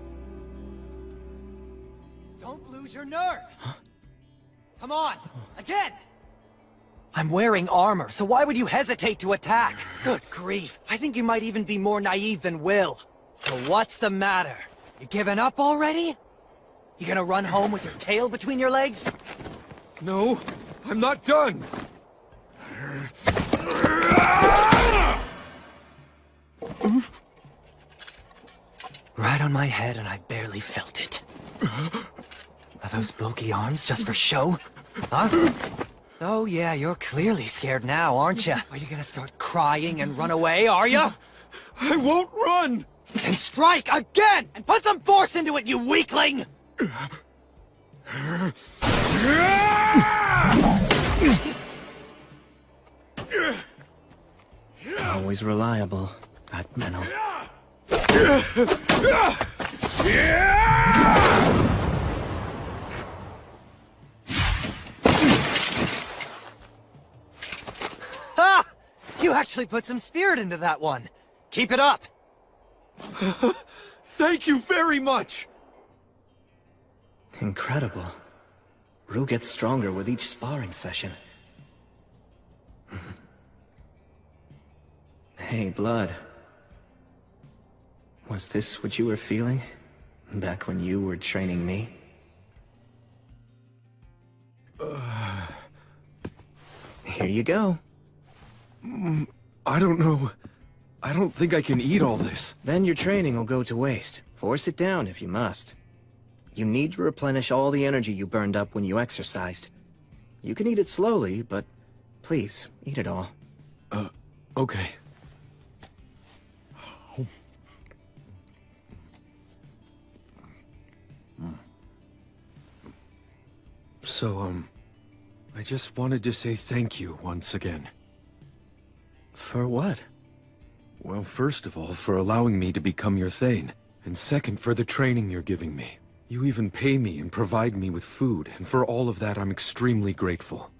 Don't lose your nerve! Huh? Come on! Again! I'm wearing armor, so why would you hesitate to attack? Good grief, I think you might even be more naive than Will. So what's the matter? You giving up already? You gonna run home with your tail between your legs? No, I'm not done! Right on my head and I barely felt it. Are those bulky arms just for show? Huh? Oh yeah, you're clearly scared now, aren't you? Are you gonna start crying and run away, are you? I won't run! Then strike again! And put some force into it, you weakling! Always reliable, that Menno. Ha! You actually put some spirit into that one. Keep it up. Thank you very much! Incredible. Rue gets stronger with each sparring session. Hey, Blood. Was this what you were feeling? Back when you were training me? Here you go. I don't know. I don't think I can eat all this. Then your training will go to waste. Force it down if you must. You need to replenish all the energy you burned up when you exercised. You can eat it slowly, but please, eat it all. Okay. So, I just wanted to say thank you once again. For what? Well, first of all, for allowing me to become your Thane, and second, for the training you're giving me. You even pay me and provide me with food, and for all of that, I'm extremely grateful.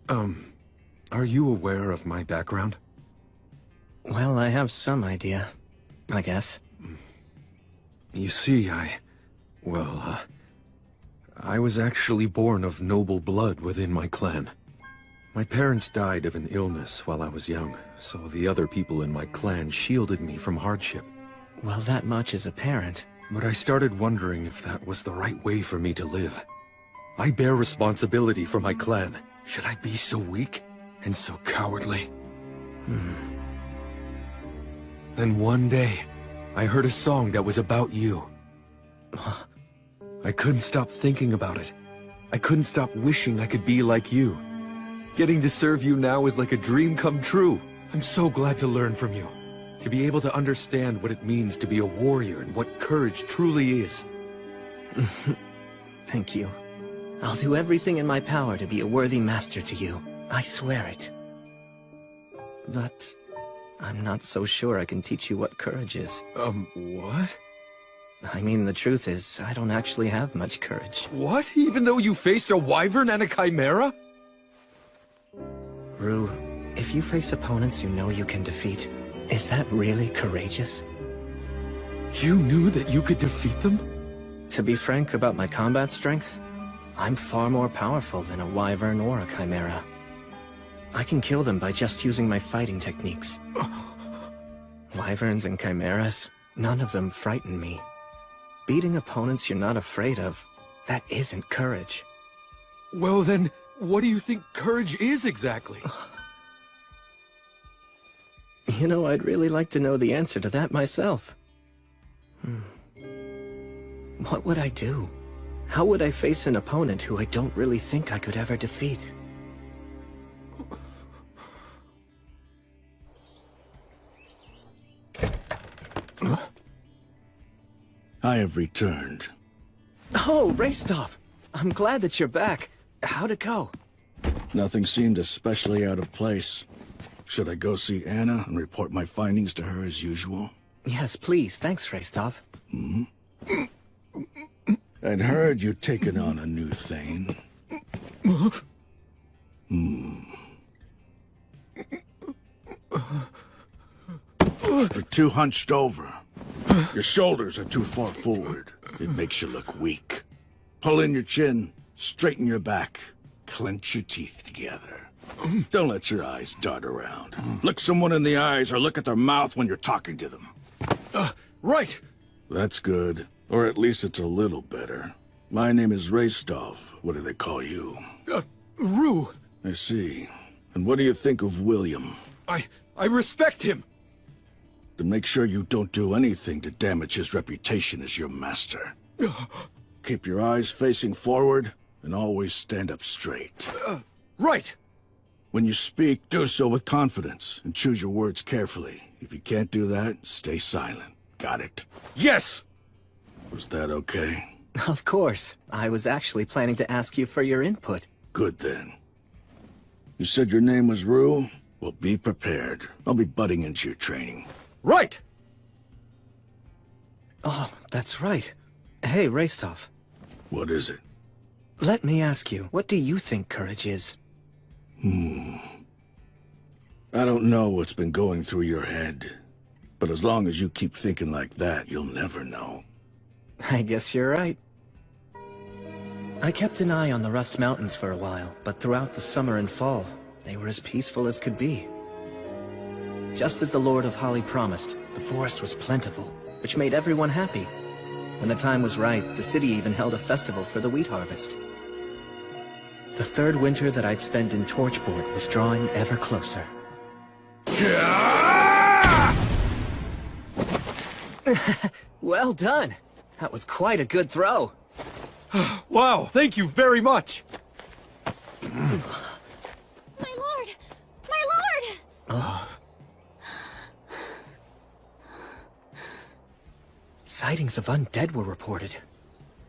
Are you aware of my background? Well, I have some idea, I guess. You see, I was actually born of noble blood within my clan. My parents died of an illness while I was young, so the other people in my clan shielded me from hardship. Well, that much is apparent. But I started wondering if that was the right way for me to live. I bear responsibility for my clan. Should I be so weak and so cowardly? Then one day, I heard a song that was about you. I couldn't stop thinking about it. I couldn't stop wishing I could be like you. Getting to serve you now is like a dream come true. I'm so glad to learn from you. To be able to understand what it means to be a warrior and what courage truly is. Thank you. I'll do everything in my power to be a worthy master to you. I swear it. But I'm not so sure I can teach you what courage is. What? I mean, the truth is, I don't actually have much courage. What? Even though you faced a wyvern and a chimera? Rue, if you face opponents you know you can defeat, is that really courageous? You knew that you could defeat them? To be frank about my combat strength, I'm far more powerful than a wyvern or a chimera. I can kill them by just using my fighting techniques. Wyverns and chimeras, none of them frighten me. Beating opponents you're not afraid of, that isn't courage. Well then, what do you think courage is exactly? You know, I'd really like to know the answer to that myself. What would I do? How would I face an opponent who I don't really think I could ever defeat? I have returned. Oh, Raistov! I'm glad that you're back. How'd it go? Nothing seemed especially out of place. Should I go see Anna and report my findings to her as usual? Yes, please. Thanks, Raistov. I'd heard you'd taken on a new thing. You're too hunched over. Your shoulders are too far forward. It makes you look weak. Pull in your chin, straighten your back, clench your teeth together. Don't let your eyes dart around. Look someone in the eyes or look at their mouth when you're talking to them. Right! That's good. Or at least it's a little better. My name is Raistov. What do they call you? Rue. I see. And what do you think of William? I respect him. Then make sure you don't do anything to damage his reputation as your master. Keep your eyes facing forward, and always stand up straight. Right! When you speak, do so with confidence, and choose your words carefully. If you can't do that, stay silent. Got it? Yes! Was that okay? Of course. I was actually planning to ask you for your input. Good then. You said your name was Rue? Well, be prepared. I'll be butting into your training. Right! Oh, that's right. Hey, Raistov. What is it? Let me ask you, what do you think courage is? I don't know what's been going through your head. But as long as you keep thinking like that, you'll never know. I guess you're right. I kept an eye on the Rust Mountains for a while, but throughout the summer and fall, they were as peaceful as could be. Just as the Lord of Holly promised, the forest was plentiful, which made everyone happy. When the time was right, the city even held a festival for the wheat harvest. The third winter that I'd spent in Torchboard was drawing ever closer. Well done! That was quite a good throw. Wow, thank you very much! My lord! My lord! Sightings of undead were reported.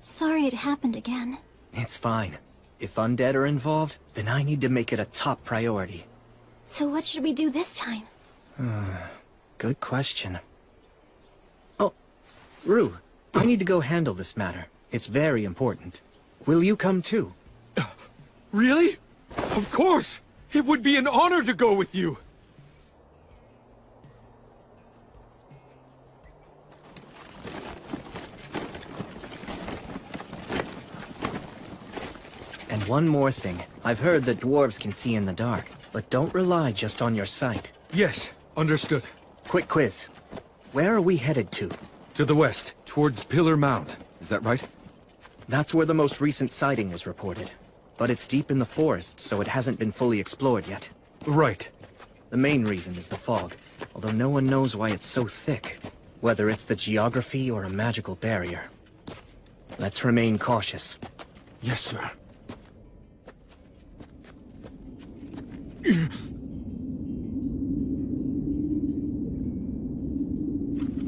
Sorry it happened again. It's fine. If undead are involved, then I need to make it a top priority. So what should we do this time? Good question. Oh, Rue, I need to go handle this matter. It's very important. Will you come too? Really? Of course! It would be an honor to go with you! And one more thing. I've heard that dwarves can see in the dark, but don't rely just on your sight. Yes, understood. Quick quiz. Where are we headed to? To the west, towards Pillar Mound. Is that right? That's where the most recent sighting was reported. But it's deep in the forest, so it hasn't been fully explored yet. Right. The main reason is the fog, although no one knows why it's so thick. Whether it's the geography or a magical barrier. Let's remain cautious. Yes, sir.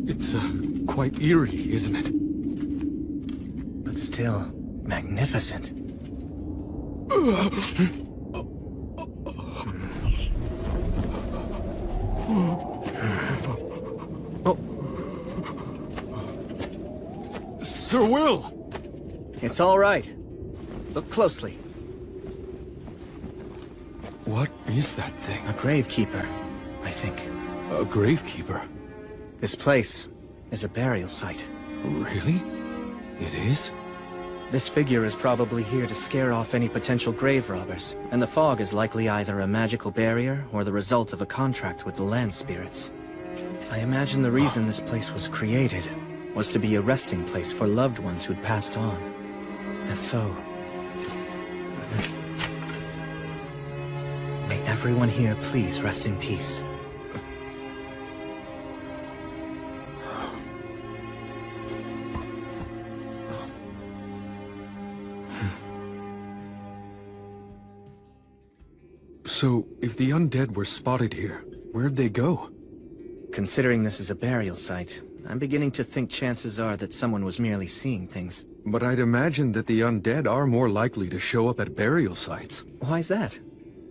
It's, quite eerie, isn't it? But still, magnificent. Sir Will! It's all right. Look closely. What is that thing? A gravekeeper, I think. A gravekeeper? This place is a burial site. Really? It is? This figure is probably here to scare off any potential grave robbers, and the fog is likely either a magical barrier or the result of a contract with the land spirits. I imagine the reason this place was created was to be a resting place for loved ones who'd passed on. And so... Everyone here, please rest in peace. So, if the undead were spotted here, where'd they go? Considering this is a burial site, I'm beginning to think chances are that someone was merely seeing things. But I'd imagine that the undead are more likely to show up at burial sites. Why's that?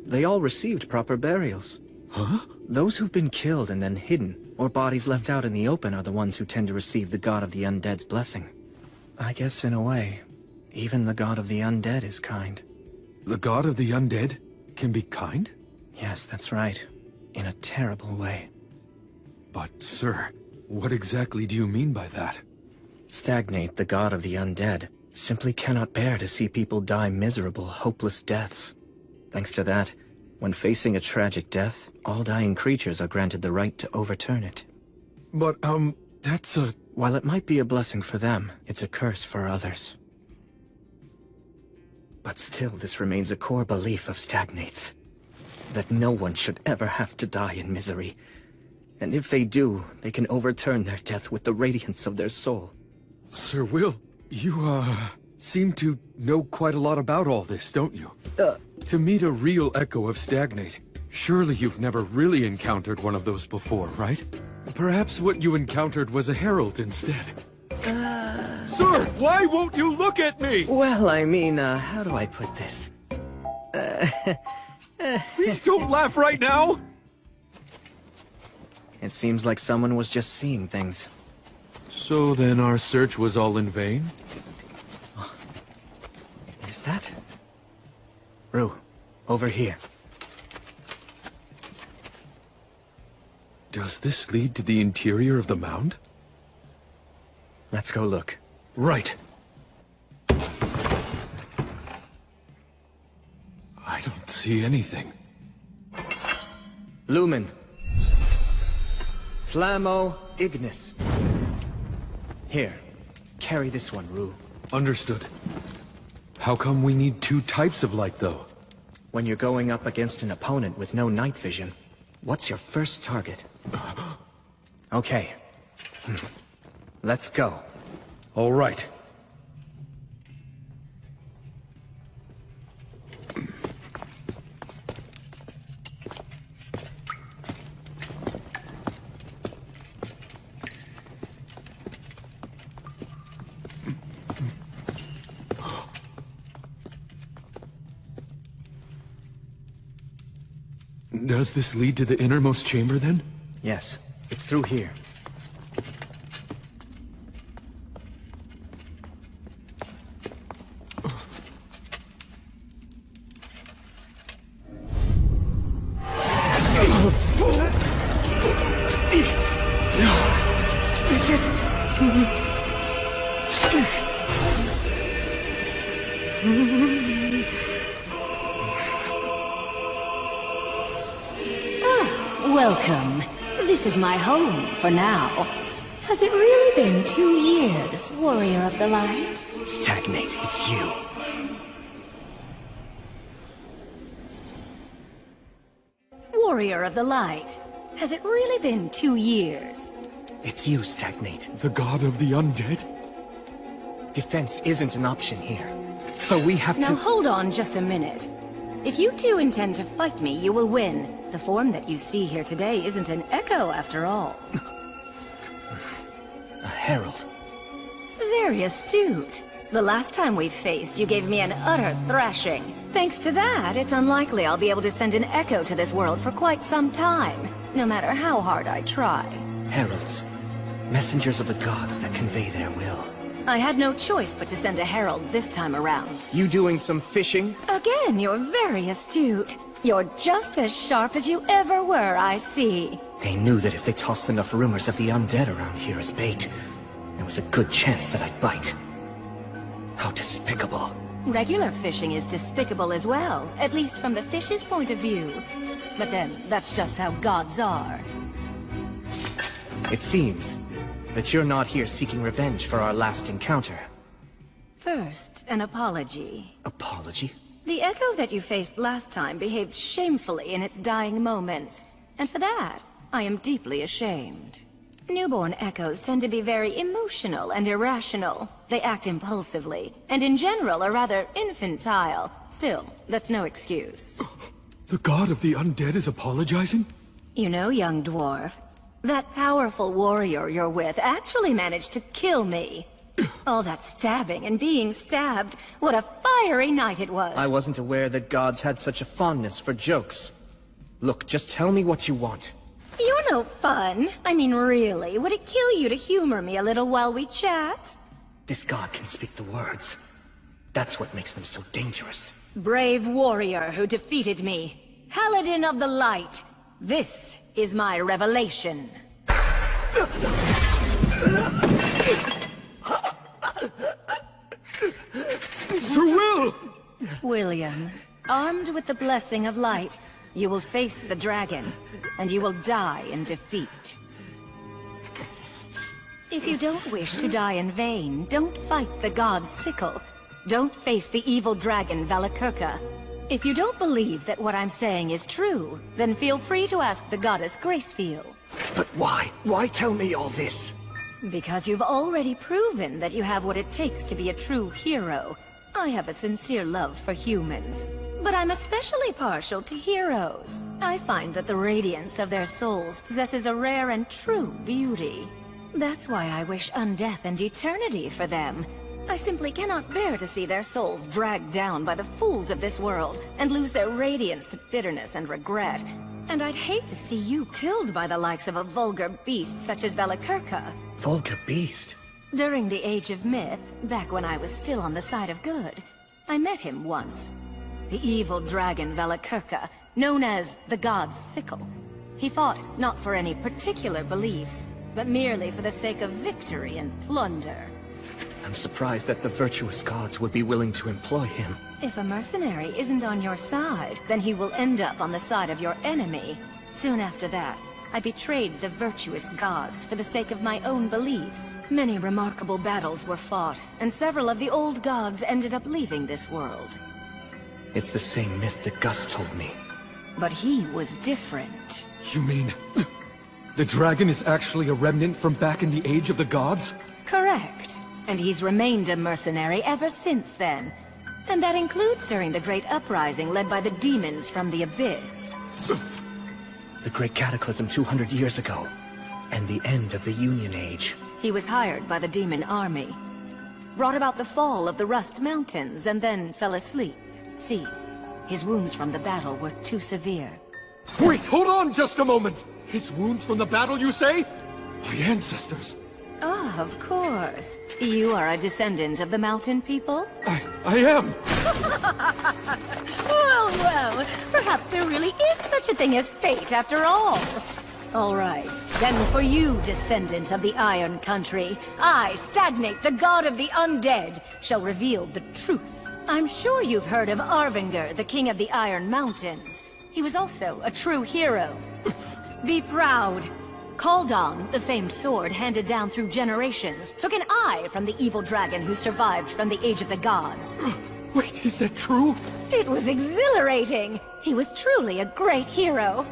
They all received proper burials. Huh? Those who've been killed and then hidden, or bodies left out in the open, are the ones who tend to receive the god of the undead's blessing. I guess in a way, even the god of the undead is kind. The god of the undead can be kind? Yes, that's right. In a terrible way. But, sir, what exactly do you mean by that? Stagnate, the god of the undead, simply cannot bear to see people die miserable, hopeless deaths. Thanks to that, when facing a tragic death, all dying creatures are granted the right to overturn it. But, that's a... While it might be a blessing for them, it's a curse for others. But still, this remains a core belief of Stagnate's. That no one should ever have to die in misery. And if they do, they can overturn their death with the radiance of their soul. Sir Will, you, seem to know quite a lot about all this, don't you? To meet a real echo of Stagnate, surely you've never really encountered one of those before, right? Perhaps what you encountered was a herald instead. Sir, why won't you look at me? Well, I mean, how do I put this? Please don't laugh right now! It seems like someone was just seeing things. So then our search was all in vain? Is that? Rue, over here. Does this lead to the interior of the mound? Let's go look. Right. I don't see anything. Lumen. Flammo Ignis. Here, carry this one, Rue. Understood. How come we need two types of light, though? When you're going up against an opponent with no night vision, what's your first target? Okay. Let's go. All right. Does this lead to the innermost chamber, then? Yes, it's through here. Welcome. This is my home for now. Has it really been 2 years, Warrior of the Light? Stagnate, it's you. Warrior of the Light. Has it really been 2 years? It's you, Stagnate. The god of the undead? Defense isn't an option here. So we have Now to— hold on just a minute. If you two intend to fight me, you will win. The form that you see here today isn't an echo after all. A herald. Very astute. The last time we faced, you gave me an utter thrashing. Thanks to that, it's unlikely I'll be able to send an echo to this world for quite some time, no matter how hard I try. Heralds. Messengers of the gods that convey their will. I had no choice but to send a herald this time around. You doing some fishing? Again, you're very astute. You're just as sharp as you ever were, I see. They knew that if they tossed enough rumors of the undead around here as bait, there was a good chance that I'd bite. How despicable. Regular fishing is despicable as well, at least from the fish's point of view. But then, that's just how gods are. It seems that you're not here seeking revenge for our last encounter. First, an apology. Apology? The echo that you faced last time behaved shamefully in its dying moments, and for that, I am deeply ashamed. Newborn echoes tend to be very emotional and irrational. They act impulsively, and in general are rather infantile. Still, that's no excuse. The god of the undead is apologizing? You know, young dwarf, that powerful warrior you're with actually managed to kill me. All that stabbing and being stabbed, what a fiery night it was. I wasn't aware that gods had such a fondness for jokes. Look, just tell me what you want. You're no fun. I mean, really, would it kill you to humor me a little while we chat? This god can speak the words. That's what makes them so dangerous. Brave warrior who defeated me. Paladin of the Light. This is my revelation. Sir Will! William, armed with the blessing of light, you will face the dragon, and you will die in defeat. If you don't wish to die in vain, don't fight the god's sickle. Don't face the evil dragon Valakirka. If you don't believe that what I'm saying is true, then feel free to ask the goddess Gracefield. But why? Why tell me all this? Because you've already proven that you have what it takes to be a true hero. I have a sincere love for humans, but I'm especially partial to heroes. I find that the radiance of their souls possesses a rare and true beauty. That's why I wish undeath and eternity for them. I simply cannot bear to see their souls dragged down by the fools of this world and lose their radiance to bitterness and regret. And I'd hate to see you killed by the likes of a vulgar beast such as Valakirka. Vulgar beast? During the Age of Myth, back when I was still on the side of good, I met him once. The evil dragon Valakirka, known as the God's Sickle. He fought not for any particular beliefs, but merely for the sake of victory and plunder. I'm surprised that the virtuous gods would be willing to employ him. If a mercenary isn't on your side, then he will end up on the side of your enemy. Soon after that, I betrayed the virtuous gods for the sake of my own beliefs. Many remarkable battles were fought, and several of the old gods ended up leaving this world. It's the same myth that Gus told me. But he was different. You mean... the dragon is actually a remnant from back in the Age of the Gods? Correct. And he's remained a mercenary ever since then. And that includes during the Great Uprising led by the demons from the Abyss. The Great Cataclysm 200 years ago, and the end of the Union Age. He was hired by the demon army, brought about the fall of the Rust Mountains, and then fell asleep. See, his wounds from the battle were too severe. Wait, hold on just a moment! His wounds from the battle, you say? My ancestors. Ah, of course. You are a descendant of the mountain people? I am! Well, perhaps there really is such a thing as fate after all. All right, then for you, descendants of the Iron Country, I, Stagnate, the god of the undead, shall reveal the truth. I'm sure you've heard of Arvingr, the king of the Iron Mountains. He was also a true hero. Be proud. Kaldon, the famed sword handed down through generations, took an eye from the evil dragon who survived from the Age of the Gods. Wait, is that true? It was exhilarating! He was truly a great hero.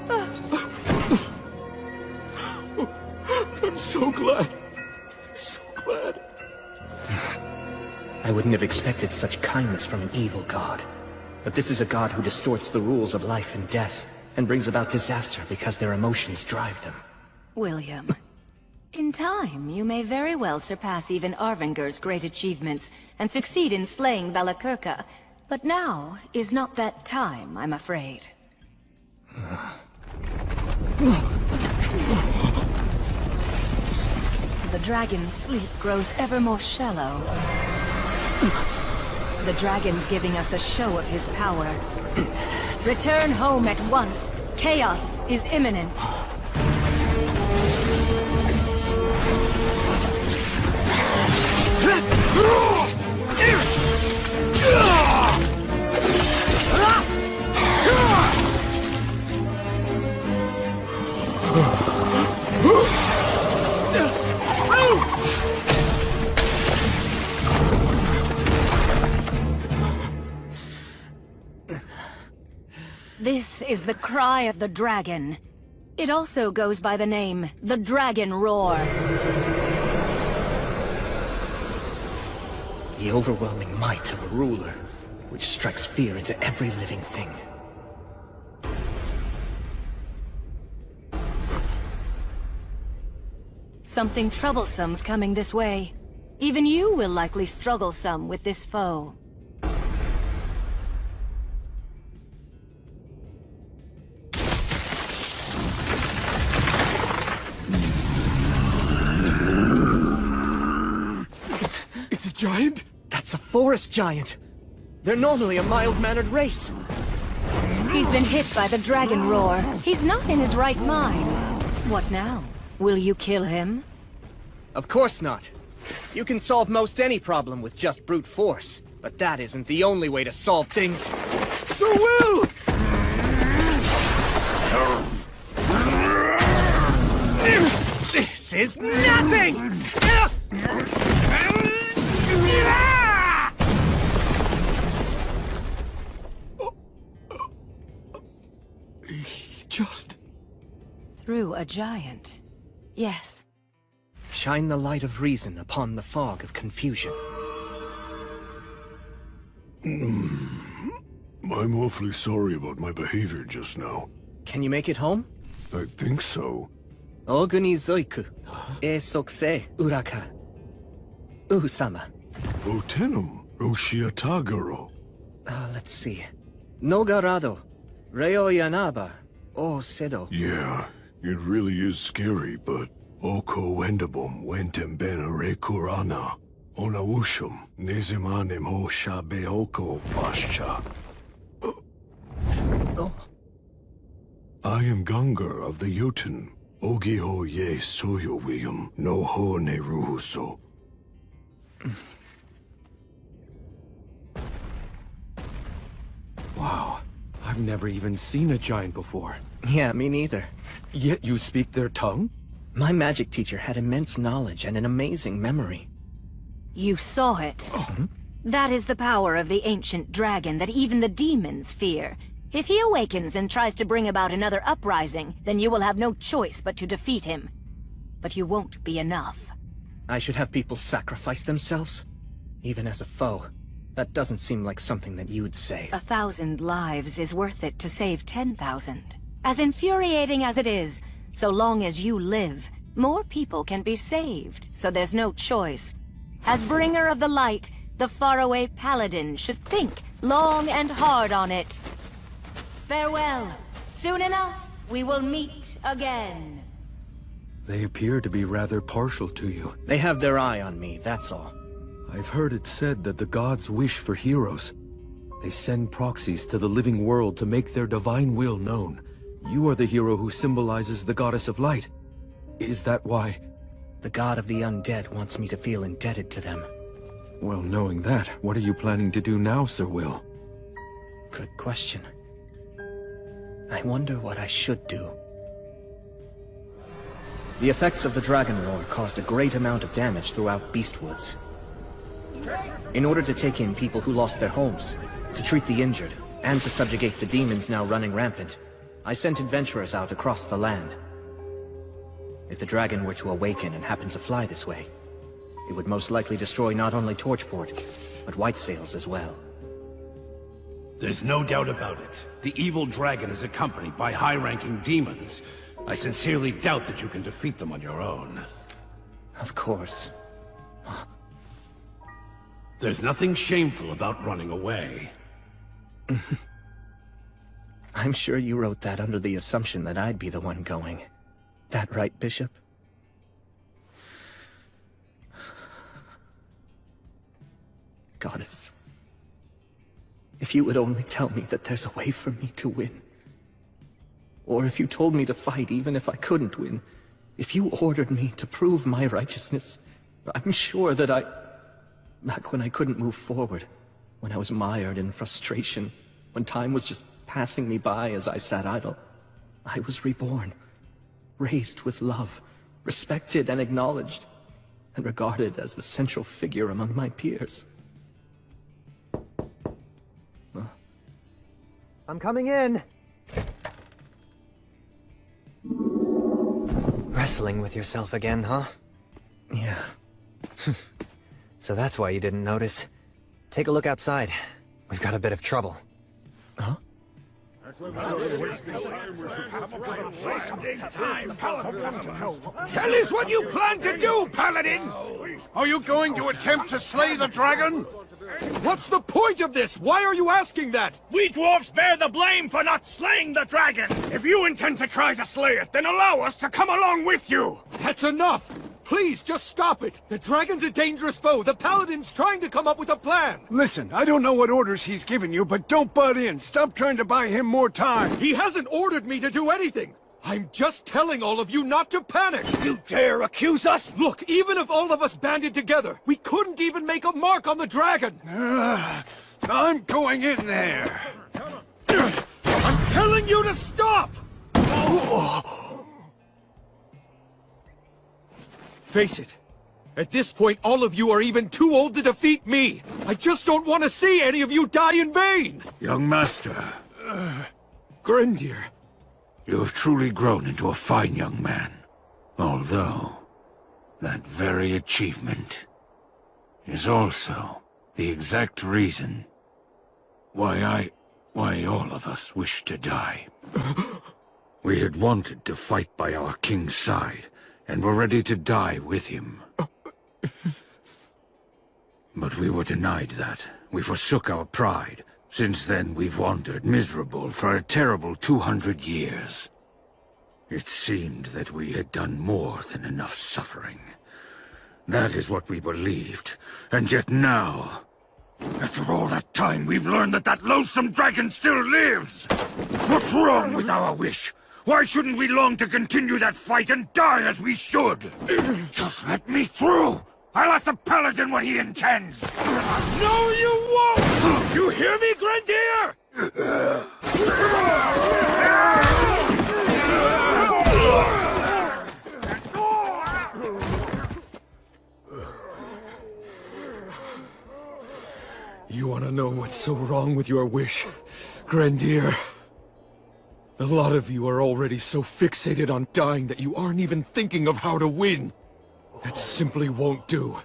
I'm so glad. I'm so glad. I wouldn't have expected such kindness from an evil god. But this is a god who distorts the rules of life and death, and brings about disaster because their emotions drive them. William, in time, you may very well surpass even Arvinger's great achievements and succeed in slaying Valakirka. But now is not that time, I'm afraid. The dragon's sleep grows ever more shallow. The dragon's giving us a show of his power. Return home at once. Chaos is imminent. This is the cry of the dragon. It also goes by the name, the Dragon Roar. The overwhelming might of a ruler, which strikes fear into every living thing. Something troublesome's coming this way. Even you will likely struggle some with this foe. It's a giant? That's a forest giant. They're normally a mild-mannered race. He's been hit by the Dragon Roar. He's not in his right mind. What now? Will you kill him? Of course not. You can solve most any problem with just brute force, but that isn't the only way to solve things. So will! This is nothing! Just... Through a giant. Yes. Shine the light of reason upon the fog of confusion. I'm awfully sorry about my behavior just now. Can you make it home? I think so. Oguni Zoiku. E Sokse Uraka. Uhusama. Otenum. Oshiatagaro. Let's see. Nogarado. Reo Yanaba. O Sedo. Yeah, it really is scary, but... Oko wendabum wentem benere kurana. Onawushum nezimanim ho shabe oko pascha. I am Gungar of the Jotun. Ogiho ye soyo wium no ho ne ruhuso. Wow, I've never even seen a giant before. Yeah, me neither. Yet you speak their tongue? My magic teacher had immense knowledge and an amazing memory. You saw it. That is the power of the ancient dragon that even the demons fear. If he awakens and tries to bring about another uprising, then you will have no choice but to defeat him. But you won't be enough. I should have people sacrifice themselves? Even as a foe. That doesn't seem like something that you'd say. 1,000 lives is worth it to save 10,000. As infuriating as it is, so long as you live, more people can be saved, so there's no choice. As bringer of the light, the faraway paladin should think long and hard on it. Farewell. Soon enough, we will meet again. They appear to be rather partial to you. They have their eye on me, that's all. I've heard it said that the gods wish for heroes. They send proxies to the living world to make their divine will known. You are the hero who symbolizes the goddess of light. Is that why? The god of the undead wants me to feel indebted to them. Well, knowing that, what are you planning to do now, Sir Will? Good question. I wonder what I should do. The effects of the Dragon Roar caused a great amount of damage throughout Beastwoods. In order to take in people who lost their homes, to treat the injured, and to subjugate the demons now running rampant, I sent adventurers out across the land. If the dragon were to awaken and happen to fly this way, it would most likely destroy not only Torchport, but White Sails as well. There's no doubt about it. The evil dragon is accompanied by high-ranking demons. I sincerely doubt that you can defeat them on your own. Of course. There's nothing shameful about running away. I'm sure you wrote that under the assumption that I'd be the one going. That right, Bishop? Goddess. If you would only tell me that there's a way for me to win. Or if you told me to fight even if I couldn't win. If you ordered me to prove my righteousness. I'm sure that back when I couldn't move forward. When I was mired in frustration. When time was just passing me by as I sat idle. I was reborn. Raised with love. Respected and acknowledged. And regarded as the central figure among my peers. I'm coming in. Wrestling with yourself again, huh? Yeah. So that's why you didn't notice. Take a look outside. We've got a bit of trouble. Huh? Tell us what you plan to do, Paladin! Are you going to attempt to slay the dragon? What's the point of this? Why are you asking that? We dwarfs bear the blame for not slaying the dragon! If you intend to try to slay it, then allow us to come along with you! That's enough! Please, just stop it! The dragon's a dangerous foe! The Paladin's trying to come up with a plan! Listen, I don't know what orders he's given you, but don't butt in. Stop trying to buy him more time. He hasn't ordered me to do anything! I'm just telling all of you not to panic! You dare accuse us? Look, even if all of us banded together, we couldn't even make a mark on the dragon! I'm going in there. I'm telling you to stop! Face it. At this point, all of you are even too old to defeat me! I just don't want to see any of you die in vain! Young master, Grendir. you have truly grown into a fine young man. Although, that very achievement is also the exact reason why all of us wish to die. We had wanted to fight by our king's side, and were ready to die with him. But we were denied that. We forsook our pride. Since then, we've wandered miserable for a terrible 200 years. It seemed that we had done more than enough suffering. That is what we believed. And yet now, after all that time, we've learned that that loathsome dragon still lives! What's wrong with our wish? Why shouldn't we long to continue that fight and die as we should? Just let me through! I'll ask the Paladin what he intends! No, you won't! You hear me, Grendir? You want to know what's so wrong with your wish, Grendir? A lot of you are already so fixated on dying that you aren't even thinking of how to win. That simply won't do.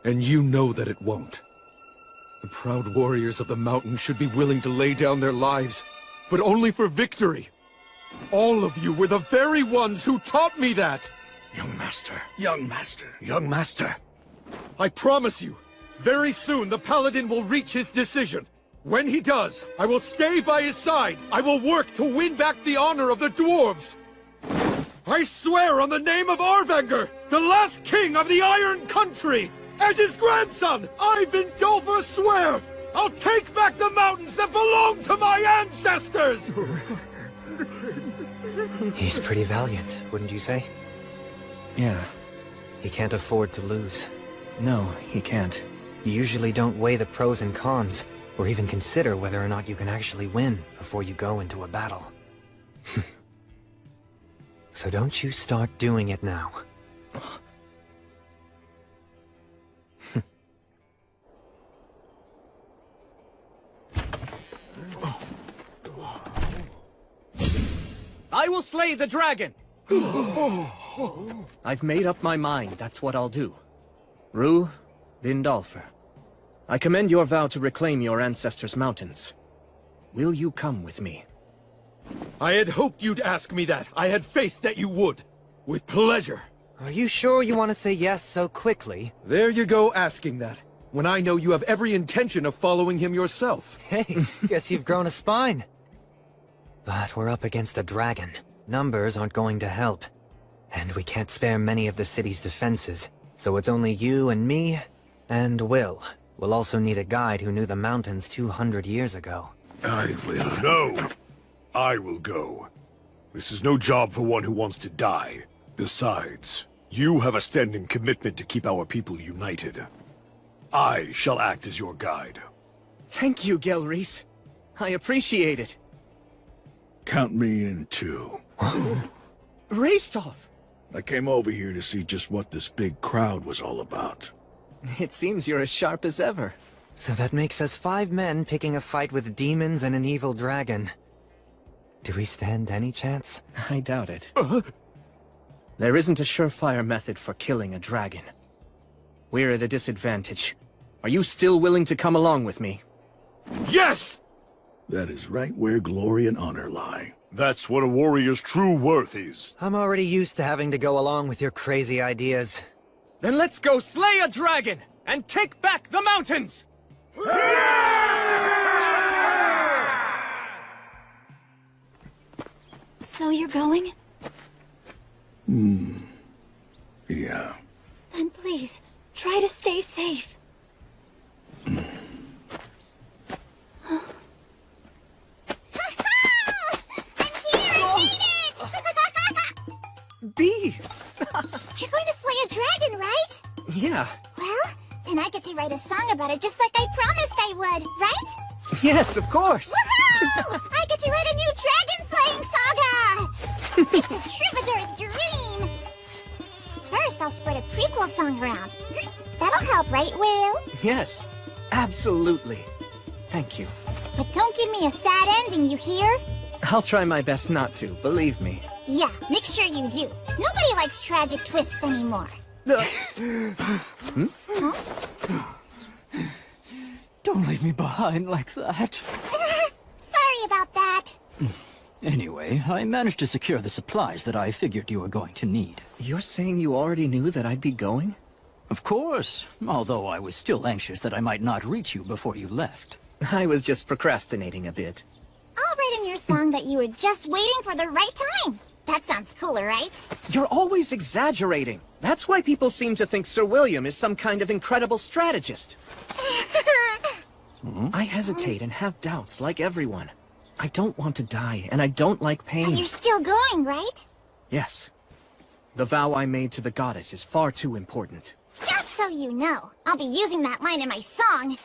And you know that it won't. The proud warriors of the mountain should be willing to lay down their lives, but only for victory. All of you were the very ones who taught me that! Young master, young master, young master. I promise you, very soon the Paladin will reach his decision. When he does, I will stay by his side. I will work to win back the honor of the dwarves. I swear on the name of Arvanger, the last king of the Iron Country, as his grandson, I, Vindolfur, swear, I'll take back the mountains that belong to my ancestors! He's pretty valiant, wouldn't you say? Yeah. He can't afford to lose. No, he can't. You usually don't weigh the pros and cons, or even consider whether or not you can actually win before you go into a battle. So don't you start doing it now. I will slay the dragon! I've made up my mind, that's what I'll do. Rue, Vindolfur, I commend your vow to reclaim your ancestors' mountains. Will you come with me? I had hoped you'd ask me that. I had faith that you would. With pleasure. Are you sure you want to say yes so quickly? There you go asking that, when I know you have every intention of following him yourself. Hey, guess you've grown a spine. But we're up against a dragon. Numbers aren't going to help. And we can't spare many of the city's defenses, so it's only you and me, and Will. We'll also need a guide who knew the mountains 200 years ago. I will. No! I will go. This is no job for one who wants to die. Besides, you have a standing commitment to keep our people united. I shall act as your guide. Thank you, Gelreese. I appreciate it. Count me in too. Rastov! I came over here to see just what this big crowd was all about. It seems you're as sharp as ever. So that makes us 5 men picking a fight with demons and an evil dragon. Do we stand any chance? I doubt it. There isn't a surefire method for killing a dragon. We're at a disadvantage. Are you still willing to come along with me? Yes! That is right where glory and honor lie. That's what a warrior's true worth is. I'm already used to having to go along with your crazy ideas. Then let's go slay a dragon and take back the mountains! So you're going? Yeah. Then please, try to stay safe. Bee! You're going to slay a dragon, right? Yeah. Well, then I get to write a song about it just like I promised I would, right? Yes, of course! Woohoo! I get to write a new dragon-slaying saga! It's a troubadour's dream! First, I'll spread a prequel song around. That'll help, right, Will? Yes, absolutely. Thank you. But don't give me a sad ending, you hear? I'll try my best not to, believe me. Yeah, make sure you do. Nobody likes tragic twists anymore. Don't leave me behind like that. Sorry about that. Anyway, I managed to secure the supplies that I figured you were going to need. You're saying you already knew that I'd be going? Of course, although I was still anxious that I might not reach you before you left. I was just procrastinating a bit. I'll write in your song that you were just waiting for the right time. That sounds cooler, right? You're always exaggerating. That's why people seem to think Sir William is some kind of incredible strategist. I hesitate and have doubts, like everyone. I don't want to die, and I don't like pain. But you're still going, right? Yes. The vow I made to the goddess is far too important. Just so you know, I'll be using that line in my song.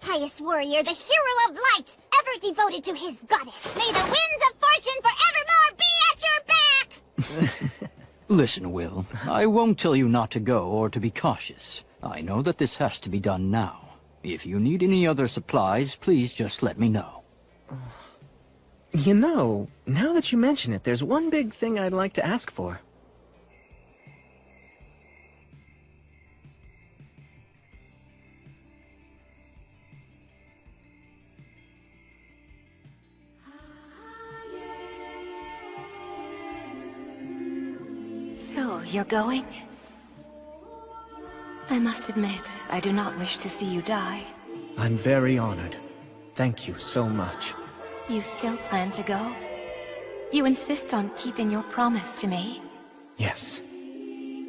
Pious warrior, the hero of light, ever devoted to his goddess. May the winds of fortune forevermore be at your back! Listen, Will, I won't tell you not to go or to be cautious. I know that this has to be done now. If you need any other supplies, please just let me know. You know, now that you mention it, there's one big thing I'd like to ask for. So, you're going? I must admit, I do not wish to see you die. I'm very honored. Thank you so much. You still plan to go? You insist on keeping your promise to me? Yes.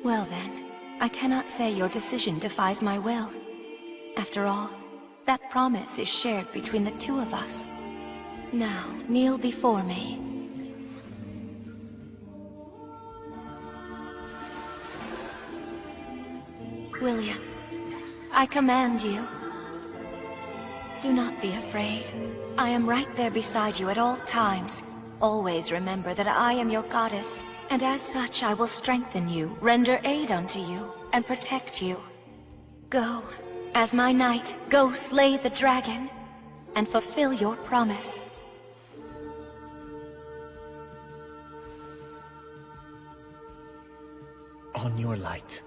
Well then, I cannot say your decision defies my will. After all, that promise is shared between the two of us. Now, kneel before me. William, I command you. Do not be afraid. I am right there beside you at all times. Always remember that I am your goddess, and as such I will strengthen you, render aid unto you, and protect you. Go, as my knight, go slay the dragon, and fulfill your promise. On your light.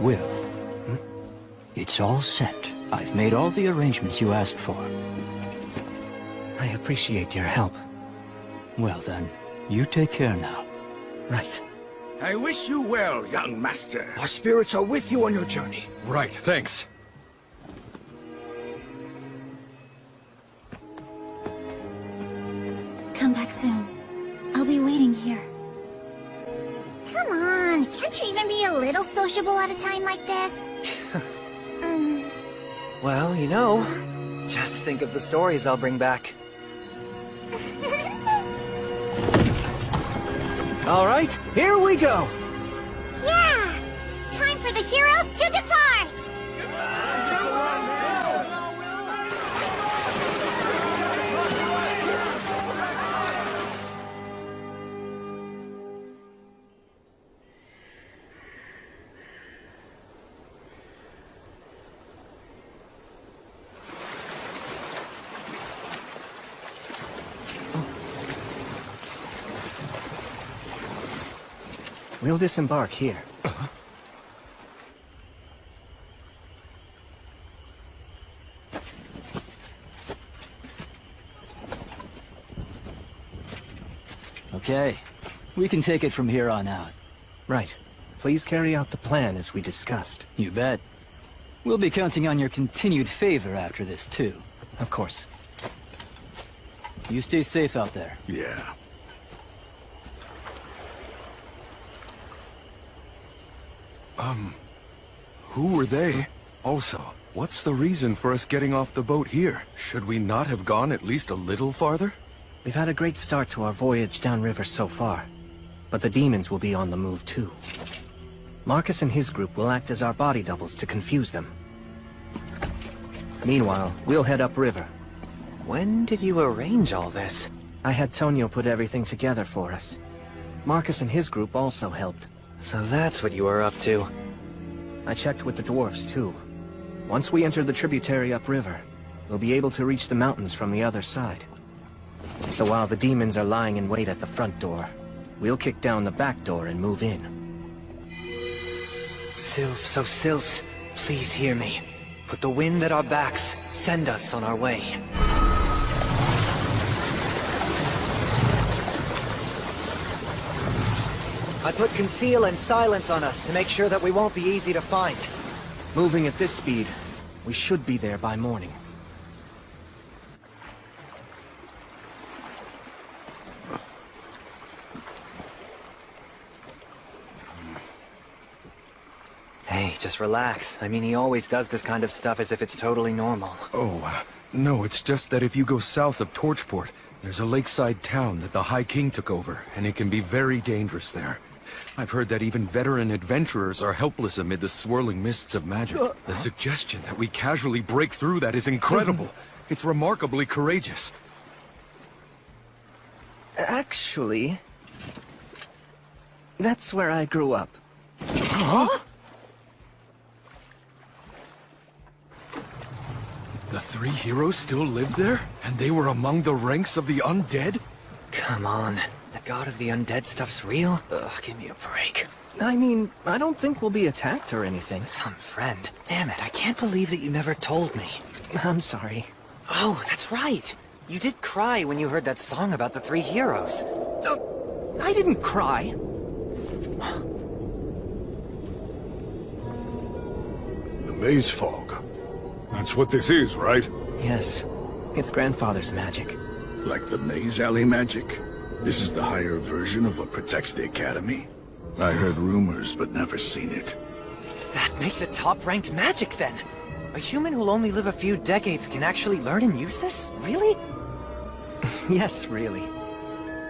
Will, it's all set. I've made all the arrangements you asked for. I appreciate your help. Well then, you take care now. Right. I wish you well, young master. Our spirits are with you on your journey. Right, thanks. Come back soon. I'll be waiting here. Come on, Can't you even be a little sociable at a time like this? Well, you know, just think of the stories I'll bring back. All right, here we go! Yeah! Time for the heroes to depart! We'll disembark here. Okay, we can take it from here on out. Right. Please carry out the plan as we discussed. You bet. We'll be counting on your continued favor after this, too. Of course. You stay safe out there. Yeah. Who were they? Also, what's the reason for us getting off the boat here? Should we not have gone at least a little farther? We've had a great start to our voyage downriver so far, but the demons will be on the move too. Marcus and his group will act as our body doubles to confuse them. Meanwhile, we'll head upriver. When did you arrange all this? I had Tonio put everything together for us. Marcus and his group also helped. So that's what you were up to. I checked with the dwarves too. Once we enter the tributary upriver, we'll be able to reach the mountains from the other side. So while the demons are lying in wait at the front door, we'll kick down the back door and move in. Sylphs, oh Sylphs, please hear me. Put the wind at our backs. Send us on our way. I put conceal and silence on us to make sure that we won't be easy to find. Moving at this speed, we should be there by morning. Hey, just relax. I mean, he always does this kind of stuff as if it's totally normal. Oh, no, it's just that if you go south of Torchport, there's a lakeside town that the High King took over, and it can be very dangerous there. I've heard that even veteran adventurers are helpless amid the swirling mists of magic. The suggestion that we casually break through that is incredible. It's remarkably courageous. Actually, that's where I grew up. Huh? The three heroes still lived there? And they were among the ranks of the undead? Come on. The god of the undead stuff's real? Ugh, give me a break. I mean, I don't think we'll be attacked or anything. Some friend. Damn it, I can't believe that you never told me. I'm sorry. Oh, that's right. You did cry when you heard that song about the three heroes. I didn't cry. The maze fog. That's what this is, right? Yes. It's grandfather's magic. Like the maze alley magic? This is the higher version of what protects the Academy? I heard rumors, but never seen it. That makes it top-ranked magic, then! A human who'll only live a few decades can actually learn and use this? Really? Yes, really.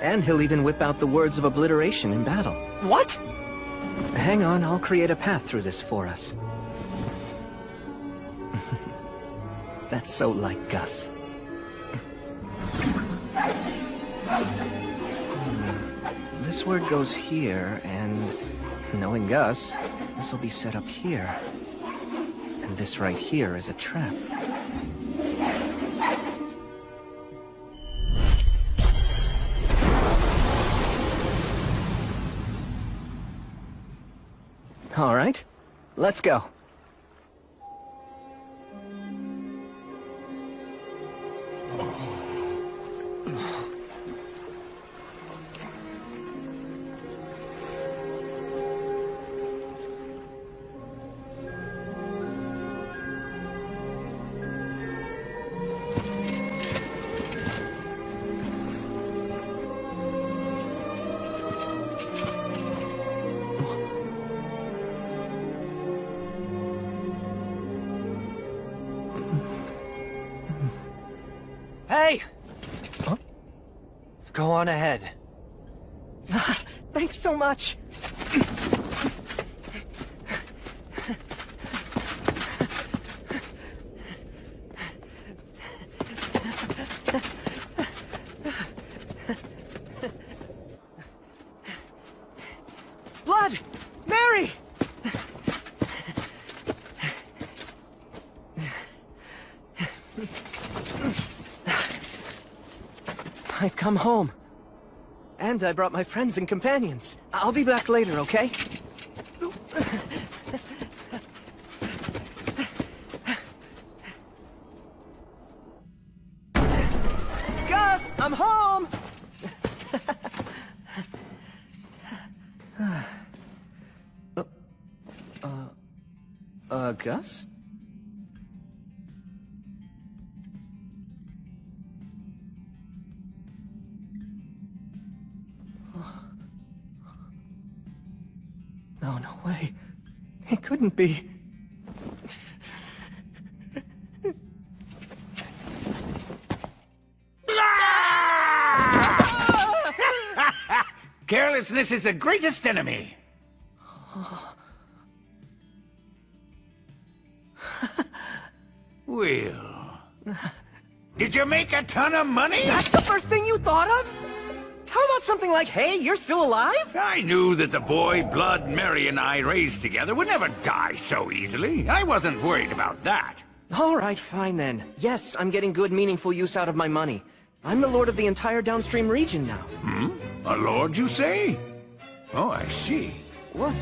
And he'll even whip out the words of obliteration in battle. What? Hang on, I'll create a path through this for us. That's so like Gus. This word goes here, and knowing Gus, this will be set up here. And this right here is a trap. All right, let's go. Hey! Huh? Go on ahead. Thanks so much. Blood! Mary! I've come home. And I brought my friends and companions. I'll be back later, okay? Gus, I'm home! Gus? No, no way. It couldn't be. Carelessness is the greatest enemy. Will, did you make a ton of money? That's the first thing you thought of? How about something like, hey, you're still alive? I knew that the boy Blood Mary and I raised together would never die so easily. I wasn't worried about that. All right, fine then. Yes, I'm getting good, meaningful use out of my money. I'm the lord of the entire downstream region now. A lord, you say? Oh, I see. What?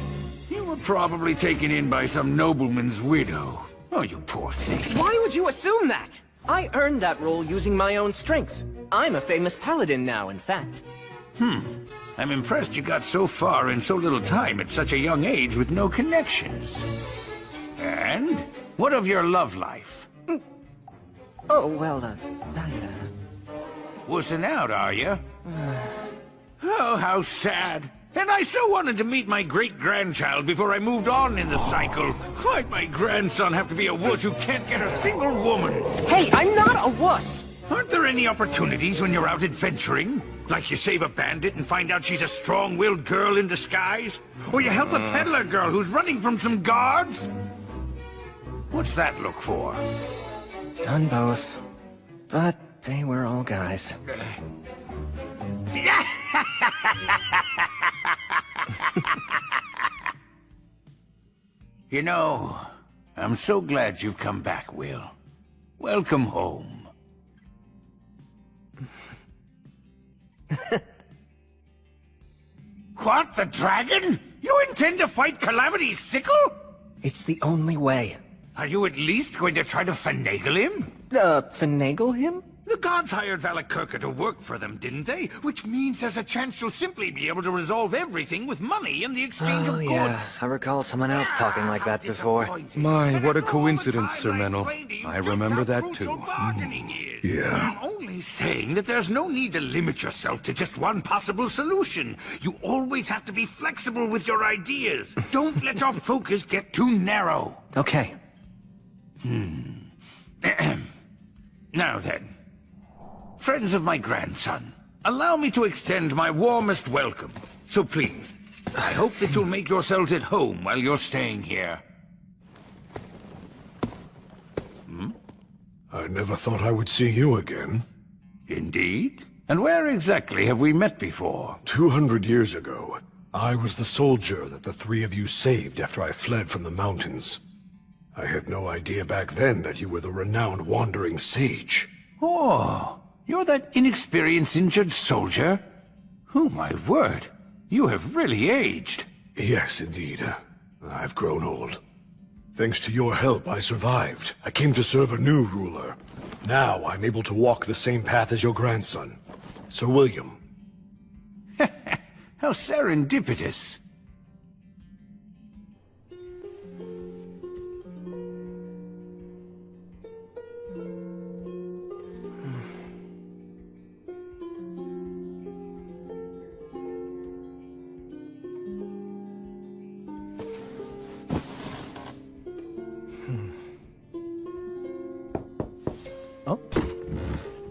You were probably taken in by some nobleman's widow. Oh, you poor thing. Why would you assume that? I earned that role using my own strength. I'm a famous paladin now, in fact. I'm impressed you got so far in so little time at such a young age with no connections. And? What of your love life? Oh, well, Wussing out, are you? Oh, how sad. And I so wanted to meet my great-grandchild before I moved on in the cycle. Why'd my grandson have to be a wuss who can't get a single woman? Hey, I'm not a wuss! Aren't there any opportunities when you're out adventuring? Like you save a bandit and find out she's a strong-willed girl in disguise? Or you help a peddler girl who's running from some guards? What's that look for? Done both. But they were all guys. You know, I'm so glad you've come back, Will. Welcome home. What, the dragon? You intend to fight Calamity's sickle? It's the only way. Are you at least going to try to finagle him? Finagle him? The gods hired Valakirka to work for them, didn't they? Which means there's a chance you'll simply be able to resolve everything with money in the exchange of goods. Yeah, I recall someone else talking like that before. My, what a coincidence, Sir Menel. I remember that too. Yeah. I'm only saying that there's no need to limit yourself to just one possible solution. You always have to be flexible with your ideas. Don't let your focus get too narrow. Okay. Now then. Friends of my grandson, allow me to extend my warmest welcome. So please, I hope that you'll make yourselves at home while you're staying here. I never thought I would see you again. Indeed? And where exactly have we met before? 200 years ago, I was the soldier that the three of you saved after I fled from the mountains. I had no idea back then that you were the renowned wandering sage. Oh, you're that inexperienced injured soldier? Oh, my word. You have really aged. Yes, indeed. I've grown old. Thanks to your help, I survived. I came to serve a new ruler. Now I'm able to walk the same path as your grandson, Sir William. How serendipitous.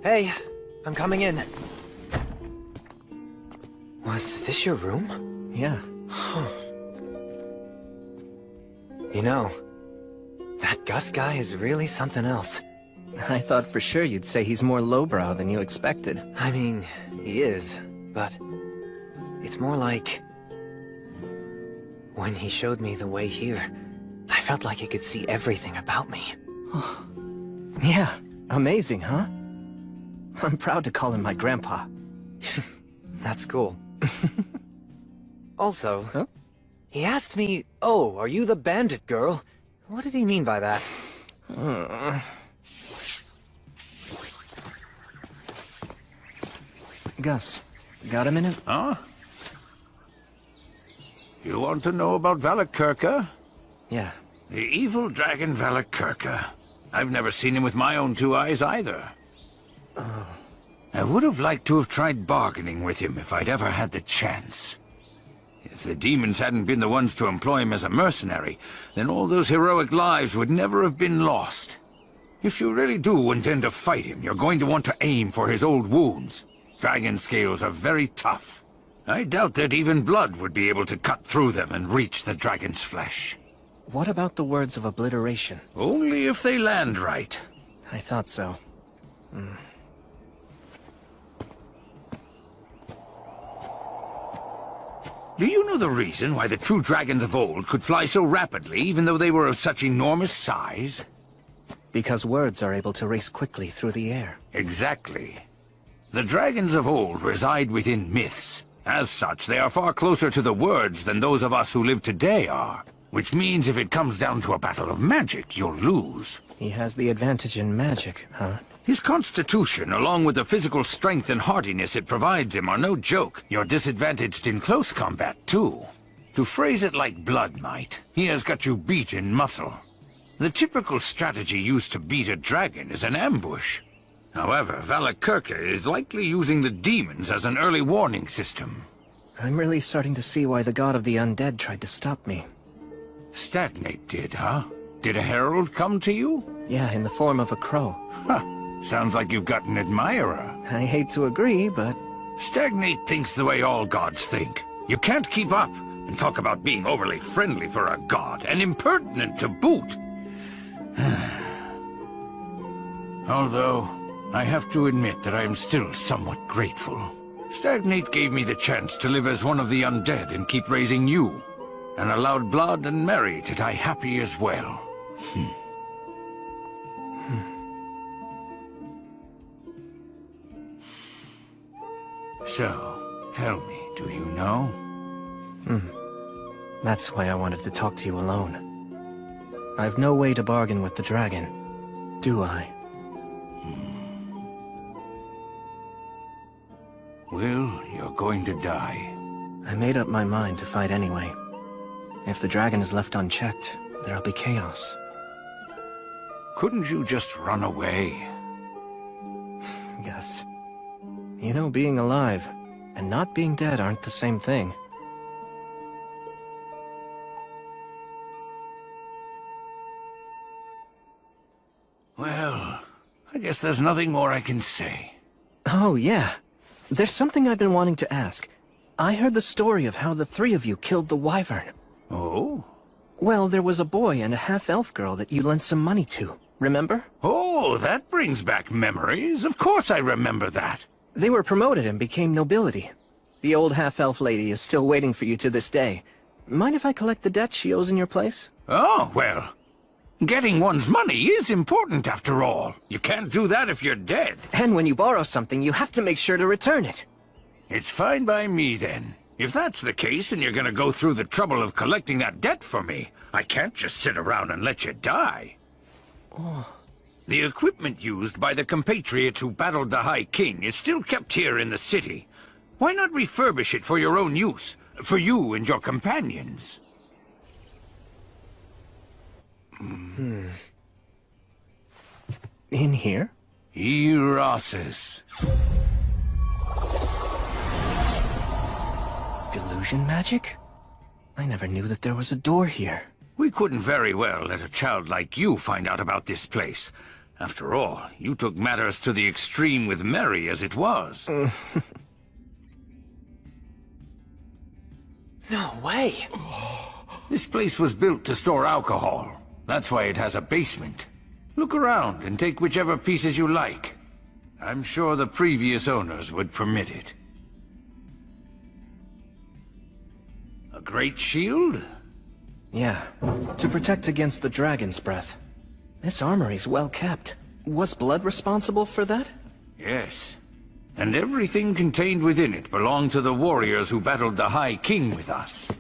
Hey, I'm coming in. Was this your room? Yeah. Huh. You know, that Gus guy is really something else. I thought for sure you'd say he's more lowbrow than you expected. I mean, he is, but it's more like... when he showed me the way here, I felt like he could see everything about me. Yeah, amazing, huh? I'm proud to call him my grandpa. That's cool. Also, he asked me, "Oh, are you the bandit girl?" What did he mean by that? Gus, got a minute? Huh? You want to know about Valakirka? Yeah. The evil dragon Valakirka. I've never seen him with my own two eyes either. I would have liked to have tried bargaining with him if I'd ever had the chance. If the demons hadn't been the ones to employ him as a mercenary, then all those heroic lives would never have been lost. If you really do intend to fight him, you're going to want to aim for his old wounds. Dragon scales are very tough. I doubt that even blood would be able to cut through them and reach the dragon's flesh. What about the words of obliteration? Only if they land right. I thought so. Do you know the reason why the true dragons of old could fly so rapidly, even though they were of such enormous size? Because words are able to race quickly through the air. Exactly. The dragons of old reside within myths. As such, they are far closer to the words than those of us who live today are. Which means if it comes down to a battle of magic, you'll lose. He has the advantage in magic, huh? His constitution, along with the physical strength and hardiness it provides him, are no joke. You're disadvantaged in close combat, too. To phrase it like Blood might, he has got you beat in muscle. The typical strategy used to beat a dragon is an ambush. However, Valakirka is likely using the demons as an early warning system. I'm really starting to see why the god of the undead tried to stop me. Stagnate did, huh? Did a herald come to you? Yeah, in the form of a crow. Huh. Sounds like you've got an admirer. I hate to agree, but... Stagnate thinks the way all gods think. You can't keep up, and talk about being overly friendly for a god, and impertinent to boot. Although, I have to admit that I am still somewhat grateful. Stagnate gave me the chance to live as one of the undead and keep raising you, and allowed Blood and Mary to die happy as well. So, tell me, do you know? That's why I wanted to talk to you alone. I've no way to bargain with the dragon, do I? Well, you're going to die. I made up my mind to fight anyway. If the dragon is left unchecked, there'll be chaos. Couldn't you just run away? Gus. You know, being alive and not being dead aren't the same thing. Well, I guess there's nothing more I can say. Oh, yeah. There's something I've been wanting to ask. I heard the story of how the three of you killed the wyvern. Oh? Well, there was a boy and a half-elf girl that you lent some money to, remember? Oh, that brings back memories. Of course I remember that. They were promoted and became nobility. The old half-elf lady is still waiting for you to this day. Mind if I collect the debt she owes in your place? Oh, well, getting one's money is important after all. You can't do that if you're dead. And when you borrow something, you have to make sure to return it. It's fine by me, then. If that's the case and you're gonna go through the trouble of collecting that debt for me, I can't just sit around and let you die. Oh. The equipment used by the compatriots who battled the High King is still kept here in the city. Why not refurbish it for your own use? For you and your companions? In here? Erasis. Delusion magic? I never knew that there was a door here. We couldn't very well let a child like you find out about this place. After all, you took matters to the extreme with Mary as it was. No way! This place was built to store alcohol. That's why it has a basement. Look around and take whichever pieces you like. I'm sure the previous owners would permit it. A great shield? Yeah, to protect against the dragon's breath. This armory's well kept. Was blood responsible for that? Yes. And everything contained within it belonged to the warriors who battled the High King with us.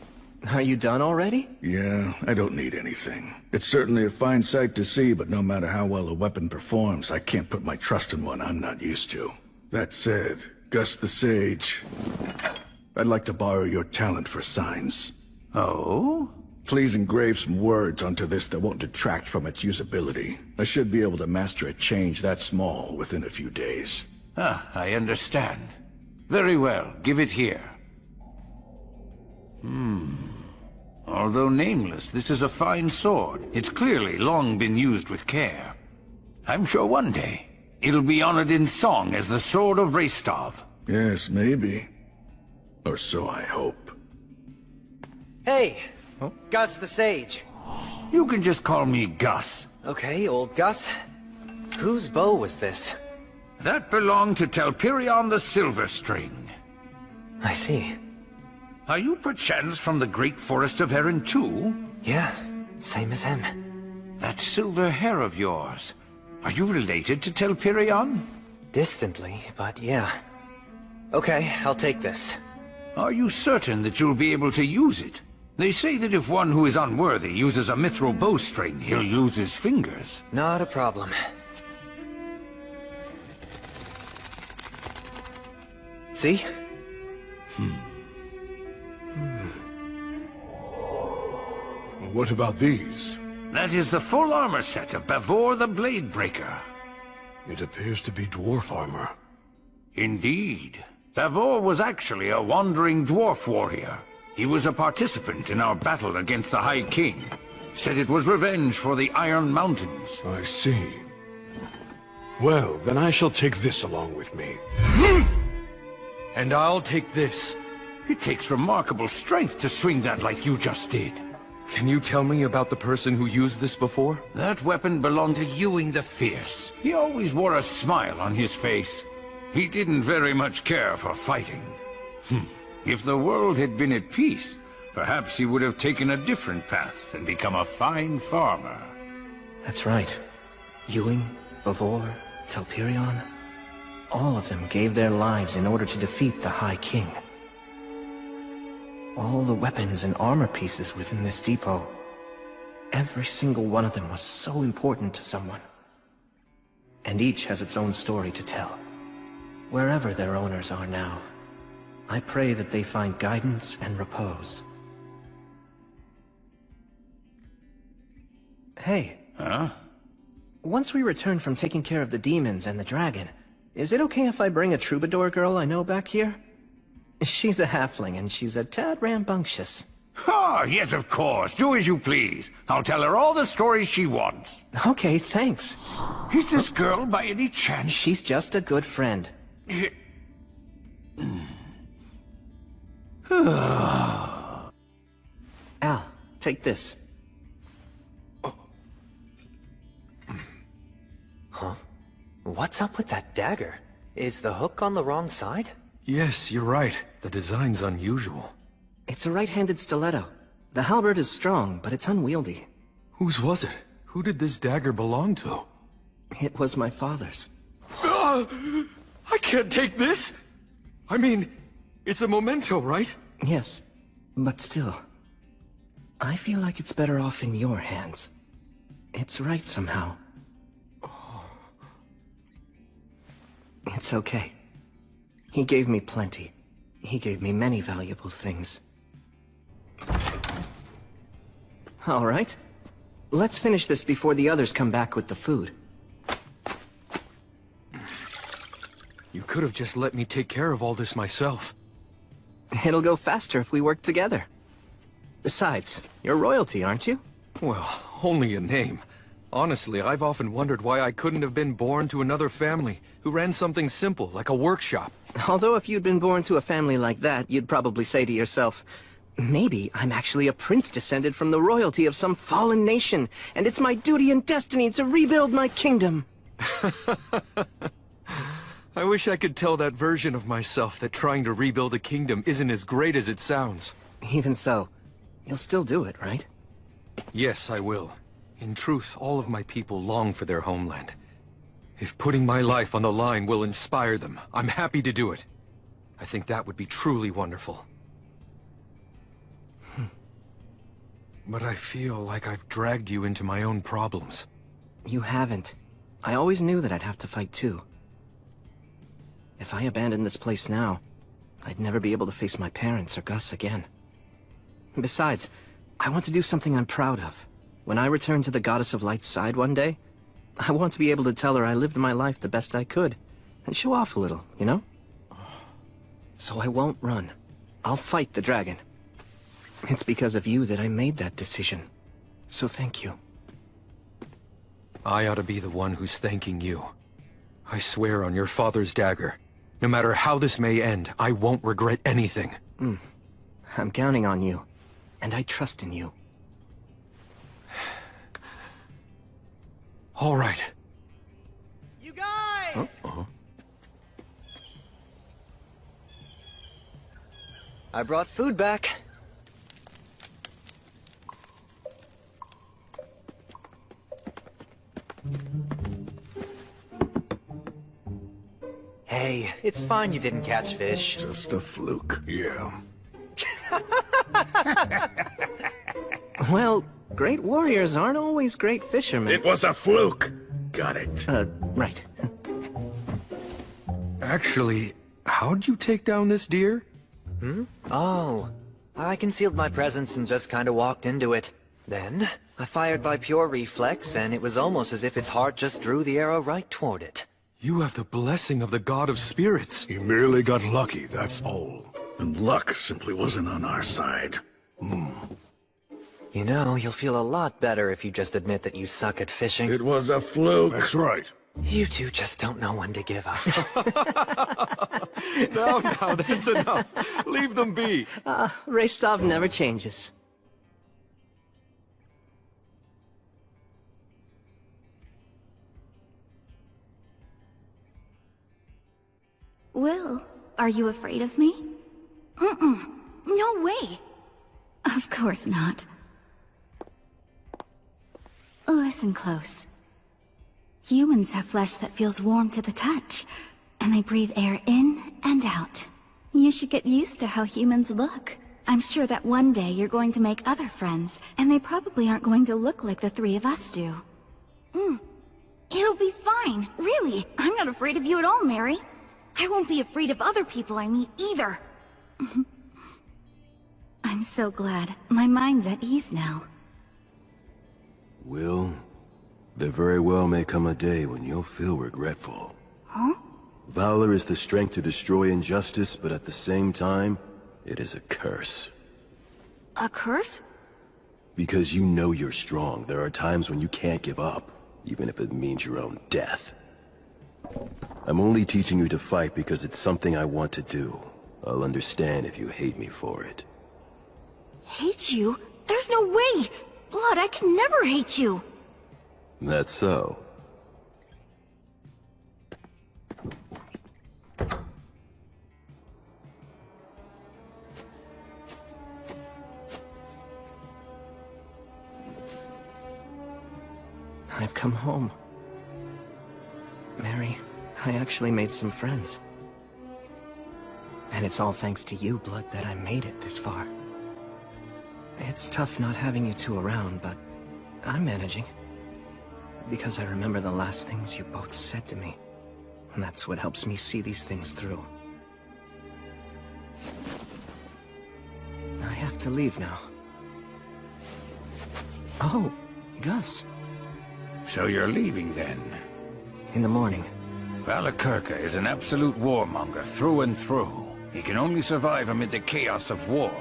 Are you done already? Yeah, I don't need anything. It's certainly a fine sight to see, but no matter how well a weapon performs, I can't put my trust in one I'm not used to. That said, Gus the Sage, I'd like to borrow your talent for signs. Oh? Please engrave some words onto this that won't detract from its usability. I should be able to master a change that small within a few days. Ah, I understand. Very well, give it here. Although nameless, this is a fine sword. It's clearly long been used with care. I'm sure one day, it'll be honored in song as the Sword of Restov. Yes, maybe. Or so I hope. Hey! Gus the Sage. You can just call me Gus. Okay, old Gus. Whose bow was this? That belonged to Telperion the Silver String. I see. Are you perchance from the great forest of Heron too? Yeah, same as him. That silver hair of yours. Are you related to Telperion? Distantly, but yeah. Okay, I'll take this. Are you certain that you'll be able to use it? They say that if one who is unworthy uses a mithril bowstring, he'll lose his fingers. Not a problem. See? What about these? That is the full armor set of Bavor the Bladebreaker. It appears to be dwarf armor. Indeed. Bavor was actually a wandering dwarf warrior. He was a participant in our battle against the High King. Said it was revenge for the Iron Mountains. I see. Well, then I shall take this along with me. And I'll take this. It takes remarkable strength to swing that like you just did. Can you tell me about the person who used this before? That weapon belonged to Ewing the Fierce. He always wore a smile on his face. He didn't very much care for fighting. If the world had been at peace, perhaps he would have taken a different path and become a fine farmer. That's right. Ewing, Bavor, Telperion, all of them gave their lives in order to defeat the High King. All the weapons and armor pieces within this depot, every single one of them was so important to someone. And each has its own story to tell. Wherever their owners are now, I pray that they find guidance and repose. Hey. Huh? Once we return from taking care of the demons and the dragon, is it okay if I bring a troubadour girl I know back here? She's a halfling and she's a tad rambunctious. Ah, yes, of course. Do as you please. I'll tell her all the stories she wants. Okay, thanks. Is this girl by any chance? She's just a good friend. Al, take this. Huh? What's up with that dagger? Is the hook on the wrong side? Yes, you're right. The design's unusual. It's a right-handed stiletto. The halberd is strong, but it's unwieldy. Whose was it? Who did this dagger belong to? It was my father's. I can't take this! I mean, it's a memento, right? Yes, but still. I feel like it's better off in your hands. It's right somehow. It's okay. He gave me plenty. He gave me many valuable things. All right. Let's finish this before the others come back with the food. You could have just let me take care of all this myself. It'll go faster if we work together. Besides, you're royalty, aren't you? Well, only a name. Honestly, I've often wondered why I couldn't have been born to another family who ran something simple, like a workshop. Although if you'd been born to a family like that, you'd probably say to yourself, maybe I'm actually a prince descended from the royalty of some fallen nation, and it's my duty and destiny to rebuild my kingdom. I wish I could tell that version of myself that trying to rebuild a kingdom isn't as great as it sounds. Even so, you'll still do it, right? Yes, I will. In truth, all of my people long for their homeland. If putting my life on the line will inspire them, I'm happy to do it. I think that would be truly wonderful. But I feel like I've dragged you into my own problems. You haven't. I always knew that I'd have to fight too. If I abandoned this place now, I'd never be able to face my parents or Gus again. Besides, I want to do something I'm proud of. When I return to the Goddess of Light's side one day, I want to be able to tell her I lived my life the best I could, and show off a little, you know? So I won't run. I'll fight the dragon. It's because of you that I made that decision. So thank you. I ought to be the one who's thanking you. I swear on your father's dagger, no matter how this may end, I won't regret anything. I'm counting on you, and I trust in you. All right. You guys! I brought food back. Hey, it's fine you didn't catch fish. Just a fluke. Yeah. Well, great warriors aren't always great fishermen. It was a fluke. Got it. Right. Actually, how'd you take down this deer? Oh, I concealed my presence and just kind of walked into it. Then, I fired by pure reflex, and it was almost as if its heart just drew the arrow right toward it. You have the blessing of the God of Spirits. He merely got lucky, that's all. And luck simply wasn't on our side. You know, you'll feel a lot better if you just admit that you suck at fishing. It was a fluke. That's right. You two just don't know when to give up. No, that's enough. Leave them be. Restov never changes. Will, are you afraid of me? No way. Of course not. Listen close. Humans have flesh that feels warm to the touch, and they breathe air in and out. You should get used to how humans look. I'm sure that one day you're going to make other friends, and they probably aren't going to look like the three of us do. It'll be fine, really. I'm not afraid of you at all, Mary. I won't be afraid of other people I meet either. I'm so glad. My mind's at ease now. Will, there very well may come a day when you'll feel regretful. Huh? Valor is the strength to destroy injustice, but at the same time, it is a curse. A curse? Because you know you're strong, there are times when you can't give up, even if it means your own death. I'm only teaching you to fight because it's something I want to do. I'll understand if you hate me for it. Hate you? There's no way! Blood, I can never hate you! That's so. I've come home. Mary, I actually made some friends. And it's all thanks to you, Blood, that I made it this far. It's tough not having you two around, but I'm managing. Because I remember the last things you both said to me. And that's what helps me see these things through. I have to leave now. Oh, Gus. So you're leaving then? In the morning. Valakirka is an absolute warmonger through and through. He can only survive amid the chaos of war.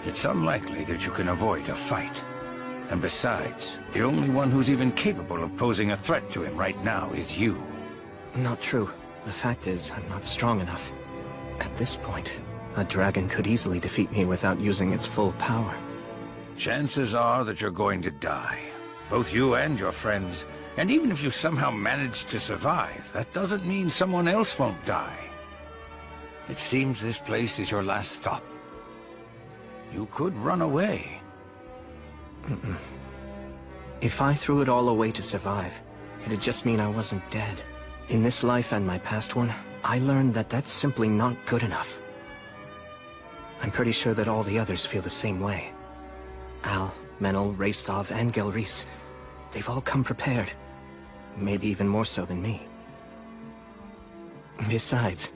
It's unlikely that you can avoid a fight. And besides, the only one who's even capable of posing a threat to him right now is you. Not true. The fact is, I'm not strong enough. At this point, a dragon could easily defeat me without using its full power. Chances are that you're going to die. Both you and your friends. And even if you somehow manage to survive, that doesn't mean someone else won't die. It seems this place is your last stop. You could run away. If I threw it all away to survive, it'd just mean I wasn't dead. In this life and my past one, I learned that that's simply not good enough. I'm pretty sure that all the others feel the same way. Al, Menel, Raistov, and Gelreese, they've all come prepared. Maybe even more so than me. Besides,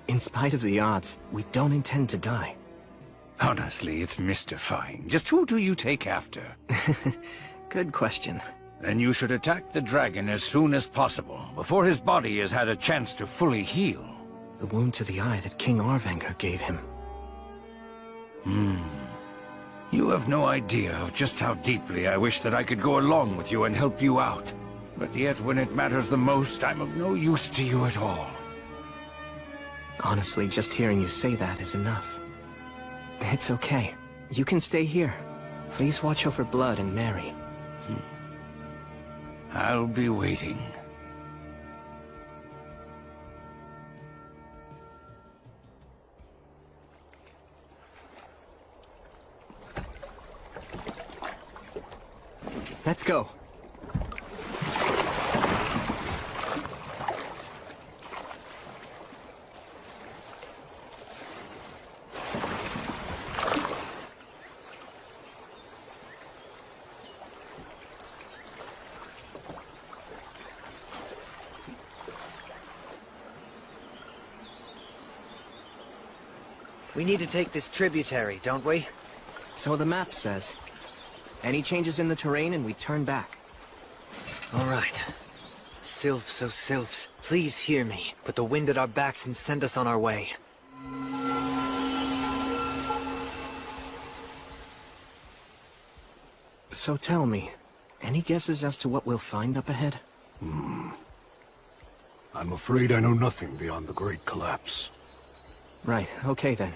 in spite of the odds, we don't intend to die. Honestly, it's mystifying. Just who do you take after? Good question. Then you should attack the dragon as soon as possible, before his body has had a chance to fully heal. The wound to the eye that King Arvanger gave him. You have no idea of just how deeply I wish that I could go along with you and help you out. But yet, when it matters the most, I'm of no use to you at all. Honestly, just hearing you say that is enough. It's okay. You can stay here. Please watch over Blood and Mary. I'll be waiting. Let's go. We need to take this tributary, don't we? So the map says. Any changes in the terrain and we turn back. All right. Sylphs, oh sylphs, please hear me. Put the wind at our backs and send us on our way. So tell me, any guesses as to what we'll find up ahead? I'm afraid I know nothing beyond the Great Collapse. Right, okay then.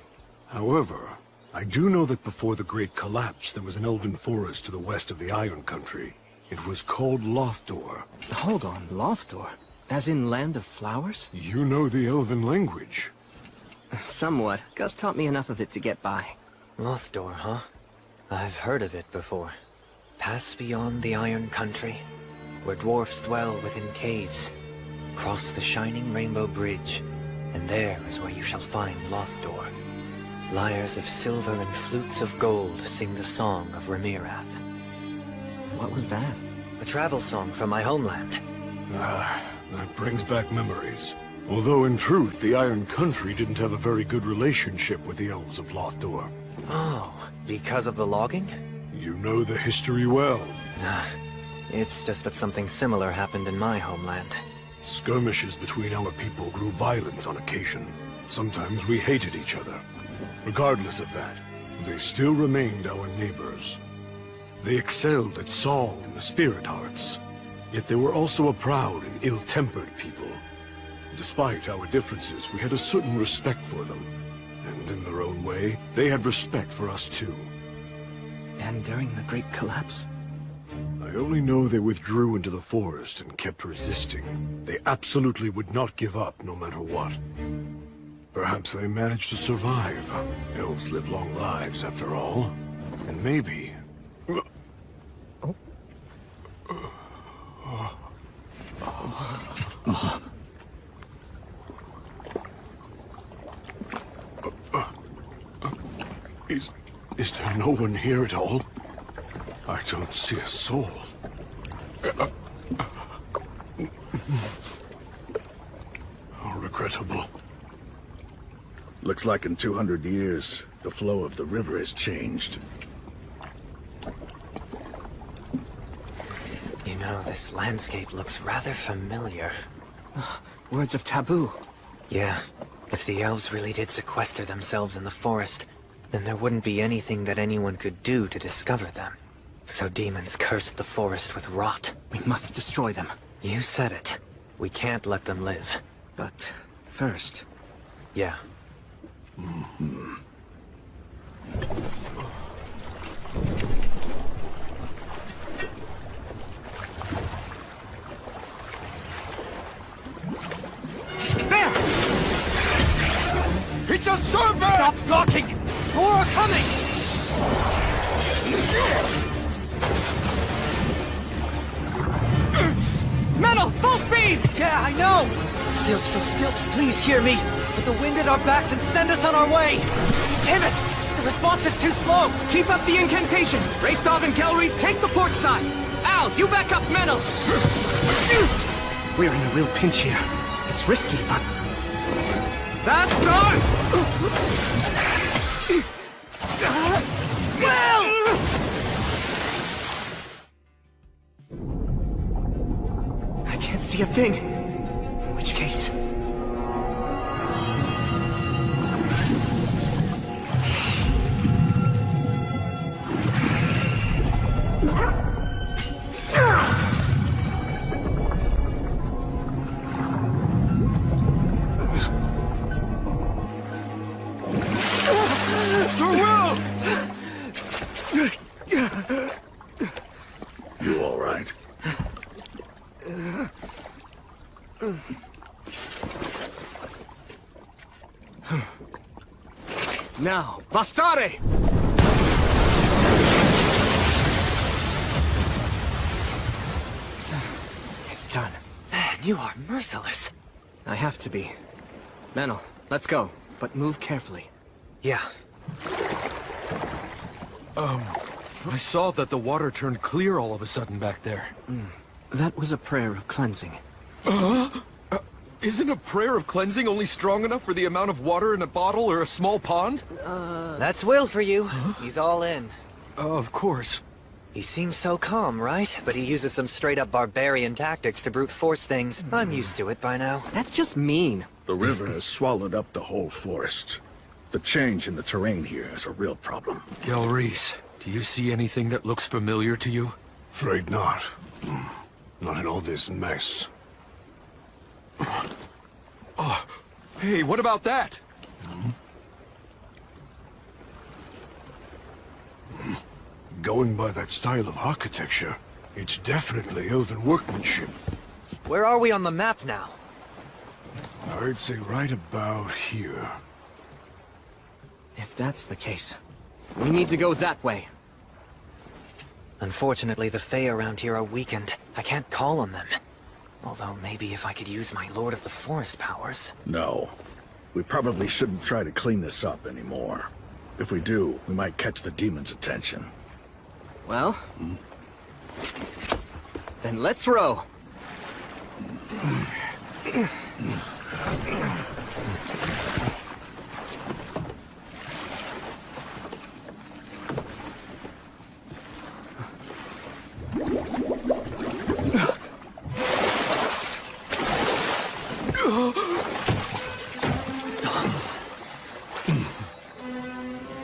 However, I do know that before the Great Collapse, there was an elven forest to the west of the Iron Country. It was called Lothdor. Hold on, Lothdor? As in Land of Flowers? You know the elven language. Somewhat. Gus taught me enough of it to get by. Lothdor, huh? I've heard of it before. Pass beyond the Iron Country, where dwarfs dwell within caves. Cross the shining rainbow bridge, and there is where you shall find Lothdor. Lyres of silver and flutes of gold sing the song of Remirath. What was that? A travel song from my homeland. That brings back memories. Although in truth, the Iron Country didn't have a very good relationship with the elves of Lothdor. Oh, because of the logging? You know the history well. It's just that something similar happened in my homeland. Skirmishes between our people grew violent on occasion. Sometimes we hated each other. Regardless of that, they still remained our neighbors. They excelled at song and the spirit arts. Yet they were also a proud and ill-tempered people. Despite our differences, we had a certain respect for them. And in their own way, they had respect for us too. And during the Great Collapse? I only know they withdrew into the forest and kept resisting. They absolutely would not give up no matter what. Perhaps they managed to survive. Elves live long lives, after all. And maybe... Is there no one here at all? I don't see a soul. How regrettable. Looks like in 200 years, the flow of the river has changed. You know, this landscape looks rather familiar. Words of taboo. Yeah, if the elves really did sequester themselves in the forest, then there wouldn't be anything that anyone could do to discover them. So demons cursed the forest with rot. We must destroy them. You said it. We can't let them live. But first... Yeah. There! It's a serpent! Stop blocking! More are coming! Metal, full speed! Yeah, I know! Sylphs, oh Sylphs, please hear me! Put the wind at our backs and send us on our way! Damn it! The response is too slow! Keep up the incantation! Raystov and Gelreese, take the port side! Al, you back up Metal! We're in a real pinch here. It's risky, but... Fast start! Well! I can't see a thing. In which case... You all right? Now, Bastare! It's done. Man, you are merciless. I have to be. Menel, let's go, but move carefully. Yeah. I saw that the water turned clear all of a sudden back there. That was a prayer of cleansing. Isn't a prayer of cleansing only strong enough for the amount of water in a bottle or a small pond? That's Will for you. He's all in. Of course. He seems so calm, right? But he uses some straight-up barbarian tactics to brute force things. I'm used to it by now. That's just mean. The river has swallowed up the whole forest. The change in the terrain here is a real problem. Gelreese, do you see anything that looks familiar to you? Afraid not. Not in all this mess. Oh, hey, what about that? Going by that style of architecture, it's definitely elven workmanship. Where are we on the map now? I'd say right about here. If that's the case, we need to go that way. Unfortunately, the Fae around here are weakened. I can't call on them. Although maybe if I could use my Lord of the Forest powers. No. We probably shouldn't try to clean this up anymore. If we do, we might catch the demon's attention. Well... Then let's row.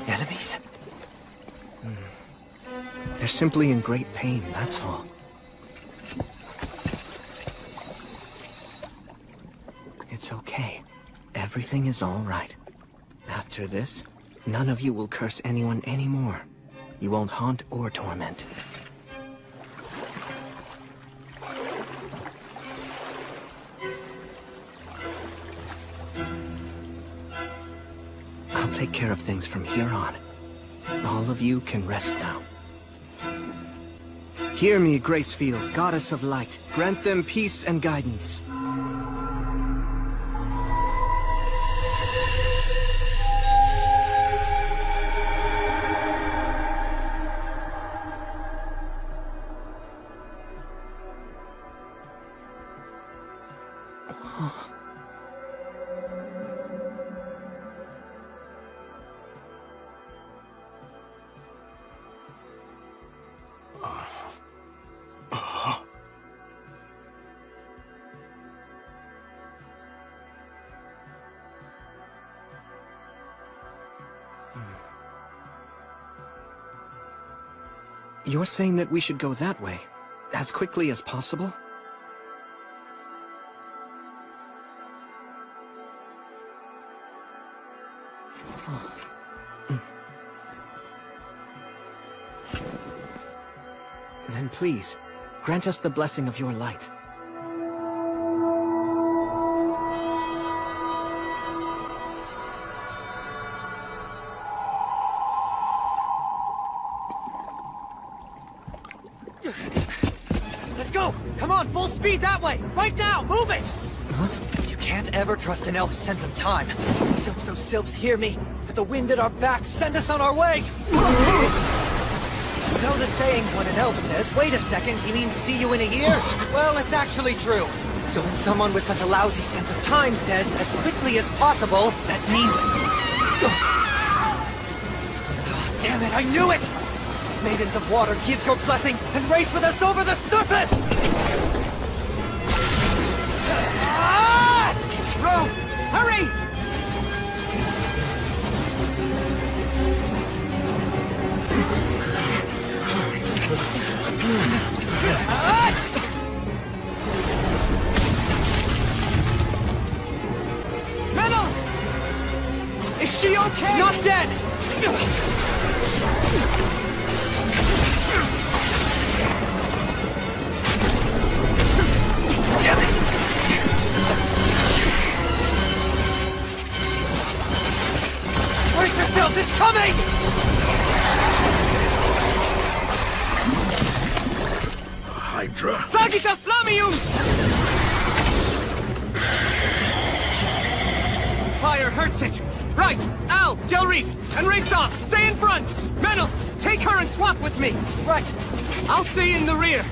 Enemies? They're simply in great pain, that's all. It's okay. Everything is all right. After this, none of you will curse anyone anymore. You won't haunt or torment. I'll take care of things from here on. All of you can rest now. Hear me, Gracefield, goddess of light. Grant them peace and guidance. You're saying that we should go that way, as quickly as possible? Then please, grant us the blessing of your light. Let's go! Come on, full speed that way! Right now! Move it! Huh? You can't ever trust an elf's sense of time. Sylphs, oh sylphs, hear me! With the wind at our backs, send us on our way! You know the saying, when an elf says, wait a second, he means see you in a year? Well, it's actually true. So when someone with such a lousy sense of time says, as quickly as possible, that means... Oh, damn it, I knew it! Maidens of water, give your blessing, and race with us over the surface! Ro! Hurry! Metal! Is she okay? She's not dead! Damn it! Brace yourselves, it's coming! Hydra. Sagita Flamium! Fire hurts it! Right! Al, Gelreese, and Raystop, stay in front! Menel, take her and swap with me! Right! I'll stay in the rear.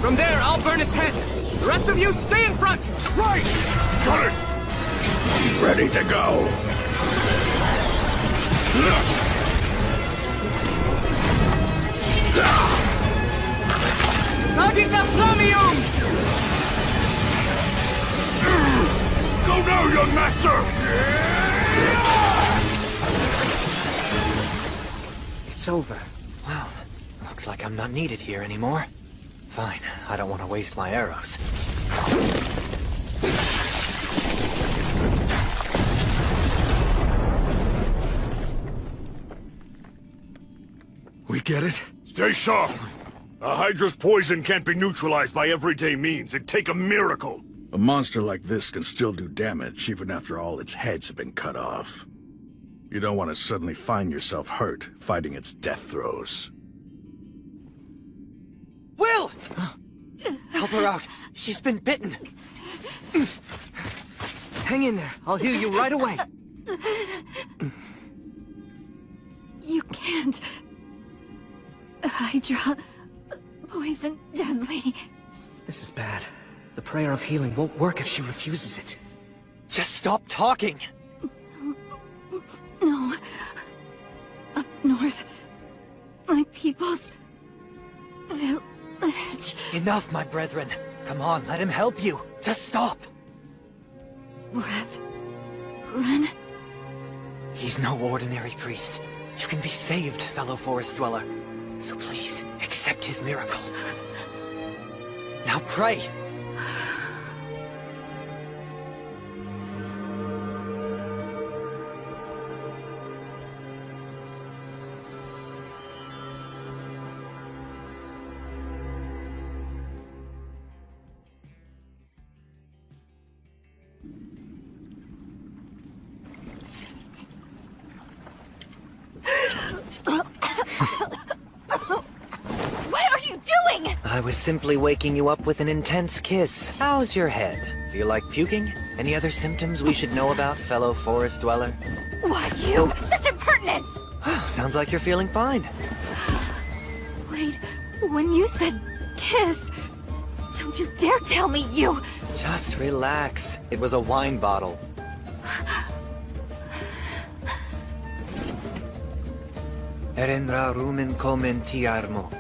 From there, I'll burn its head. The rest of you, stay in front! Right! Got it! Ready to go! Sagita Flamium! Go now, young master! It's over. Well, looks like I'm not needed here anymore. Fine, I don't want to waste my arrows. We get it? Stay sharp! A Hydra's poison can't be neutralized by everyday means. It'd take a miracle. A monster like this can still do damage even after all its heads have been cut off. You don't want to suddenly find yourself hurt fighting its death throes. Will! Help her out. She's been bitten. Hang in there. I'll heal you right away. You can't. Hydra. Poison deadly. This is bad. The prayer of healing won't work if she refuses it. Just stop talking! No. Up north. My people's... village. Enough, my brethren. Come on, let him help you. Just stop! Brethren? He's no ordinary priest. You can be saved, fellow forest dweller. So please, accept his miracle. Now pray! I was simply waking you up with an intense kiss. How's your head? Feel like puking? Any other symptoms we should know about, fellow forest dweller? Why you? Such impertinence! Sounds like you're feeling fine. Wait, when you said kiss, don't you dare tell me you... Just relax. It was a wine bottle. Erenra rumen commentiarmo.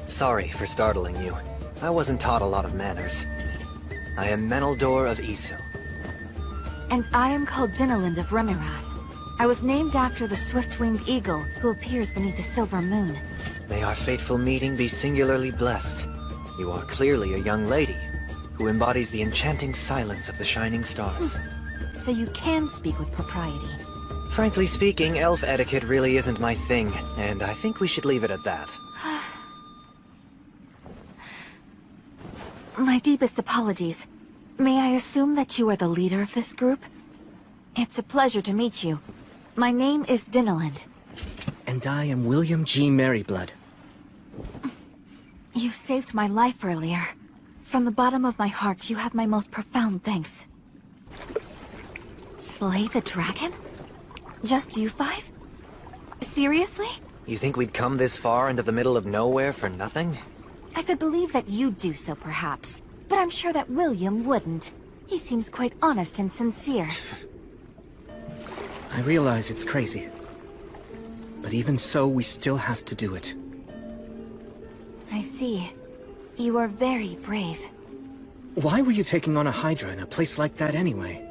Sorry for startling you. I wasn't taught a lot of manners. I am Meneldor of Isil. And I am called Dinalind of Remirath. I was named after the swift-winged eagle who appears beneath the silver moon. May our fateful meeting be singularly blessed. You are clearly a young lady who embodies the enchanting silence of the shining stars. So you can speak with propriety. Frankly speaking, elf etiquette really isn't my thing, and I think we should leave it at that. My deepest apologies. May I assume that you are the leader of this group? It's a pleasure to meet you. My name is Dinaland. And I am William G. Merryblood. You saved my life earlier. From the bottom of my heart, you have my most profound thanks. Slay the dragon? Just you five? Seriously? You think we'd come this far into the middle of nowhere for nothing? I could believe that you'd do so, perhaps. But I'm sure that William wouldn't. He seems quite honest and sincere. I realize it's crazy. But even so, we still have to do it. I see. You are very brave. Why were you taking on a Hydra in a place like that anyway?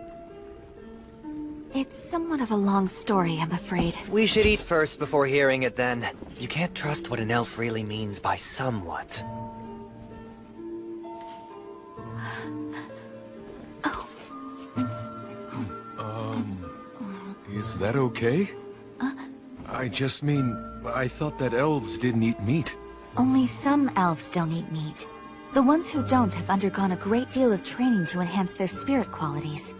It's somewhat of a long story, I'm afraid. We should eat first before hearing it then. You can't trust what an elf really means by somewhat. Is that okay? I just mean, I thought that elves didn't eat meat. Only some elves don't eat meat. The ones who don't have undergone a great deal of training to enhance their spirit qualities.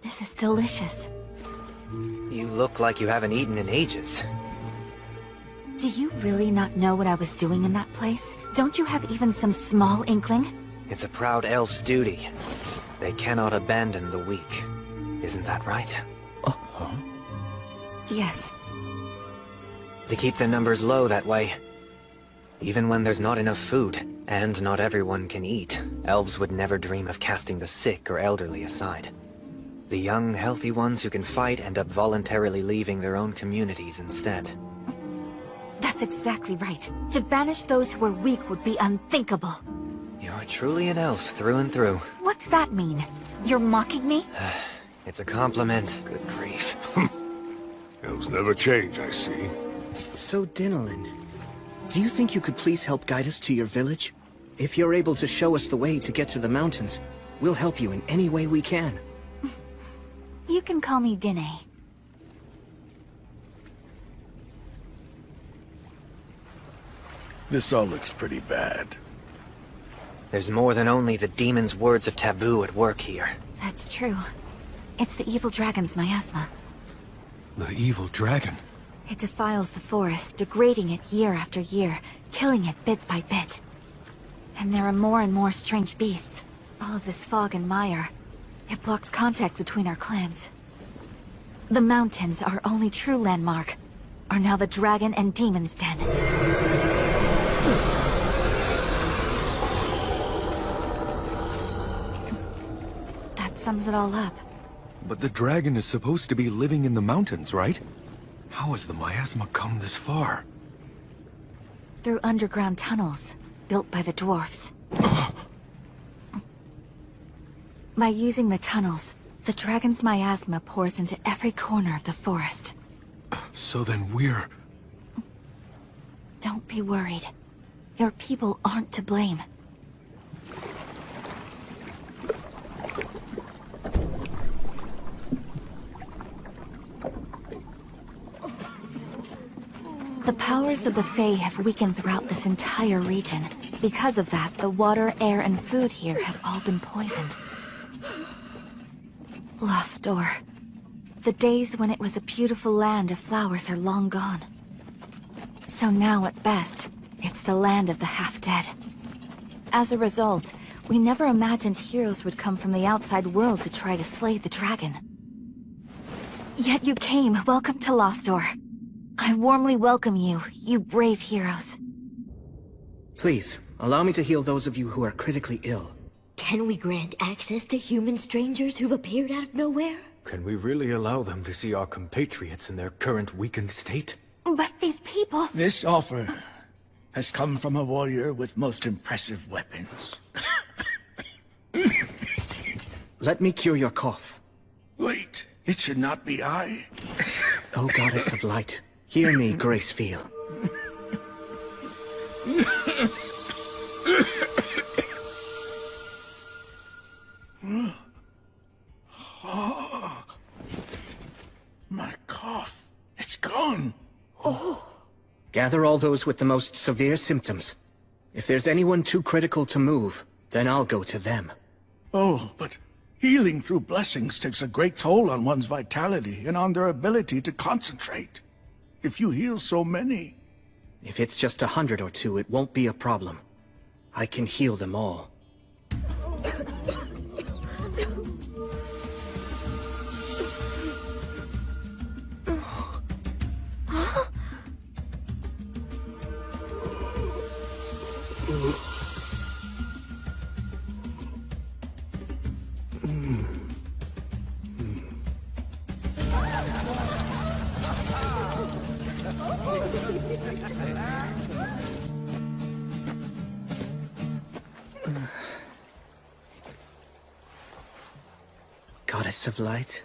This is delicious. You look like you haven't eaten in ages. Do you really not know what I was doing in that place? Don't you have even some small inkling? It's a proud elf's duty. They cannot abandon the weak. Isn't that right? Yes. They keep their numbers low that way. Even when there's not enough food, and not everyone can eat, elves would never dream of casting the sick or elderly aside. The young, healthy ones who can fight end up voluntarily leaving their own communities instead. That's exactly right. To banish those who are weak would be unthinkable. You're truly an elf through and through. What's that mean? You're mocking me? It's a compliment. Good grief. Elves never change, I see. So, Dinaland, do you think you could please help guide us to your village? If you're able to show us the way to get to the mountains, we'll help you in any way we can. You can call me Dine. This all looks pretty bad. There's more than only the demon's words of taboo at work here. That's true. It's the evil dragon's miasma. The evil dragon? It defiles the forest, degrading it year after year, killing it bit by bit. And there are more and more strange beasts. All of this fog and mire. It blocks contact between our clans. The mountains, our only true landmark, are now the dragon and demon's den. That sums it all up. But the dragon is supposed to be living in the mountains, right? How has the miasma come this far? Through underground tunnels, built by the dwarfs. By using the tunnels, the dragon's miasma pours into every corner of the forest. So then we're... Don't be worried. Your people aren't to blame. The powers of the Fae have weakened throughout this entire region. Because of that, the water, air, and food here have all been poisoned. Lothdor. The days when it was a beautiful land of flowers are long gone. So now, at best, it's the land of the half-dead. As a result, we never imagined heroes would come from the outside world to try to slay the dragon. Yet you came. Welcome to Lothdor. I warmly welcome you, you brave heroes. Please, allow me to heal those of you who are critically ill. Can we grant access to human strangers who've appeared out of nowhere? Can we really allow them to see our compatriots in their current weakened state? But these people... This offer has come from a warrior with most impressive weapons. Let me cure your cough. Wait, it should not be I. O goddess of light, hear me, Grace Feel. My cough. It's gone. Gather all those with the most severe symptoms. If there's anyone too critical to move, then I'll go to them. Oh, but healing through blessings takes a great toll on one's vitality and on their ability to concentrate. If you heal so many... If it's just 100 or 2, it won't be a problem. I can heal them all. Goddess of Light.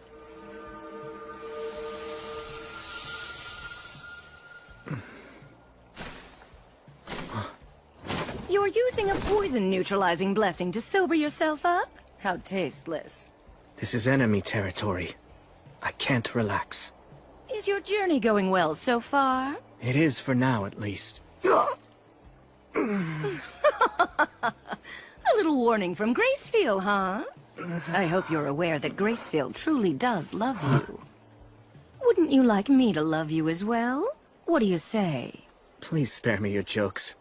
You're using a poison-neutralizing blessing to sober yourself up? How tasteless. This is enemy territory. I can't relax. Is your journey going well so far? It is for now, at least. A little warning from Gracefield, huh? I hope you're aware that Gracefield truly does love you. Wouldn't you like me to love you as well? What do you say? Please spare me your jokes.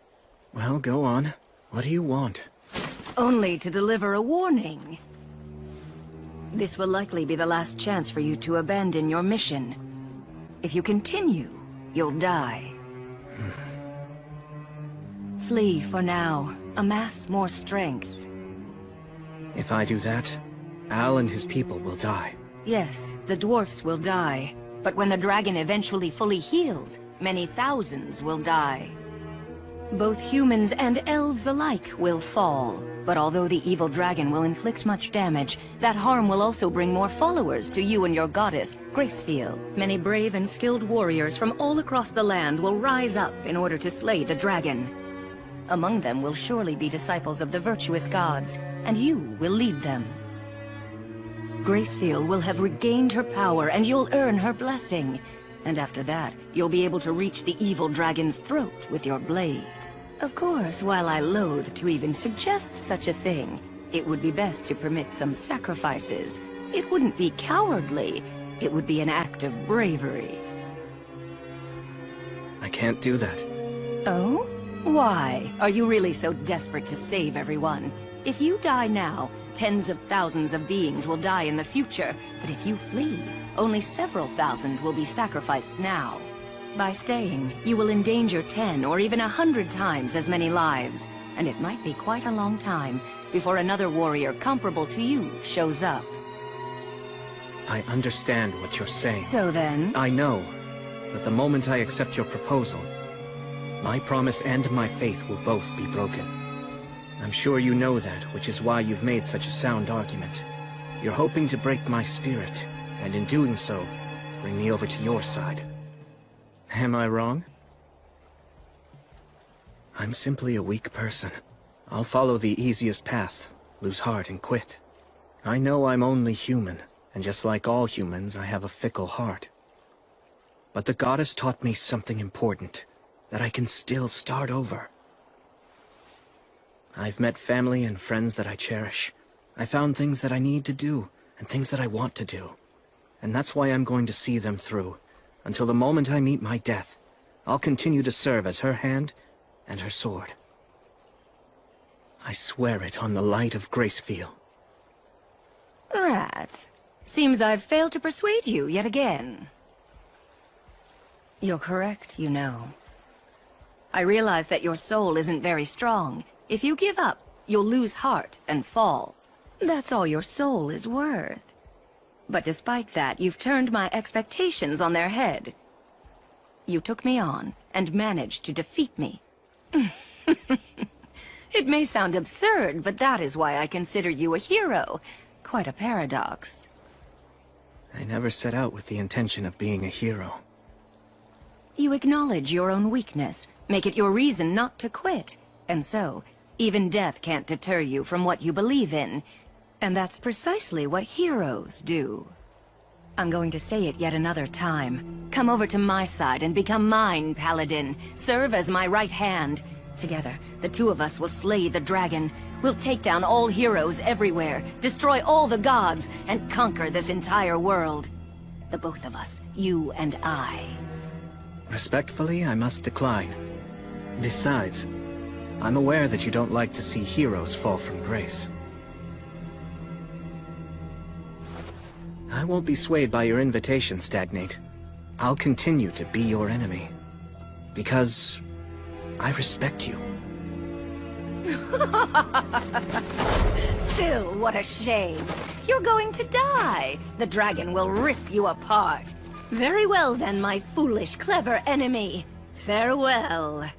Well, go on. What do you want? Only to deliver a warning. This will likely be the last chance for you to abandon your mission. If you continue, you'll die. Flee for now. Amass more strength. If I do that, Al and his people will die. Yes, the dwarfs will die. But when the dragon eventually fully heals, many thousands will die. Both humans and elves alike will fall. But although the evil dragon will inflict much damage, that harm will also bring more followers to you and your goddess, Gracefield. Many brave and skilled warriors from all across the land will rise up in order to slay the dragon. Among them will surely be disciples of the virtuous gods, and you will lead them. Gracefield will have regained her power, and you'll earn her blessing. And after that, you'll be able to reach the evil dragon's throat with your blade. Of course, while I loathe to even suggest such a thing, it would be best to permit some sacrifices. It wouldn't be cowardly. It would be an act of bravery. I can't do that. Oh? Why? Are you really so desperate to save everyone? If you die now, tens of thousands of beings will die in the future. But if you flee, only several thousand will be sacrificed now. By staying, you will endanger 10 or even 100 times as many lives. And it might be quite a long time before another warrior comparable to you shows up. I understand what you're saying. So then? I know that the moment I accept your proposal, my promise and my faith will both be broken. I'm sure you know that, which is why you've made such a sound argument. You're hoping to break my spirit, and in doing so, bring me over to your side. Am I wrong? I'm simply a weak person. I'll follow the easiest path, lose heart and quit. I know I'm only human, and just like all humans, I have a fickle heart. But the goddess taught me something important, that I can still start over. I've met family and friends that I cherish. I found things that I need to do, and things that I want to do. And that's why I'm going to see them through. Until the moment I meet my death, I'll continue to serve as her hand and her sword. I swear it on the light of Gracefield. Rats. Seems I've failed to persuade you yet again. You're correct, you know. I realize that your soul isn't very strong. If you give up, you'll lose heart and fall. That's all your soul is worth. But despite that, you've turned my expectations on their head. You took me on, and managed to defeat me. It may sound absurd, but that is why I consider you a hero. Quite a paradox. I never set out with the intention of being a hero. You acknowledge your own weakness, make it your reason not to quit. And so, even death can't deter you from what you believe in. And that's precisely what heroes do. I'm going to say it yet another time. Come over to my side and become mine, Paladin. Serve as my right hand. Together, the two of us will slay the dragon. We'll take down all heroes everywhere, destroy all the gods, and conquer this entire world. The both of us, you and I. Respectfully, I must decline. Besides, I'm aware that you don't like to see heroes fall from grace. I won't be swayed by your invitation, Stagnate. I'll continue to be your enemy. Because I respect you. Still, what a shame. You're going to die. The dragon will rip you apart. Very well then, my foolish, clever enemy. Farewell.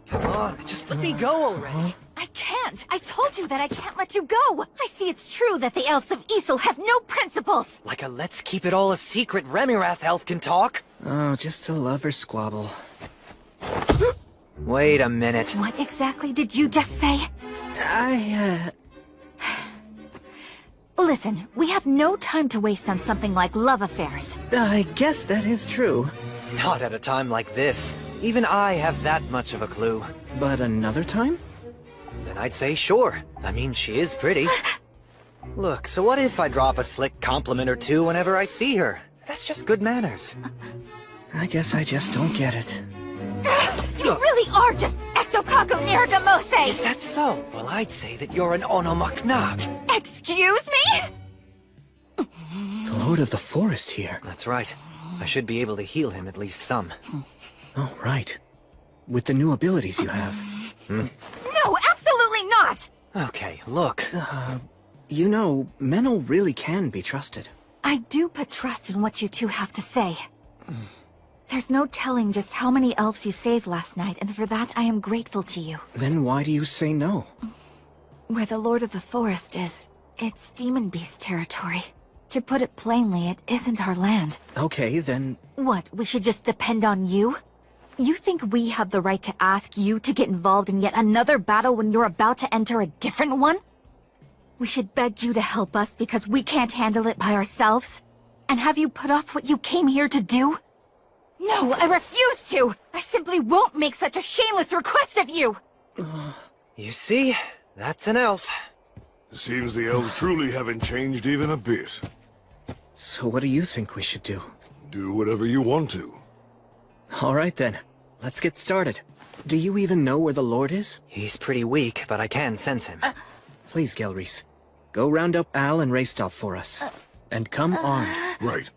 Come on, just let me go already. I can't! I told you that I can't let you go! I see it's true that the elves of Isel have no principles! Like a let's keep it all a secret Remirath elf can talk? Oh, just a lover squabble. Wait a minute. What exactly did you just say? Listen, we have no time to waste on something like love affairs. I guess that is true. Not at a time like this. Even I have that much of a clue. But another time? Then I'd say sure. I mean, she is pretty. Look, so what if I drop a slick compliment or two whenever I see her? That's just good manners. I guess I just don't get it. You really are just Ectocaco Neragamose! Is that so? Well, I'd say that you're an Onomaknak. Excuse me? The Lord of the Forest here. That's right. I should be able to heal him at least some. Oh, right. With the new abilities you have. No, absolutely not! Okay, look. You know, Menel really can be trusted. I do put trust in what you two have to say. There's no telling just how many elves you saved last night, and for that I am grateful to you. Then why do you say no? Where the Lord of the Forest is, it's Demon Beast territory. To put it plainly, it isn't our land. Okay, then... What, we should just depend on you? You think we have the right to ask you to get involved in yet another battle when you're about to enter a different one? We should beg you to help us because we can't handle it by ourselves? And have you put off what you came here to do? No, I refuse to! I simply won't make such a shameless request of you! You see? That's an elf. Seems the elves truly haven't changed even a bit. So what do you think we should do? Do whatever you want to. All right then, let's get started. Do you even know where the Lord is? He's pretty weak, but I can sense him. Please, Gelreese, go round up Al and Raystov for us. And come armed. Right.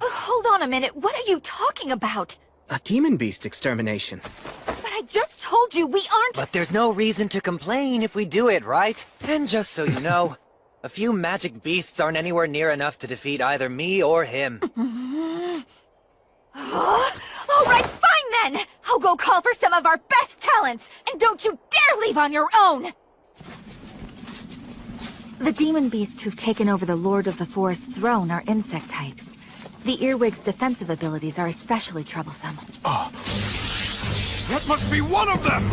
Hold on a minute, what are you talking about? A demon beast extermination. But I just told you we aren't— But there's no reason to complain if we do it, right? And just so you know, a few magic beasts aren't anywhere near enough to defeat either me or him. All right, fine then! I'll go call for some of our best talents, and don't you dare leave on your own! The demon beasts who've taken over the Lord of the Forest's throne are insect types. The earwig's defensive abilities are especially troublesome. Oh. That must be one of them!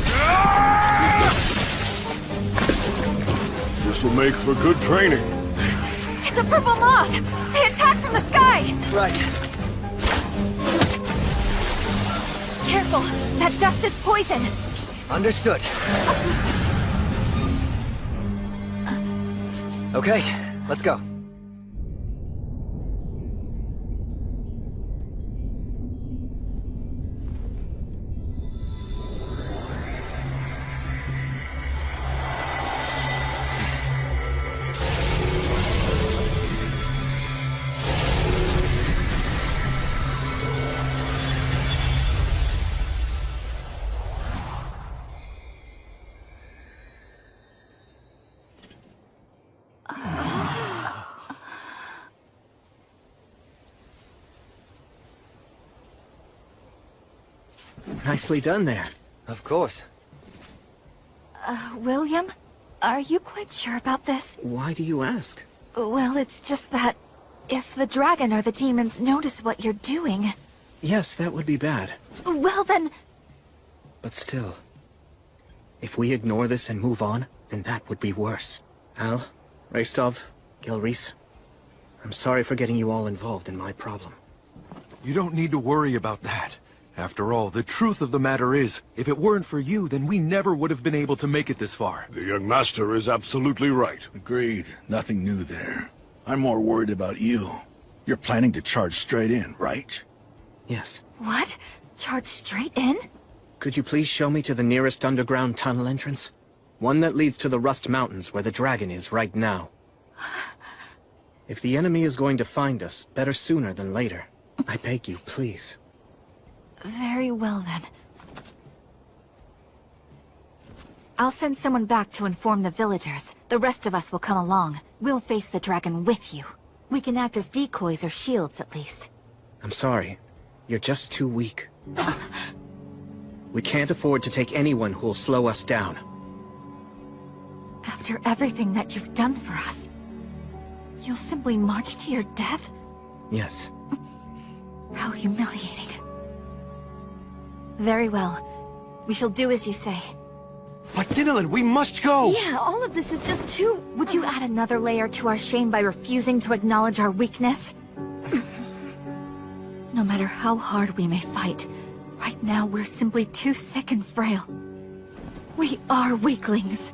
This will make for good training. It's a purple moth! They attack from the sky! Right. Careful! That dust is poison! Understood. Okay, let's go. Nicely done there. Of course. William? Are you quite sure about this? Why do you ask? Well, it's just that... If the dragon or the demons notice what you're doing... Yes, that would be bad. Well then... But still, if we ignore this and move on, then that would be worse. Al, Rastov, Gilreese, I'm sorry for getting you all involved in my problem. You don't need to worry about that. After all, the truth of the matter is, if it weren't for you, then we never would have been able to make it this far. The young master is absolutely right. Agreed. Nothing new there. I'm more worried about you. You're planning to charge straight in, right? Yes. What? Charge straight in? Could you please show me to the nearest underground tunnel entrance? One that leads to the Rust Mountains, where the dragon is right now. If the enemy is going to find us, better sooner than later. I beg you, please. Very well then. I'll send someone back to inform the villagers. The rest of us will come along. We'll face the dragon with you. We can act as decoys or shields at least. I'm sorry. You're just too weak. We can't afford to take anyone who'll slow us down. After everything that you've done for us, you'll simply march to your death? Yes. How humiliating. Very well. We shall do as you say. But Dinalin, we must go! Yeah, all of this is just too... Would you add another layer to our shame by refusing to acknowledge our weakness? No matter how hard we may fight, right now we're simply too sick and frail. We are weaklings.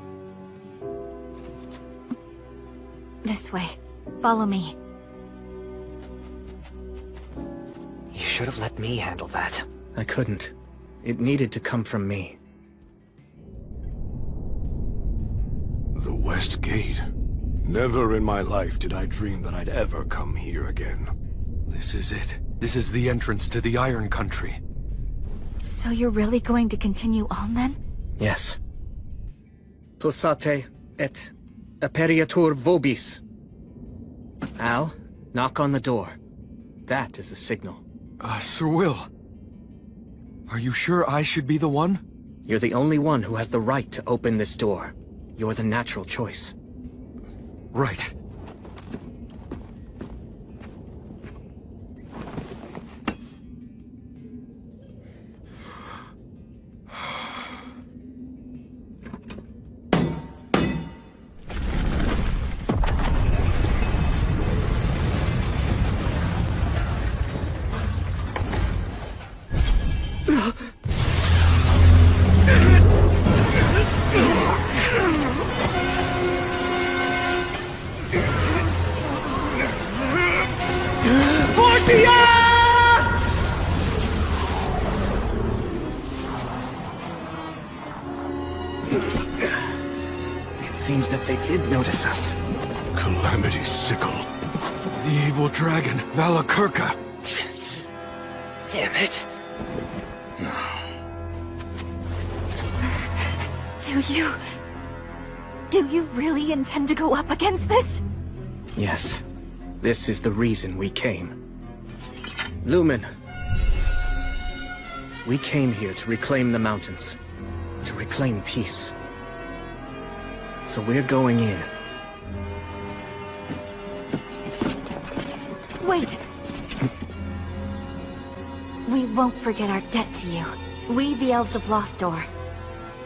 This way. Follow me. You should have let me handle that. I couldn't. It needed to come from me. The West Gate. Never in my life did I dream that I'd ever come here again. This is it. This is the entrance to the Iron Country. So you're really going to continue on then? Yes. Pulsate et aperiatur vobis. Al, knock on the door. That is the signal. Sir Will. Are you sure I should be the one? You're the only one who has the right to open this door. You're the natural choice. Right. It seems that they did notice us. Calamity Sickle. The evil dragon, Valakirka. Damn it. Do you really intend to go up against this? Yes. This is the reason we came. Lumen. We came here to reclaim the mountains. To reclaim peace. So we're going in. Wait! We won't forget our debt to you. We, the Elves of Lothdor,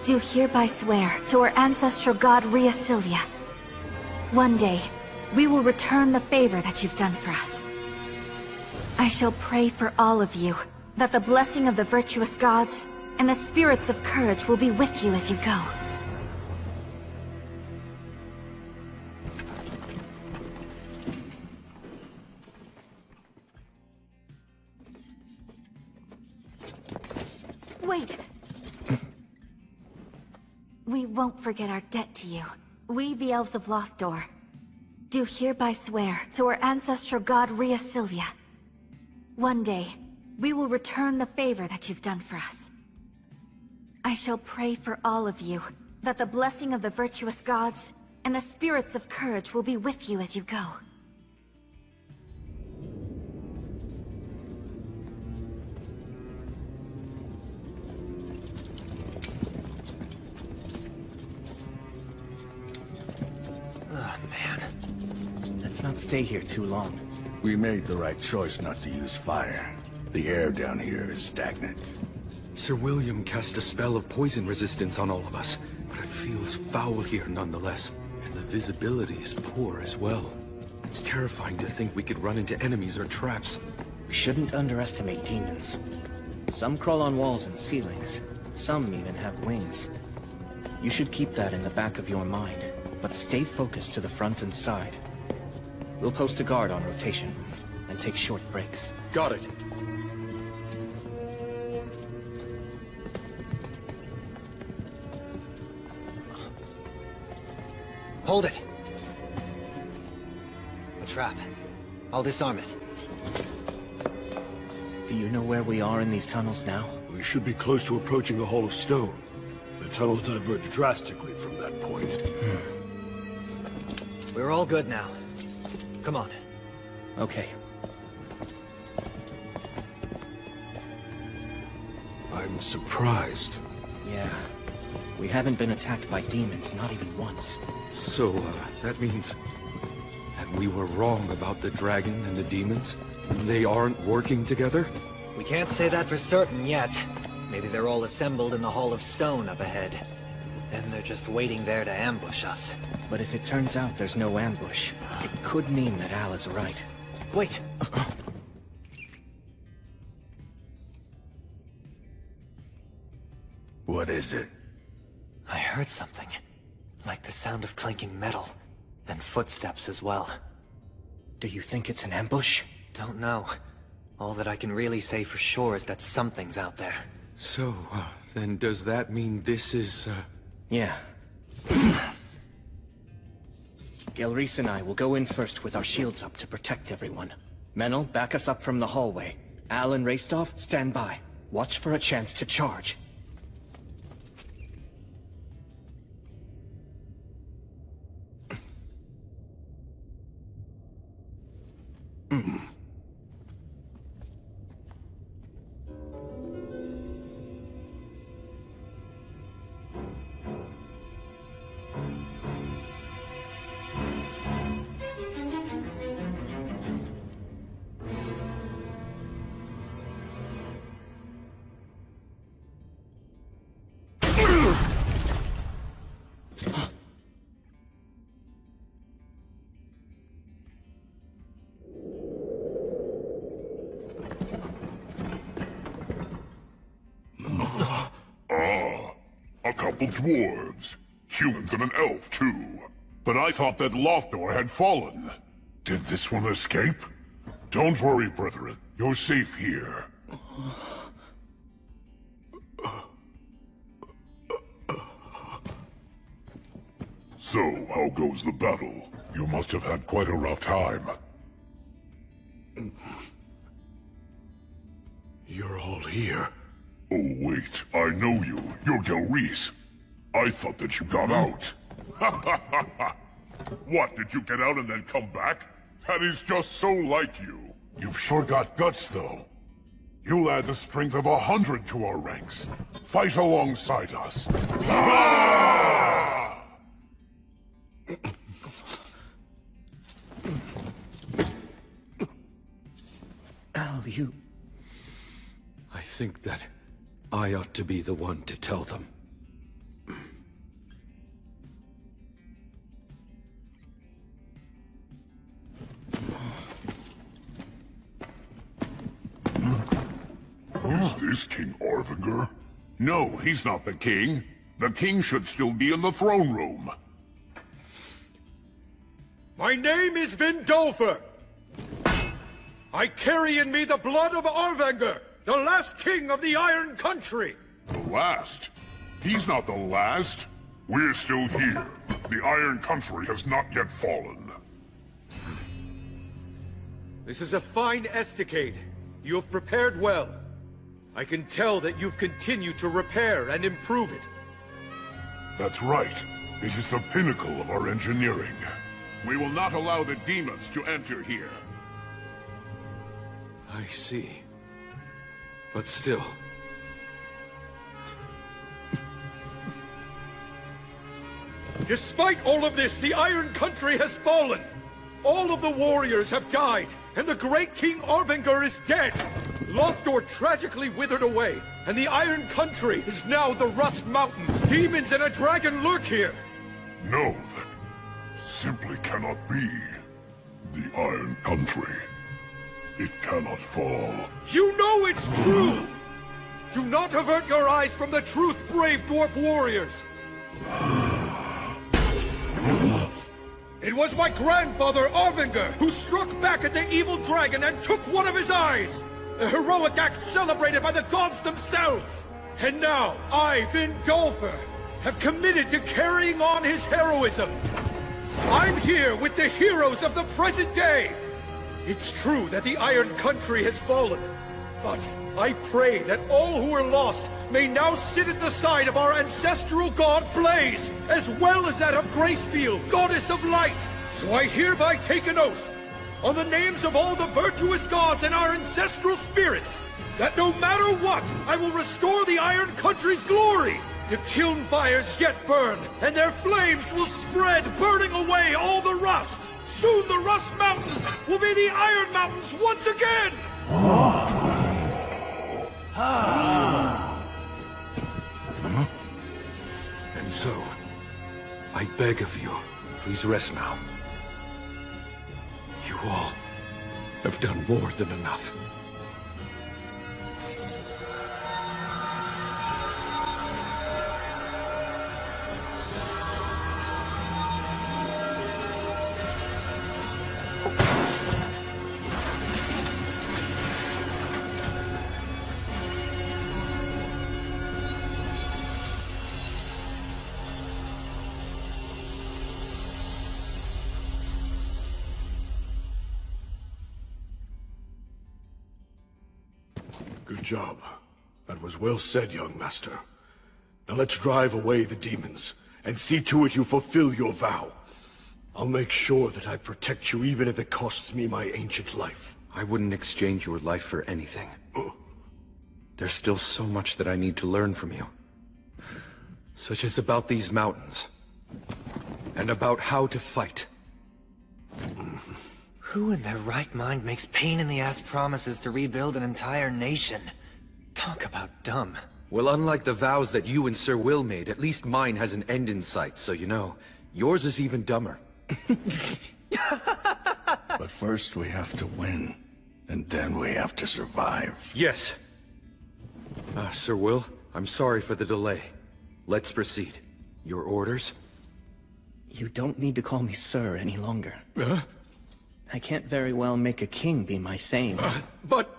do hereby swear to our ancestral god Rheasilia. One day, we will return the favor that you've done for us. I shall pray for all of you, that the blessing of the virtuous gods and the spirits of courage will be with you as you go. Wait! We won't forget our debt to you. We, the Elves of Lothdor, do hereby swear to our ancestral god Rheasilia. One day, we will return the favor that you've done for us. I shall pray for all of you, that the blessing of the virtuous gods and the spirits of courage will be with you as you go. Oh, man. Let's not stay here too long. We made the right choice not to use fire. The air down here is stagnant. Sir William cast a spell of poison resistance on all of us, but it feels foul here nonetheless. And the visibility is poor as well. It's terrifying to think we could run into enemies or traps. We shouldn't underestimate demons. Some crawl on walls and ceilings. Some even have wings. You should keep that in the back of your mind, but stay focused to the front and side. We'll post a guard on rotation, and take short breaks. Got it. Hold it! A trap. I'll disarm it. Do you know where we are in these tunnels now? We should be close to approaching the Hall of Stone. The tunnels diverge drastically from that point. We're all good now. Come on. Okay. I'm surprised. Yeah. We haven't been attacked by demons, not even once. So, that means that we were wrong about the dragon and the demons? They aren't working together? We can't say that for certain yet. Maybe they're all assembled in the Hall of Stone up ahead. Then they're just waiting there to ambush us. But if it turns out there's no ambush, it could mean that Al is right. Wait! What is it? I heard something. Like the sound of clanking metal. And footsteps as well. Do you think it's an ambush? Don't know. All that I can really say for sure is that something's out there. So, then does that mean this is, Yeah. Gelreese and I will go in first with our shields up to protect everyone. Menel, back us up from the hallway. Al and Raistov, stand by. Watch for a chance to charge. A couple dwarves. Humans and an elf, too. But I thought that Lothdor had fallen. Did this one escape? Don't worry, brethren. You're safe here. So, how goes the battle? You must have had quite a rough time. You're all here. Oh, wait. I know you. You're Gelreese. I thought that you got out. What, did you get out and then come back? That is just so like you. You've sure got guts, though. You'll add the strength of 100 to our ranks. Fight alongside us. Al, you... I think that I ought to be the one to tell them. Is this King Arvinger? No, he's not the king. The king should still be in the throne room. My name is Vindolfer. I carry in me the blood of Arvinger, the last king of the Iron Country. The last? He's not the last. We're still here. The Iron Country has not yet fallen. This is a fine estacade. You have prepared well. I can tell that you've continued to repair and improve it. That's right. It is the pinnacle of our engineering. We will not allow the demons to enter here. I see. But still... Despite all of this, the Iron Country has fallen! All of the warriors have died, and the great King Arvenger is dead. Lothdor tragically withered away, and the Iron Country is now the Rust Mountains. Demons and a dragon lurk here. No, that simply cannot be. The Iron Country. It cannot fall. You know it's true! Do not avert your eyes from the truth, brave dwarf warriors! It was my grandfather, Arvenger, who struck back at the evil dragon and took one of his eyes! A heroic act celebrated by the gods themselves! And now, I, Vindolfer, have committed to carrying on his heroism! I'm here with the heroes of the present day! It's true that the Iron Country has fallen, but I pray that all who were lost may now sit at the side of our ancestral god Blaze, as well as that of Gracefield, goddess of light. So I hereby take an oath, on the names of all the virtuous gods and our ancestral spirits, that no matter what, I will restore the Iron Country's glory. The kiln fires yet burn, and their flames will spread, burning away all the rust. Soon the Rust Mountains will be the Iron Mountains once again! And so, I beg of you, please rest now. You all have done more than enough. Good job. That was well said, young master. Now let's drive away the demons, and see to it you fulfill your vow. I'll make sure that I protect you even if it costs me my ancient life. I wouldn't exchange your life for anything. There's still so much that I need to learn from you. Such as about these mountains. And about how to fight. Who in their right mind makes pain-in-the-ass promises to rebuild an entire nation? Talk about dumb. Well, unlike the vows that you and Sir Will made, at least mine has an end in sight, so you know. Yours is even dumber. But first we have to win, and then we have to survive. Yes. Sir Will, I'm sorry for the delay. Let's proceed. Your orders? You don't need to call me Sir any longer. I can't very well make a king be my thane. But...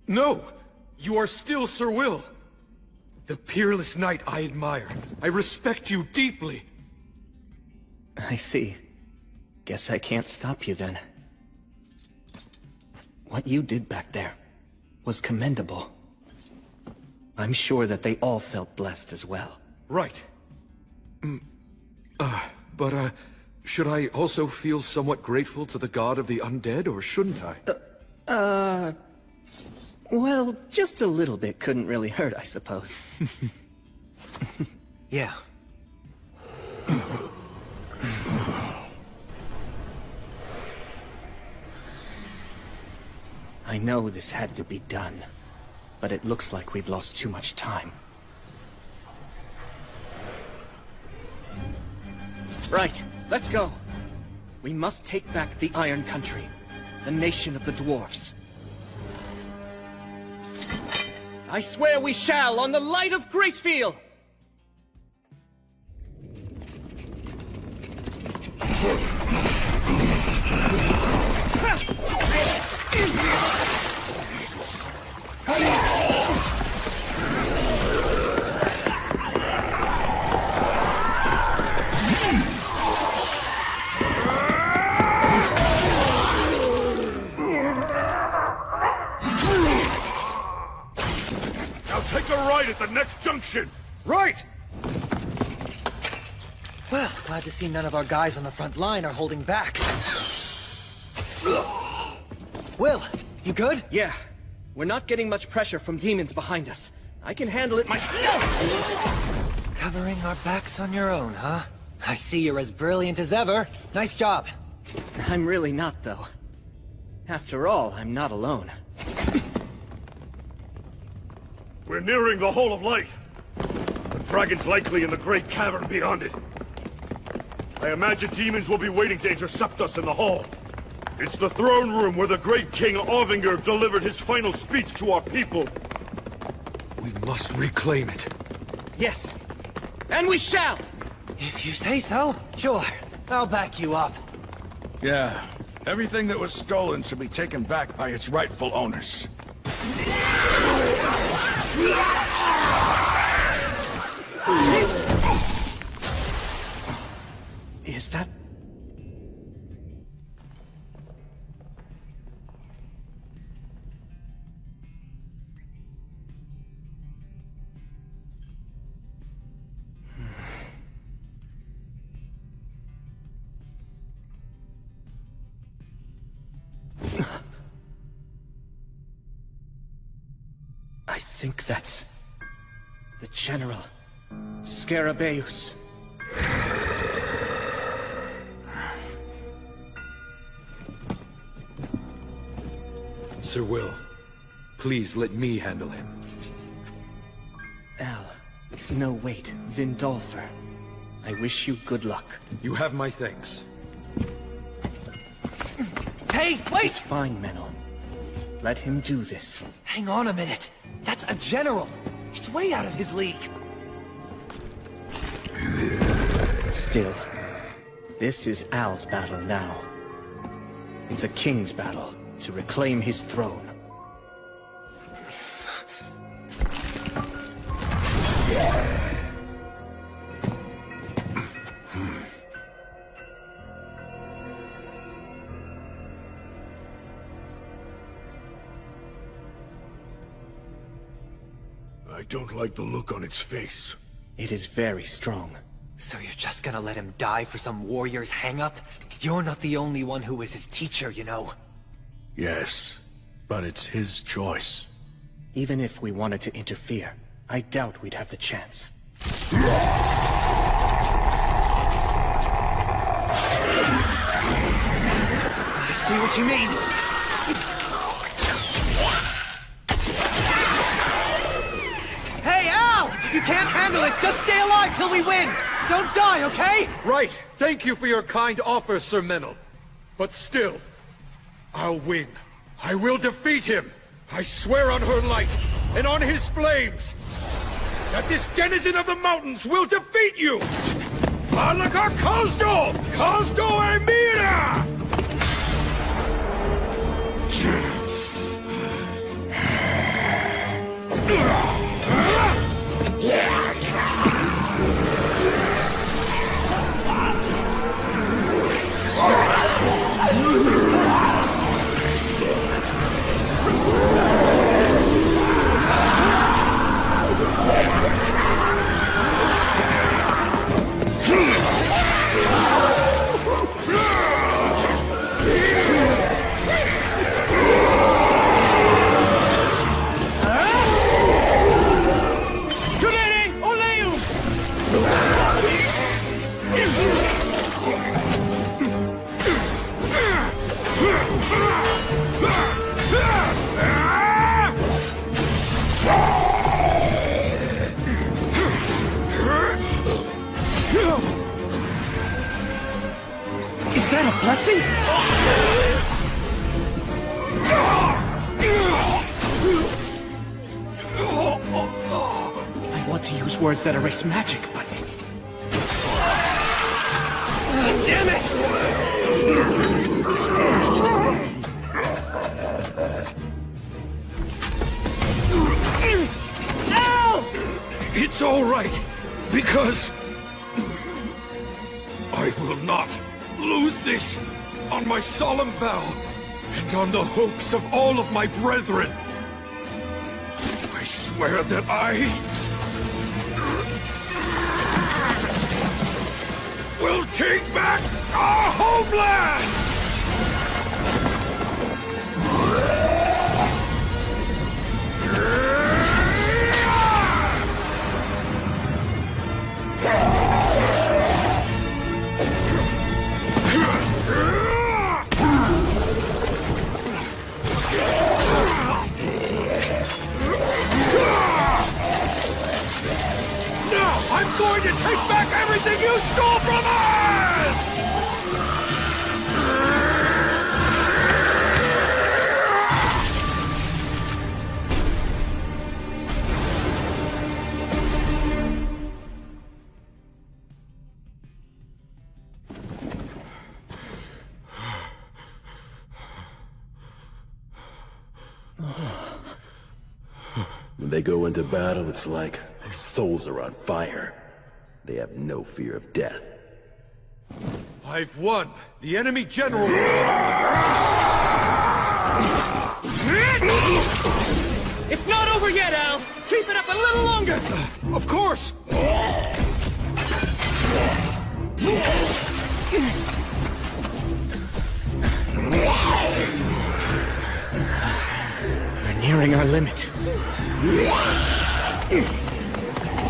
No! You are still Sir Will. The peerless knight I admire. I respect you deeply. I see. Guess I can't stop you then. What you did back there was commendable. I'm sure that they all felt blessed as well. Right. But should I also feel somewhat grateful to the god of the undead, or shouldn't I? Well, just a little bit couldn't really hurt, I suppose. Yeah. I know this had to be done, but it looks like we've lost too much time. Right, let's go. We must take back the Iron Country, the nation of the dwarfs. I swear we shall, on the light of Gracefield! Take a right at the next junction! Right! Well, glad to see none of our guys on the front line are holding back. Will, you good? Yeah. We're not getting much pressure from demons behind us. I can handle it myself! Covering our backs on your own, huh? I see you're as brilliant as ever. Nice job. I'm really not, though. After all, I'm not alone. We're nearing the Hall of Light. The dragon's likely in the great cavern beyond it. I imagine demons will be waiting to intercept us in the hall. It's the throne room where the great King Orvinger delivered his final speech to our people. We must reclaim it. Yes. And we shall! If you say so, sure. I'll back you up. Yeah. Everything that was stolen should be taken back by its rightful owners. Is that... I think that's... the General. Scarabaeus. Sir Will, please let me handle him. Al. No, wait. Vindolfer. I wish you good luck. You have my thanks. Hey, wait! It's fine, Menel. Let him do this. Hang on a minute. That's a general. It's way out of his league. Still, this is Al's battle now. It's a king's battle to reclaim his throne. I don't like the look on its face. It is very strong. So you're just gonna let him die for some warrior's hang-up? You're not the only one who was his teacher, you know. Yes, but it's his choice. Even if we wanted to interfere, I doubt we'd have the chance. I see what you mean. Hey, Al! If you can't handle it, just stay alive till we win! Don't die, okay? Right! Thank you for your kind offer, Sir Menel. But still, I'll win. I will defeat him! I swear on her light, and on his flames, that this denizen of the mountains will defeat you! Alaka Kazdo! Kazdo Emira! Is that a blessing? I want to use words that erase magic, but... damn it! No! It's all right, because I will not lose this on my solemn vow and on the hopes of all of my brethren. I swear that I will take back our homeland! going to take back everything you stole from us! When they go into battle, it's like their souls are on fire. They have no fear of death. I've won! The enemy general... It's not over yet, Al! Keep it up a little longer! Of course! We're nearing our limit.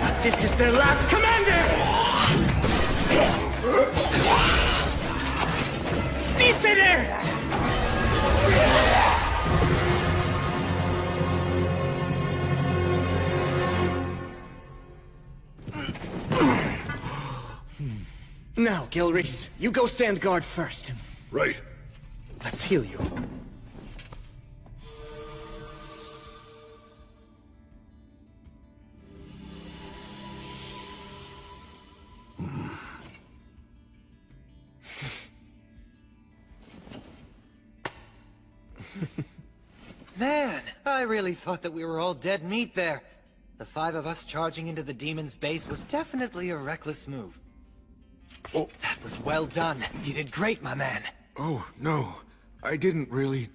But this is their last commander! Dice there! Now, Gilreese, you go stand guard first. Right. Let's heal you. Man, I really thought that we were all dead meat there. The 5 of us charging into the demon's base was definitely a reckless move. Oh, that was well done. You did great, my man. Oh, no. I didn't really...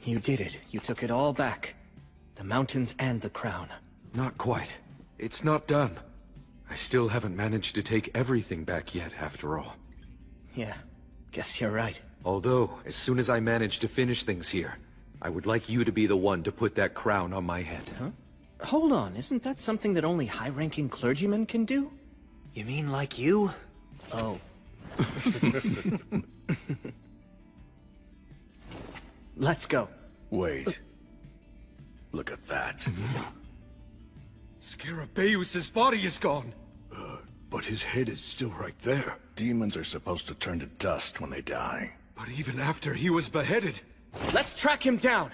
You did it. You took it all back. The mountains and the crown. Not quite. It's not done. I still haven't managed to take everything back yet, after all. Yeah, guess you're right. Although, as soon as I manage to finish things here, I would like you to be the one to put that crown on my head. Huh? Hold on, isn't that something that only high-ranking clergymen can do? You mean like you? Oh. Let's go. Wait. Look at that. Scarabaeus' body is gone. But his head is still right there. Demons are supposed to turn to dust when they die. But even after he was beheaded... Let's track him down!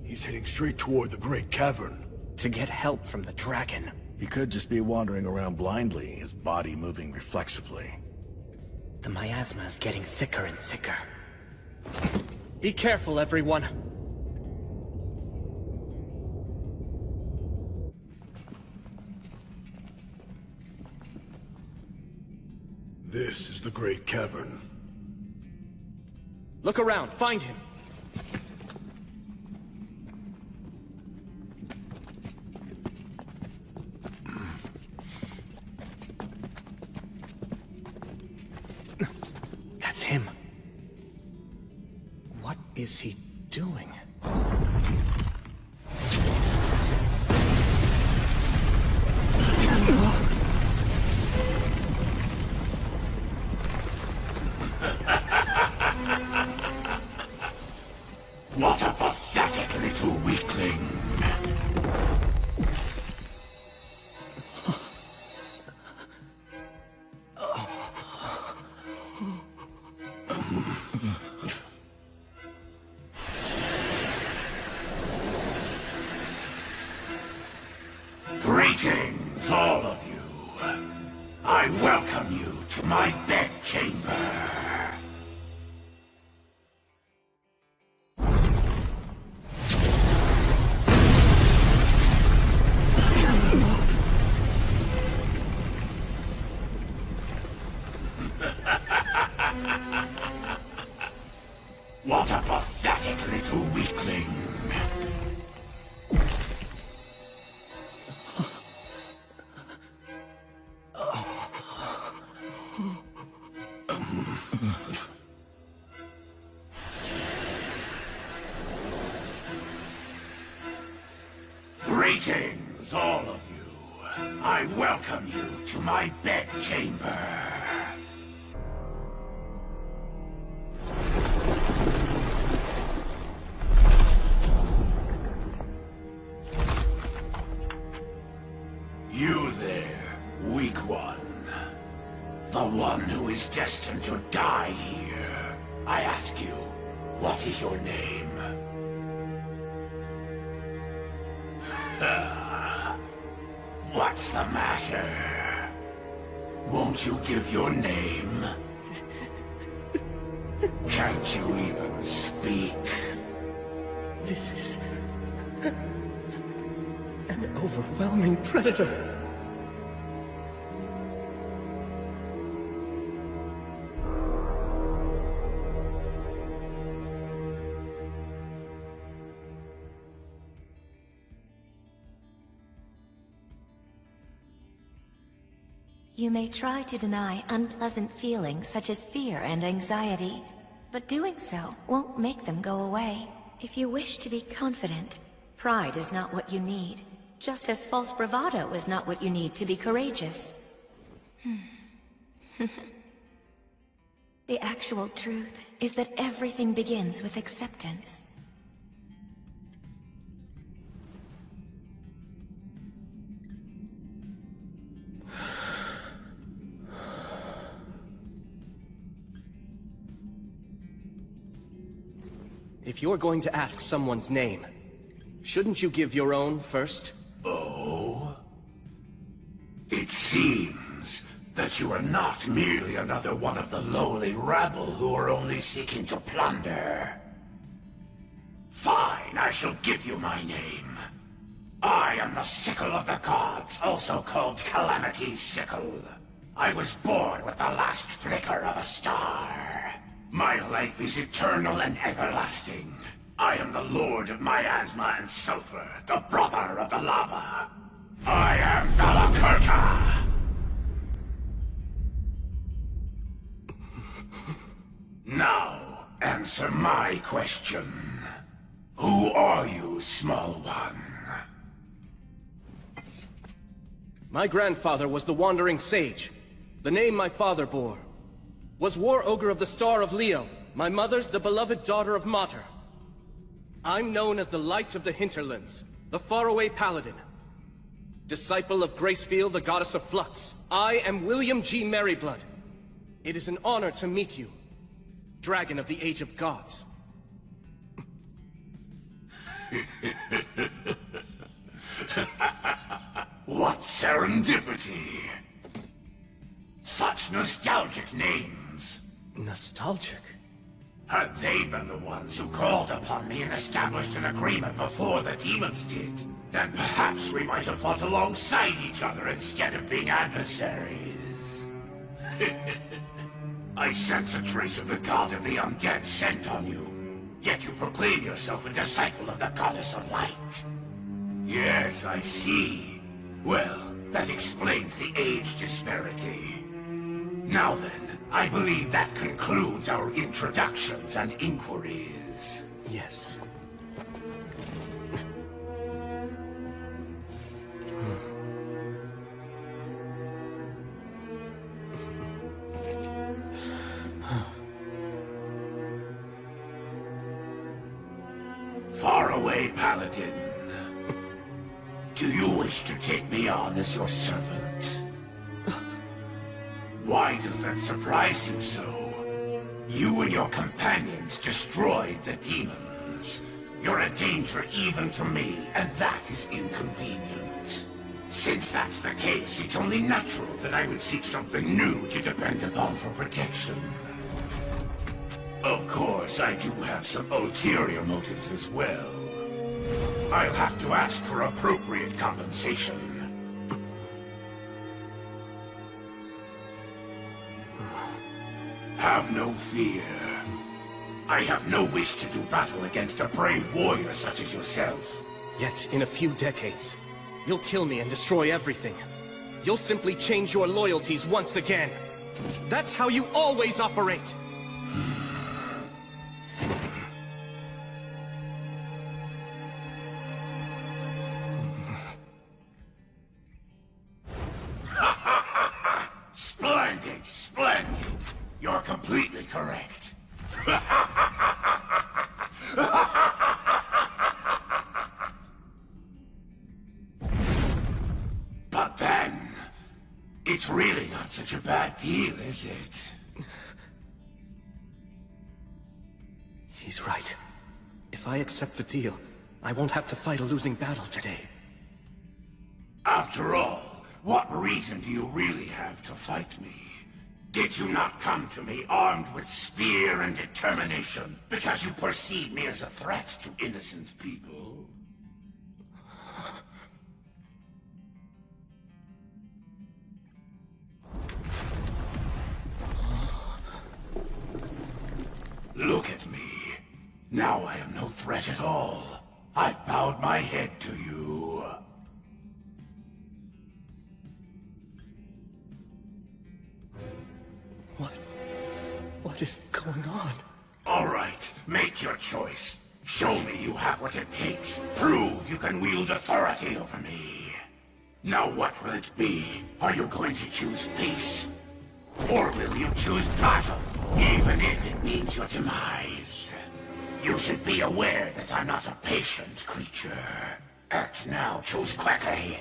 He's heading straight toward the Great Cavern. To get help from the dragon. He could just be wandering around blindly, his body moving reflexively. The miasma is getting thicker and thicker. Be careful, everyone. This is the Great Cavern. Look around, find him. That's him. What is he doing? What a pathetic little weakling. Greetings, all of you. I welcome you to my bedchamber. What a pathetic little weakling. Greetings, all of you. I welcome you to my bedchamber. one who is destined to die here. I ask you, what is your name? What's the matter? Won't you give your name? Can't you even speak? This is... an overwhelming predator. You may try to deny unpleasant feelings such as fear and anxiety, but doing so won't make them go away. If you wish to be confident, pride is not what you need, just as false bravado is not what you need to be courageous. The actual truth is that everything begins with acceptance. If you're going to ask someone's name, shouldn't you give your own first? Oh? It seems that you are not merely another one of the lowly rabble who are only seeking to plunder. Fine, I shall give you my name. I am the Sickle of the Gods, also called Calamity's Sickle. I was born with the last flicker of a star. My life is eternal and everlasting. I am the lord of miasma and sulfur, the brother of the lava. I am Valakirka! Now, answer my question. Who are you, small one? My grandfather was the Wandering Sage. The name my father bore was War Ogre of the Star of Leo. My mother's the beloved daughter of Mater. I'm known as the Light of the Hinterlands, the faraway paladin. Disciple of Gracefield, the goddess of flux. I am William G. Merryblood. It is an honor to meet you, Dragon of the Age of Gods. What serendipity! Such nostalgic names. Nostalgic? Had they been the ones who called upon me and established an agreement before the demons did, then perhaps we might have fought alongside each other instead of being adversaries. I sense a trace of the god of the undead scent on you, yet you proclaim yourself a disciple of the goddess of light. Yes, I see. Well, that explains the age disparity. Now then, I believe that concludes our introductions and inquiries. Yes. Faraway Paladin. Do you wish to take me on as your servant? Why does that surprise you so? You and your companions destroyed the demons. You're a danger even to me, and that is inconvenient. Since that's the case, it's only natural that I would seek something new to depend upon for protection. Of course, I do have some ulterior motives as well. I'll have to ask for appropriate compensation. Have no fear. I have no wish to do battle against a brave warrior such as yourself. Yet, in a few decades, you'll kill me and destroy everything. You'll simply change your loyalties once again. That's how you always operate! Splendid, splendid. You're completely correct. But then, It's really not such a bad deal, is it? He's right. If I accept the deal, I won't have to fight a losing battle today. After all, what reason do you really have to fight me? Did you not come to me armed with spear and determination because you perceive me as a threat to innocent people? Look at me. Now I am no threat at all. I've bowed my head to you. What is going on? All right, make your choice. Show me you have what it takes. Prove you can wield authority over me. Now what will it be? Are you going to choose peace? Or will you choose battle, even if it means your demise? You should be aware that I'm not a patient creature. Act now, choose quickly.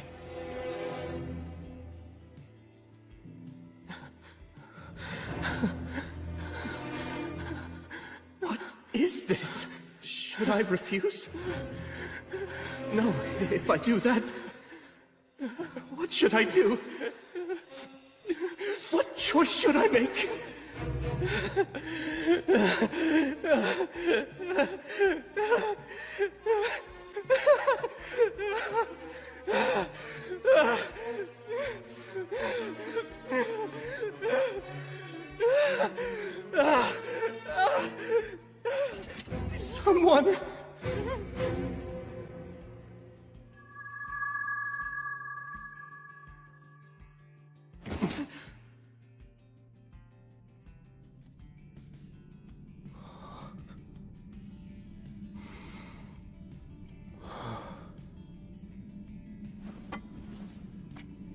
What is this? Should I refuse? No, if I do that, what should I do? What choice should I make? Someone...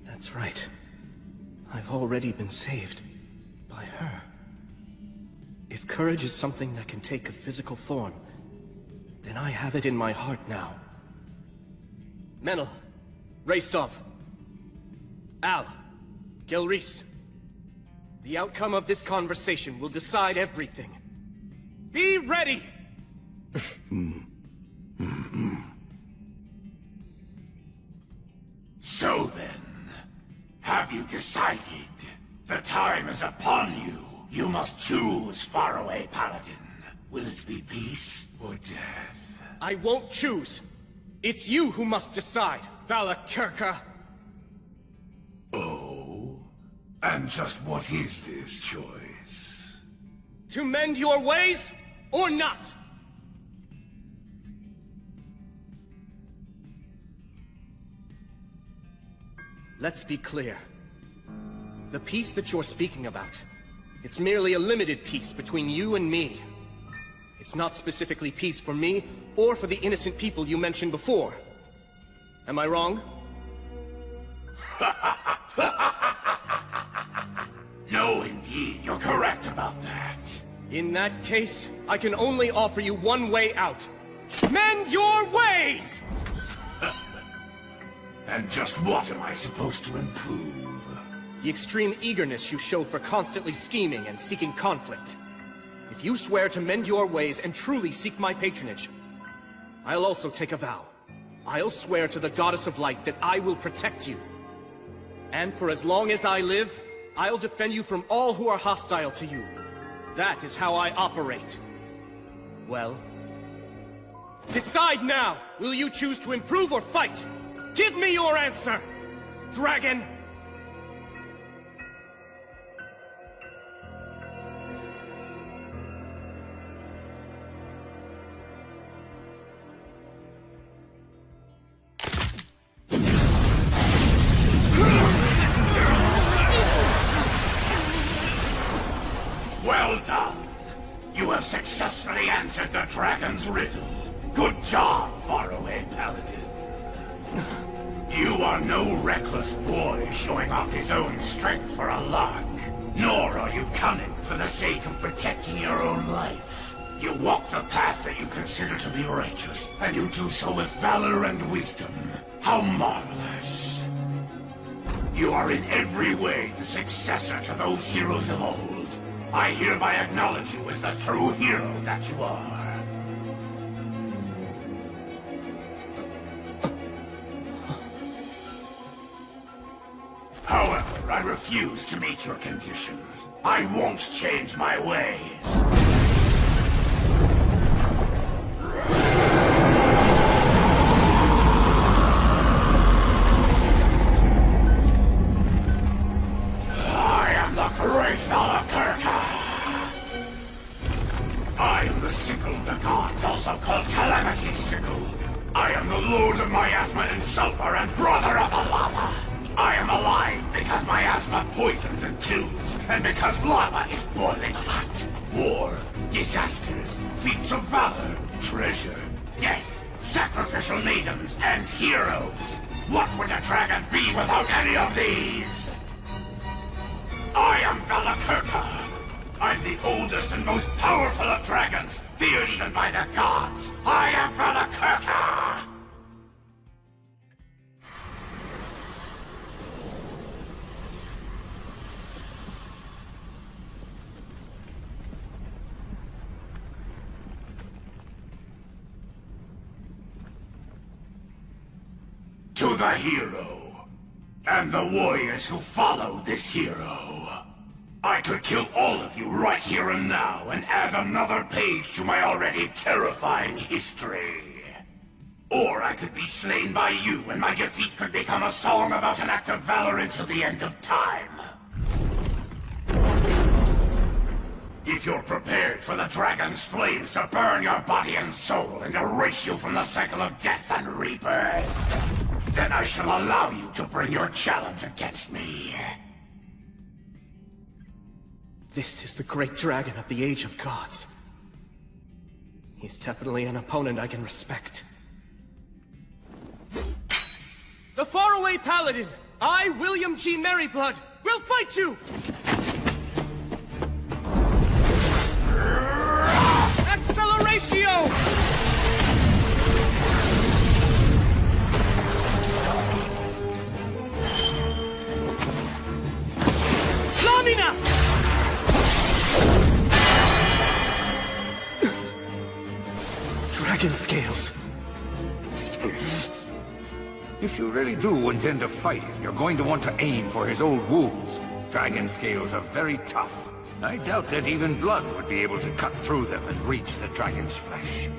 That's right. I've already been saved. By her. If courage is something that can take a physical form, then I have it in my heart now. Menel, Raistov, Al, Gelreese. The outcome of this conversation will decide everything. Be ready! So then, have you decided? The time is upon you. You must choose, faraway paladin. Will it be peace or death? I won't choose. It's you who must decide, Valakirka. Oh? And just what is this choice? To mend your ways, or not? Let's be clear. The peace that you're speaking about, it's merely a limited peace between you and me. It's not specifically peace for me, or for the innocent people you mentioned before. Am I wrong? No, indeed, you're correct about that. In that case, I can only offer you one way out. Mend your ways! And just what am I supposed to improve? The extreme eagerness you show for constantly scheming and seeking conflict. If you swear to mend your ways and truly seek my patronage, I'll also take a vow. I'll swear to the Goddess of Light that I will protect you. And for as long as I live, I'll defend you from all who are hostile to you. That is how I operate. Well, decide now! Will you choose to improve or fight? Give me your answer, dragon! Well done. You have successfully answered the dragon's riddle. Good job, faraway paladin. You are no reckless boy showing off his own strength for a lark. Nor are you cunning for the sake of protecting your own life. You walk the path that you consider to be righteous, and you do so with valor and wisdom. How marvelous. You are in every way the successor to those heroes of old. I hereby acknowledge you as the true hero that you are. However, I refuse to meet your conditions. I won't change my ways. I am the great Valakurka. I am the sickle of the gods, also called Calamity Sickle. I am the lord of miasma and sulfur and brother of the lava. I am alive because miasma poisons and kills, and because lava is boiling hot. War, disasters, feats of valor, treasure, death, sacrificial maidens, and heroes. What would a dragon be without any of these? I am Valakurka. I'm the oldest and most powerful of dragons, feared even by the gods. I am Valakurka! To the hero, and the warriors who follow this hero. I could kill all of you right here and now, and add another page to my already terrifying history. Or I could be slain by you, and my defeat could become a song about an act of valor until the end of time. If you're prepared for the dragon's flames to burn your body and soul and erase you from the cycle of death and rebirth, then I shall allow you to bring your challenge against me. This is the great dragon of the Age of Gods. He's definitely an opponent I can respect. The faraway paladin, I, William G. Merryblood, will fight you! Acceleratio! Lamina! Dragon scales. If you really do intend to fight him, you're going to want to aim for his old wounds. Dragon scales are very tough. I doubt that even blood would be able to cut through them and reach the dragon's flesh.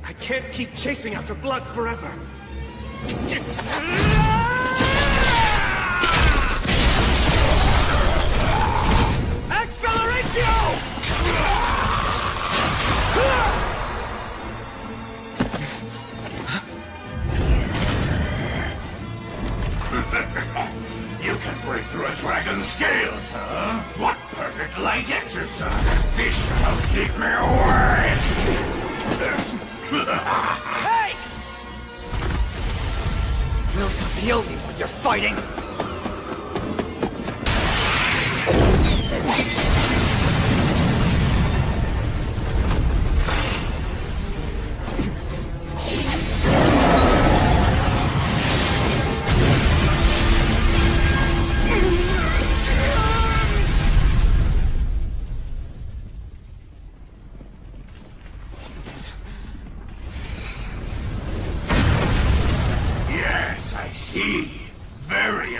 I can't keep chasing after blood forever. Acceleratio! You can break through a dragon's scales, huh? What perfect light exercise! This shall keep me away! Hey! Will's not the only one you're fighting! Yes, I see. Very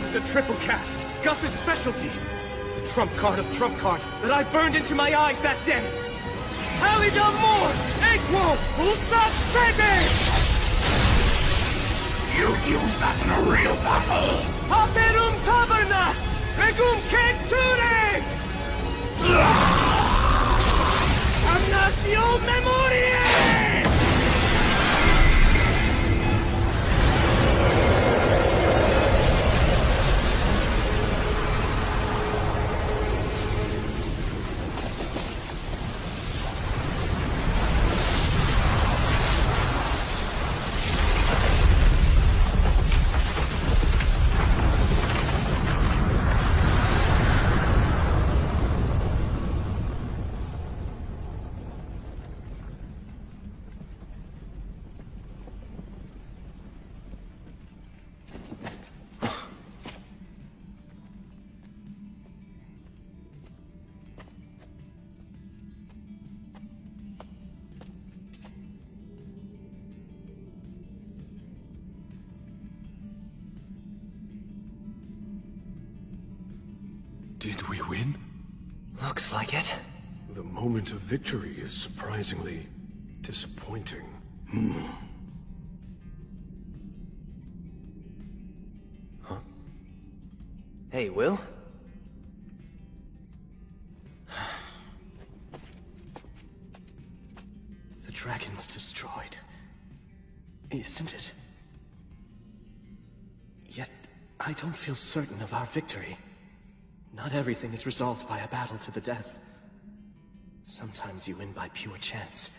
This is a triple cast. Gus's specialty. The trump card of trump cards that I burned into my eyes that day. Halidam Mors! Equo! Usat Fede! You'd use that in a real battle! Aperum Tabernas! Regum Centures! Damnatio Memoriae! Did we win? Looks like it. The moment of victory is surprisingly disappointing. Huh? Hey, Will? The dragon's destroyed. Isn't it? Yet, I don't feel certain of our victory. Not everything is resolved by a battle to the death. Sometimes you win by pure chance.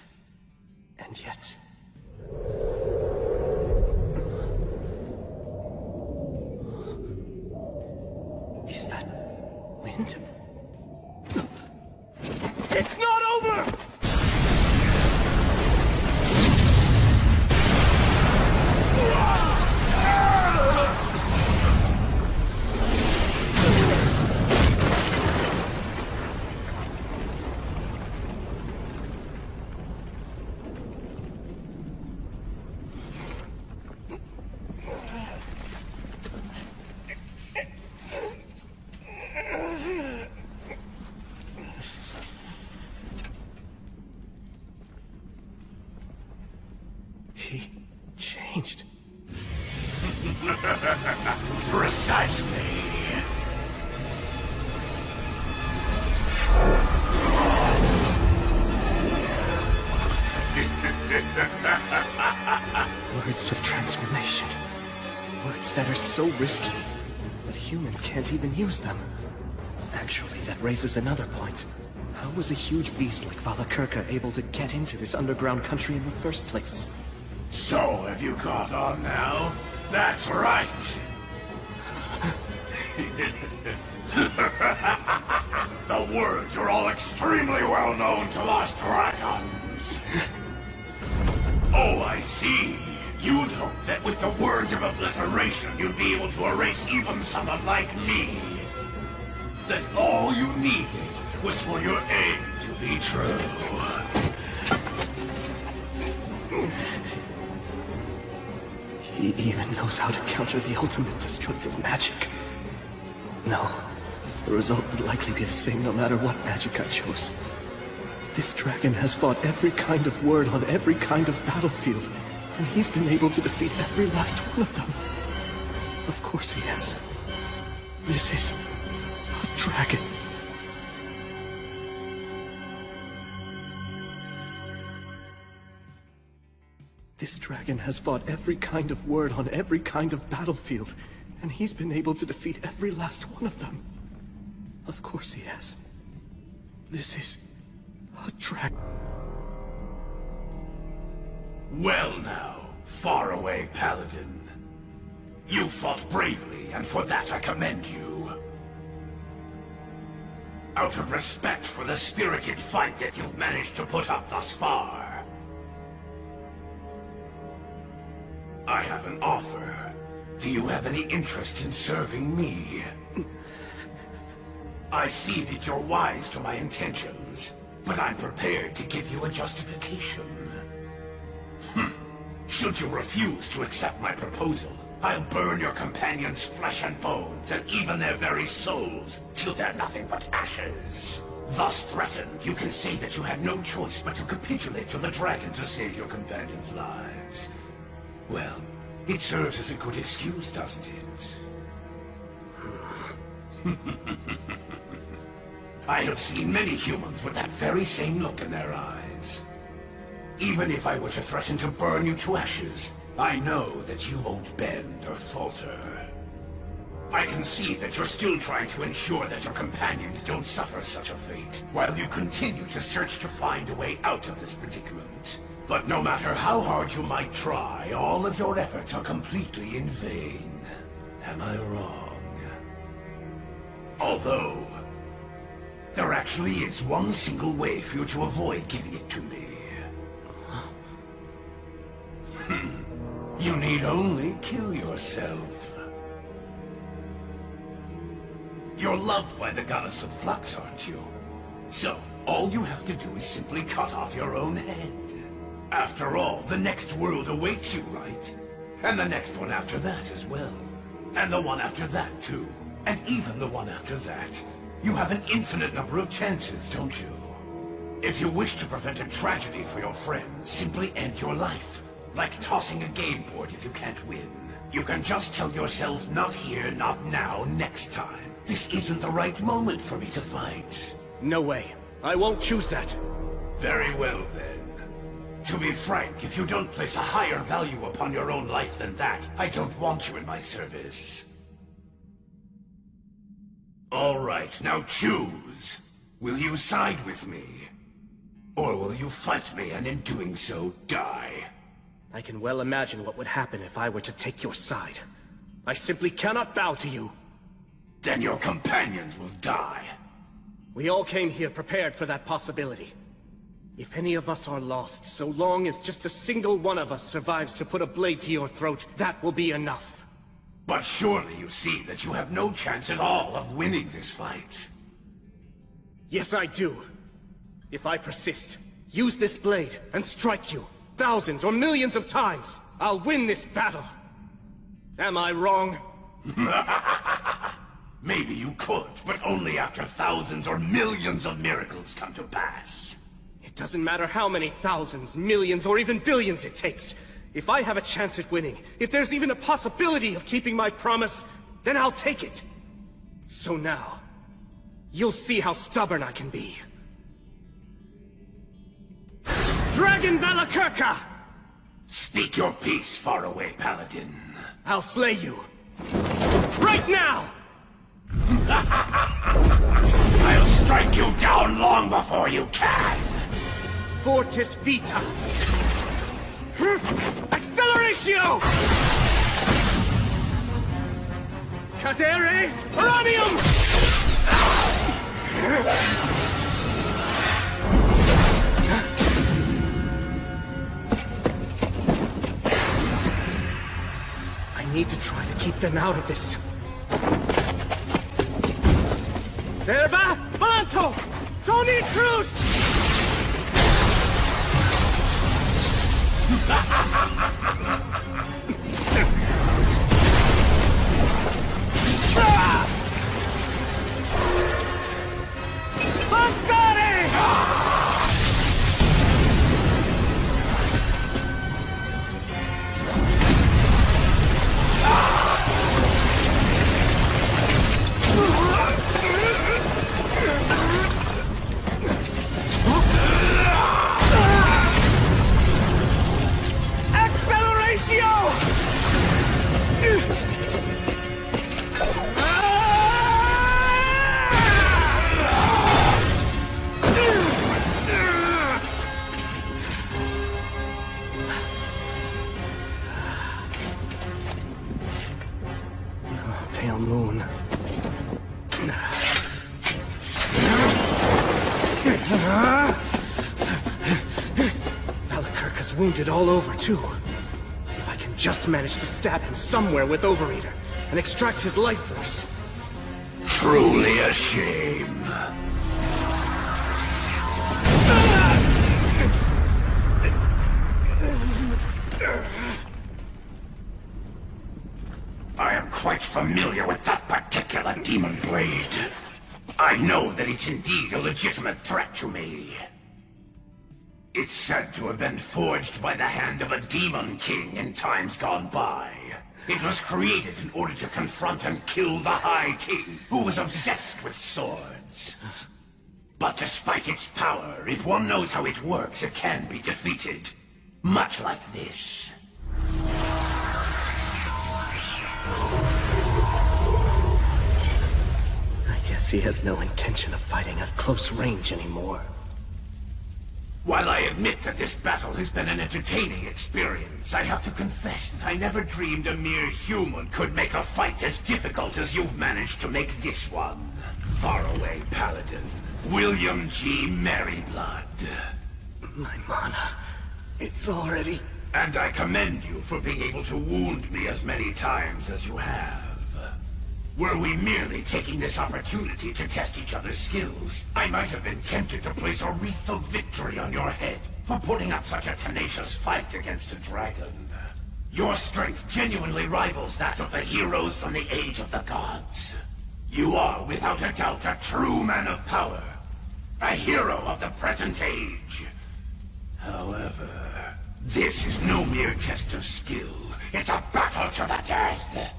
And yet... Is that wind? It's not over! He changed. Precisely. Words of transformation. Words that are so risky that humans can't even use them. Actually, that raises another point. How was a huge beast like Valakirka able to get into this underground country in the first place? So, have you caught on now? That's right! The words are all extremely well known to us dragons. Oh, I see. You'd hope that with the words of obliteration you'd be able to erase even someone like me. That all you needed was for your aim to be true. He even knows how to counter the ultimate destructive magic. No, the result would likely be the same no matter what magic I chose. This dragon has fought every kind of word on every kind of battlefield, and he's been able to defeat every last one of them. Of course he has. This is a dragon. This dragon has fought every kind of word on every kind of battlefield, and he's been able to defeat every last one of them. Of course he has. This is a dragon. Well now, faraway paladin. You fought bravely, and for that I commend you. Out of respect for the spirited fight that you've managed to put up thus far, I have an offer. Do you have any interest in serving me? I see that you're wise to my intentions, but I'm prepared to give you a justification. Should you refuse to accept my proposal, I'll burn your companions' flesh and bones, and even their very souls, till they're nothing but ashes. Thus threatened, you can say that you had no choice but to capitulate to the dragon to save your companions' lives. Well, it serves as a good excuse, doesn't it? I have seen many humans with that very same look in their eyes. Even if I were to threaten to burn you to ashes, I know that you won't bend or falter. I can see that you're still trying to ensure that your companions don't suffer such a fate, while you continue to search to find a way out of this predicament. But no matter how hard you might try, all of your efforts are completely in vain. Am I wrong? Although, there actually is one single way for you to avoid giving it to me. You need only kill yourself. You're loved by the goddess of flux, aren't you? So, all you have to do is simply cut off your own head. After all, the next world awaits you, right? And the next one after that as well. And the one after that, too. And even the one after that. You have an infinite number of chances, don't you? If you wish to prevent a tragedy for your friends, simply end your life. Like tossing a game board if you can't win. You can just tell yourself, not here, not now, next time. This isn't the right moment for me to fight. No way. I won't choose that. Very well, then. To be frank, if you don't place a higher value upon your own life than that, I don't want you in my service. All right, now choose. Will you side with me? Or will you fight me and in doing so, die? I can well imagine what would happen if I were to take your side. I simply cannot bow to you. Then your companions will die. We all came here prepared for that possibility. If any of us are lost, so long as just a single one of us survives to put a blade to your throat, that will be enough. But surely you see that you have no chance at all of winning this fight. Yes, I do. If I persist, use this blade, and strike you, thousands or millions of times, I'll win this battle. Am I wrong? Maybe you could, but only after thousands or millions of miracles come to pass. It doesn't matter how many thousands, millions, or even billions it takes. If I have a chance at winning, if there's even a possibility of keeping my promise, then I'll take it. So now, you'll see how stubborn I can be. Dragon Valakirka! Speak your peace, faraway paladin. I'll slay you. Right now! I'll strike you down long before you can! Fortis Vita! Acceleratio! Cadere Uranium! I need to try to keep them out of this. Verba Balanto! Tony Cruz! Pale moon. Valakirka's wounded all over, too. If I can just manage to stab him somewhere with Overeater and extract his life force. Truly a shame. quite familiar with that particular demon blade. I know that it's indeed a legitimate threat to me. It's said to have been forged by the hand of a demon king in times gone by. It was created in order to confront and kill the High King, who was obsessed with swords. But despite its power, if one knows how it works, it can be defeated. Much like this. I guess he has no intention of fighting at close range anymore. While I admit that this battle has been an entertaining experience, I have to confess that I never dreamed a mere human could make a fight as difficult as you've managed to make this one. Faraway Paladin, William G. Merryblood. My mana, it's already... And I commend you for being able to wound me as many times as you have. Were we merely taking this opportunity to test each other's skills, I might have been tempted to place a wreath of victory on your head for putting up such a tenacious fight against a dragon. Your strength genuinely rivals that of the heroes from the Age of the Gods. You are, without a doubt, a true man of power. A hero of the present age. However, this is no mere test of skill. It's a battle to the death.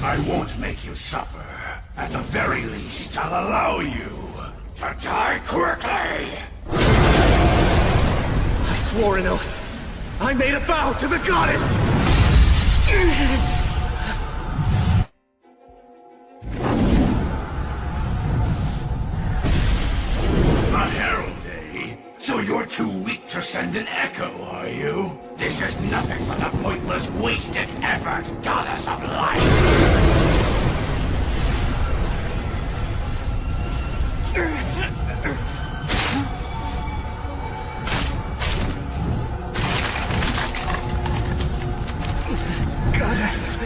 I won't make you suffer. At the very least, I'll allow you to die quickly. I swore an oath. I made a vow to the goddess! A herald, eh? So you're too weak to send an echo, are you? This is nothing but a pointless, wasted effort, goddess of life! Goddess!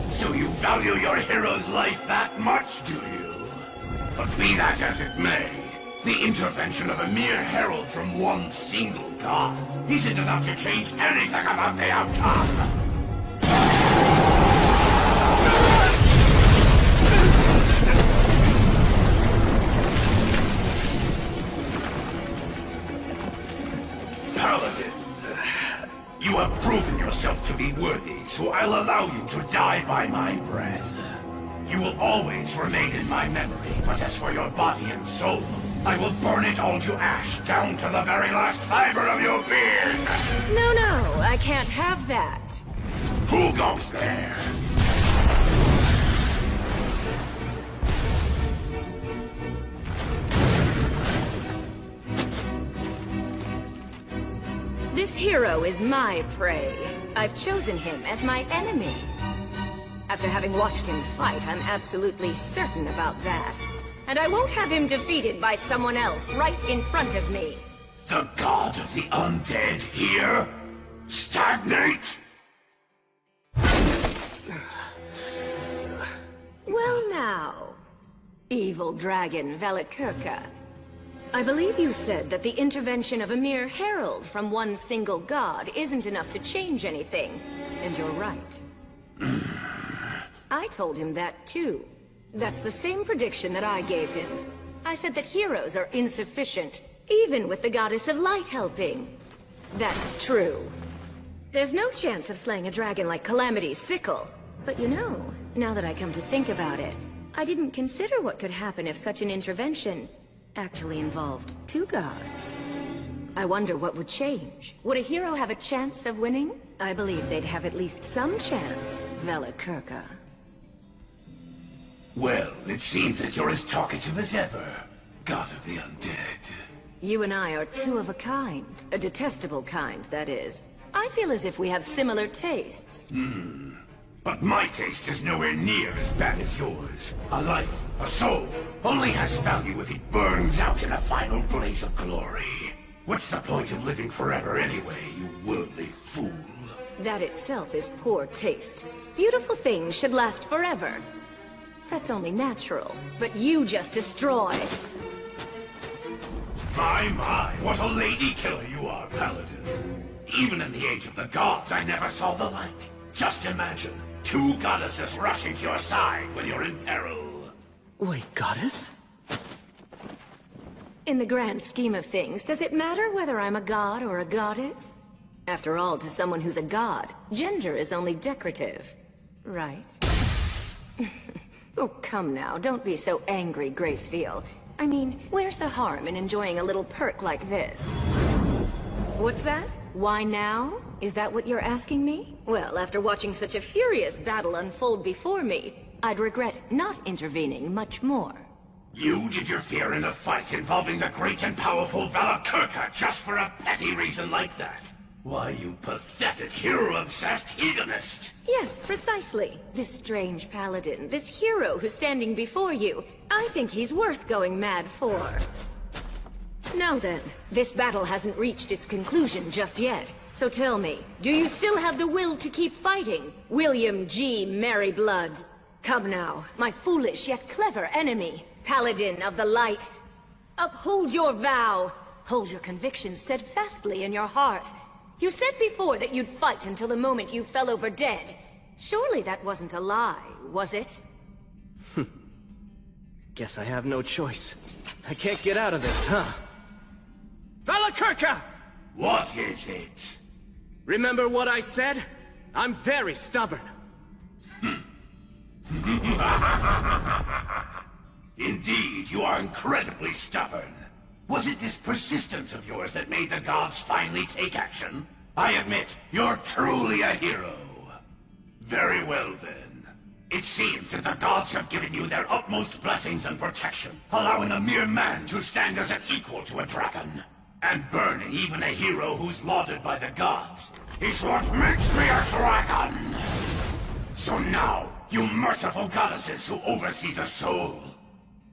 So you value your hero's life that much, do you? But be that as it may, the intervention of a mere herald from one single god isn't enough to change anything about the outcome. Paladin, you have proven yourself to be worthy, so I'll allow you to die by my breath. You will always remain in my memory, but as for your body and soul, I will burn it all to ash, down to the very last fiber of your being! No, I can't have that. Who goes there? This hero is my prey. I've chosen him as my enemy. After having watched him fight, I'm absolutely certain about that. And I won't have him defeated by someone else right in front of me. The god of the undead here? Stagnate? Well now, evil dragon Valakirka. I believe you said that the intervention of a mere herald from one single god isn't enough to change anything. And you're right. I told him that too. That's the same prediction that I gave him. I said that heroes are insufficient, even with the Goddess of Light helping. That's true. There's no chance of slaying a dragon like Calamity's sickle. But you know, now that I come to think about it, I didn't consider what could happen if such an intervention actually involved two gods. I wonder what would change. Would a hero have a chance of winning? I believe they'd have at least some chance, Valakirka. Well, it seems that you're as talkative as ever, god of the undead. You and I are two of a kind. A detestable kind, that is. I feel as if we have similar tastes. But my taste is nowhere near as bad as yours. A life, a soul, only has value if it burns out in a final blaze of glory. What's the point of living forever anyway, you worldly fool? That itself is poor taste. Beautiful things should last forever. That's only natural, but you just destroy. My, what a lady killer you are, Paladin. Even in the age of the gods, I never saw the like. Just imagine, two goddesses rushing to your side when you're in peril. Wait, goddess? In the grand scheme of things, does it matter whether I'm a god or a goddess? After all, to someone who's a god, gender is only decorative. Right? Oh, come now, don't be so angry, Gracefield. I mean, where's the harm in enjoying a little perk like this? What's that? Why now? Is that what you're asking me? Well, after watching such a furious battle unfold before me, I'd regret not intervening much more. You'd interfere in a fight involving the great and powerful Valakirka just for a petty reason like that? Why, you pathetic, hero-obsessed hedonist! Yes, precisely. This strange paladin, this hero who's standing before you, I think he's worth going mad for. Now then, this battle hasn't reached its conclusion just yet. So tell me, do you still have the will to keep fighting, William G. Merryblood? Come now, my foolish yet clever enemy, Paladin of the Light. Uphold your vow. Hold your conviction steadfastly in your heart. You said before that you'd fight until the moment you fell over dead. Surely that wasn't a lie, was it? Guess I have no choice. I can't get out of this, huh? Valakirka! What is it? Remember what I said? I'm very stubborn. Indeed, you are incredibly stubborn. Was it this persistence of yours that made the gods finally take action? I admit, you're truly a hero. Very well then. It seems that the gods have given you their utmost blessings and protection, allowing a mere man to stand as an equal to a dragon. And burning even a hero who's lauded by the gods is what makes me a dragon! So now, you merciful goddesses who oversee the soul,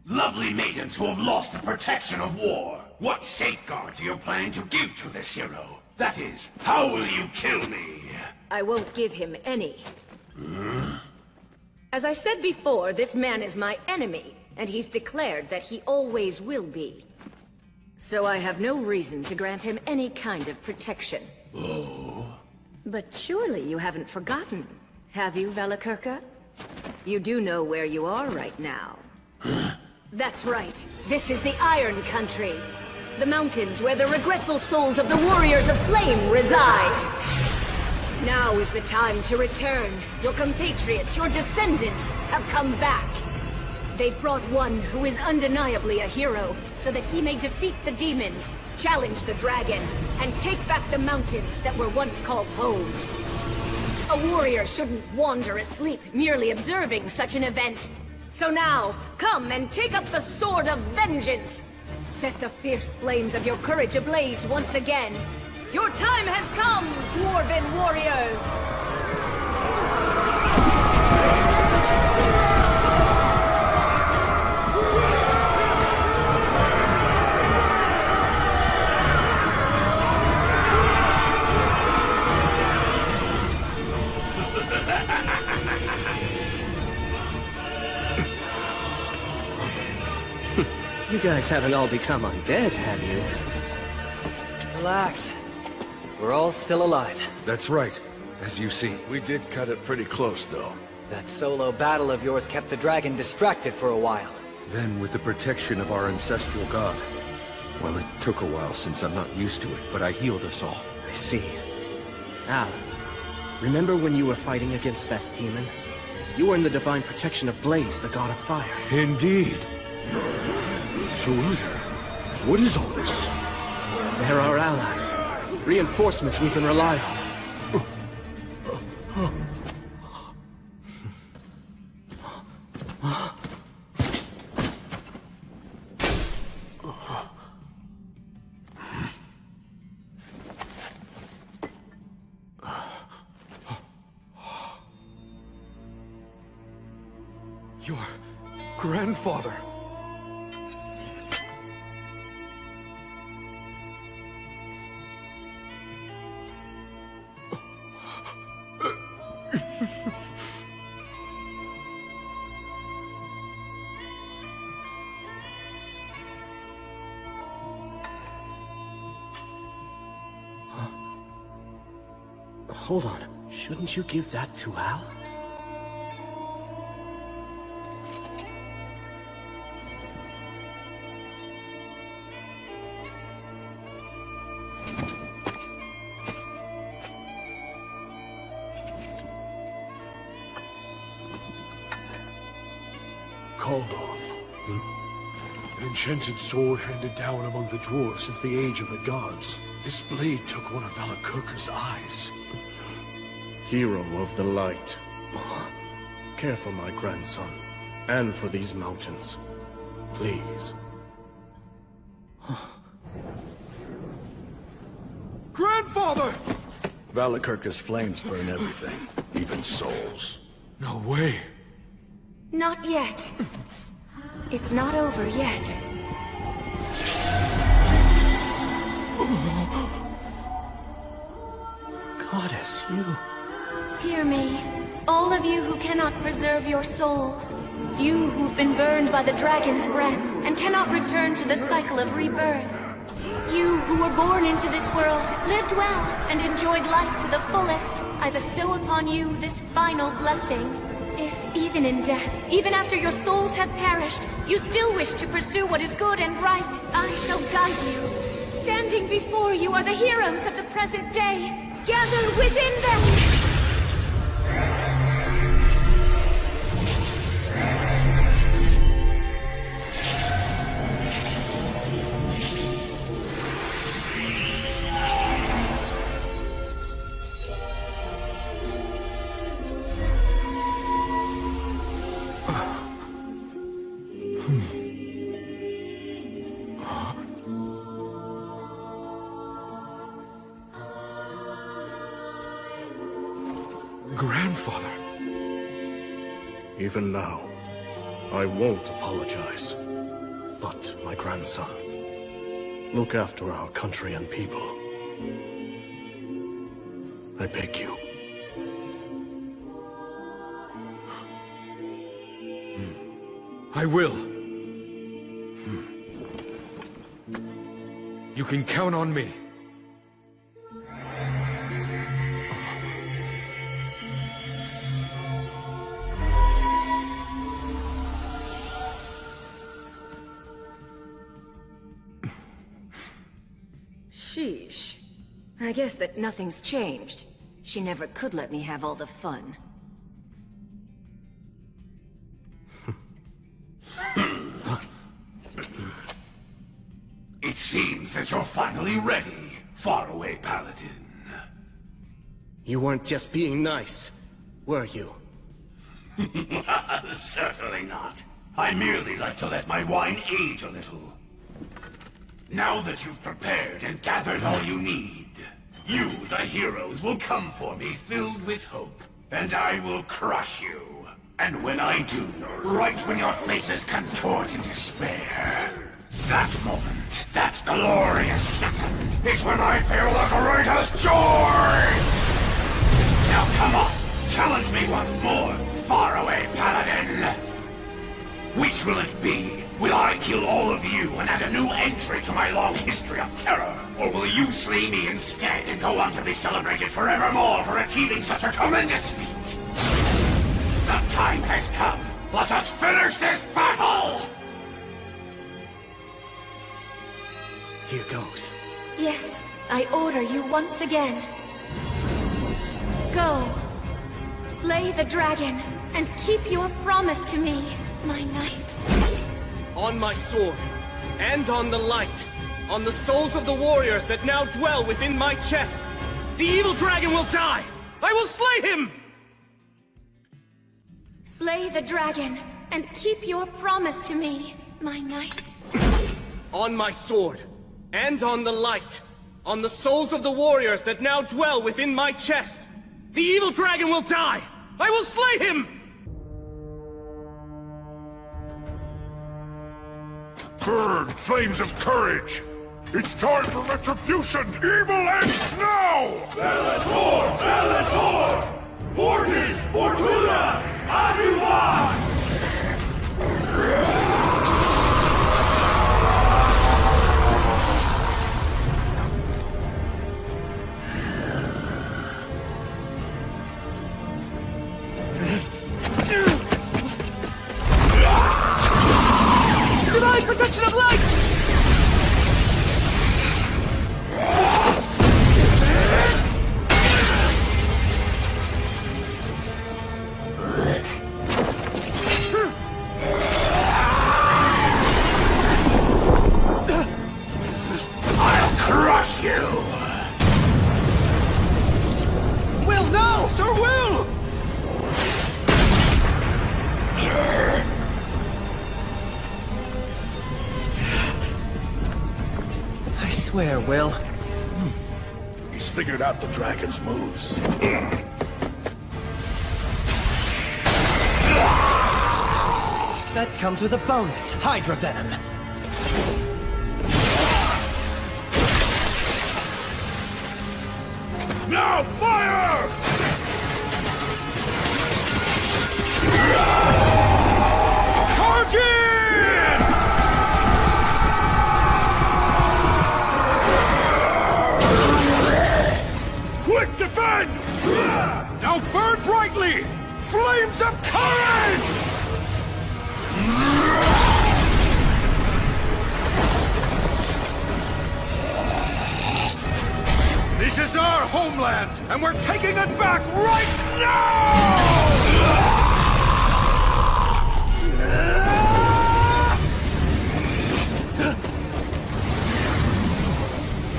lovely maidens who have lost the protection of war, what safeguards are you planning to give to this hero? That is, how will you kill me? I won't give him any. As I said before, this man is my enemy, and he's declared that he always will be. So I have no reason to grant him any kind of protection. Oh? But surely you haven't forgotten, have you, Valakirka? You do know where you are right now. That's right. This is the Iron Country. The mountains where the regretful souls of the Warriors of Flame reside. Now is the time to return. Your compatriots, your descendants, have come back. They've brought one who is undeniably a hero, so that he may defeat the demons, challenge the dragon, and take back the mountains that were once called home. A warrior shouldn't wander asleep merely observing such an event. So now, come and take up the sword of vengeance! Set the fierce flames of your courage ablaze once again. Your time has come, Dwarven warriors! You guys haven't all become undead, have you? Relax. We're all still alive. That's right, as you see. We did cut it pretty close, though. That solo battle of yours kept the dragon distracted for a while. Then, with the protection of our ancestral god. Well, it took a while since I'm not used to it, but I healed us all. I see. Al, remember when you were fighting against that demon? You were in the divine protection of Blaze, the god of fire. Indeed. So, what is all this? They're our allies. Reinforcements we can rely on. Your grandfather. Hold on. Shouldn't you give that to Al? Caldon. An enchanted sword handed down among the dwarves since the age of the gods. This blade took one of Valakurka's eyes. Hero of the light. Care for my grandson, and for these mountains. Please. Grandfather! Valakurka's flames burn everything, even souls. No way. Not yet. It's not over yet. Goddess, you... Hear me, all of you who cannot preserve your souls. You who've been burned by the dragon's breath and cannot return to the cycle of rebirth. You who were born into this world, lived well, and enjoyed life to the fullest. I bestow upon you this final blessing. If, even in death, even after your souls have perished, you still wish to pursue what is good and right, I shall guide you. Standing before you are the heroes of the present day. Gather within them! Grandfather. Even now, I won't apologize. But, my grandson, look after our country and people. I beg you. I will. You can count on me. Sheesh. I guess that nothing's changed. She never could let me have all the fun. It seems that you're finally ready, faraway paladin. You weren't just being nice, were you? Certainly not. I merely like to let my wine age a little. Now that you've prepared and gathered all you need, you, the heroes, will come for me filled with hope, and I will crush you. And when I do, right when your faces contort in despair, that moment, that glorious second, is when I feel the greatest joy! Now come on, challenge me once more, faraway paladin! Which will it be? Will I kill all of you and add a new entry to my long history of terror? Or will you slay me instead and go on to be celebrated forevermore for achieving such a tremendous feat? The time has come. Let us finish this battle! Here goes. Yes, I order you once again. Go. Slay the dragon, and keep your promise to me, my knight. On my sword, and on the light, on the souls of the warriors that now dwell within my chest, the evil dragon will die! I will slay him! Slay the dragon, and keep your promise to me, my knight. On my sword, and on the light, on the souls of the warriors that now dwell within my chest, the evil dragon will die! I will slay him! Burn, flames of courage! It's time for retribution! Evil ends now! Bellator! Bellator! Fortis! Fortuna! Aduan! Will. He's figured out the dragon's moves. That comes with a bonus, Hydra Venom. Now fire! Charge in! Quick, defend! Now burn brightly! Flames of courage! This is our homeland, and we're taking it back right now!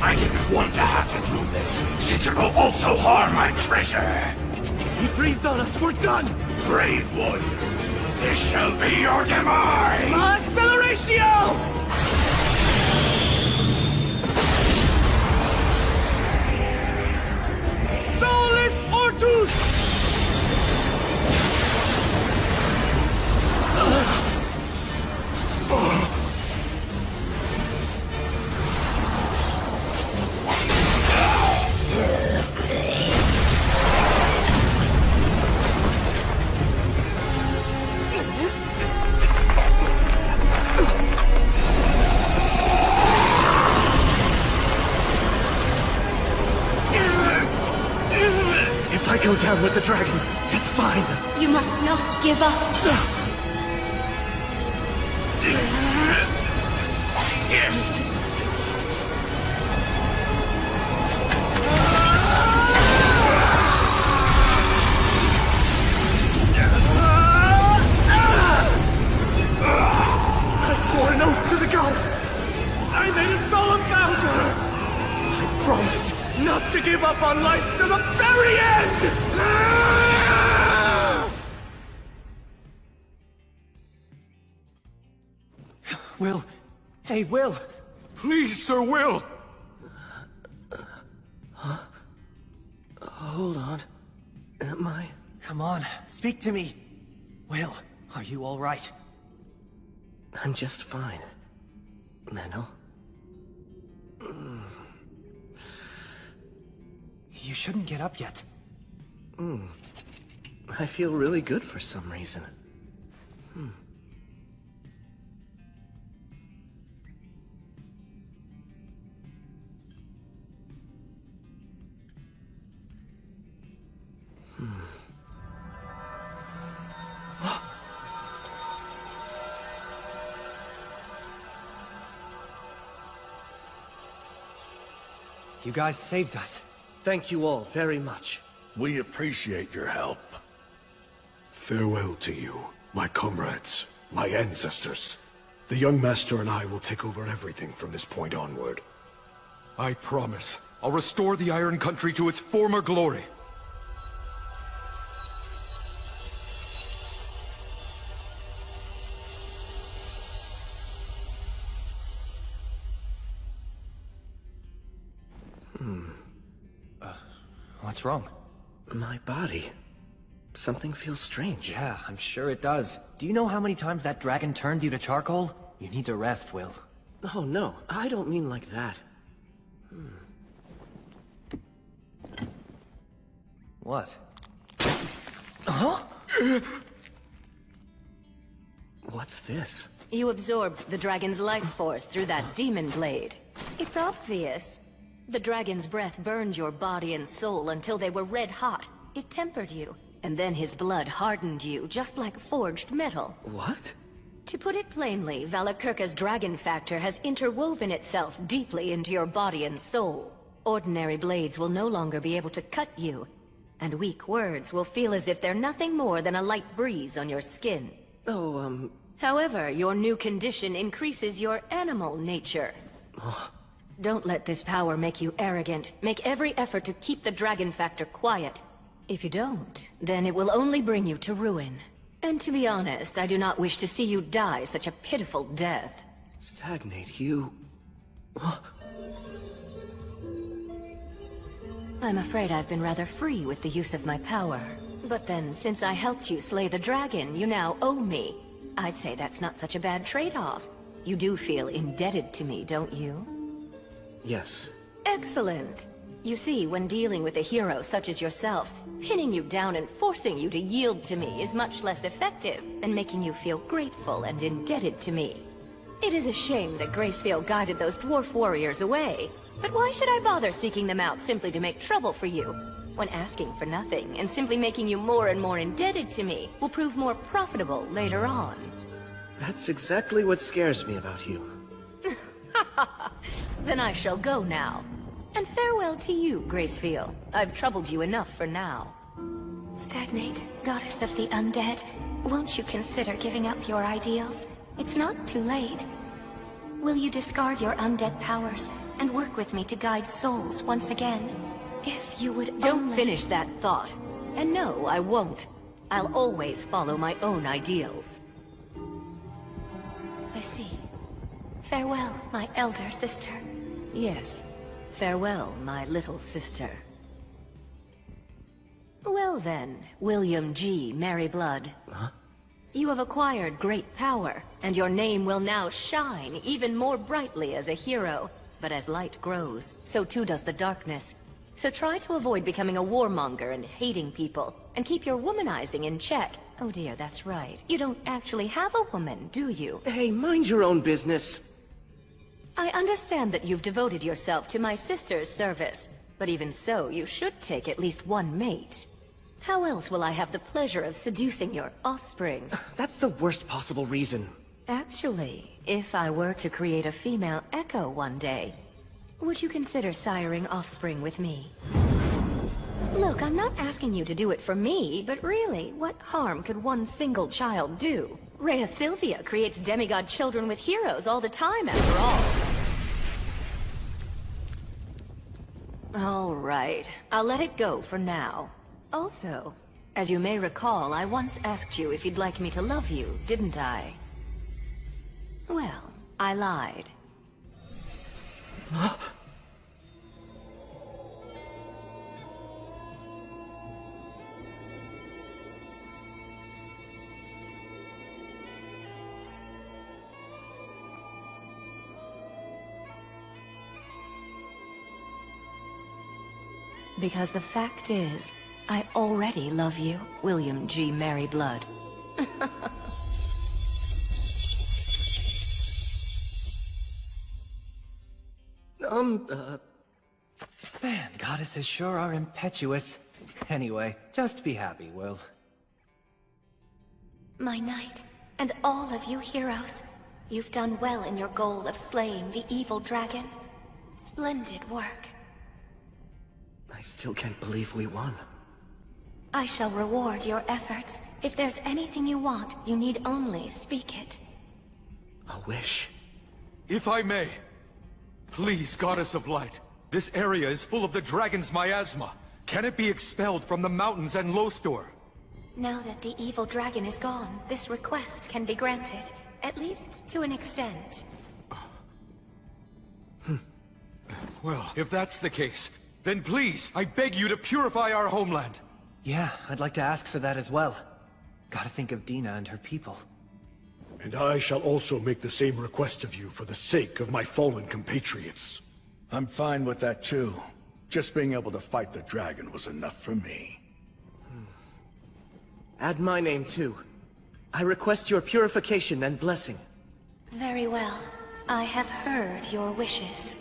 I didn't want to have to do this, since it will also harm my treasure. If he breathes on us, we're done! Brave warriors, this shall be your demise! Acceleratio! Solus Ortus! If I go down with the dragon, it's fine. You must not give up. I swore an oath to the gods. I made a solemn vow to her. I promised not to give up on life to the very end! Will. Hey, Will. Please, Sir Will! Hold on. Am I? Come on, speak to me. Will, are you all right? I'm just fine. Menel. You shouldn't get up yet. I feel really good for some reason. You guys saved us. Thank you all very much. We appreciate your help. Farewell to you, my comrades, my ancestors. The young master and I will take over everything from this point onward. I promise. I'll restore the Iron Country to its former glory. What's wrong? My body. Something feels strange. Yeah, I'm sure it does. Do you know how many times that dragon turned you to charcoal? You need to rest, Will. Oh, no. I don't mean like that. What? Huh? What's this? You absorbed the dragon's life force through that demon blade. It's obvious. The dragon's breath burned your body and soul until they were red hot. It tempered you, and then his blood hardened you, just like forged metal. What? To put it plainly, Valakirka's dragon factor has interwoven itself deeply into your body and soul. Ordinary blades will no longer be able to cut you, and weak words will feel as if they're nothing more than a light breeze on your skin. Oh, However, your new condition increases your animal nature. Don't let this power make you arrogant. Make every effort to keep the dragon factor quiet. If you don't, then it will only bring you to ruin. And to be honest, I do not wish to see you die such a pitiful death. Stagnate, you... I'm afraid I've been rather free with the use of my power. But then, since I helped you slay the dragon, you now owe me. I'd say that's not such a bad trade-off. You do feel indebted to me, don't you? Yes. Excellent. You see, when dealing with a hero such as yourself, pinning you down and forcing you to yield to me is much less effective than making you feel grateful and indebted to me. It is a shame that Gracefield guided those dwarf warriors away. But why should I bother seeking them out simply to make trouble for you? When asking for nothing and simply making you more and more indebted to me will prove more profitable later on. That's exactly what scares me about you. Then I shall go now. And farewell to you, Gracefield. I've troubled you enough for now. Stagnate, goddess of the undead, won't you consider giving up your ideals? It's not too late. Will you discard your undead powers and work with me to guide souls once again? If you would Don't finish that thought. And no, I won't. I'll always follow my own ideals. I see. Farewell, my elder sister. Yes. Farewell, my little sister. Well then, William G. Merryblood. Huh? You have acquired great power, and your name will now shine even more brightly as a hero. But as light grows, so too does the darkness. So try to avoid becoming a warmonger and hating people, and keep your womanizing in check. Oh dear, that's right. You don't actually have a woman, do you? Hey, mind your own business. I understand that you've devoted yourself to my sister's service, but even so, you should take at least one mate. How else will I have the pleasure of seducing your offspring? That's the worst possible reason. Actually, if I were to create a female Echo one day, would you consider siring offspring with me? Look, I'm not asking you to do it for me, but really, what harm could one single child do? Rhea Sylvia creates demigod children with heroes all the time, after all. All right, I'll let it go for now. Also, as you may recall, I once asked you if you'd like me to love you, didn't I? Well, I lied. Because the fact is, I already love you, William G. Merryblood. Man, goddesses sure are impetuous. Anyway, just be happy, Will. My knight, and all of you heroes, you've done well in your goal of slaying the evil dragon. Splendid work. I still can't believe we won. I shall reward your efforts. If there's anything you want, you need only speak it. A wish? If I may, please, Goddess of Light, this area is full of the dragon's miasma. Can it be expelled from the mountains and Lothor? Now that the evil dragon is gone, this request can be granted, at least to an extent. Well, if that's the case, then please, I beg you to purify our homeland. Yeah, I'd like to ask for that as well. Gotta think of Dina and her people. And I shall also make the same request of you for the sake of my fallen compatriots. I'm fine with that too. Just being able to fight the dragon was enough for me. Add my name too. I request your purification and blessing. Very well. I have heard your wishes.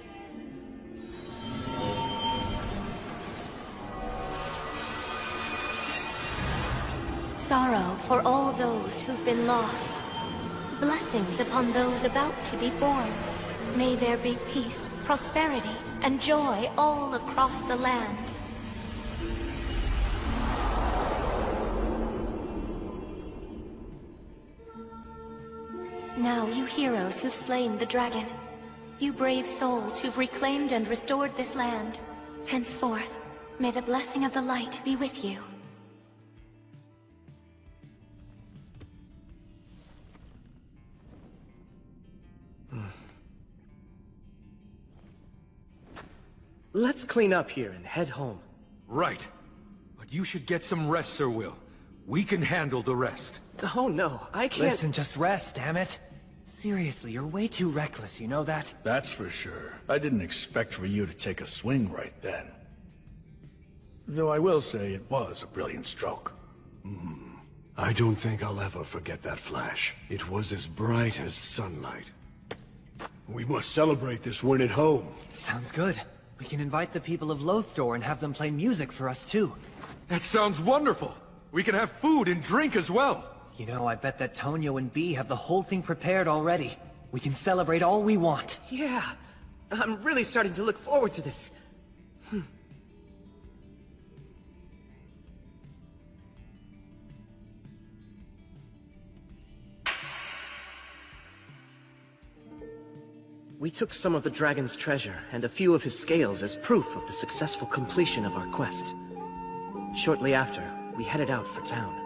Sorrow for all those who've been lost. Blessings upon those about to be born. May there be peace, prosperity, and joy all across the land. Now, you heroes who've slain the dragon, you brave souls who've reclaimed and restored this land, henceforth, may the blessing of the light be with you. Let's clean up here and head home. Right. But you should get some rest, Sir Will. We can handle the rest. Oh no, I can't— Listen, just rest, damn it. Seriously, you're way too reckless, you know that? That's for sure. I didn't expect for you to take a swing right then. Though I will say it was a brilliant stroke. I don't think I'll ever forget that flash. It was as bright as sunlight. We must celebrate this win at home. Sounds good. We can invite the people of Lothdor and have them play music for us too. That sounds wonderful. We can have food and drink as well. You know, I bet that Tonio and Bee have the whole thing prepared already. We can celebrate all we want. Yeah, I'm really starting to look forward to this. We took some of the dragon's treasure and a few of his scales as proof of the successful completion of our quest. Shortly after, we headed out for town.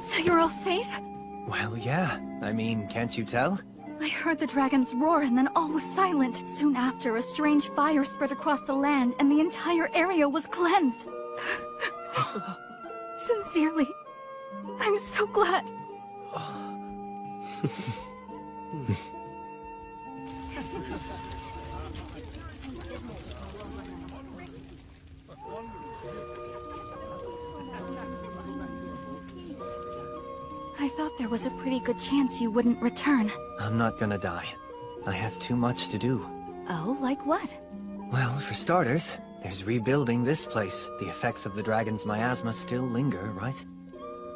So you're all safe? Well, yeah. I mean, can't you tell? I heard the dragons roar and then all was silent. Soon after, a strange fire spread across the land and the entire area was cleansed. Sincerely, I'm so glad. I thought there was a pretty good chance you wouldn't return. I'm not gonna die. I have too much to do. Oh, like what? Well, for starters, there's rebuilding this place. The effects of the dragon's miasma still linger, right?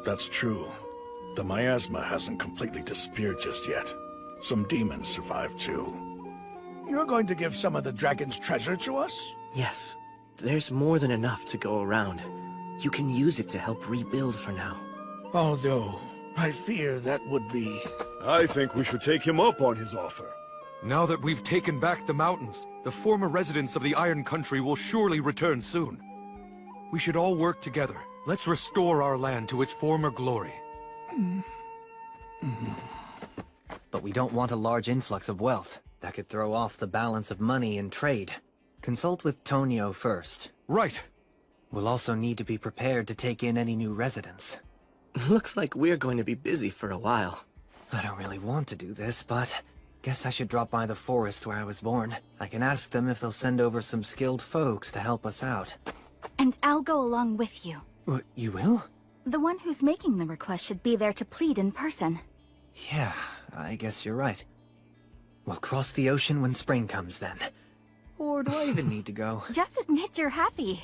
That's true. The miasma hasn't completely disappeared just yet. Some demons survived too. You're going to give some of the dragon's treasure to us? Yes, there's more than enough to go around. You can use it to help rebuild for now. Although, I fear that would be... I think we should take him up on his offer. Now that we've taken back the mountains, the former residents of the Iron Country will surely return soon. We should all work together. Let's restore our land to its former glory. But we don't want a large influx of wealth. That could throw off the balance of money and trade. Consult with Tonio first. Right. We'll also need to be prepared to take in any new residents. Looks like we're going to be busy for a while. I don't really want to do this, but guess I should drop by the forest where I was born. I can ask them if they'll send over some skilled folks to help us out. And I'll go along with you. What, you will? The one who's making the request should be there to plead in person. Yeah, I guess you're right. We'll cross the ocean when spring comes then. Or do I even need to go? Just admit you're happy.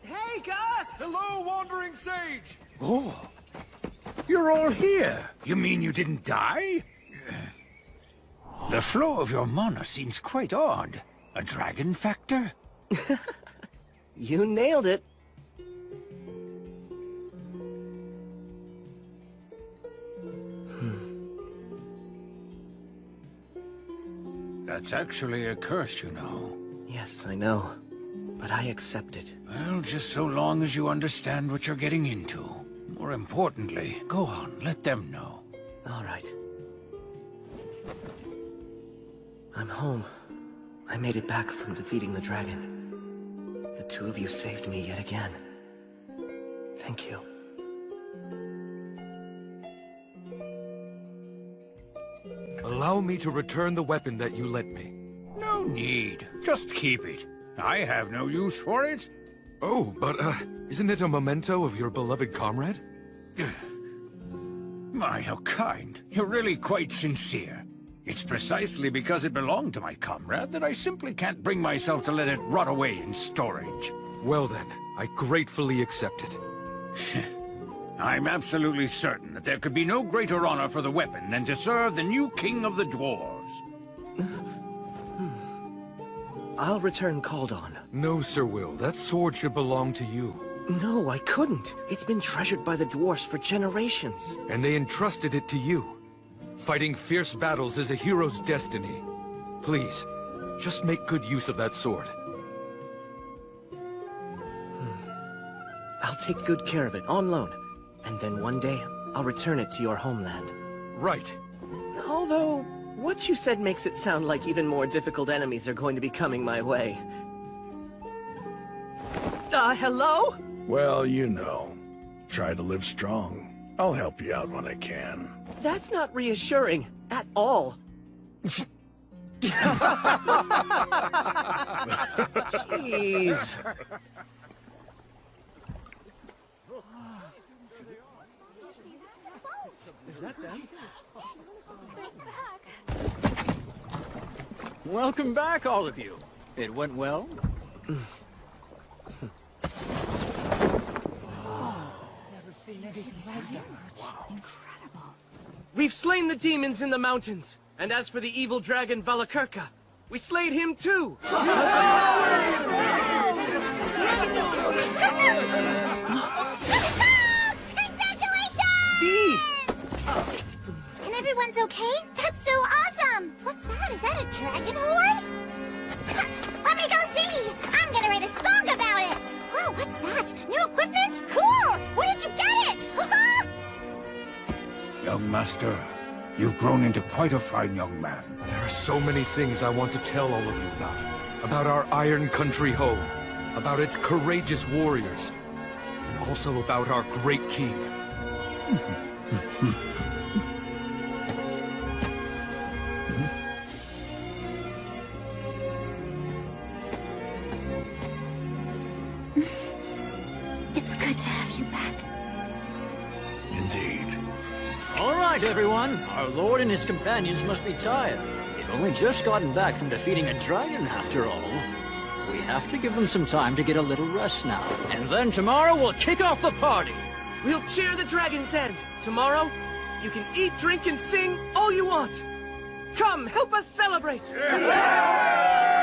Hey, Gus! Hello, Wandering Sage! Oh, you're all here. You mean you didn't die? The flow of your mana seems quite odd. A dragon factor? You nailed it. That's actually a curse, you know. Yes, I know. But I accept it. Well, just so long as you understand what you're getting into. More importantly, go on, let them know. All right. I'm home. I made it back from defeating the dragon. The two of you saved me yet again. Thank you. Allow me to return the weapon that you lent me. No need. Just keep it. I have no use for it. Oh, but, isn't it a memento of your beloved comrade? My, how kind. You're really quite sincere. It's precisely because it belonged to my comrade that I simply can't bring myself to let it rot away in storage. Well then, I gratefully accept it. I'm absolutely certain that there could be no greater honor for the weapon than to serve the new king of the dwarves. I'll return called on. No, Sir Will. That sword should belong to you. No, I couldn't. It's been treasured by the dwarfs for generations. And they entrusted it to you. Fighting fierce battles is a hero's destiny. Please, just make good use of that sword. I'll take good care of it, on loan. And then one day, I'll return it to your homeland. Right. Although, what you said makes it sound like even more difficult enemies are going to be coming my way. Hello? Well, you know. Try to live strong. I'll help you out when I can. That's not reassuring, at all. Jeez. Is that them? Welcome back, all of you. It went well? We've slain the demons in the mountains. And as for the evil dragon Valakirka, we slayed him too! Congratulations! Bee! And everyone's okay? That's so awesome! What's that? Is that a dragon horde? Let me go see! I'm gonna write a song about it! Whoa, what's that? New equipment? Cool! Where did you get it? Young master, you've grown into quite a fine young man. There are so many things I want to tell all of you about. About our Iron Country home. About its courageous warriors. And also about our great king. It's good to have you back. Indeed. All right, everyone. Our lord and his companions must be tired. They've only just gotten back from defeating a dragon, after all. We have to give them some time to get a little rest now. And then tomorrow we'll kick off the party. We'll cheer the dragon's end. Tomorrow, you can eat, drink, and sing all you want. Come, help us celebrate! Yeah!